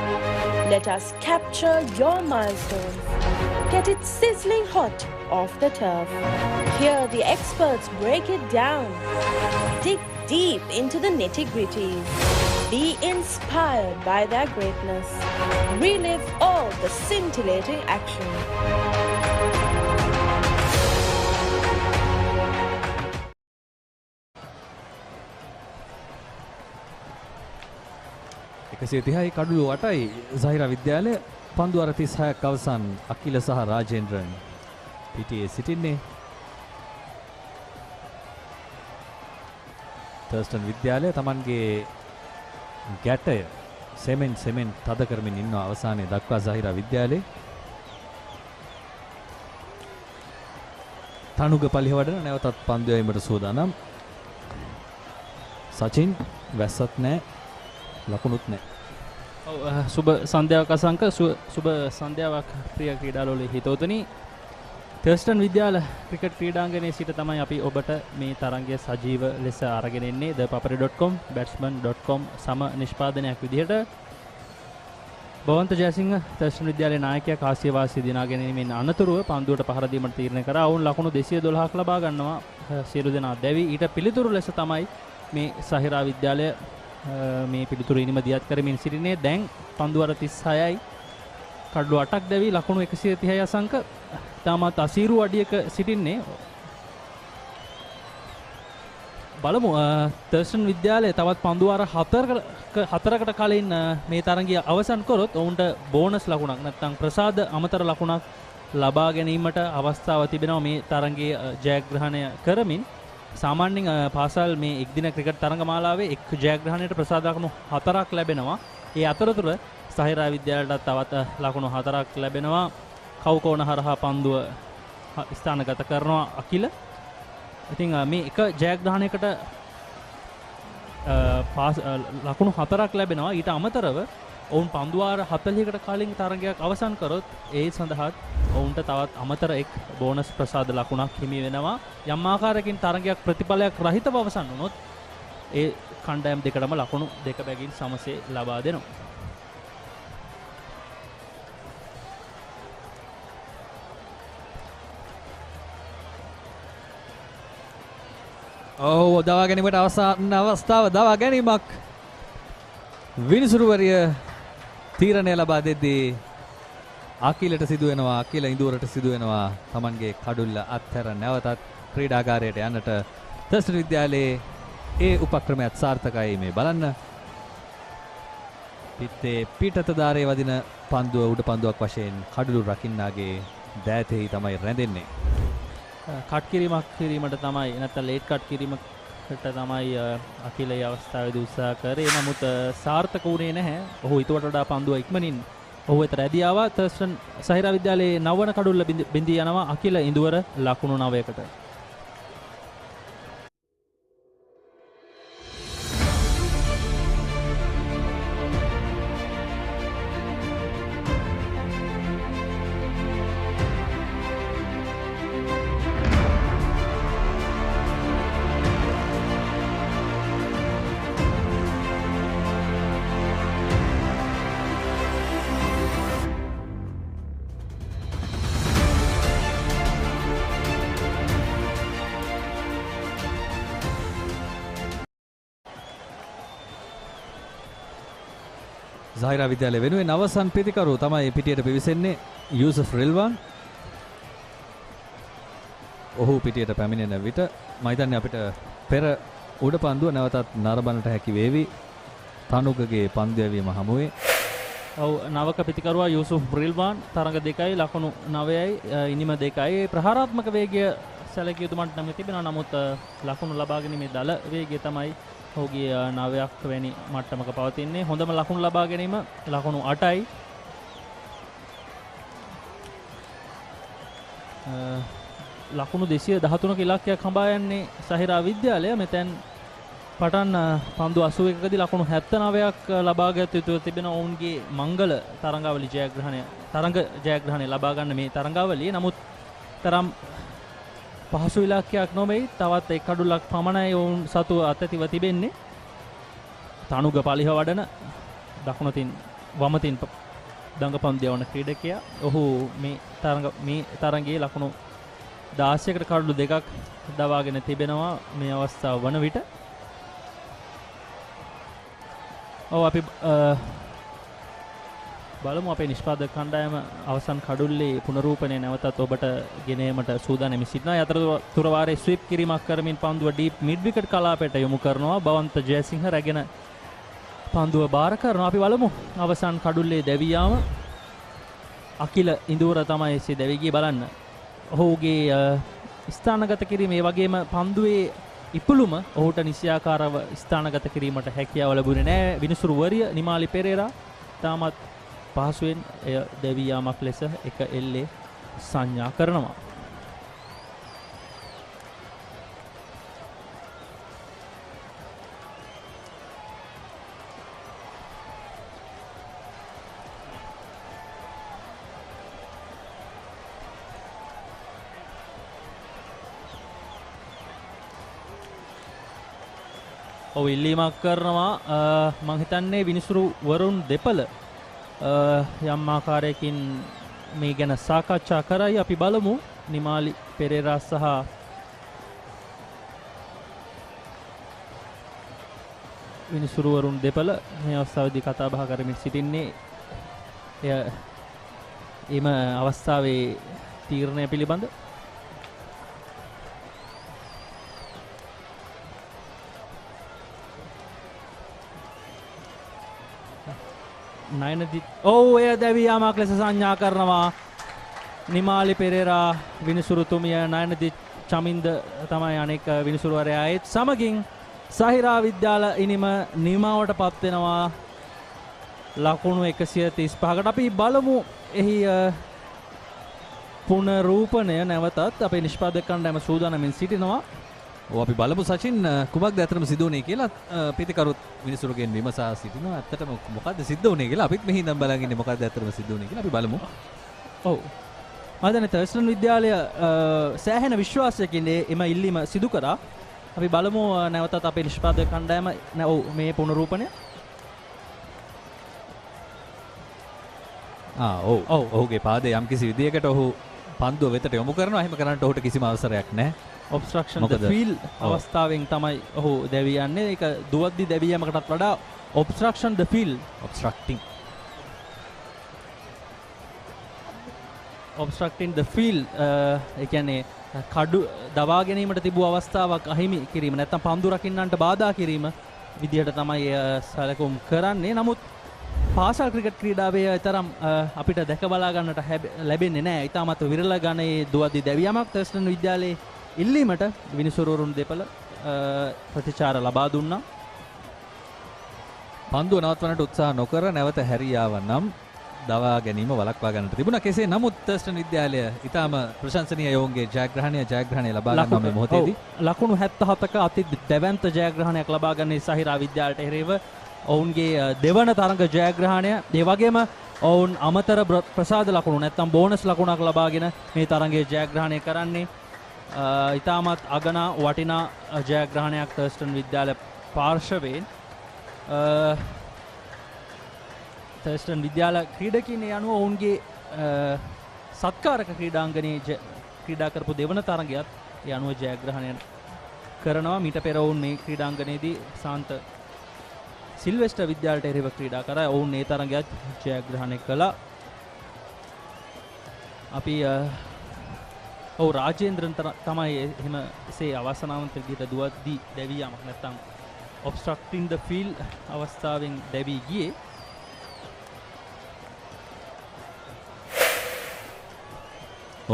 [SPEAKER 11] Let us capture your milestones. Get it sizzling hot off the turf. Hear the experts break it down. Dig deep into the nitty-gritties. Be inspired by their greatness. Relive all the scintillating action.
[SPEAKER 7] එකසිය කඩුළු 8යි Zahira විද්‍යාලය පන්දු අර 36ක් අවසන් අකිල සහ රාජේන්ද්‍රන් පිටියේ සිටින්නේ. Thurstan විද්‍යාලය තමන්ගේ ගැටය සෙමෙන් තද කරමින් ඉන්න අවසානයේ දක්වා Zahira විද්‍යාලයේ තනුග පලිහවඩන නැවතත් පන්දු යීමට සූදානම්. සචින් වැස්සත් නැහැ, ලකුණුත් නැහැ.
[SPEAKER 3] සුබ සන්ධ්‍යාවක් අසංක සුබ සන්ධ්‍යාවක් ප්‍රිය ක්‍රීඩාලෝලී හිතවතුනි. Thurstan විද්‍යාල ක්‍රිකට් ක්‍රීඩාංගණයේ සිට තමයි අපි ඔබට මේ තරංගය සජීව ලෙස අරගෙන එන්නේ. thepapare.com batsman.com සම නිෂ්පාදනයක් විදිහට. බවන්ත ජයසිංහ Thurstan විද්‍යාලයේ නායකයා කාසිය වාසිය දිනා ගැනීමෙන් අනතුරුව පන්දුවට පහර දීමට තීරණය කරා. ඔවුන් ලකුණු 212ක් ලබා ගන්නවා. සියලු දෙනා දැවි. ඊට පිළිතුරු ලෙස තමයි මේ Zahira විද්‍යාලය මේ පිළිතුරු ඉනිම දියත් කරමින් සිටිනේ. දැන් පන්දුවර 36යි කඩලු 8ක් දැවි ලකුණු 130යි අසංක. තාමත් අසීරු අඩියක සිටින්නේ. බලමු Thurstan විද්‍යාලය තවත් පන්දුවර 4කට කලින් මේ තරගය අවසන් කරොත් ඔවුන්ට බෝනස් ලකුණක් නැත්නම් ප්‍රසාද අමතර ලකුණක් ලබා ගැනීමට අවස්ථාව තිබෙනවා මේ තරගයේ ජයග්‍රහණය කරමින්. සාමාන්‍යයෙන් පාසල් මේ එක්දින ක්‍රිකට් තරඟමාලාවේ එක් ජයග්‍රහණයට ප්‍රසාද ලකුණු 4ක් ලැබෙනවා. ඒ අතරතුර Zahira විද්‍යාලයට තවත් ලකුණු 4ක් ලැබෙනවා. කවුකෝණ හරහා පන්දුව ස්ථානගත කරනවා අකිල. ඉතින් මේ එක ජයග්‍රහණයකට ලකුණු 4ක් ලැබෙනවා. ඊට අමතරව ඔවුන් පන්දුවාර 40කට කලින් තරගයක් අවසන් කරොත් ඒ සඳහා ඔවුන්ට තවත් අමතර එක් බෝනස් ප්‍රසාද ලකුණක් හිමි වෙනවා. යම් ආකාරයකින් තරගයක් ප්‍රතිඵලයක් රහිතව අවසන් වුණොත් ඒ කණ්ඩායම් දෙකටම ලකුණු දෙක බැගින් සමසේ ලබා දෙනවා.
[SPEAKER 7] දවා ගැනීමට අවසන් අවස්ථාව දවා ගැනීමක් විනිසුරුවරිය තීරණය ලබා දෙද්දී අකිලට සිදු වෙනවා. අකිල ඉඳුවරට සිදු වෙනවා තමන්ගේ කඩුල්ල අත්හැර නැවතත් ක්‍රීඩාගාරයට යන්නට තර්ස්ටන් විද්‍යාලයේ ඒ උපක්‍රමයක් සාර්ථකයි මේ බලන්න. පිත්තේ පිටතදාරයේ වදින පන්දුව උඩ පන්දුවක් වශයෙන් කඩළු රකින්නාගේ දෑතෙහි තමයි රැඳෙන්නේ.
[SPEAKER 10] කට් කිරීමක් කිරීමට තමයි නැත්නම් ලේට් කට් කිරීමකට තමයි අකිල ඒ අවස්ථාවේදී උත්සාහ කරේ. නමුත් සාර්ථක වුණේ නැහැ. ඔහු ඊට වඩා පන්දුව ඉක්මනින් ඔහු වෙත රැදී ආවා. තර්ස්ටන් සහිරා විද්‍යාලයේ 9 වන කඩුල්ල බිඳී යනවා අකිල ඉඳුවර ලකුණු 9කට.
[SPEAKER 7] Zahira විද්‍යාලය වෙනුවෙන් අවසන් ප්‍රතිකරු තමයි පිටියට පිවිසෙන්නේ යූසුෆ් රිල්වාන්. ඔහු පිටියට පැමිණෙන විට මම හිතන්නේ අපිට පෙර උඩ පන්දුව නැවතත් නරඹන්නට හැකි වේවි. තනුගගේ පන්දු යැවීම හමුවේ.
[SPEAKER 10] ඔව් නවක පිටිකරුවා යූසුෆ් රිල්වාන් තරඟ 2යි ලකුණු 9යි ඉනිම 2යි. ප්‍රහාරාත්මක වේගය සැලකිය යුතු මට්ටමක තිබෙනවා. නමුත් ලකුණු ලබා ගැනීමේ දල වේගය තමයි ඔහුගේ 9ක් වැනි මට්ටමක පවතින්නේ. හොඳම ලකුණු ලබා ගැනීම ලකුණු 8යි. ලකුණු 213ක ඉලක්කයක් හඹා යන්නේ සහිරා විද්‍යාලය. මෙතෙන් පටන් පන්දු 81කදී ලකුණු 79ක් ලබාගත යුතු තිබෙන ඔවුන්ගේ මංගල තරඟාවලි ජයග්‍රහණය ලබා ගන්න මේ තරඟාවලියේ. නමුත් තරම් පහසු ඉලක්කයක් නොමෙයි. තවත් එක් කඩුල්ලක් පමණයි ඔවුන් සතු අත්‍යතිව තිබෙන්නේ. තනුග පලිහ වඩන දකුණතින් වමතින් දඟපන්දු යවන ක්‍රීඩකයා. ඔහු මේ තරඟයේ ලකුණු 16කට කඩුළු දෙකක් දවාගෙන තිබෙනවා මේ අවස්ථාව වන විට. අපි බලමු අපේ නිෂ්පාදක කණ්ඩායම අවසන් කඩුල්ලේ පුනරූපණය නැවතත් ඔබට ගෙනීමට සූදානම් සිටිනවා. අතරතුර වාරයේ ස්විප් කිරීමක් කරමින් පන්දුව ඩීප් මිඩ් විකට් කලාපයට යොමු කරනවා. බවන්ත ජයසිංහ රැගෙන පන්දුව බාර කරනවා. අපි බලමු අවසන් කඩුල්ලේ දැවී යාම. අකිල ඉඳුවර තමයි එසේ දැවී ගියේ බලන්න. ඔහුගේ ස්ථානගත කිරීම ඒ වගේම පන්දුවේ ඉපුළුම ඔහුට නිසියාකාරව ස්ථානගත කිරීමට හැකියාව ලැබුණේ නැහැ. විනිසුරු වරිය නිමාලි පෙරේරා තාමත් පහසුවෙන් එය දැවී යාමක් ලෙස එක එල්ලේ සංඥා කරනවා. ඔව් ඉල්ලීමක් කරනවා. මම හිතන්නේ විනිසුරු වරුන් දෙපළ යම් ආකාරයකින් මේ ගැන සාකච්ඡා කරයි. අපි බලමු නිමාලි පෙරේරා සහ විනිසුරු වරුන් දෙපළ මේ අවස්ථාවේදී කතා බහ කරමින් සිටින්නේ එම අවස්ථාවේ තීරණය පිළිබඳ. එය දැවී යාමක් ලෙස සංඥා කරනවා නිමාලි පෙරේරා. විනිසුරුතුමිය නයනදි චමින්ද තමයි අනෙක් විනිසුරුවරයා. ඒත් සමගින් සහිරා විද්‍යාල ඉනිම නිමාවට පත් වෙනවා ලකුණු 135කට. අපි බලමු එහි පුනරූපණය නැවතත් අපේ නිෂ්පාදක කණ්ඩායම සූදානම්ෙන් සිටිනවා.
[SPEAKER 7] අපි බලමු සචින් කුමක්ද ඇත්තටම සිදු වුනේ කියලා පිටිකරුත් මිනිසුරුගෙන් විමසා සිටිනවා. ඇත්තටම මොකද්ද සිද්ධ වුනේ කියලා අපිත් මෙහි ඉඳන් බලන් ඉන්නේ මොකද්ද ඇත්තටම සිද්ධ වුනේ කියලා. අපි බලමු.
[SPEAKER 10] ඔව්. මම තර්ස්ටන් විද්‍යාලය සෑහෙන විශ්වාසයකින් එම ඉල්ලීම සිදු කරා. අපි බලමු නැවතත් අපේ නිෂ්පාදක කණ්ඩායම මේ පුනරූපණය.
[SPEAKER 7] ඔහුගේ පාදයේ යම්කිසි විදියකට ඔහු පන්දුව වෙතට යොමු කරනවා. එහෙම කරන්නට ඔහුට කිසිම අවසරයක් නැහැ.
[SPEAKER 10] ඔබ්ස්ට්‍රක්ෂන් ද ෆීල් අවස්ථාවෙන් තමයි ඔහු දැවී යන්නේ. ඒක දුවද්දි දැවී යෑමකටත් වඩා ඔබ්ස්ට්‍රක්ෂන් ද ෆීල්
[SPEAKER 7] ඔබ්ස්ට්‍රක්ටිං.
[SPEAKER 3] obstructing the field ඒ කියන්නේ කඩු දවා ගැනීමට තිබූ අවස්ථාවක් අහිමි කිරීම නැත්නම් පන්දු රකින්නන්ට බාධා කිරීම විදිහට තමයි සැලකුම් කරන්නේ. නමුත් පාසල් ක්‍රිකට් ක්‍රීඩාවේ තරම් අපිට දැක බලා ගන්නට ලැබෙන්නේ නැහැ. ඊටමත් විරල ගණයේ දුවද්දි දැවියමක් තර්ස්ටන් විද්‍යාලයේ ඉල්ලීමට විනිසුරුවරුන් දෙපළ ප්‍රතිචාර ලබා දුන්නා.
[SPEAKER 7] පන්දුව නවත්වන්නට උත්සාහ නොකර නැවත හැරියාව නම් දවා ගැනීම වළක්වා ගන්නට තිබුණා. කෙසේ නමුත් තර්ස්ටන් විද්‍යාලය ඊටම ප්‍රශංසනීය යෝන්ගේ ජයග්‍රහණය ලබා ගන්නවා මේ මොහොතේදී.
[SPEAKER 3] ලකුණු 77ක අති දැවැන්ත ජයග්‍රහණයක් ලබා ගන්නේ සහිරා විද්‍යාලයට එරෙහිව ඔවුන්ගේ දෙවන තරඟ ජයග්‍රහණය. ඒ වගේම ඔවුන් අමතර ප්‍රසාද ලකුණු නැත්නම් බෝනස් ලකුණක් ලබාගෙන මේ තරඟයේ ජයග්‍රහණය කරන්නේ. ඊටමත් අගනා වටිනා ජයග්‍රහණයක් තර්ස්ටන් විද්‍යාල පාර්ශවයෙන්. තර්ස්ටන් විද්‍යාල ක්‍රීඩකින් යනුව ඔවුන්ගේ සත්කාරක ක්‍රීඩාංගණයේ ක්‍රීඩා කරපු දෙවන තරඟයත් ඒ අනුව ජයග්‍රහණය කරනවා. මීට පෙර ඔවුන් මේ ක්‍රීඩාංගණයේදී සාන්ත සිල්වෙස්ටර් විද්‍යාලයට එරෙහිව ක්‍රීඩා කරා. ඔවුන් මේ තරඟයත් ජයග්‍රහණය කළා. අපි රාජේන්ද්‍රන් තමයි එහෙම එසේ අවසනාවන්ත විදිහට දුවද්දී දැවී යමක් නැත්නම් obstructing the field අවස්ථාවෙන් දැවී ගියේ.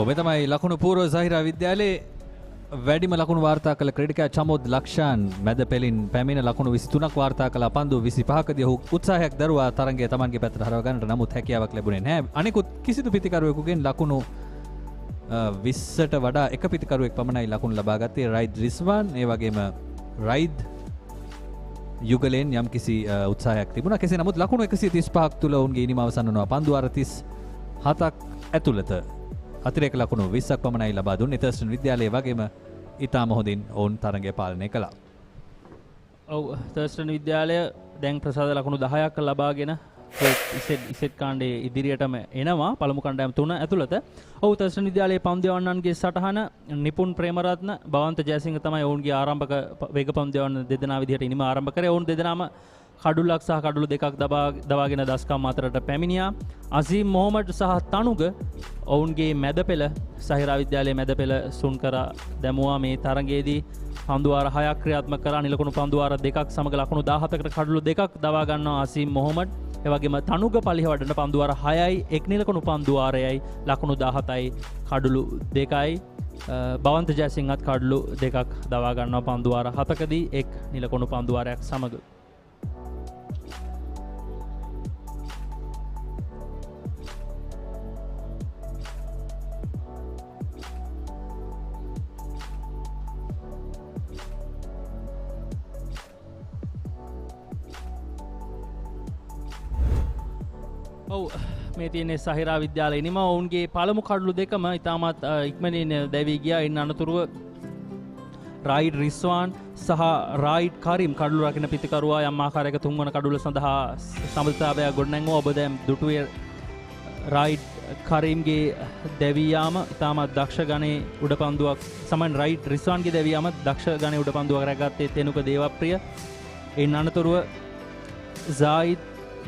[SPEAKER 7] ඔබ තමයි ලකුණු පූර්ව සහිරා විද්‍යාලයේ වැඩිම ලකුණු වාර්තා කළ ක්‍රීඩකයා චමෝද් ලක්ෂාන් මැද පෙළින් පැමිණ ලකුණු 23ක් වාර්තා කළ පන්දු 25කදී ඔහු උත්සාහයක් දරුවා තරගය තමන්ගේ පැත්තට හරව ගන්නට. නමුත් හැකියාවක් ලැබුණේ නැහැ. අනිකුත් කිසිදු පිතිකරුවෙකුගෙන් ලකුණු 20ට වඩා එක පිතිකරුවෙක් පමණයි ලකුණු ලබා ගත්තේ. රයිඩ් රිස්වාන් ඒ වගේම රයිඩ් යුගලෙන් යම් කිසි උත්සාහයක් තිබුණා. කෙසේ නමුත් ලකුණු 135ක් තුල ඔවුන්ගේ ඉනිම අවසන් වුණා. පන්දු 37ක් ඇතුළත අතිරේක ලකුණු 20ක් පමණයි ලබා දුන්නේ. තර්ස්ටන් විද්‍යාලයේ වගේම ඉතාම හොඳින් ඔවුන් තරගය පාලනය කළා.
[SPEAKER 3] ඔව් තර්ස්ටන් විද්‍යාලය දැන් ප්‍රසාද ලකුණු 10ක් ලබාගෙන ඉසෙට් කාණ්ඩයේ ඉදිරියටම එනවා. පළමු කණ්ඩායම 3 ඇතුළත. ඔව් තර්ස්ටන් විද්‍යාලයේ පන්දුයවන්නන්ගේ සටහන නිපුන් ප්‍රේමරත්න බවන්ත ජයසිංහ තමයි ඔවුන්ගේ ආරම්භක වේග පන්දුයවන්න දෙදෙනා විදිහට ඉනිම ආරම්භ කරේ. ඔවුන් දෙදෙනාම කඩුලක් සහ කඩුළු දෙකක් දවාගෙන දස්කම් අතරට පැමිණියා. අසීම් මොහමඩ් සහ තනුග ඔවුන්ගේ මැද පෙළ සහිරා විද්‍යාලයේ මැද පෙළ සුන් කර දැමුවා. මේ තරගයේදී පන්දුවාර 6ක් ක්‍රියාත්මක කරා. නිලකුණු පන්දුවාර 2ක් සමග ලකුණු 17කට කඩුළු 2ක් දවා ගන්නවා අසීම් මොහමඩ්. ඒ වගේම තනුග පලිහ වඩන පන්දුවාර 6යි එක් නිලකුණු පන්දුවාරයයි ලකුණු 17යි කඩුළු 2යි. බවන්ත ජයසිංහත් කඩුළු 2ක් දවා ගන්නවා පන්දුවාර 7කදී එක් නිලකුණු පන්දුවාරයක් සමග. ඔව් මේ තියෙන්නේ සහිරා විද්‍යාලය ඉනිම ඔවුන්ගේ පළමු කඩලු දෙකම ඉතාමත් ඉක්මනින් දැවී ගියා. ඉන් අනතුරුව රයිඩ් රිස්වාන් සහ රයිඩ් කරිම් කඩලු රකින්න පිතිකරුවා යම් ආකාරයක තුන්වන කඩුල සඳහා සමබරතාවය ගොඩනැගුවා. ඔබ දැන් දුටුවේ රයිඩ් කරිම්ගේ දැවී යාම ඉතාමත් දක්ෂ ගණේ උඩපන්දුවක් සමන් රයිඩ් රිස්වාන්ගේ දැවී යාම දක්ෂ ගණේ උඩපන්දුවක් රැගත්තේ තෙනුක දේවප්‍රිය. ඉන් අනතුරුව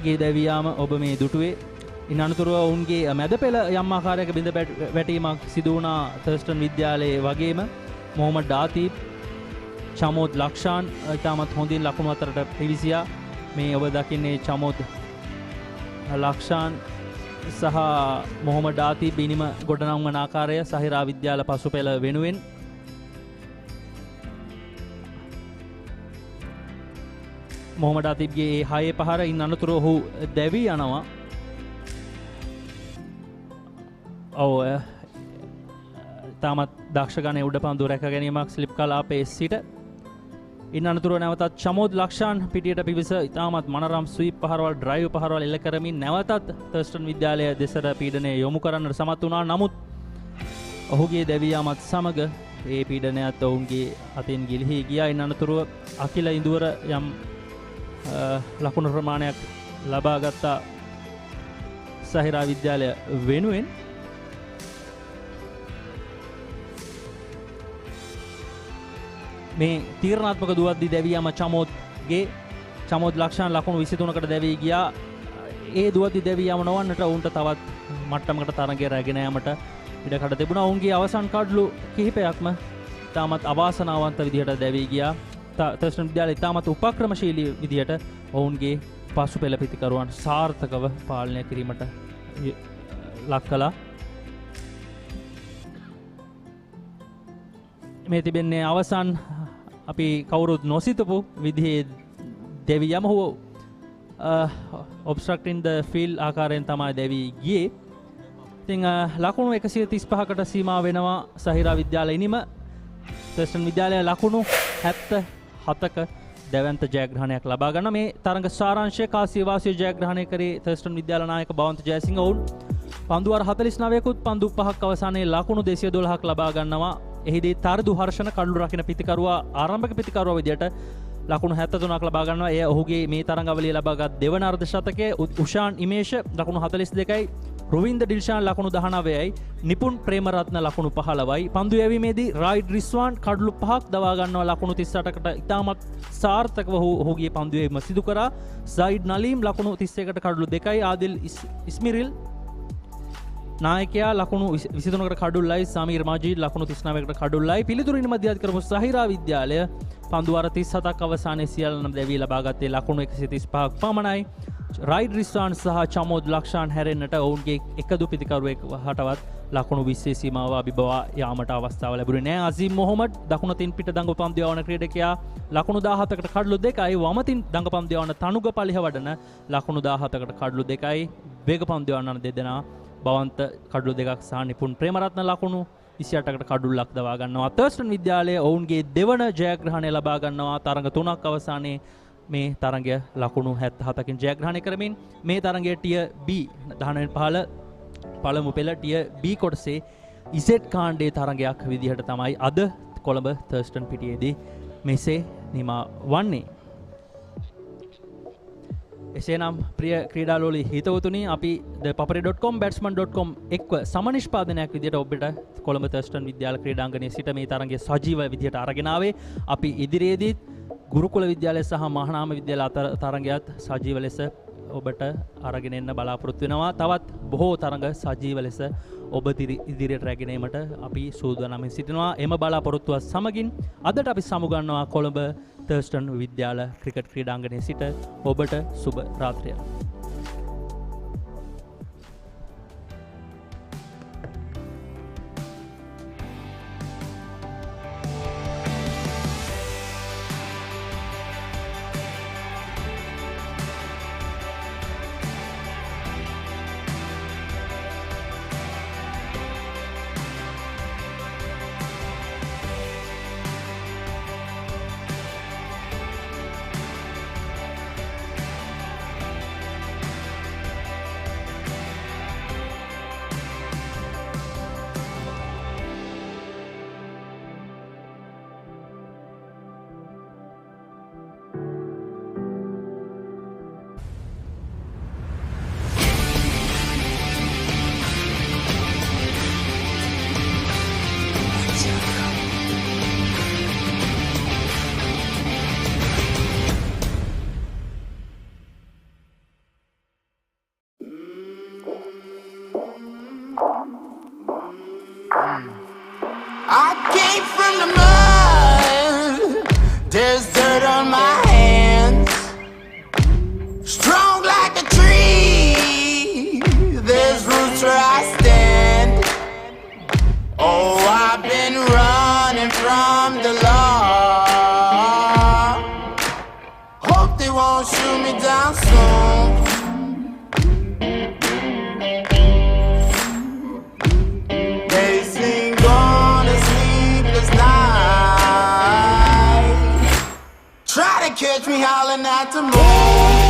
[SPEAKER 3] ගේ දැවියාම ඔබ මේ දුටුවේ. ඉන් අනතුරුව ඔවුන්ගේ මැද පෙළ යම් ආකාරයක බිඳ වැටීමක් සිදු වුණා තර්ස්ටන් විද්‍යාලයේ වගේම. මොහමඩ් ආතීබ් චමෝද් ලක්ෂාන් ඉතාමත් හොඳින් ලකුණු අතරට පිවිසියා. මේ ඔබ දකින්නේ චමෝද් ලක්ෂාන් සහ මොහමඩ් ආතීබ් ඉනිම ගොඩනංවන ආකාරය සහිරා විද්‍යාල පසු පෙළ වෙනුවෙන්. මොහමඩ් ආතිබ්ගේ 6 පහර ඉන් අනතුරු ඔහු දැවී යනවා. ඔව් තාමත් දක්ෂ ගණයේ උඩ පන්දු රැක ගැනීමක් ස්ලිප් කලාපයේ සිට. ඉන් අනතුරුව නැවතත් චමෝද් ලක්ෂාන් පිටියට පිවිස ඉතාමත් මනරම් ස්වීප් පහරවල් ඩ්‍රයිව් පහරවල් එල්ල කරමින් නැවතත් තර්ස්ටන් විද්‍යාලය දෙසට පීඩනය යොමු කරන්නට සමත් වුණා. නමුත් ඔහුගේ දැවී යාමත් සමග ඒ පීඩනයත් ඔවුන්ගේ අතින් ගිලිහි ගියා. ඉන් අනතුරුව අකිල ඉඳුවර යම් ලකුණු ප්‍රමාණයක් ලබා ගත්තා සහිරා විද්‍යාලය වෙනුවෙන්. මේ තීරණාත්මක දුවද්දී දැවියම චමෝද් ලක්ෂාන් ලකුණු 23කට දැවී ගියා. ඒ දුවදි දෙවියම නොවන්නට ඔවුන්ට තවත් මට්ටමකට තරගය රැගෙන යාමට ඉඩකඩ තිබුණා. ඔවුන්ගේ අවසන් කඩලු කිහිපයක්ම ඉතාමත් අවාසනාවන්ත විදිහට දැවී ගියා. තර්ස්ටන් විද්‍යාලය ඉතාමත් උපක්‍රමශීලී විදිහට ඔවුන්ගේ පසු පෙළ පිතිකරුවන් සාර්ථකව පාලනය කිරීමට ලක් කළා. මේ තිබෙන්නේ අවසන් අපි කවුරුත් නොසිතපු විදිහේ දෙවියම හෝ obstructing the field ආකාරයෙන් තමයි දෙවී ගියේ. ඉතින් ලකුණු 135කට සීමා වෙනවා සහිරා විද්‍යාලය ඉනිම. තර්ස්ටන් විද්‍යාලය ලකුණු 77ක දැවැන්ත ජයග්‍රහණයක් ලබා ගන්න. මේ තරඟ සාරාංශය කාසියවාසිය ජයග්‍රහණය කරේ තර්ස්ටන් විද්‍යාල නායක බවන්ත ජයසිංහ. ඔවුන් පන්දුවර 49කුත් පන්දු 5ක් අවසානයේ ලකුණු 212ක් ලබා ගන්නවා. එහිදී තරදු හර්ෂණ කඩළු රකින්න පිතිකරුවා ආරම්භක පිතිකරුවා විදියට ලකුණු 73ක් ලබා ගන්නවා. එය ඔහුගේ මේ තරඟාවලිය ලබාගත් දෙවන අර්ධ ශතකයේ උෂාන් ඉමේෂ ලකුණු 42යි, රුවින්ද ඩිල්ෂාන් ලකුණු 19යි, නිපුන් ප්‍රේමරත්න ලකුණු 15යි. පන්දු යැවීමේදී රායිඩ් රිස්වාන් කඩළු 5ක් දවා ගන්නවා ලකුණු 38කට. ඉතාමත් සාර්ථකව ඔහුගේ පන්දු යැවීම සිදු කරා. සයිඩ් නලීම් ලකුණු 31කට කඩළු 2යි, ආදිල් ඉස්මිරිල් නායකයා ලකුණු 23කට කඩුල්ලයි, සමීර් මජීද් ලකුණු 39කට කඩුල්ලයි. පිළිතුරින් මැදිහත් කරපු සහිරා විද්‍යාලය පන්දුවර 37ක් අවසානයේ සියල්ලම දැවී ලබාගත්තේ ලකුණු 135ක් පමණයි. රයිඩ් රිස්වාන් සහ චමෝද් ලක්ෂාන් හැරෙන්නට ඔවුන්ගේ එකදු පිතිකරුවෙක් හටවත් ලකුණු 20 සීමාව අභිබවා යාමට අවස්ථාව ලැබුණේ නැහැ. අසීම් මොහොමඩ් දකුණතින් පිට දඟපන්දු යවන ක්‍රීඩකයා ලකුණු 17කට කඩළු 2යි, වමතින් දඟපන්දු යවන තනුග පලිහ වඩන ලකුණු 17කට කඩළු 2යි, වේගපන්දු යවන දෙදෙනා බවන්ත කඩළු 2ක් සහ නිපුන් ප්‍රේමරත්න ලකුණු 28කට කඩුල්ලක් දවා ගන්නවා. තර්ස්ටන් විද්‍යාලය ඔවුන්ගේ දෙවන ජයග්‍රහණය ලබා ගන්නවා. තරඟ 3ක් අවසානයේ මේ තරඟය ලකුණු 77කින් ජයග්‍රහණය කරමින් මේ තරඟයේ ටිය B 15 පළමු පෙළ ටිය B කොටසේ ඉසෙට් කාණ්ඩයේ තරඟයක් විදිහට තමයි අද කොළඹ තර්ස්ටන් පිටියේදී මෙසේ නිමා වන්නේ. එසේනම් ප්‍රිය ක්‍රීඩාලෝලි හිතවතුනි, අපි papare.com batsman.com එක්ව සමනිෂ්පාදනයක් විදිහට ඔබට කොළඹ තර්ස්ටන් විද්‍යාල ක්‍රීඩාංගණයේ සිට මේ තරඟයේ සජීව විදිහට අරගෙන ආවේ. අපි ඉදිරියේදීත් ගුරුකුල විද්‍යාලය සහ මහානාම විද්‍යාල අතර තරඟයත් සජීව ලෙස ඔබට අරගෙන එන්න බලාපොරොත්තු වෙනවා. තවත් බොහෝ තරඟ සජීව ලෙස ඔබ ඉදිරියට රැගෙන ඒමට අපි සූදානම් සිටිනවා. එම බලාපොරොත්තුව සමගින් අදට අපි සමුගන්නවා කොළඹ තර්ස්ටන් විද්‍යාල ක්‍රිකට් ක්‍රීඩාංගණයේ සිට. ඔබට සුබ රාත්‍රියක්.
[SPEAKER 5] I came from the mud, there's dirt on my hands. Strong like a tree, there's roots where I stand. Oh, I've been running from the law. Hope they won't shoot me down soon. Catch me howling at the moon.